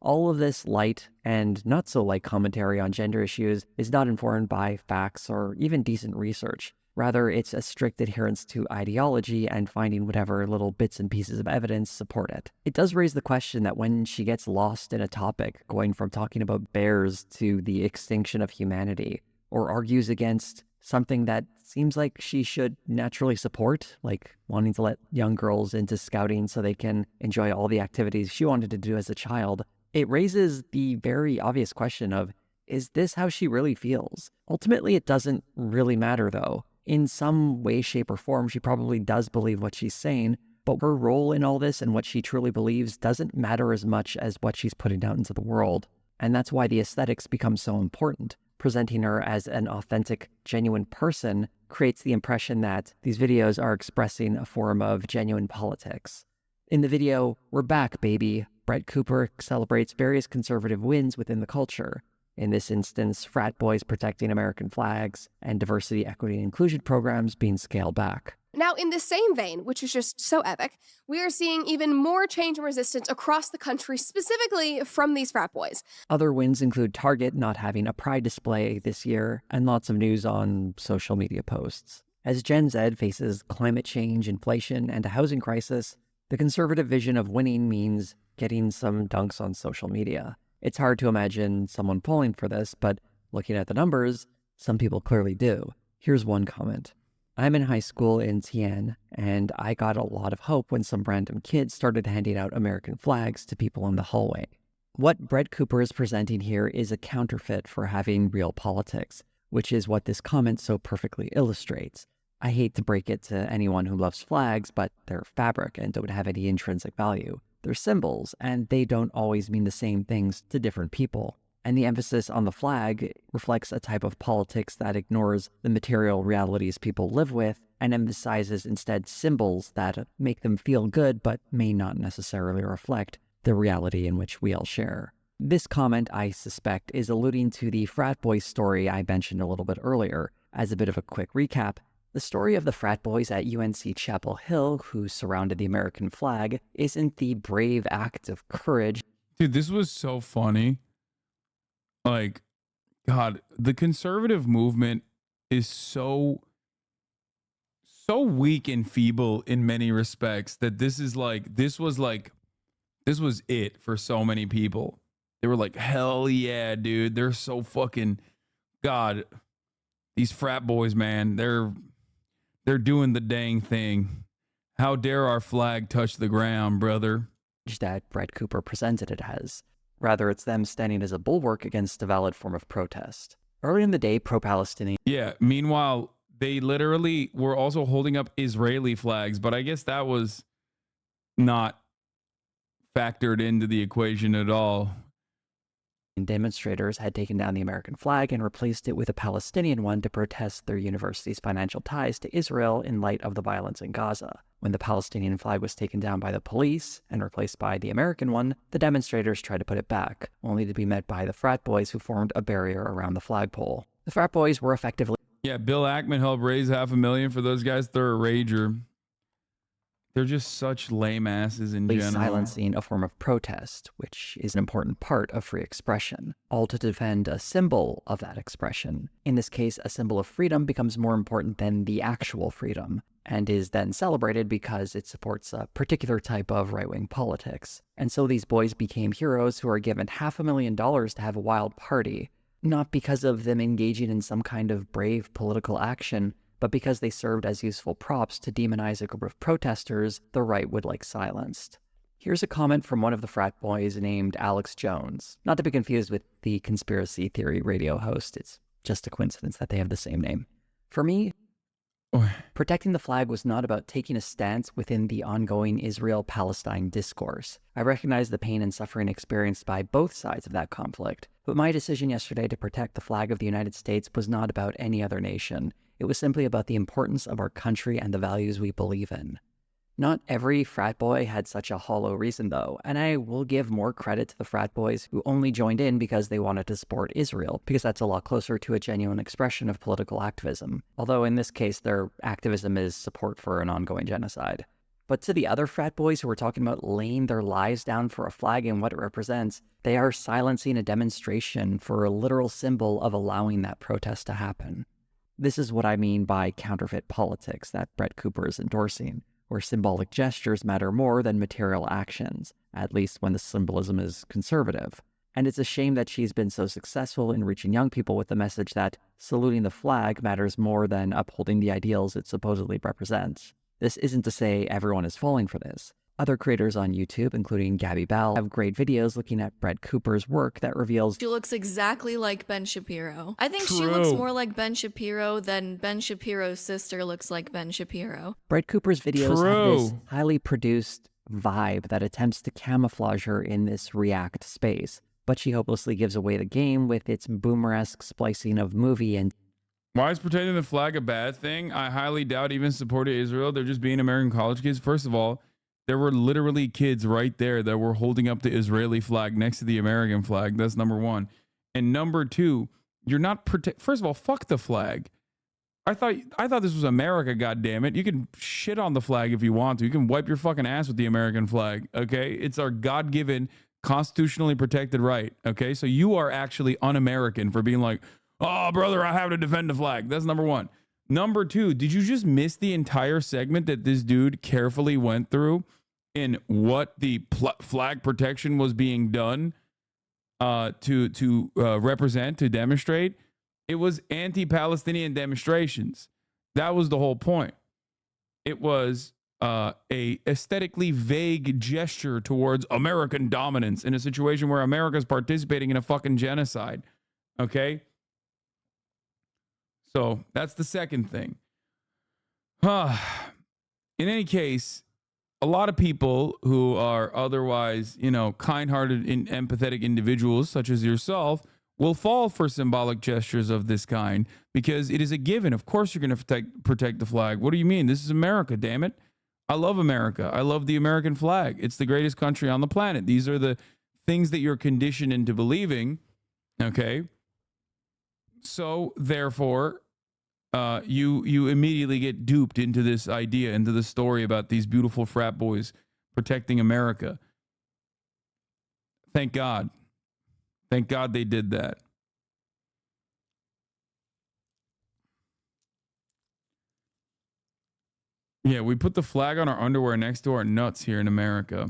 [SPEAKER 10] All of this light and not so light commentary on gender issues is not informed by facts or even decent research. Rather, it's a strict adherence to ideology and finding whatever little bits and pieces of evidence support it. It does raise the question that when she gets lost in a topic, going from talking about bears to the extinction of humanity, or argues against something that seems like she should naturally support, like wanting to let young girls into scouting so they can enjoy all the activities she wanted to do as a child, it raises the very obvious question of, is this how she really feels? Ultimately, it doesn't really matter though. In some way, shape, or form, she probably does believe what she's saying, but her role in all this and what she truly believes doesn't matter as much as what she's putting out into the world. And that's why the aesthetics become so important. Presenting her as an authentic, genuine person creates the impression that these videos are expressing a form of genuine politics. In the video, "We're Back, Baby," Brett Cooper celebrates various conservative wins within the culture. In this instance, frat boys protecting American flags and diversity, equity, and inclusion programs being scaled back.
[SPEAKER 13] Now, in the same vein, which is just so epic, we are seeing even more change and resistance across the country, specifically from these frat boys.
[SPEAKER 10] Other wins include Target not having a pride display this year, and lots of news on social media posts. As Gen Z faces climate change, inflation, and a housing crisis, the conservative vision of winning means getting some dunks on social media. It's hard to imagine someone falling for this, but looking at the numbers, some people clearly do. Here's one comment. "I'm in high school in Tien, and I got a lot of hope when some random kids started handing out American flags to people in the hallway." What Brett Cooper is presenting here is a counterfeit for having real politics, which is what this comment so perfectly illustrates. I hate to break it to anyone who loves flags, but they're fabric and don't have any intrinsic value. They're symbols, and they don't always mean the same things to different people. And the emphasis on the flag reflects a type of politics that ignores the material realities people live with and emphasizes instead symbols that make them feel good but may not necessarily reflect the reality in which we all share. This comment, I suspect, is alluding to the frat boy story I mentioned a little bit earlier. As a bit of a quick recap, the story of the frat boys at UNC Chapel Hill who surrounded the American flag isn't the brave act of courage.
[SPEAKER 2] Dude, this was so funny. Like, God, the conservative movement is so weak and feeble in many respects that this was it for so many people. They were like, hell yeah, dude. They're so fucking, God, these frat boys, man, they're doing the dang thing. How dare our flag touch the ground, brother?
[SPEAKER 10] That Brett Cooper presented it as. Rather, it's them standing as a bulwark against a valid form of protest. Early in the day, pro-Palestinian...
[SPEAKER 2] Yeah, meanwhile, they literally were also holding up Israeli flags, but I guess that was not factored into the equation at all.
[SPEAKER 10] Demonstrators had taken down the American flag and replaced it with a Palestinian one to protest their university's financial ties to Israel in light of the violence in Gaza. When the Palestinian flag was taken down by the police and replaced by the American one, the demonstrators tried to put it back, only to be met by the frat boys who formed a barrier around the flagpole. The frat boys were effectively...
[SPEAKER 2] Yeah, Bill Ackman helped raise $500,000 for those guys. They're a rager. They're just such lame asses in general.
[SPEAKER 10] Silencing a form of protest, which is an important part of free expression, all to defend a symbol of that expression. In this case, a symbol of freedom becomes more important than the actual freedom, and is then celebrated because it supports a particular type of right-wing politics. And so these boys became heroes who are given $500,000 to have a wild party, not because of them engaging in some kind of brave political action, but because they served as useful props to demonize a group of protesters the right would like silenced. Here's a comment from one of the frat boys named Alex Jones, not to be confused with the conspiracy theory radio host. It's just a coincidence that they have the same name. For me, protecting the flag was not about taking a stance within the ongoing Israel-Palestine discourse. I recognize the pain and suffering experienced by both sides of that conflict, but my decision yesterday to protect the flag of the United States was not about any other nation. It was simply about the importance of our country and the values we believe in. Not every frat boy had such a hollow reason though, and I will give more credit to the frat boys who only joined in because they wanted to support Israel, because that's a lot closer to a genuine expression of political activism. Although in this case, their activism is support for an ongoing genocide. But to the other frat boys who are talking about laying their lives down for a flag and what it represents, they are silencing a demonstration for a literal symbol of allowing that protest to happen. This is what I mean by counterfeit politics that Brett Cooper is endorsing, where symbolic gestures matter more than material actions, at least when the symbolism is conservative. And it's a shame that she's been so successful in reaching young people with the message that saluting the flag matters more than upholding the ideals it supposedly represents. This isn't to say everyone is falling for this. Other creators on YouTube, including Gabby Bell, have great videos looking at Brett Cooper's work that reveals
[SPEAKER 18] she looks exactly like Ben Shapiro. I think she looks more like Ben Shapiro than Ben Shapiro's sister looks like Ben Shapiro.
[SPEAKER 10] Brett Cooper's videos have this highly produced vibe that attempts to camouflage her in this react space, but she hopelessly gives away the game with its boomer-esque splicing of movie and
[SPEAKER 2] Why is protecting the flag a bad thing? I highly doubt even supported Israel. They're just being American college kids. First of all, there were literally kids right there that were holding up the Israeli flag next to the American flag. That's number one. And number two, you're not first of all, fuck the flag. I thought this was America, goddammit. You can shit on the flag if you want to. You can wipe your fucking ass with the American flag, okay? It's our God-given, constitutionally protected right, okay? So you are actually un-American for being like, oh, brother, I have to defend the flag. That's number one. Number two, did you just miss the entire segment that this dude carefully went through in what the flag protection was being done to represent, to demonstrate? It was anti-Palestinian demonstrations. That was the whole point. It was a aesthetically vague gesture towards American dominance in a situation where America's participating in a fucking genocide. Okay? So that's the second thing. In any case, a lot of people who are otherwise, kind-hearted and empathetic individuals such as yourself will fall for symbolic gestures of this kind because it is a given. Of course you're going to protect the flag. What do you mean? This is America, damn it. I love America. I love the American flag. It's the greatest country on the planet. These are the things that you're conditioned into believing, okay? So, therefore, you immediately get duped into this idea, into the story about these beautiful frat boys protecting America. Thank God. Thank God they did that. Yeah, we put the flag on our underwear next to our nuts here in America.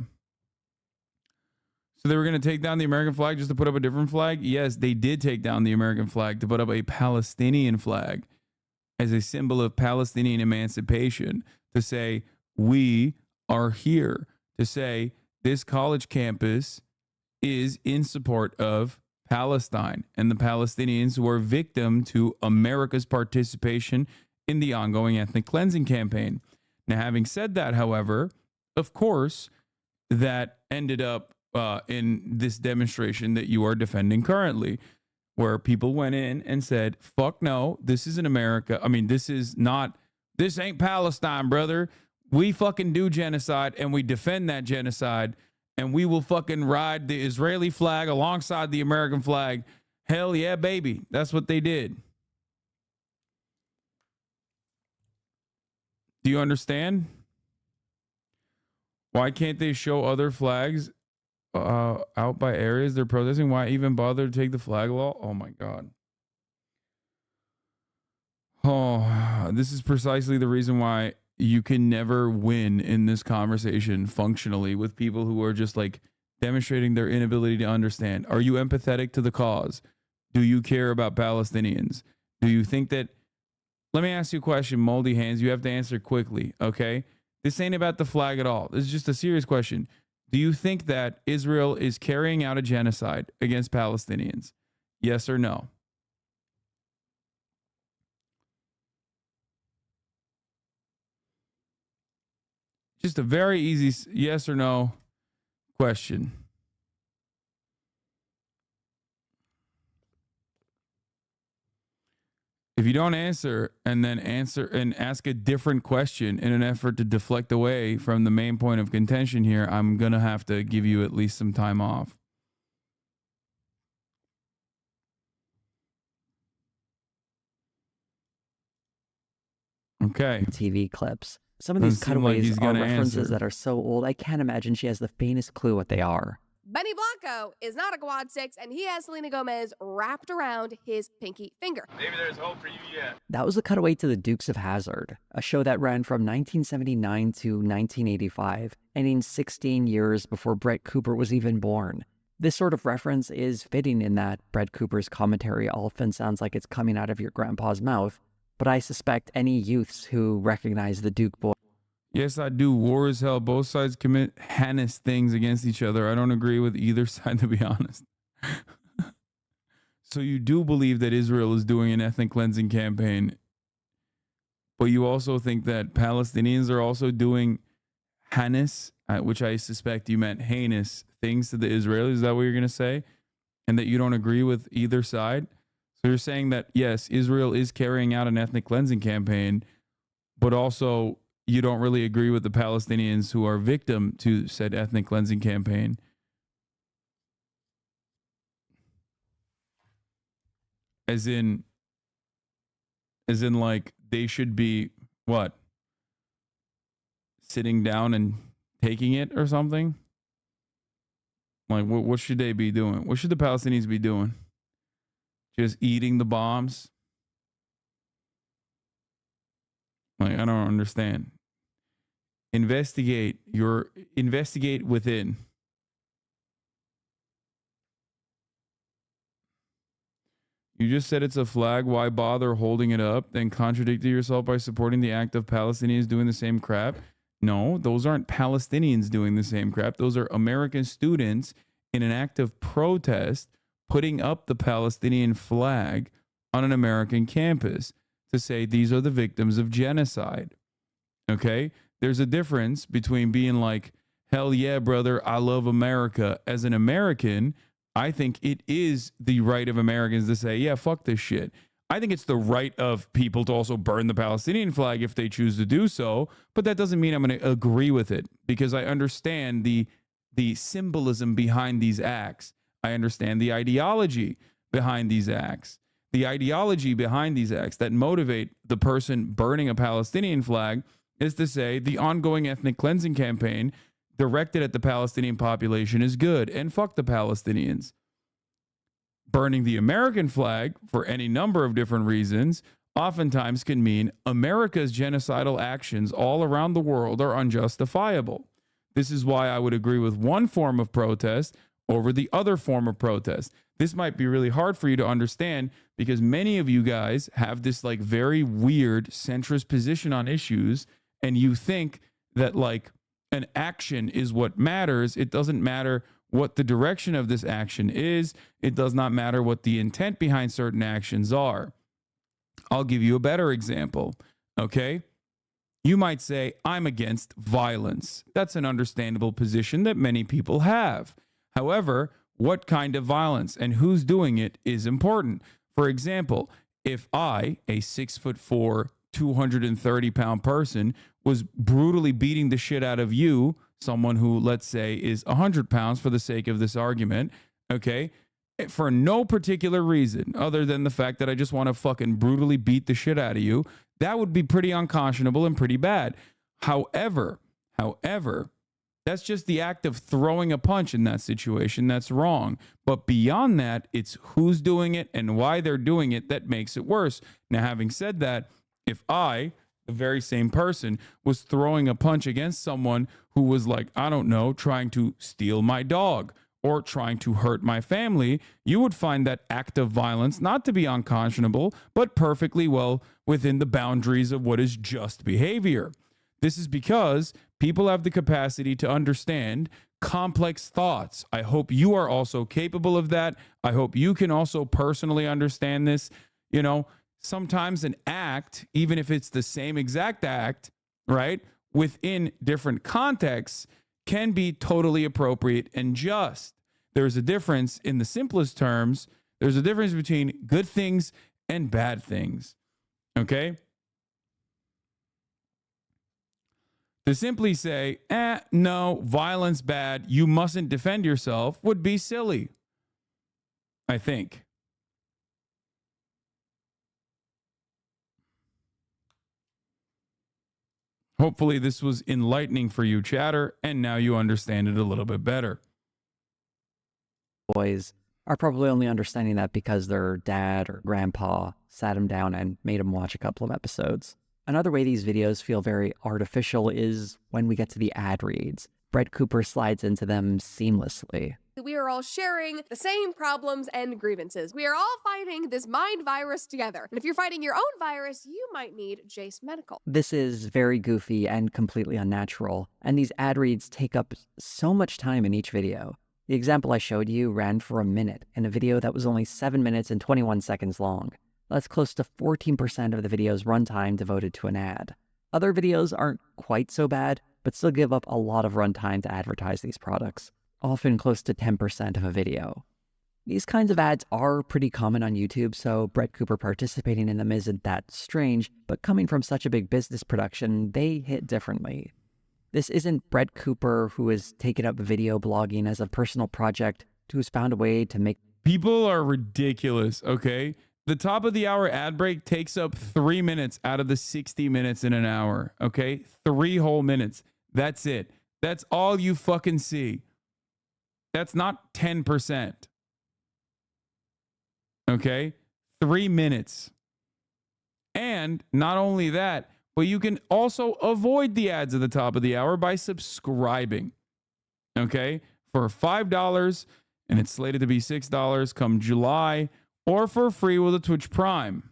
[SPEAKER 2] So they were going to take down the American flag just to put up a different flag? Yes, they did take down the American flag to put up a Palestinian flag as a symbol of Palestinian emancipation, to say, we are here, to say this college campus is in support of Palestine and the Palestinians who are victim to America's participation in the ongoing ethnic cleansing campaign. Now, having said that, however, of course, that ended up in this demonstration that you are defending currently, where people went in and said, fuck no, this isn't America. I mean, this ain't Palestine, brother. We fucking do genocide and we defend that genocide, and we will fucking ride the Israeli flag alongside the American flag. Hell yeah, baby. That's what they did. Do you understand? Why can't they show other flags out by areas they're protesting? Why even bother to take the flag law? Oh my God. Oh, this is precisely the reason why you can never win in this conversation functionally with people who are just like demonstrating their inability to understand. Are you empathetic to the cause? Do you care about Palestinians? Do you think that... Let me ask you a question, Moldy Hands. You have to answer quickly, okay? This ain't about the flag at all. This is just a serious question. Do you think that Israel is carrying out a genocide against Palestinians? Yes or no? Just a very easy yes or no question. If you don't answer and then answer and ask a different question in an effort to deflect away from the main point of contention here, I'm going to have to give you at least some time off. Okay.
[SPEAKER 10] TV clips. Some of these
[SPEAKER 2] Doesn't seem like
[SPEAKER 10] cutaways
[SPEAKER 2] he's
[SPEAKER 10] are
[SPEAKER 2] gonna
[SPEAKER 10] references
[SPEAKER 2] answer.
[SPEAKER 10] that are so old, I can't imagine she has the faintest clue what they are.
[SPEAKER 6] Benny Blanco is not a quad six, and he has Selena Gomez wrapped around his pinky finger.
[SPEAKER 19] Maybe there's hope for you yet.
[SPEAKER 10] That was a cutaway to The Dukes of Hazzard, a show that ran from 1979 to 1985, ending 16 years before Brett Cooper was even born. This sort of reference is fitting in that Brett Cooper's commentary often sounds like it's coming out of your grandpa's mouth, but I suspect any youths who recognize the Duke boy.
[SPEAKER 2] Yes, I do. War is hell. Both sides commit heinous things against each other. I don't agree with either side, to be honest. So you do believe that Israel is doing an ethnic cleansing campaign, but you also think that Palestinians are also doing heinous, which I suspect you meant heinous, things to the Israelis. Is that what you're going to say? And that you don't agree with either side? So you're saying that, yes, Israel is carrying out an ethnic cleansing campaign, but also you don't really agree with the Palestinians who are victim to said ethnic cleansing campaign. As in like they should be what? Sitting down and taking it or something? Like what should they be doing? What should the Palestinians be doing? Just eating the bombs? Like, I don't understand. Investigate within. You just said it's a flag. Why bother holding it up? Then contradicted yourself by supporting the act of Palestinians doing the same crap. No, those aren't Palestinians doing the same crap. Those are American students in an act of protest putting up the Palestinian flag on an American campus to say these are the victims of genocide. Okay? There's a difference between being like, hell yeah, brother, I love America. As an American, I think it is the right of Americans to say, yeah, fuck this shit. I think it's the right of people to also burn the Palestinian flag if they choose to do so, but that doesn't mean I'm going to agree with it because I understand the symbolism behind these acts. I understand the ideology behind these acts. The ideology behind these acts that motivate the person burning a Palestinian flag is to say the ongoing ethnic cleansing campaign directed at the Palestinian population is good and fuck the Palestinians. Burning the American flag for any number of different reasons oftentimes can mean America's genocidal actions all around the world are unjustifiable. This is why I would agree with one form of protest over the other form of protest. This might be really hard for you to understand because many of you guys have this like very weird centrist position on issues, and you think that like an action is what matters. It doesn't matter what the direction of this action is. It does not matter what the intent behind certain actions are. I'll give you a better example, okay? You might say, I'm against violence. That's an understandable position that many people have. However, what kind of violence and who's doing it is important. For example, if I, a 6'4", 230-pound person, was brutally beating the shit out of you, someone who, let's say, is 100 pounds for the sake of this argument, okay, for no particular reason other than the fact that I just want to fucking brutally beat the shit out of you, that would be pretty unconscionable and pretty bad. However, that's just the act of throwing a punch in that situation. That's wrong. But beyond that, it's who's doing it and why they're doing it that makes it worse. Now, having said that, if I, the very same person, was throwing a punch against someone who was like, I don't know, trying to steal my dog or trying to hurt my family, you would find that act of violence not to be unconscionable, but perfectly well within the boundaries of what is just behavior. This is because people have the capacity to understand complex thoughts. I hope you are also capable of that. I hope you can also personally understand this. You know, sometimes an act, even if it's the same exact act, right, within different contexts, can be totally appropriate and just. There's a difference in the simplest terms. There's a difference between good things and bad things. Okay? To simply say, no, violence bad, you mustn't defend yourself would be silly, I think. Hopefully this was enlightening for you, chatter, and now you understand it a little bit better.
[SPEAKER 10] Boys are probably only understanding that because their dad or grandpa sat them down and made them watch a couple of episodes. Another way these videos feel very artificial is when we get to the ad reads. Brett Cooper slides into them seamlessly.
[SPEAKER 6] We are all sharing the same problems and grievances. We are all fighting this mind virus together. And if you're fighting your own virus, you might need Jace Medical.
[SPEAKER 10] This is very goofy and completely unnatural, and these ad reads take up so much time in each video. The example I showed you ran for a minute in a video that was only 7 minutes and 21 seconds long. That's close to 14% of the video's runtime devoted to an ad. Other videos aren't quite so bad, but still give up a lot of runtime to advertise these products, often close to 10% of a video. These kinds of ads are pretty common on YouTube, so Brett Cooper participating in them isn't that strange, but coming from such a big business production, they hit differently. This isn't Brett Cooper who has taken up video blogging as a personal project, who's found a way to make...
[SPEAKER 2] People are ridiculous, okay? The top of the hour ad break takes up 3 minutes out of the 60 minutes in an hour, okay? 3 whole minutes. That's it. That's all you fucking see. That's not 10%. Okay? 3 minutes. And not only that, but you can also avoid the ads at the top of the hour by subscribing. Okay? For $5, and it's slated to be $6 come July, or for free with a Twitch Prime.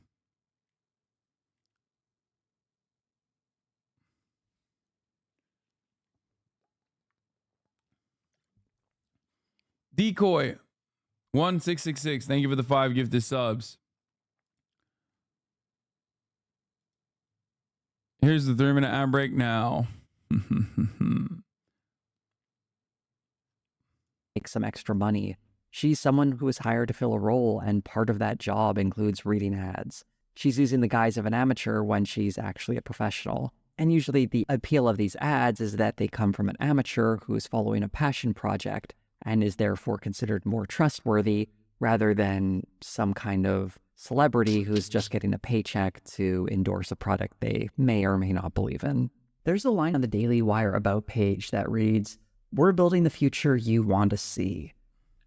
[SPEAKER 2] Decoy 1666, thank you for the 5 gifted subs. Here's the 3-minute ad break now.
[SPEAKER 10] Make some extra money. She's someone who is hired to fill a role, and part of that job includes reading ads. She's using the guise of an amateur when she's actually a professional. And usually the appeal of these ads is that they come from an amateur who is following a passion project and is therefore considered more trustworthy rather than some kind of celebrity who's just getting a paycheck to endorse a product they may or may not believe in. There's a line on the Daily Wire About page that reads, "We're building the future you want to see."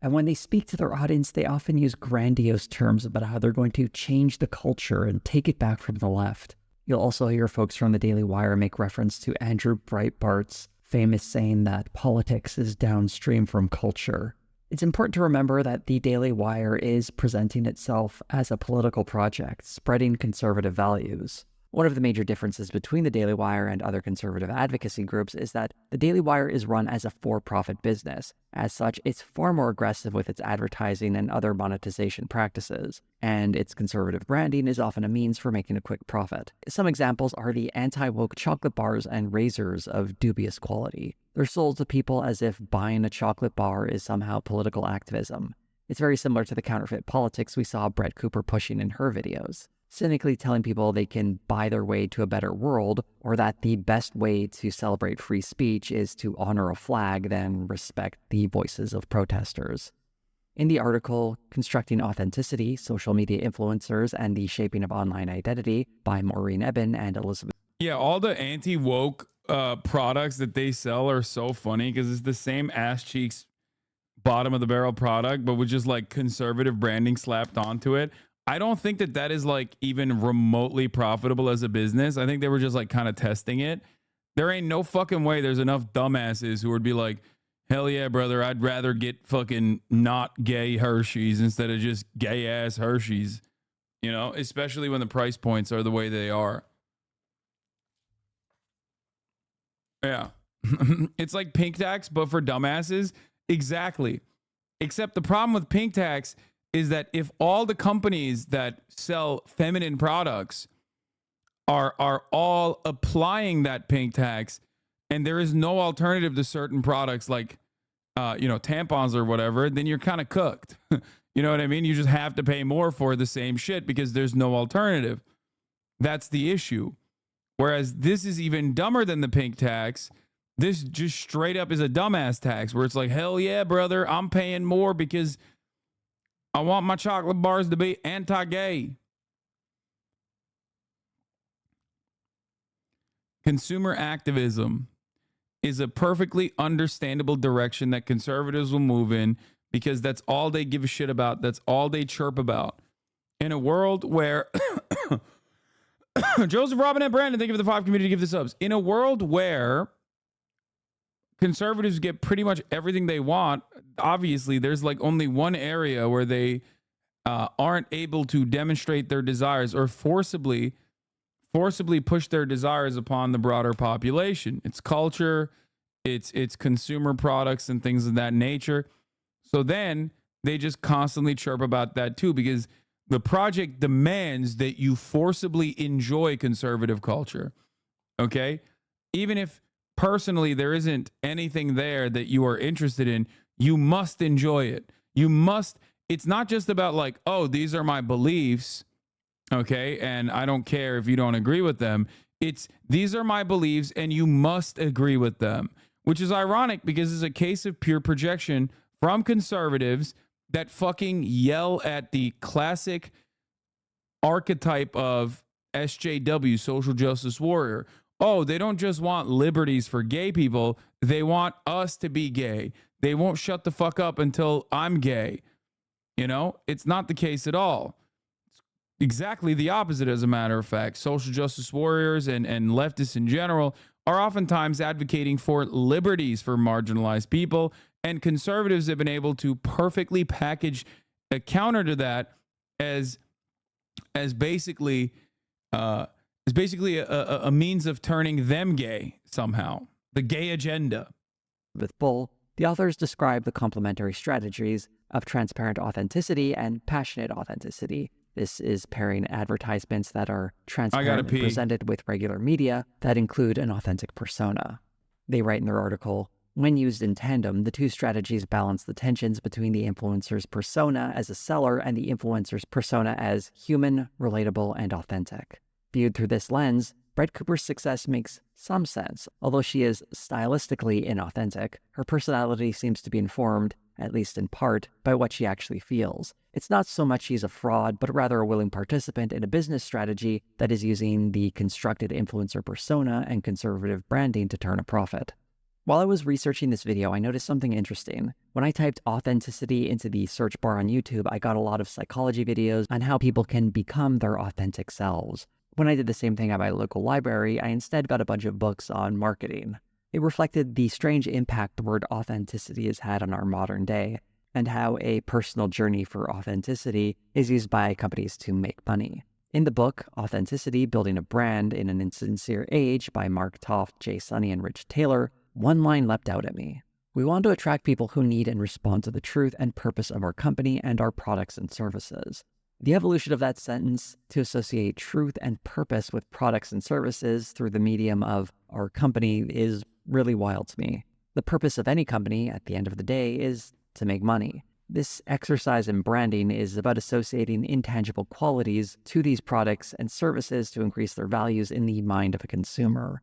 [SPEAKER 10] And when they speak to their audience, they often use grandiose terms about how they're going to change the culture and take it back from the left. You'll also hear folks from the Daily Wire make reference to Andrew Breitbart's famous saying that politics is downstream from culture. It's important to remember that the Daily Wire is presenting itself as a political project, spreading conservative values. One of the major differences between the Daily Wire and other conservative advocacy groups is that the Daily Wire is run as a for-profit business. As such, it's far more aggressive with its advertising and other monetization practices, and its conservative branding is often a means for making a quick profit. Some examples are the anti-woke chocolate bars and razors of dubious quality. They're sold to people as if buying a chocolate bar is somehow political activism. It's very similar to the counterfeit politics we saw Brett Cooper pushing in her videos, cynically telling people they can buy their way to a better world, or that the best way to celebrate free speech is to honor a flag, then respect the voices of protesters. In the article, Constructing Authenticity, Social Media Influencers and the Shaping of Online Identity by Maureen Eben and Elizabeth.
[SPEAKER 2] Yeah, all the anti-woke products that they sell are so funny because it's the same ass cheeks bottom of the barrel product, but with just like conservative branding slapped onto it. I don't think that that is like even remotely profitable as a business. I think they were just like kind of testing it. There ain't no fucking way there's enough dumbasses who would be like, hell yeah, brother, I'd rather get fucking not gay Hershey's instead of just gay ass Hershey's, you know, especially when the price points are the way they are. Yeah. It's like pink tax, but for dumbasses. Exactly. Except the problem with pink tax is that if all the companies that sell feminine products are all applying that pink tax, and there is no alternative to certain products like, tampons or whatever, then you're kind of cooked. You know what I mean? You just have to pay more for the same shit because there's no alternative. That's the issue. Whereas this is even dumber than the pink tax. This just straight up is a dumbass tax where it's like, hell yeah, brother, I'm paying more because I want my chocolate bars to be anti-gay. consumer activism is a perfectly understandable direction that conservatives will move in because that's all they give a shit about. That's all they chirp about. In a world where Joseph, Robin, and Brandon, thank you for the 5 community, give the subs. In a world where conservatives get pretty much everything they want, obviously there's like only one area where they aren't able to demonstrate their desires or forcibly push their desires upon the broader population. It's culture, it's consumer products and things of that nature. So then they just constantly chirp about that too, because the project demands that you forcibly enjoy conservative culture. Okay? Even if personally there isn't anything there that you are interested in, you must enjoy it. You must. It's not just about like, oh, these are my beliefs, okay, and I don't care if you don't agree with them. It's these are my beliefs and you must agree with them, which is ironic because it's a case of pure projection from conservatives that fucking yell at the classic archetype of SJW, social justice warrior. Oh, they don't just want liberties for gay people. They want us to be gay. They won't shut the fuck up until I'm gay. You know, it's not the case at all. It's exactly the opposite, as a matter of fact. Social justice warriors and leftists in general are oftentimes advocating for liberties for marginalized people, and conservatives have been able to perfectly package a counter to that as basically a means of turning them gay somehow. The gay agenda.
[SPEAKER 10] With Bull, the authors describe the complementary strategies of transparent authenticity and passionate authenticity. This is pairing advertisements that are transparent and presented with regular media that include an authentic persona. They write in their article, when used in tandem, the two strategies balance the tensions between the influencer's persona as a seller and the influencer's persona as human, relatable, and authentic. Viewed through this lens, Brett Cooper's success makes some sense. Although she is stylistically inauthentic, her personality seems to be informed, at least in part, by what she actually feels. It's not so much she's a fraud, but rather a willing participant in a business strategy that is using the constructed influencer persona and conservative branding to turn a profit. While I was researching this video, I noticed something interesting. When I typed authenticity into the search bar on YouTube, I got a lot of psychology videos on how people can become their authentic selves. When I did the same thing at my local library, I instead got a bunch of books on marketing. It reflected the strange impact the word authenticity has had on our modern day, and how a personal journey for authenticity is used by companies to make money. In the book, Authenticity, Building a Brand in an Insincere Age by Mark Toft, Jay Sunny, and Rich Taylor, one line leapt out at me. We want to attract people who need and respond to the truth and purpose of our company and our products and services. The evolution of that sentence to associate truth and purpose with products and services through the medium of our company is really wild to me. The purpose of any company, at the end of the day, is to make money. This exercise in branding is about associating intangible qualities to these products and services to increase their values in the mind of a consumer.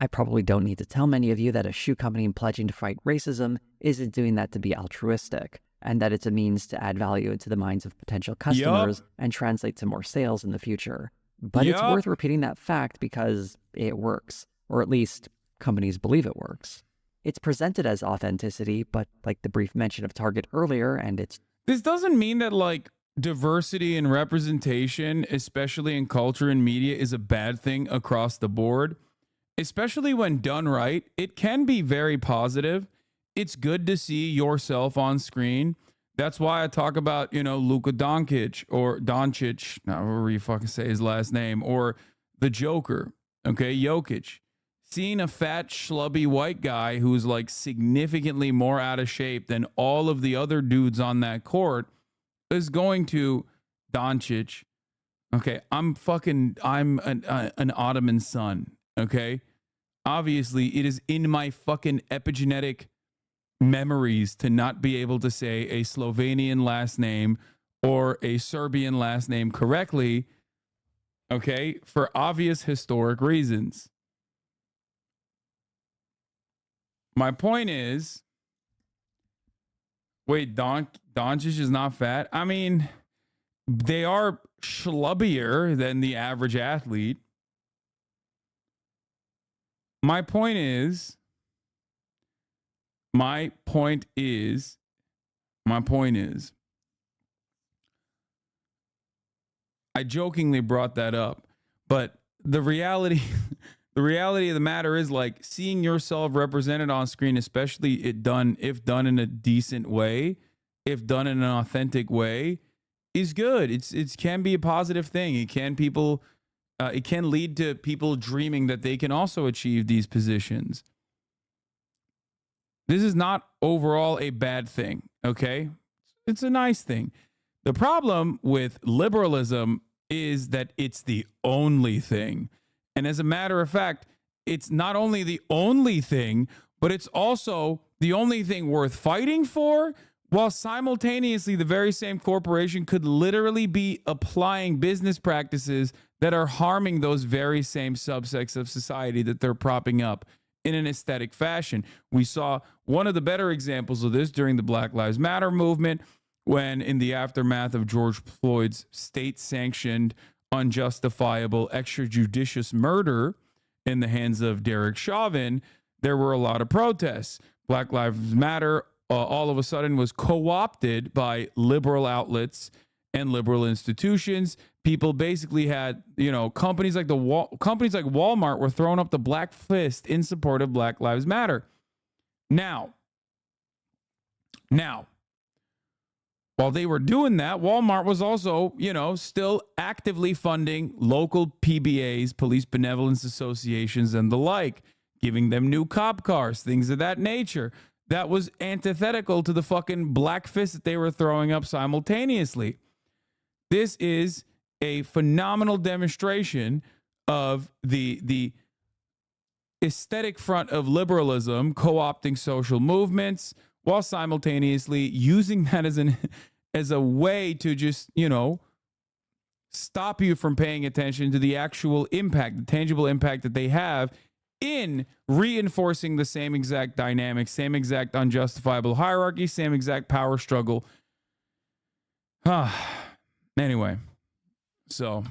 [SPEAKER 10] I probably don't need to tell many of you that a shoe company pledging to fight racism isn't doing that to be altruistic, and that it's a means to add value into the minds of potential customers and translate to more sales in the future. But it's worth repeating that fact because it works, or at least companies believe it works. It's presented as authenticity, but like the brief mention of Target earlier, and it's...
[SPEAKER 2] This doesn't mean that like diversity and representation, especially in culture and media, is a bad thing across the board. Especially when done right, it can be very positive. It's good to see yourself on screen. That's why I talk about, you know, Luka Doncic or Doncic, however you fucking say his last name, or the Joker, okay, Jokic. Seeing a fat, schlubby white guy who's like significantly more out of shape than all of the other dudes on that court is going to Doncic. Okay, I'm an Ottoman son, okay? Obviously, it is in my fucking epigenetic memories to not be able to say a Slovenian last name or a Serbian last name correctly, okay, for obvious historic reasons. My point is, wait, Doncic is not fat? I mean, they are schlubbier than the average athlete.
[SPEAKER 20] my point is, I jokingly brought that up, but the reality of the matter is, like, seeing yourself represented on screen, especially if done in a decent way, if done in an authentic way, is good. It can be a positive thing. It can lead to people dreaming that they can also achieve these positions. This is not overall a bad thing, okay? It's a nice thing. The problem with liberalism is that it's the only thing. And as a matter of fact, it's not only the only thing, but it's also the only thing worth fighting for, while simultaneously the very same corporation could literally be applying business practices that are harming those very same subsects of society that they're propping up in an aesthetic fashion. We saw one of the better examples of this during the Black Lives Matter movement, when in the aftermath of George Floyd's state-sanctioned, unjustifiable, extrajudicious murder in the hands of Derek Chauvin, there were a lot of protests. Black Lives Matter all of a sudden was co-opted by liberal outlets and liberal institutions. People basically had, companies like Walmart were throwing up the black fist in support of Black Lives Matter. Now, while they were doing that, Walmart was also, still actively funding local PBAs, police benevolence associations, and the like, giving them new cop cars, things of that nature. That was antithetical to the fucking black fist that they were throwing up simultaneously. This is a phenomenal demonstration of the aesthetic front of liberalism co-opting social movements, while simultaneously using that as a way to just, stop you from paying attention to the actual impact, the tangible impact that they have in reinforcing the same exact dynamic, same exact unjustifiable hierarchy, same exact power struggle. Anyway, so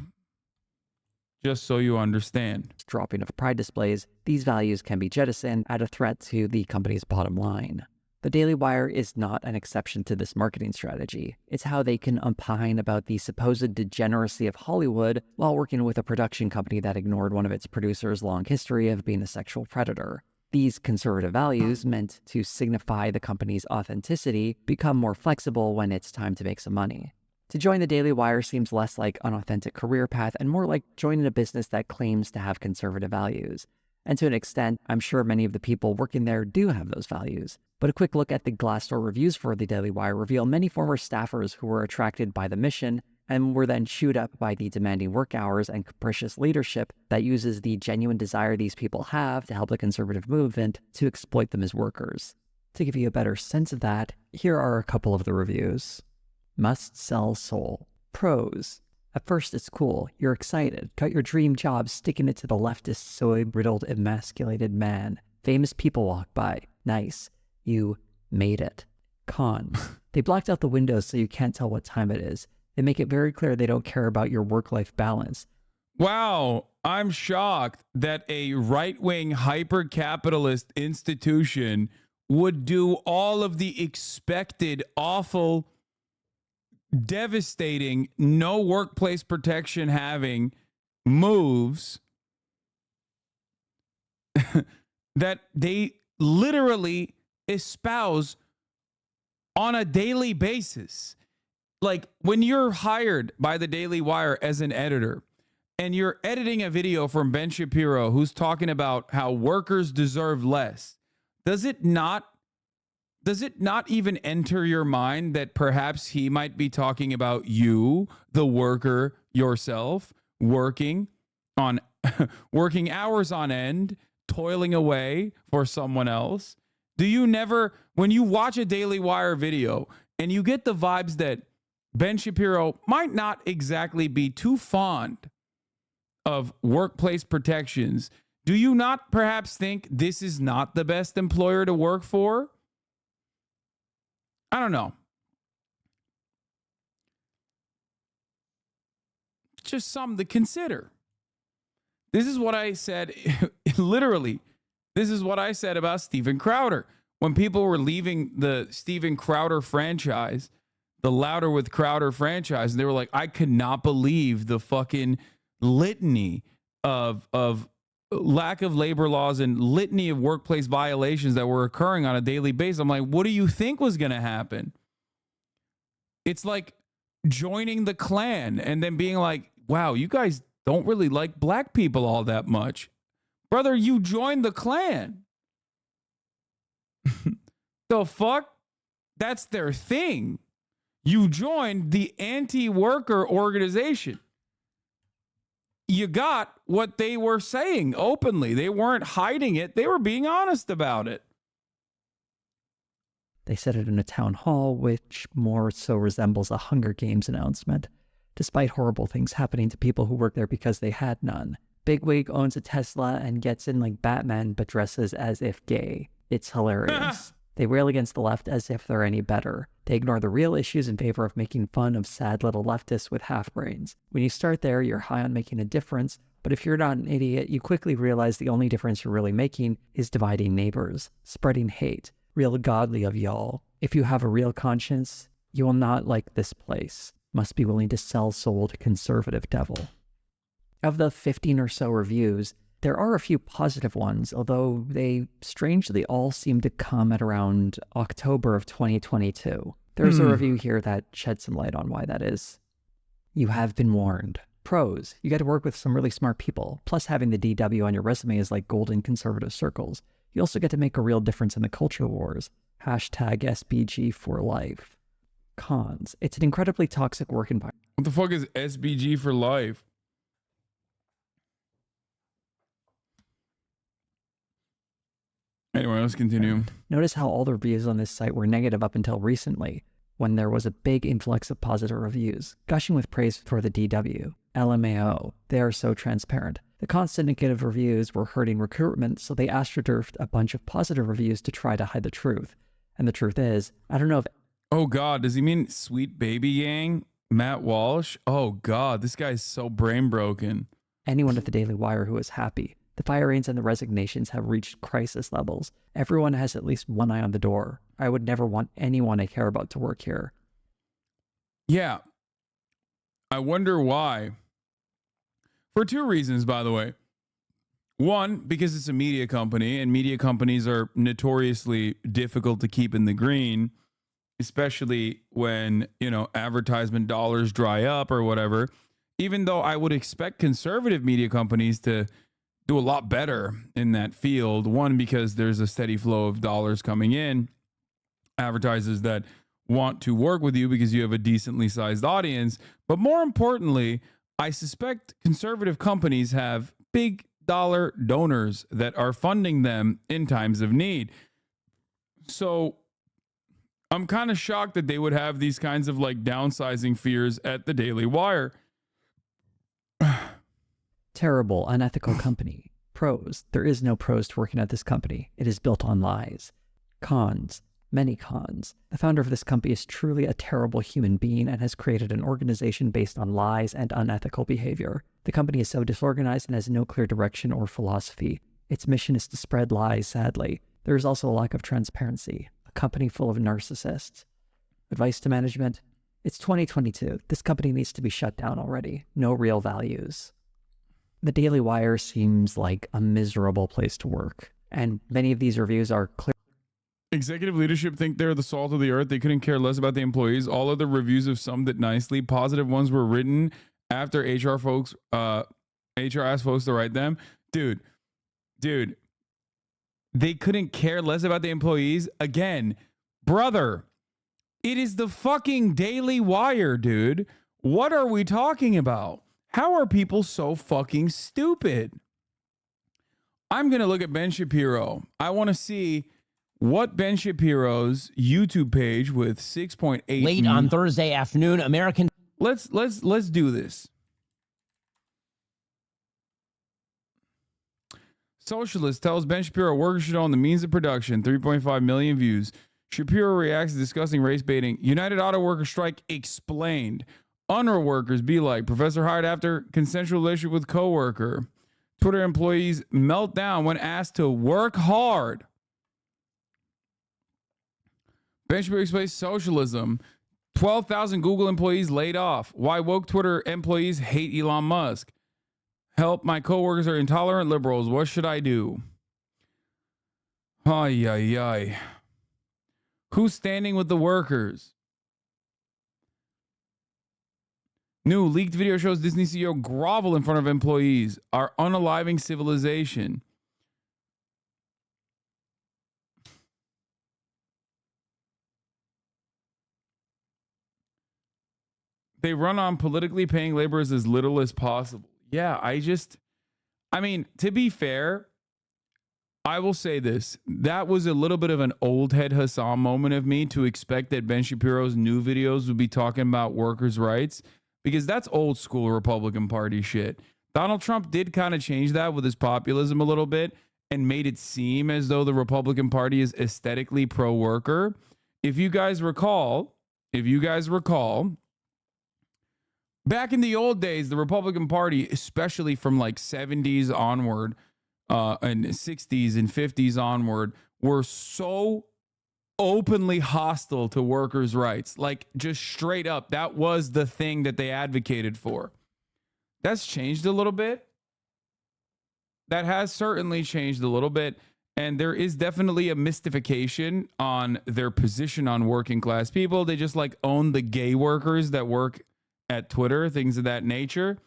[SPEAKER 20] just so you understand.
[SPEAKER 10] Dropping of pride displays, these values can be jettisoned at a threat to the company's bottom line. The Daily Wire is not an exception to this marketing strategy. It's how they can opine about the supposed degeneracy of Hollywood while working with a production company that ignored one of its producers' long history of being a sexual predator. These conservative values, meant to signify the company's authenticity, become more flexible when it's time to make some money. To join the Daily Wire seems less like an authentic career path and more like joining a business that claims to have conservative values. And to an extent, I'm sure many of the people working there do have those values. But a quick look at the Glassdoor reviews for the Daily Wire reveal many former staffers who were attracted by the mission and were then chewed up by the demanding work hours and capricious leadership that uses the genuine desire these people have to help the conservative movement to exploit them as workers. To give you a better sense of that, here are a couple of the reviews. Must sell soul. Pros. At first it's cool, you're excited, got your dream job sticking it to the leftist soy-riddled emasculated man. Famous people walk by. Nice. You made it. Cons. They blocked out the windows so you can't tell what time it is. They make it very clear they don't care about your work-life balance.
[SPEAKER 20] Wow, I'm shocked that a right-wing hyper-capitalist institution would do all of the expected, awful, devastating, no workplace protection having moves that they literally espouse on a daily basis. Like, when you're hired by the Daily Wire as an editor and you're editing a video from Ben Shapiro who's talking about how workers deserve less, does it not even enter your mind that perhaps he might be talking about you, the worker yourself, working hours on end, toiling away for someone else? Do you never, when you watch a Daily Wire video and you get the vibes that Ben Shapiro might not exactly be too fond of workplace protections, do you not perhaps think this is not the best employer to work for? I don't know. Just something to consider. This is what I said literally
[SPEAKER 2] This is what I said about Steven Crowder. When people were leaving the Steven Crowder franchise, the Louder with Crowder franchise, and they were like, I could not believe the fucking litany of lack of labor laws and litany of workplace violations that were occurring on a daily basis. I'm like, what do you think was going to happen? It's like joining the Klan and then being like, wow, you guys don't really like black people all that much. Brother, you joined the Klan. The fuck? That's their thing. You joined the anti-worker organization. You got what they were saying openly. They weren't hiding it. They were being honest about it.
[SPEAKER 10] They said it in a town hall, which more so resembles a Hunger Games announcement, despite horrible things happening to people who work there because they had none. Bigwig owns a Tesla and gets in like Batman but dresses as if gay. It's hilarious. They rail against the left as if they're any better. They ignore the real issues in favor of making fun of sad little leftists with half-brains. When you start there, you're high on making a difference, but if you're not an idiot, you quickly realize the only difference you're really making is dividing neighbors, spreading hate. Real godly of y'all. If you have a real conscience, you will not like this place. Must be willing to sell soul to conservative devil. Of the 15 or so reviews, there are a few positive ones, although they strangely all seem to come at around October of 2022. There's a review here that sheds some light on why that is. You have been warned. Pros, you get to work with some really smart people, plus having the DW on your resume is like gold in conservative circles. You also get to make a real difference in the culture wars. Hashtag SBG for life. Cons, it's an incredibly toxic work environment.
[SPEAKER 2] What the fuck is SBG for life? Anyway, let's continue.
[SPEAKER 10] Notice how all the reviews on this site were negative up until recently, when there was a big influx of positive reviews, gushing with praise for the DW. LMAO, they are so transparent. The constant negative reviews were hurting recruitment, so they astroturfed a bunch of positive reviews to try to hide the truth. And the truth is, I don't know if...
[SPEAKER 2] Oh God, does he mean Sweet Baby Gang? Matt Walsh? Oh God, this guy's so brain broken.
[SPEAKER 10] Anyone at the Daily Wire who is happy. The firings and the resignations have reached crisis levels. Everyone has at least one eye on the door. I would never want anyone I care about to work here.
[SPEAKER 2] Yeah. I wonder why. For two reasons, by the way. One, because it's a media company, and media companies are notoriously difficult to keep in the green, especially when, you know, advertisement dollars dry up or whatever. Even though I would expect conservative media companies to do a lot better in that field. One, because there's a steady flow of dollars coming in. Advertisers that want to work with you because you have a decently sized audience. But more importantly, I suspect conservative companies have big dollar donors that are funding them in times of need. So I'm kind of shocked that they would have these kinds of like downsizing fears at the Daily Wire.
[SPEAKER 10] Terrible, unethical company. Pros, there is no pros to working at this company. It is built on lies. Cons, many cons. The founder of this company is truly a terrible human being and has created an organization based on lies and unethical behavior. The company is so disorganized and has no clear direction or philosophy. Its mission is to spread lies, sadly. There is also a lack of transparency. A company full of narcissists. Advice to management? It's 2022. This company needs to be shut down already. No real values. The Daily Wire seems like a miserable place to work, and many of these reviews are clear.
[SPEAKER 2] Executive leadership think they're the salt of the earth. They couldn't care less about the employees. All of the reviews have summed it nicely. Positive ones were written after HR asked folks to write them. Dude, they couldn't care less about the employees. Again, brother, it is the fucking Daily Wire, dude. What are we talking about? How are people so fucking stupid? I'm going to look at Ben Shapiro. I want to see what Ben Shapiro's YouTube page with 6.8
[SPEAKER 16] late on Thursday afternoon, American.
[SPEAKER 2] Let's do this. Socialist tells Ben Shapiro workers should own the means of production. 3.5 million views. Shapiro reacts to discussing race baiting. United Auto Workers strike explained. UNRWA workers be like Professor hired after consensual relationship with coworker. Twitter employees melt down when asked to work hard. Ben Shapiro explains socialism. 12,000 Google employees laid off. Why woke Twitter employees hate Elon Musk. Help, my coworkers are intolerant liberals. What should I do? Ay, ay, ay. Who's standing with the workers? New leaked video shows Disney CEO grovel in front of employees. Are unaliving civilization. They run on politically paying laborers as little as possible. Yeah, I mean, to be fair, I will say this. That was a little bit of an old head Hasan moment of me to expect that Ben Shapiro's new videos would be talking about workers' rights, because that's old school Republican Party shit. Donald Trump did kind of change that with his populism a little bit and made it seem as though the Republican Party is aesthetically pro-worker. If you guys recall, back in the old days, the Republican Party, especially from like 70s onward, and 60s and 50s onward, were so openly hostile to workers' rights. Like, just straight up, that was the thing that they advocated for. That's changed a little bit. That has certainly changed a little bit. And there is definitely a mystification on their position on working class people. They just like own the gay workers that work at Twitter, things of that nature.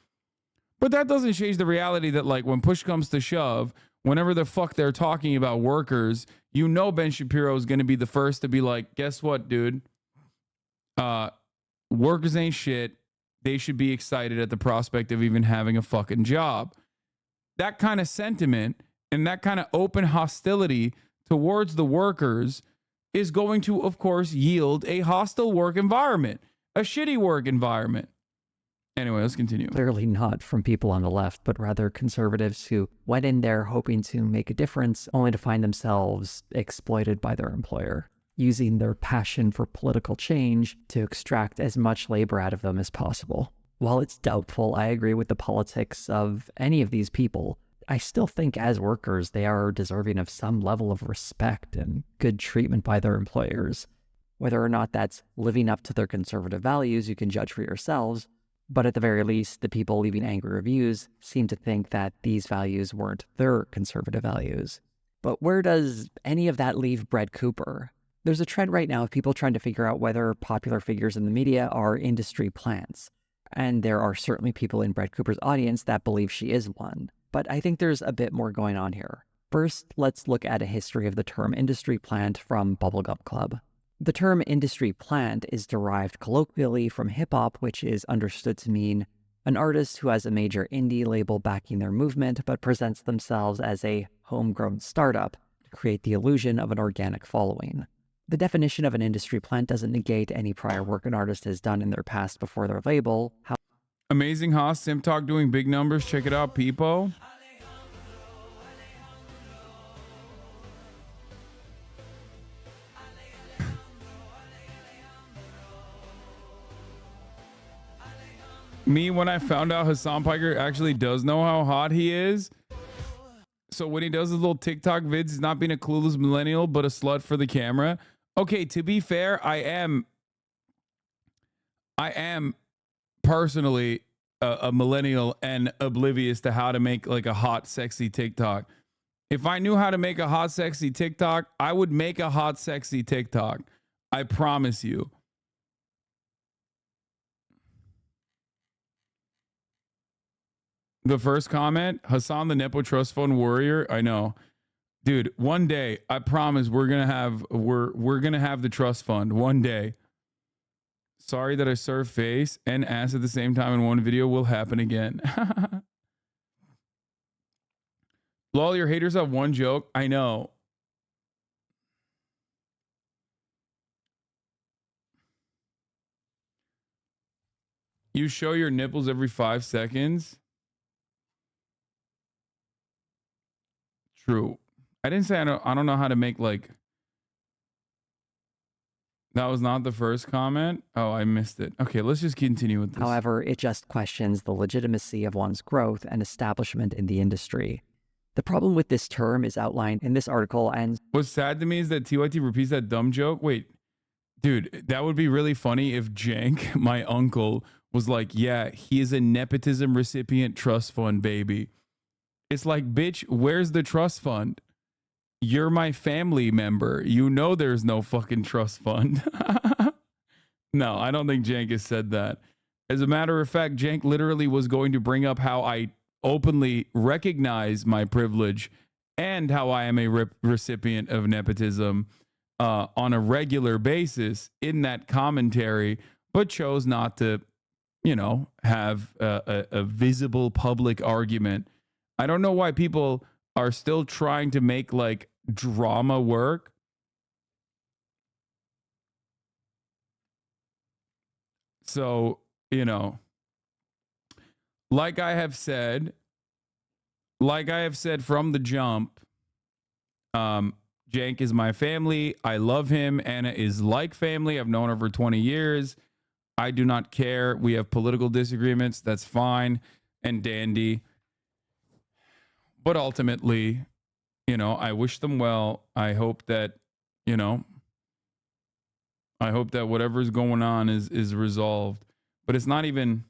[SPEAKER 2] But that doesn't change the reality that, like, when push comes to shove, whenever the fuck they're talking about workers, you know Ben Shapiro is going to be the first to be like, guess what, dude? Workers ain't shit. They should be excited at the prospect of even having a fucking job. That kind of sentiment and that kind of open hostility towards the workers is going to, of course, yield a hostile work environment, a shitty work environment. Anyway, let's continue.
[SPEAKER 10] Clearly not from people on the left, but rather conservatives who went in there hoping to make a difference, only to find themselves exploited by their employer, using their passion for political change to extract as much labor out of them as possible. While it's doubtful I agree with the politics of any of these people, I still think as workers they are deserving of some level of respect and good treatment by their employers. Whether or not that's living up to their conservative values, you can judge for yourselves. But at the very least, the people leaving angry reviews seem to think that these values weren't their conservative values. But where does any of that leave Brett Cooper? There's a trend right now of people trying to figure out whether popular figures in the media are industry plants. And there are certainly people in Brett Cooper's audience that believe she is one. But I think there's a bit more going on here. First, let's look at a history of the term industry plant from Bubblegum Club. The term industry plant is derived colloquially from hip-hop, which is understood to mean an artist who has a major indie label backing their movement but presents themselves as a homegrown startup to create the illusion of an organic following. The definition of an industry plant doesn't negate any prior work an artist has done in their past before their label.
[SPEAKER 2] Amazing Haas, Sim Talk doing big numbers. Check it out, people. Me, when I found out Hasan Piker actually does know how hot he is. So when he does his little TikTok vids, he's not being a clueless millennial, but a slut for the camera. Okay, to be fair, I am personally a millennial and oblivious to how to make like a hot, sexy TikTok. If I knew how to make a hot, sexy TikTok, I would make a hot, sexy TikTok. I promise you. The first comment, Hasan the Nepo Trust Fund warrior. I know. Dude, one day, I promise we're gonna have the trust fund one day. Sorry that I serve face and ass at the same time in one video will happen again. Lol, your haters have one joke. I know. You show your nipples every 5 seconds. True. I didn't say I don't know how to make like That was not the first comment? Oh, I missed it. Okay, let's just continue with this.
[SPEAKER 10] However, it just questions the legitimacy of one's growth and establishment in the industry. The problem with this term is outlined in this article, and
[SPEAKER 2] what's sad to me is that TYT repeats that dumb joke. Wait, dude, that would be really funny if Jank, my uncle, was like, yeah, he is a nepotism recipient trust fund baby. It's like, bitch, where's the trust fund? You're my family member. You know there's no fucking trust fund. No, I don't think Jank has said that. As a matter of fact, Jank literally was going to bring up how I openly recognize my privilege and how I am a recipient of nepotism on a regular basis in that commentary, but chose not to, you know, have a visible public argument. I don't know why people are still trying to make like drama work. So, you know, like I have said from the jump, Jank is my family. I love him. Anna is like family. I've known her for 20 years. I do not care. We have political disagreements. That's fine and dandy. But ultimately, you know, I wish them well. I hope that, you know, I hope that whatever's going on is resolved. But it's not even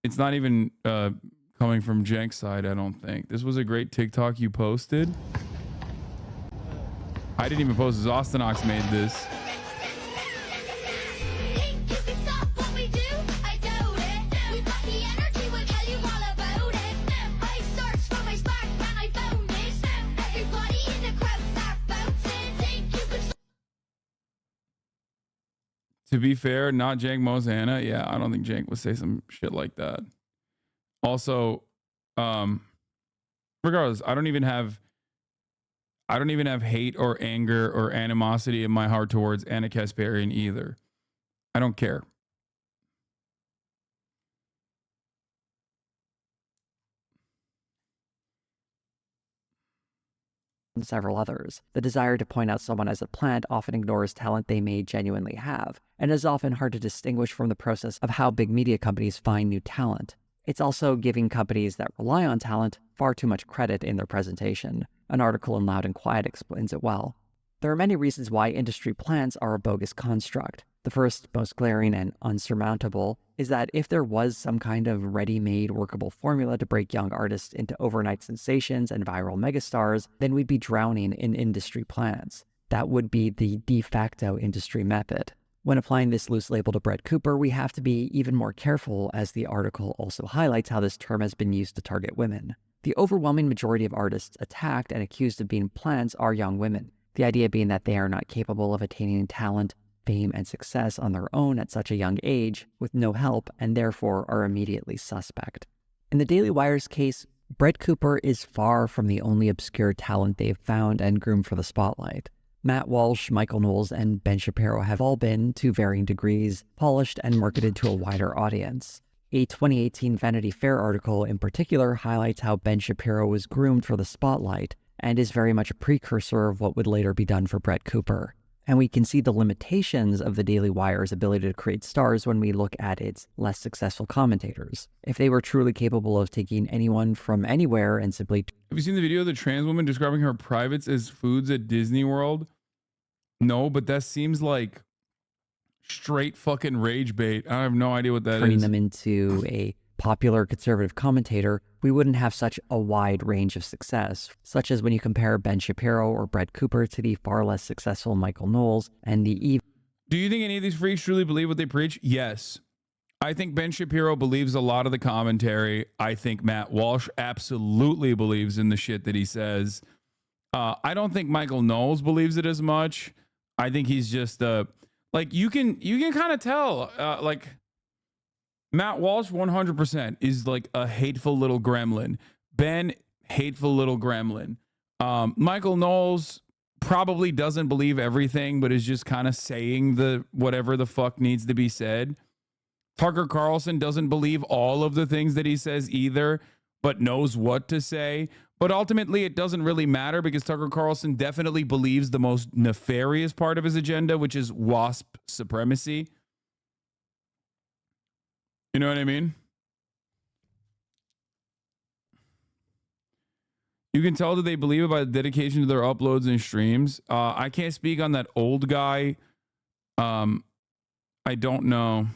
[SPEAKER 2] coming from Jank's side, I don't think. This was a great TikTok you posted. I didn't even post this. Austinox made this. To be fair, not Jank Mosana. Yeah, I don't think Jank would say some shit like that. Also, regardless, I don't even have hate or anger or animosity in my heart towards Anna Kasparian either. I don't care.
[SPEAKER 10] and several others. The desire to point out someone as a plant often ignores talent they may genuinely have, and is often hard to distinguish from the process of how big media companies find new talent. It's also giving companies that rely on talent far too much credit in their presentation. An article in Loud and Quiet explains it well. There are many reasons why industry plans are a bogus construct. The first, most glaring and unsurmountable, is that if there was some kind of ready-made workable formula to break young artists into overnight sensations and viral megastars, then we'd be drowning in industry plans. That would be the de facto industry method. When applying this loose label to Brett Cooper, we have to be even more careful, as the article also highlights how this term has been used to target women. The overwhelming majority of artists attacked and accused of being plants are young women. The idea being that they are not capable of attaining talent, fame, and success on their own at such a young age, with no help, and therefore are immediately suspect. In the Daily Wire's case, Brett Cooper is far from the only obscure talent they've found and groomed for the spotlight. Matt Walsh, Michael Knowles, and Ben Shapiro have all been, to varying degrees, polished and marketed to a wider audience. A 2018 Vanity Fair article in particular highlights how Ben Shapiro was groomed for the spotlight and is very much a precursor of what would later be done for Brett Cooper. And we can see the limitations of the Daily Wire's ability to create stars when we look at its less successful commentators. If they were truly capable of taking anyone from anywhere and simply...
[SPEAKER 2] Have you seen the video of the trans woman describing her privates as foods at Disney World? No, but that seems like straight fucking rage bait. I have no idea what that
[SPEAKER 10] turning
[SPEAKER 2] is.
[SPEAKER 10] them into a popular conservative commentator, we wouldn't have such a wide range of success, such as when you compare Ben Shapiro or Brett Cooper to the far less successful Michael Knowles and the
[SPEAKER 2] Do you think any of these freaks truly believe what they preach? Yes. I think Ben Shapiro believes a lot of the commentary. I think Matt Walsh absolutely believes in the shit that he says. I don't think Michael Knowles believes it as much. I think he's just like you can kind of tell like Matt Walsh 100% is like a hateful little gremlin. Ben, hateful little gremlin. Michael Knowles probably doesn't believe everything, but is just kind of saying the whatever the fuck needs to be said. Tucker Carlson doesn't believe all of the things that he says either, but knows what to say.
[SPEAKER 20] But ultimately, it doesn't really matter because Tucker Carlson definitely believes the most nefarious part of his agenda, which is WASP supremacy. You know what I mean? You can tell that they believe it by the dedication to their uploads and streams. I can't speak on that old guy. I don't know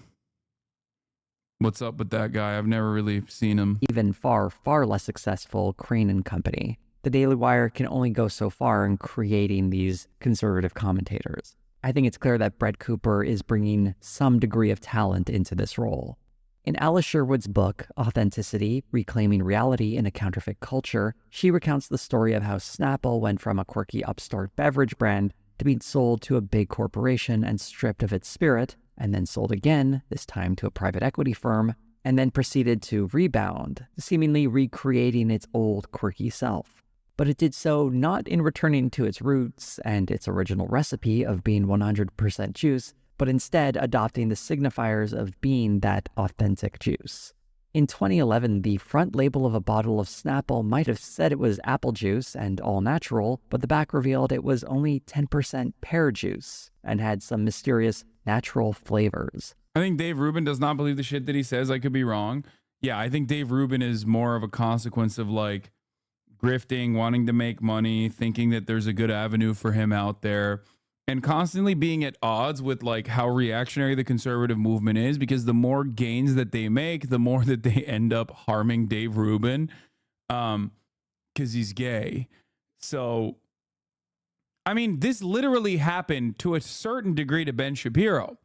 [SPEAKER 20] what's up with that guy. I've never really seen him.
[SPEAKER 10] Even far, far less successful Crane and Company. The Daily Wire can only go so far in creating these conservative commentators. I think it's clear that Brett Cooper is bringing some degree of talent into this role. In Alice Sherwood's book, Authenticity, Reclaiming Reality in a Counterfeit Culture, she recounts the story of how Snapple went from a quirky upstart beverage brand to being sold to a big corporation and stripped of its spirit, and then sold again, this time to a private equity firm, and then proceeded to rebound, seemingly recreating its old quirky self. But it did so not in returning to its roots and its original recipe of being 100% juice, but instead adopting the signifiers of being that authentic juice. In 2011, the front label of a bottle of Snapple might have said it was apple juice and all natural, but the back revealed it was only 10% pear juice and had some mysterious natural flavors.
[SPEAKER 20] I think Dave Rubin does not believe the shit that he says. I could be wrong. Yeah, I think Dave Rubin is more of a consequence of like grifting, wanting to make money, thinking that there's a good avenue for him out there, and constantly being at odds with like how reactionary the conservative movement is, because the more gains that they make, the more that they end up harming Dave Rubin because he's gay. So, I mean, this literally happened to a certain degree to Ben Shapiro.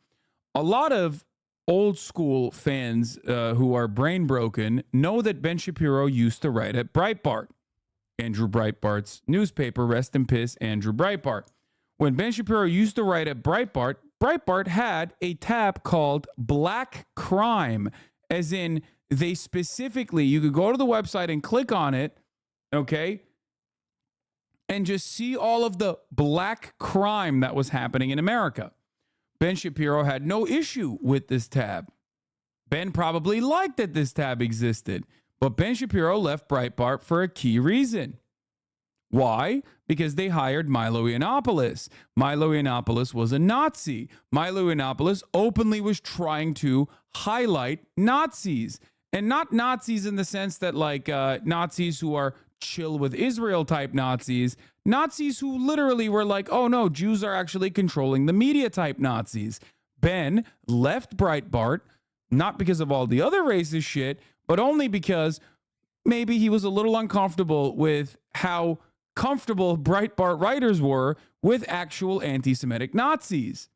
[SPEAKER 20] A lot of old school fans who are brain broken know that Ben Shapiro used to write at Breitbart, Andrew Breitbart's newspaper. Rest in peace, Andrew Breitbart. When Ben Shapiro used to write at Breitbart, Breitbart had a tab called Black Crime, as in they specifically, you could go to the website and click on it, okay, and just see all of the black crime that was happening in America. Ben Shapiro had no issue with this tab. Ben probably liked that this tab existed, but Ben Shapiro left Breitbart for a key reason. Why? Because they hired Milo Yiannopoulos. Milo Yiannopoulos was a Nazi. Milo Yiannopoulos openly was trying to highlight Nazis. And not Nazis in the sense that like Nazis who are chill with Israel type Nazis. Nazis who literally were like, oh no, Jews are actually controlling the media type Nazis. Ben left Breitbart, not because of all the other racist shit, but only because maybe he was a little uncomfortable with how comfortable Breitbart writers were with actual anti-Semitic Nazis.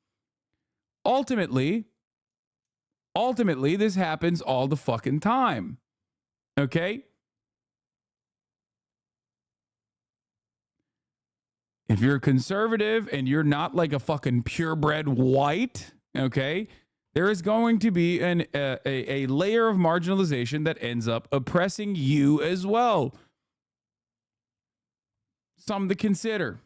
[SPEAKER 20] Ultimately, this happens all the fucking time. Okay? If you're a conservative and you're not like a fucking purebred white, okay, there is going to be a layer of marginalization that ends up oppressing you as well. Something to consider.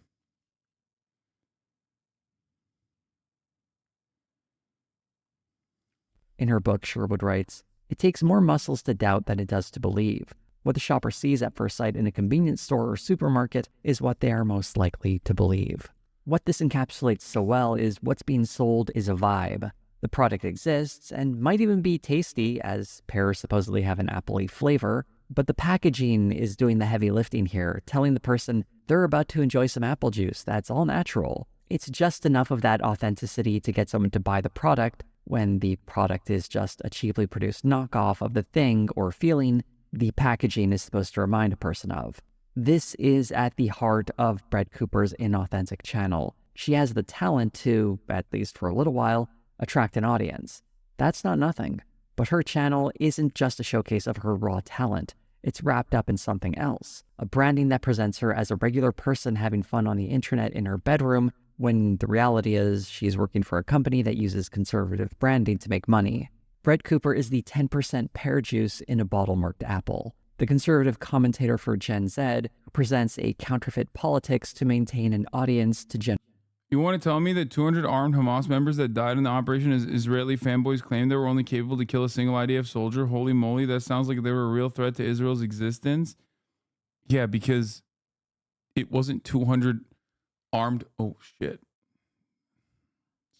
[SPEAKER 10] In her book, Sherwood writes, "It takes more muscles to doubt than it does to believe. What the shopper sees at first sight in a convenience store or supermarket is what they are most likely to believe." What this encapsulates so well is what's being sold is a vibe. The product exists and might even be tasty, as pears supposedly have an apple-y flavor, but the packaging is doing the heavy lifting here, telling the person they're about to enjoy some apple juice that's all natural. It's just enough of that authenticity to get someone to buy the product when the product is just a cheaply produced knockoff of the thing or feeling the packaging is supposed to remind a person of. This is at the heart of Brett Cooper's inauthentic channel. She has the talent to, at least for a little while, attract an audience. That's not nothing. But her channel isn't just a showcase of her raw talent. It's wrapped up in something else. A branding that presents her as a regular person having fun on the internet in her bedroom, when the reality is she's working for a company that uses conservative branding to make money. Brett Cooper is the 10% pear juice in a bottle-marked apple. The conservative commentator for Gen Z who presents a counterfeit politics to maintain an audience to generate.
[SPEAKER 20] You want to tell me that 200 armed Hamas members that died in the operation as Israeli fanboys claimed they were only capable to kill a single IDF soldier? Holy moly, that sounds like they were a real threat to Israel's existence. Yeah, because it wasn't 200 armed. Oh, shit.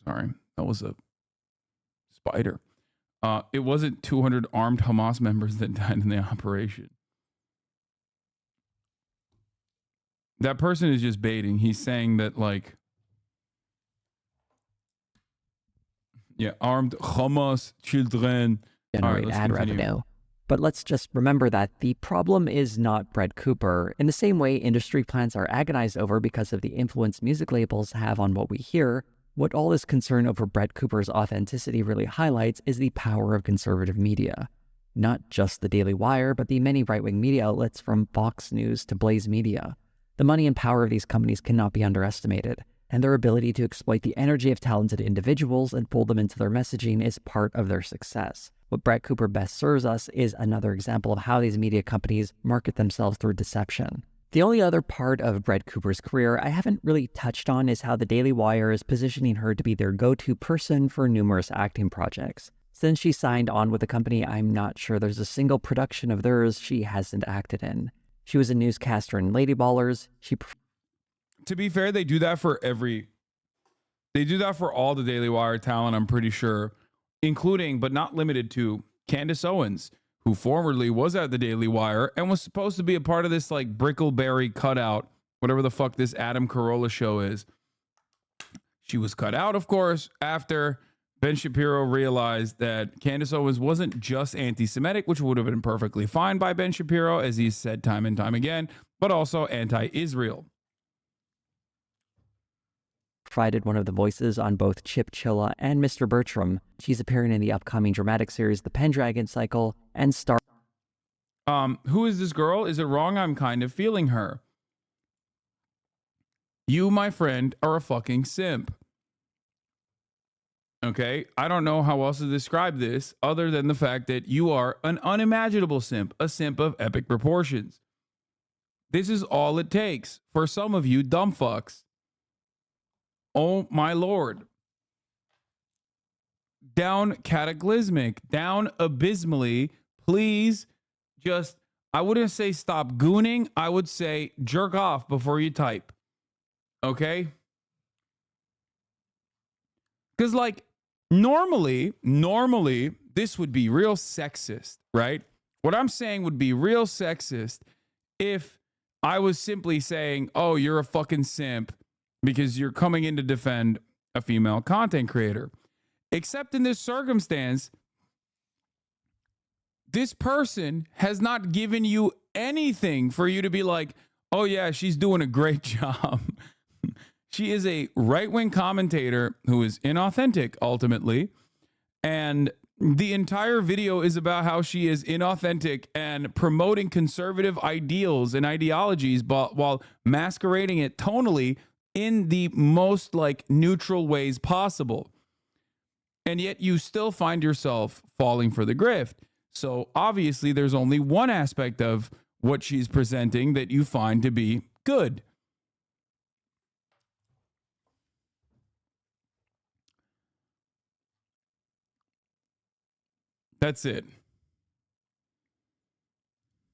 [SPEAKER 20] Sorry. That was a spider. It wasn't 200 armed Hamas members that died in the operation. That person is just baiting. He's saying that, like, yeah, armed Hamas children.
[SPEAKER 10] Generate ad revenue. But let's just remember that the problem is not Brett Cooper. In the same way industry plants are agonized over because of the influence music labels have on what we hear, what all this concern over Brett Cooper's authenticity really highlights is the power of conservative media. Not just the Daily Wire, but the many right-wing media outlets from Fox News to Blaze Media. The money and power of these companies cannot be underestimated, and their ability to exploit the energy of talented individuals and fold them into their messaging is part of their success. What Brett Cooper best serves us is another example of how these media companies market themselves through deception. The only other part of Brett Cooper's career I haven't really touched on is how the Daily Wire is positioning her to be their go-to person for numerous acting projects. Since she signed on with the company, I'm not sure there's a single production of theirs she hasn't acted in. She was a newscaster in Lady Ballers.
[SPEAKER 20] To be fair, they do that for they do that for all the Daily Wire talent, I'm pretty sure, including but not limited to Candace Owens, who formerly was at the Daily Wire and was supposed to be a part of this like Brickleberry cutout, whatever the fuck this Adam Carolla show is. She was cut out, of course, after Ben Shapiro realized that Candace Owens wasn't just anti-Semitic, which would have been perfectly fine by Ben Shapiro, as he's said time and time again, but also anti-Israel.
[SPEAKER 10] Provided one of the voices on both Chip Chilla and Mr. Bertram. She's appearing in the upcoming dramatic series The Pendragon Cycle and star.
[SPEAKER 20] Who is this girl? Is it wrong? I'm kind of feeling her. You, my friend, are a fucking simp. Okay? I don't know how else to describe this other than the fact that you are an unimaginable simp, a simp of epic proportions. This is all it takes for some of you dumb fucks. Oh my lord. Down cataclysmic, down abysmally. Please just, I wouldn't say stop gooning. I would say jerk off before you type. Okay? Because like normally, this would be real sexist, right? What I'm saying would be real sexist if I was simply saying, oh, you're a fucking simp because you're coming in to defend a female content creator. Except in this circumstance, this person has not given you anything for you to be like, oh yeah, she's doing a great job. She is a right-wing commentator who is inauthentic, ultimately. And the entire video is about how she is inauthentic and promoting conservative ideals and ideologies, but while masquerading it tonally in the most like neutral ways possible. And yet you still find yourself falling for the grift. So obviously there's only one aspect of what she's presenting that you find to be good. That's it.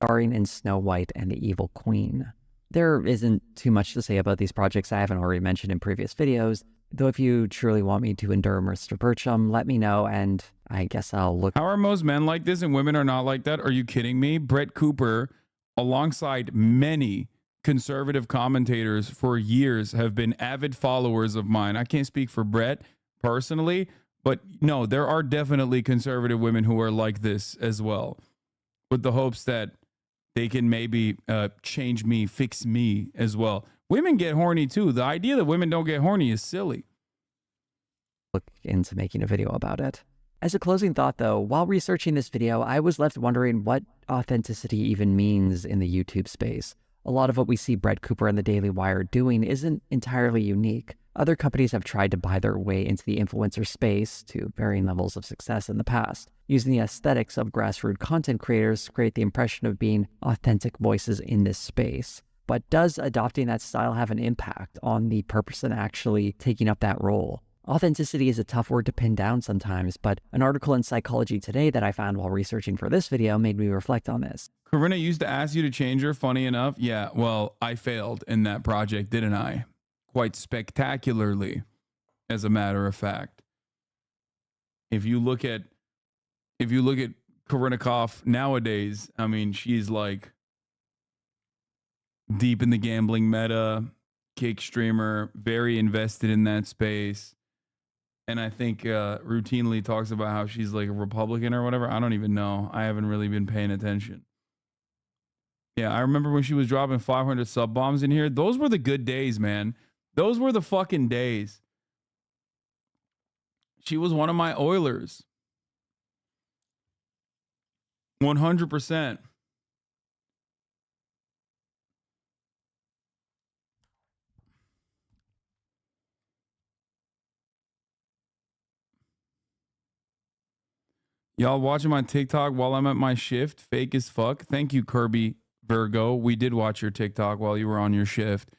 [SPEAKER 10] Starring in Snow White and the Evil Queen. There isn't too much to say about these projects I haven't already mentioned in previous videos, though if you truly want me to endure Mr. Bertram, let me know and I guess I'll look.
[SPEAKER 20] How are most men like this and women are not like that? Are you kidding me? Brett Cooper, alongside many conservative commentators for years, have been avid followers of mine. I can't speak for Brett personally, but no, there are definitely conservative women who are like this as well, with the hopes that they can maybe change me, fix me as well. Women get horny too. The idea that women don't get horny is silly.
[SPEAKER 10] Look into making a video about it. As a closing thought though, while researching this video, I was left wondering what authenticity even means in the YouTube space. A lot of what we see Brett Cooper and the Daily Wire doing isn't entirely unique. Other companies have tried to buy their way into the influencer space to varying levels of success in the past, using the aesthetics of grassroots content creators to create the impression of being authentic voices in this space. But does adopting that style have an impact on the person actually taking up that role? Authenticity is a tough word to pin down sometimes, but an article in Psychology Today that I found while researching for this video made me reflect on this.
[SPEAKER 20] Corinna used to ask you to change her, funny enough. Yeah, well, I failed in that project, didn't I? Quite spectacularly, as a matter of fact. If you look at Corinna Koff nowadays, I mean, she's like deep in the gambling meta, kick streamer, very invested in that space. And I think routinely talks about how she's like a Republican or whatever. I don't even know. I haven't really been paying attention. Yeah, I remember when she was dropping 500 sub bombs in here. Those were the good days, man. Those were the fucking days. She was one of my Oilers. 100%. Y'all watching my TikTok while I'm at my shift? Fake as fuck. Thank you, Kirby Virgo. We did watch your TikTok while you were on your shift.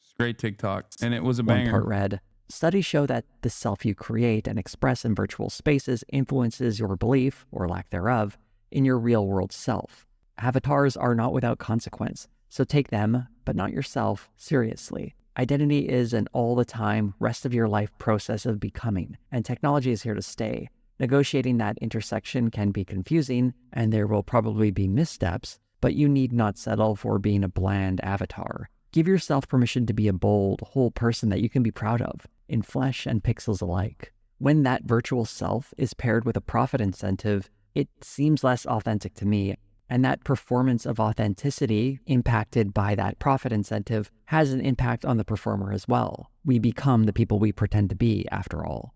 [SPEAKER 20] It's great TikTok. And it was a banger.
[SPEAKER 10] One part read, studies show that the self you create and express in virtual spaces influences your belief, or lack thereof, in your real world self. Avatars are not without consequence, so take them, but not yourself, seriously. Identity is an all-the-time, rest-of-your-life process of becoming, and technology is here to stay. Negotiating that intersection can be confusing, and there will probably be missteps, but you need not settle for being a bland avatar. Give yourself permission to be a bold, whole person that you can be proud of, in flesh and pixels alike. When that virtual self is paired with a profit incentive, it seems less authentic to me, and that performance of authenticity impacted by that profit incentive has an impact on the performer as well. We become the people we pretend to be, after all.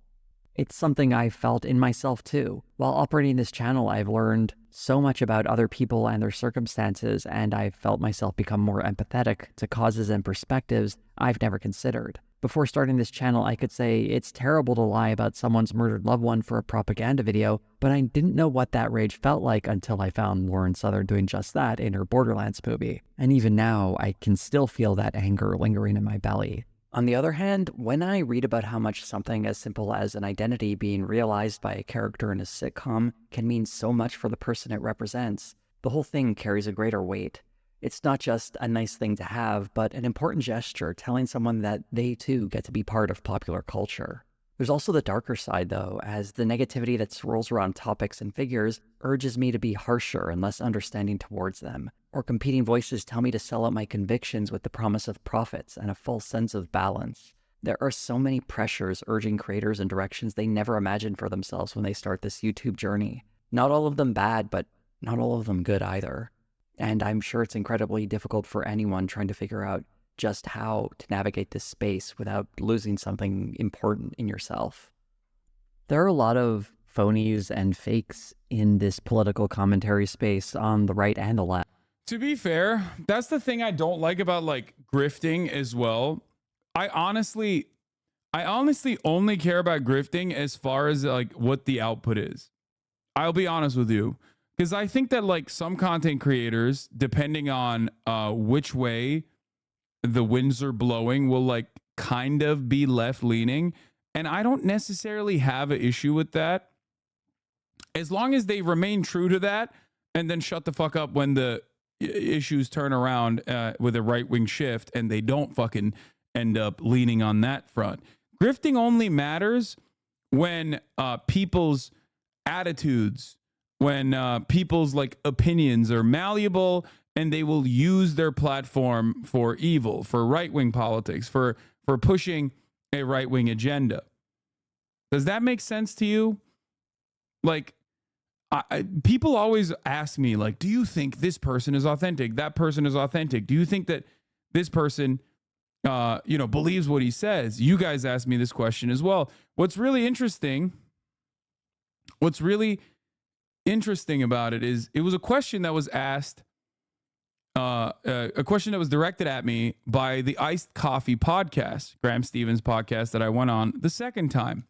[SPEAKER 10] It's something I've felt in myself too. While operating this channel, I've learned so much about other people and their circumstances, and I've felt myself become more empathetic to causes and perspectives I've never considered. Before starting this channel, I could say it's terrible to lie about someone's murdered loved one for a propaganda video, but I didn't know what that rage felt like until I found Lauren Southern doing just that in her Borderlands movie. And even now, I can still feel that anger lingering in my belly. On the other hand, when I read about how much something as simple as an identity being realized by a character in a sitcom can mean so much for the person it represents, the whole thing carries a greater weight. It's not just a nice thing to have, but an important gesture telling someone that they too get to be part of popular culture. There's also the darker side though, as the negativity that swirls around topics and figures urges me to be harsher and less understanding towards them. Or competing voices tell me to sell out my convictions with the promise of profits and a false sense of balance. There are so many pressures urging creators in directions they never imagined for themselves when they start this YouTube journey. Not all of them bad, but not all of them good either. And I'm sure it's incredibly difficult for anyone trying to figure out just how to navigate this space without losing something important in yourself. There are a lot of phonies and fakes in this political commentary space on the right and the left.
[SPEAKER 20] To be fair, that's the thing I don't like about like grifting as well. I honestly only care about grifting as far as like what the output is. I'll be honest with you, because I think that like some content creators, depending on which way the winds are blowing, will like kind of be left leaning, and I don't necessarily have an issue with that as long as they remain true to that and then shut the fuck up when the issues turn around with a right-wing shift and they don't fucking end up leaning on that front. Grifting only matters when people's attitudes, when people's like opinions are malleable and they will use their platform for evil, for right-wing politics, for pushing a right-wing agenda. Does that make sense to you? Like, people always ask me, like, do you think this person is authentic? That person is authentic. Do you think that this person, believes what he says? You guys ask me this question as well. What's really interesting about it is it was a question that was asked, a question that was directed at me by the Iced Coffee podcast, Graham Stevens podcast that I went on the second time.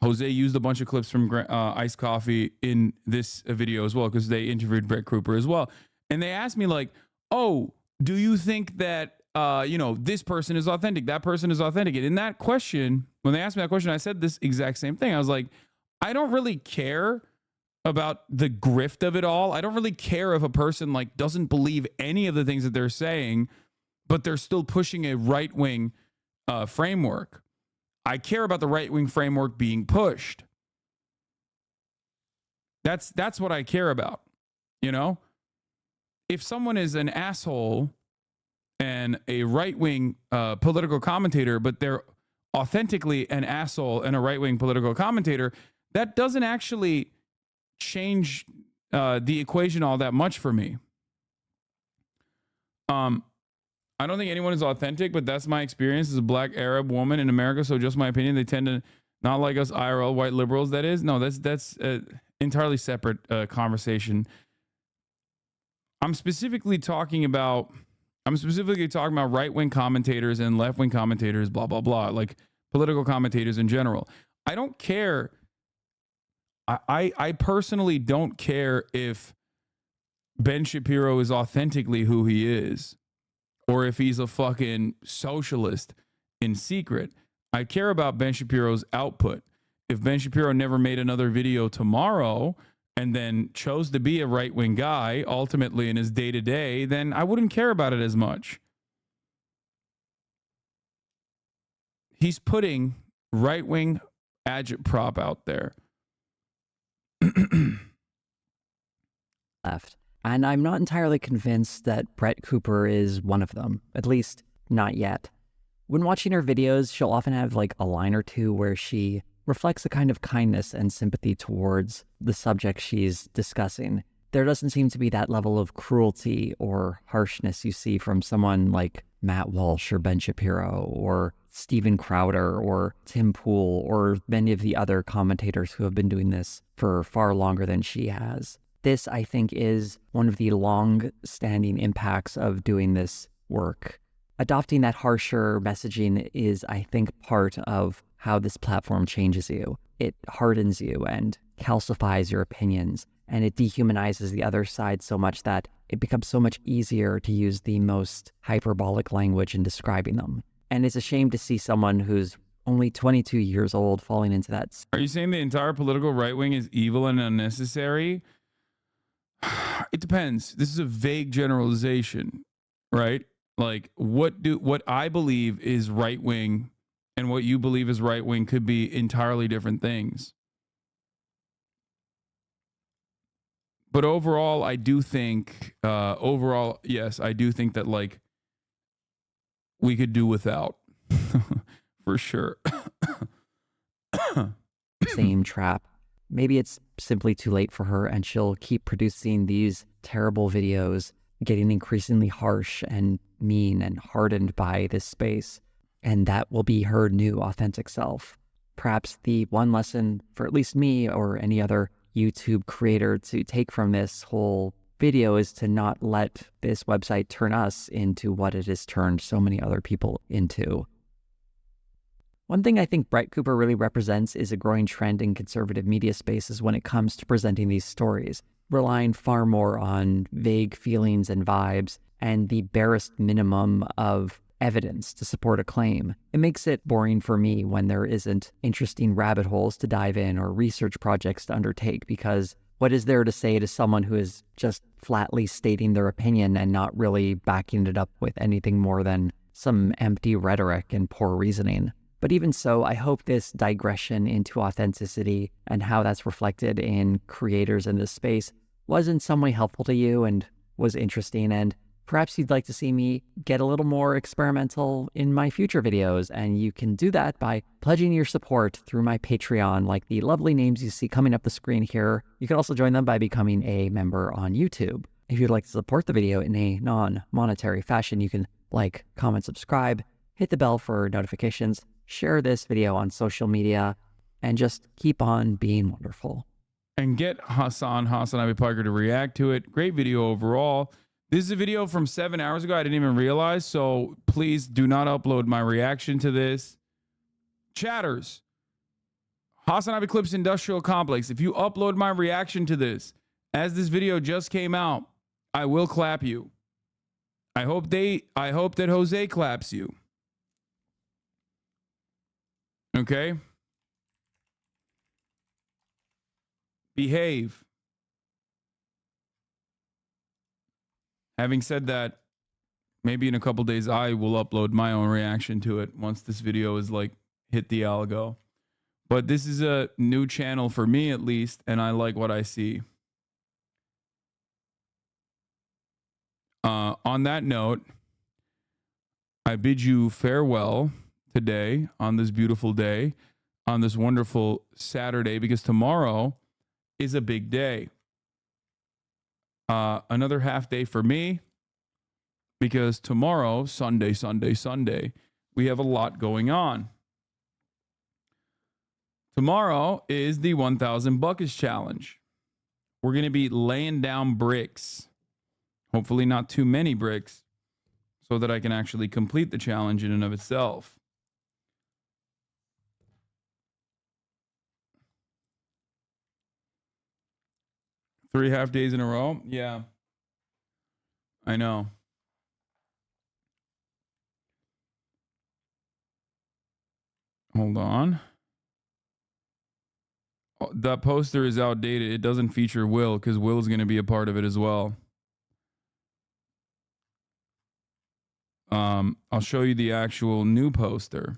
[SPEAKER 20] Jose used a bunch of clips from Iced Coffee in this video as well, because they interviewed Brett Cooper as well. And they asked me like, oh, do you think that you know, this person is authentic, that person is authentic. And in that question, when they asked me that question, I said this exact same thing. I was like, I don't really care about the grift of it all. I don't really care if a person like doesn't believe any of the things that they're saying, but they're still pushing a right-wing framework. I care about the right-wing framework being pushed. That's what I care about, you know? If someone is an asshole and a right-wing political commentator, but they're authentically an asshole and a right-wing political commentator, that doesn't actually change the equation all that much for me. I don't think anyone is authentic, but that's my experience as a black Arab woman in America. So just my opinion, they tend to not like us IRL white liberals. That is, no, that's entirely separate conversation. I'm specifically talking about right-wing commentators and left-wing commentators, blah, blah, blah, like political commentators in general. I don't care. I personally don't care if Ben Shapiro is authentically who he is or if he's a fucking socialist in secret. I care about Ben Shapiro's output. If Ben Shapiro never made another video tomorrow and then chose to be a right-wing guy ultimately in his day-to-day, then I wouldn't care about it as much. He's putting right-wing agitprop out there.
[SPEAKER 10] Left. And I'm not entirely convinced that Brett Cooper is one of them, at least not yet. When watching her videos, she'll often have like a line or two where she reflects a kind of kindness and sympathy towards the subject she's discussing. There doesn't seem to be that level of cruelty or harshness you see from someone like Matt Walsh or Ben Shapiro or Steven Crowder or Tim Pool or many of the other commentators who have been doing this for far longer than she has. This, I think, is one of the long-standing impacts of doing this work. Adopting that harsher messaging is, I think, part of how this platform changes you. It hardens you and calcifies your opinions, and it dehumanizes the other side so much that it becomes so much easier to use the most hyperbolic language in describing them. And it's a shame to see someone who's only 22 years old falling into that.
[SPEAKER 20] Are you saying the entire political right wing is evil and unnecessary? It depends. This is a vague generalization, right? Like what I believe is right wing and what you believe is right wing could be entirely different things. But overall, I do think, yes, I do think that like we could do without for sure.
[SPEAKER 10] Same trap. Maybe it's simply too late for her and she'll keep producing these terrible videos, getting increasingly harsh and mean and hardened by this space. And that will be her new authentic self. Perhaps the one lesson for at least me or any other YouTube creator to take from this whole video is to not let this website turn us into what it has turned so many other people into. One thing I think Brett Cooper really represents is a growing trend in conservative media spaces when it comes to presenting these stories, relying far more on vague feelings and vibes and the barest minimum of evidence to support a claim. It makes it boring for me when there isn't interesting rabbit holes to dive in or research projects to undertake, because what is there to say to someone who is just flatly stating their opinion and not really backing it up with anything more than some empty rhetoric and poor reasoning? But even so, I hope this digression into authenticity and how that's reflected in creators in this space was in some way helpful to you and was interesting, and perhaps you'd like to see me get a little more experimental in my future videos, and you can do that by pledging your support through my Patreon, like the lovely names you see coming up the screen here. You can also join them by becoming a member on YouTube. If you'd like to support the video in a non-monetary fashion, you can like, comment, subscribe, hit the bell for notifications, share this video on social media, and just keep on being wonderful.
[SPEAKER 20] And get HasanAbi Parker to react to it. Great video overall. This is a video from 7 hours ago. I didn't even realize, so please do not upload my reaction to this. Chatters, HasanAbi Clips Industrial Complex. If you upload my reaction to this, as this video just came out, I will clap you. I hope that Jose claps you. Okay? Behave. Having said that, maybe in a couple days I will upload my own reaction to it once this video is like hit the algo. But this is a new channel for me at least, and I like what I see. On that note, I bid you farewell today on this beautiful day, on this wonderful Saturday, because tomorrow is a big day. Another half day for me, because tomorrow, Sunday, we have a lot going on. Tomorrow is the 1,000 buckets challenge. We're going to be laying down bricks. Hopefully not too many bricks, so that I can actually complete the challenge in and of itself. Three half days in a row? Yeah. I know. Hold on. Oh, that poster is outdated. It doesn't feature Will, because Will's going to be a part of it as well. I'll show you the actual new poster.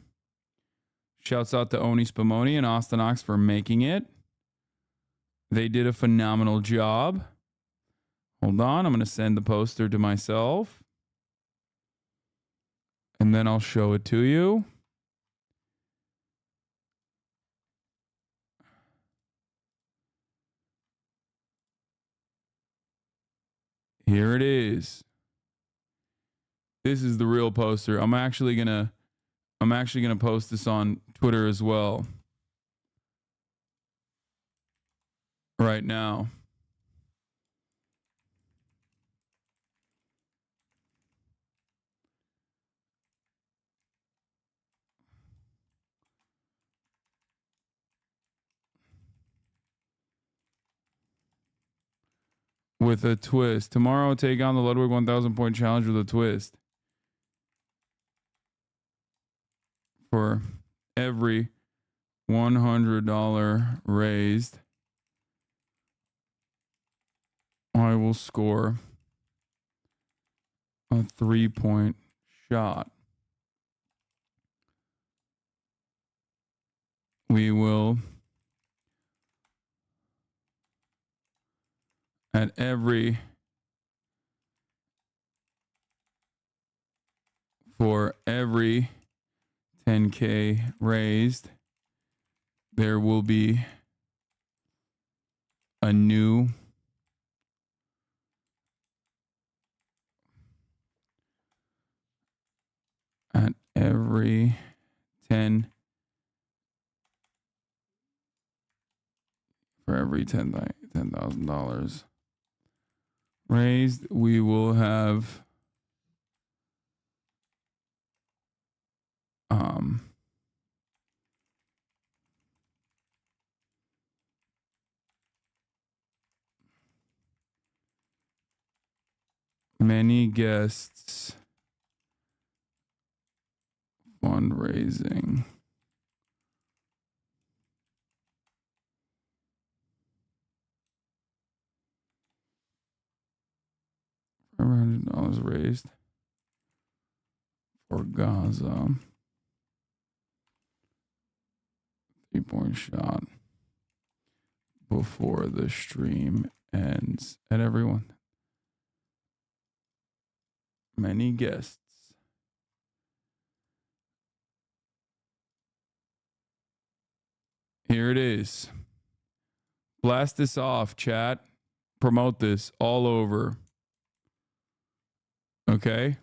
[SPEAKER 20] Shouts out to Oni Spumoni and Austin Ox for making it. They did a phenomenal job. Hold on, I'm going to send the poster to myself. And then I'll show it to you. Here it is. This is the real poster. I'm actually gonna post this on Twitter as well. Right now. With a twist. Tomorrow, take on the Ludwig 1,000 point challenge with a twist. For every $100 raised, I will score a 3-point shot. We will, at every, for every 10K raised, there will be a new at every 10 for every $10,000 raised, we will have many guests fundraising. $100 raised for Gaza. 3-point shot before the stream ends. And everyone, many guests. Here it is. Blast this off, chat. Promote this all over. Okay?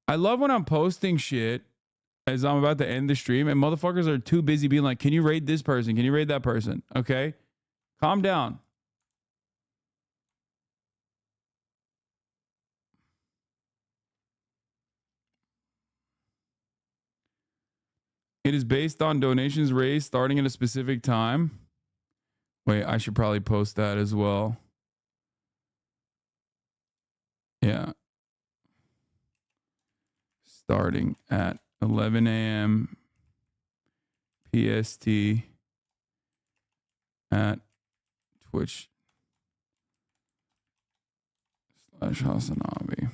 [SPEAKER 20] I love when I'm posting shit as I'm about to end the stream and motherfuckers are too busy being like, can you raid this person? Can you raid that person? Okay? Calm down.
[SPEAKER 2] It is based on donations raised starting at a specific time. Wait, I should probably post that as well. Yeah. Starting at 11 a.m. PST at Twitch/HasanAbi.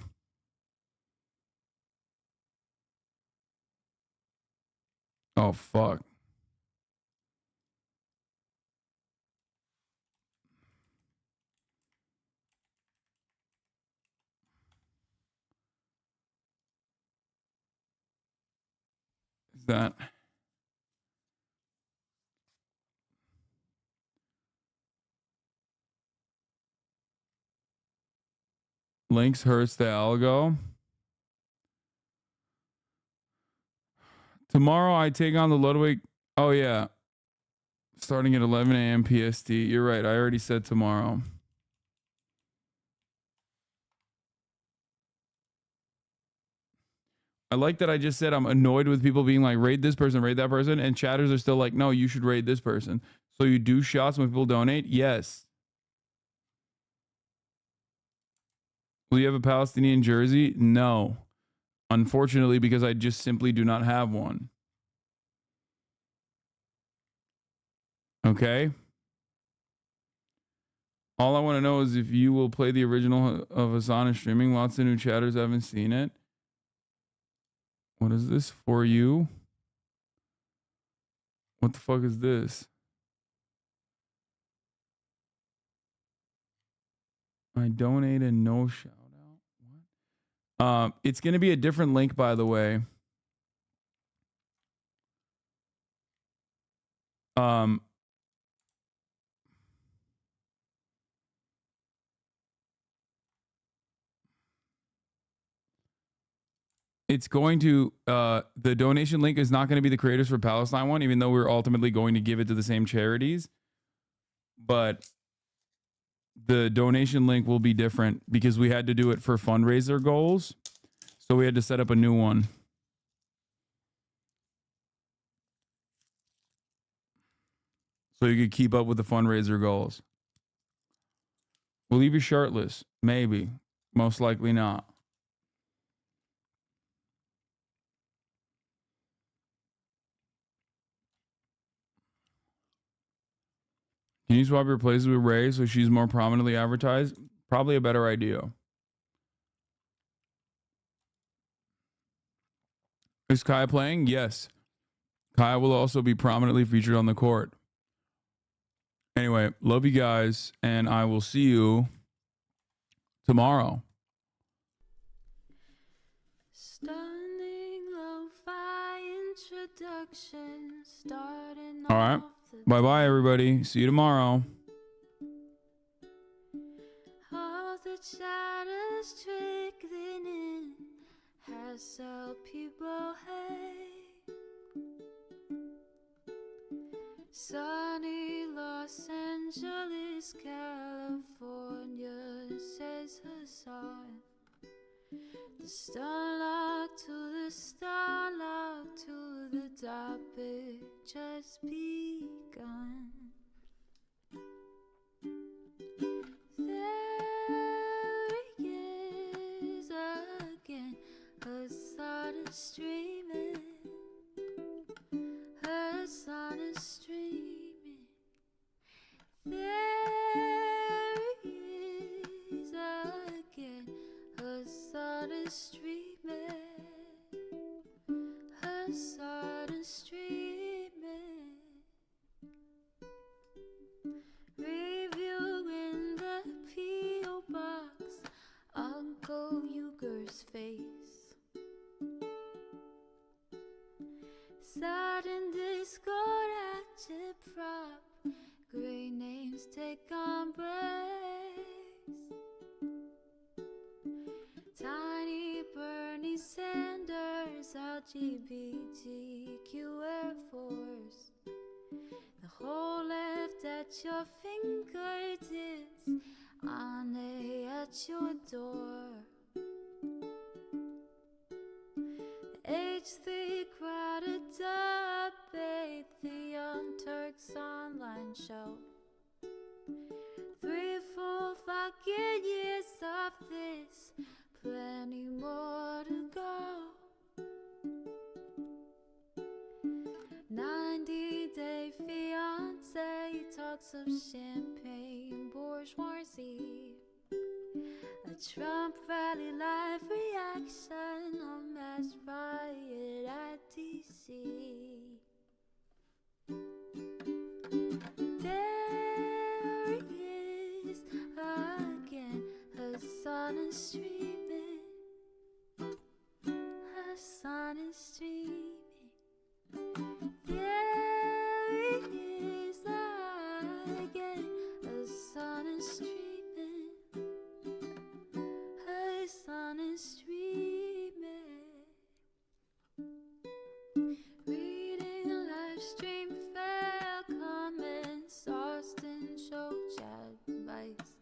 [SPEAKER 2] Oh, fuck. Is that... Links hurts the algo. Tomorrow I take on the Ludwig. Oh, yeah. Starting at 11 a.m. PST. You're right. I already said tomorrow. I like that I just said I'm annoyed with people being like, raid this person, raid that person. And chatters are still like, no, you should raid this person. So you do shots when people donate? Yes. Will you have a Palestinian jersey? No. Unfortunately, because I just simply do not have one. Okay? All I want to know is if you will play the original of Hasan is streaming. Lots of new chatters haven't seen it. What is this for you? What the fuck is this? I donated, no shout out. What? It's going to be a different link, by the way. It's going to, the donation link is not going to be the Creators for Palestine one, even though we're ultimately going to give it to the same charities. But the donation link will be different because we had to do it for fundraiser goals. So we had to set up a new one. So you could keep up with the fundraiser goals. We'll leave you shirtless. Maybe. Most likely not. Can you swap your places with Ray so she's more prominently advertised? Probably a better idea. Is Kaya playing? Yes. Kaya will also be prominently featured on the court. Anyway, love you guys, and I will see you tomorrow. All right. Bye-bye, everybody. See you tomorrow.
[SPEAKER 4] All the shadows trickling in has helped people hate. Sunny Los Angeles, California, says Hasan. The starlock to the starlock to the topic just begun. There he is again, Hasan is streaming. Hasan is streaming. There he is again, Hasan is streaming. Hasan is streaming. Review in the P.O. box, Uncle Uger's face. Sudden discord active prop, great names take embrace. Tiny Bernie Sanders, LGBTQ Air Force. The whole left at your fingertips, Ane at your door. H3 crowded up the Young Turks online show. 3 full fucking years of this, plenty more to go. 90-day fiance talks of champagne bourgeoisie. A Trump rally live reaction on mass riot at DC. There he is again, Hasan is streaming. Hasan is streaming. There he is again, Hasan is streaming. Hasan is streaming. Reading a live stream, fair comments, Austin show chat advice,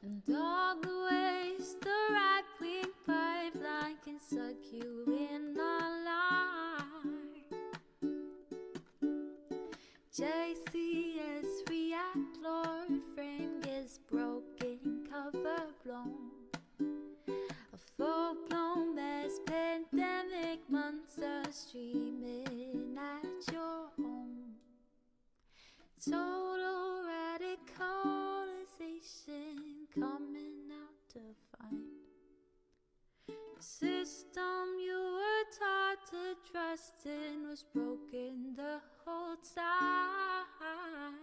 [SPEAKER 4] and all the ways the right-wing pipeline can suck you in online. JCS react, Lord frame gets broken, cover blown. A full-blown mass pandemic, monster streaming at your home. Total radicalization coming out to find. The system you were taught to trust in was broken the whole time.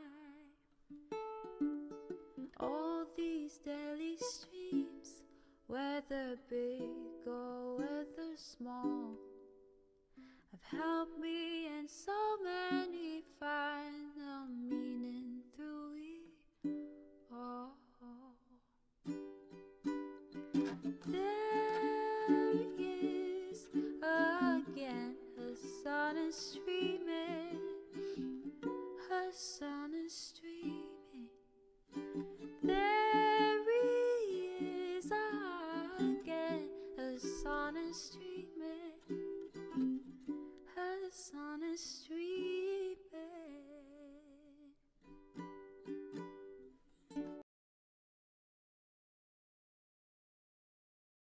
[SPEAKER 4] All these daily streams, whether big or whether small, have helped me and so many find the meaning through it all. There he is again, Hasan is streaming. Hasan is streaming. There he is again, Hasan is streaming.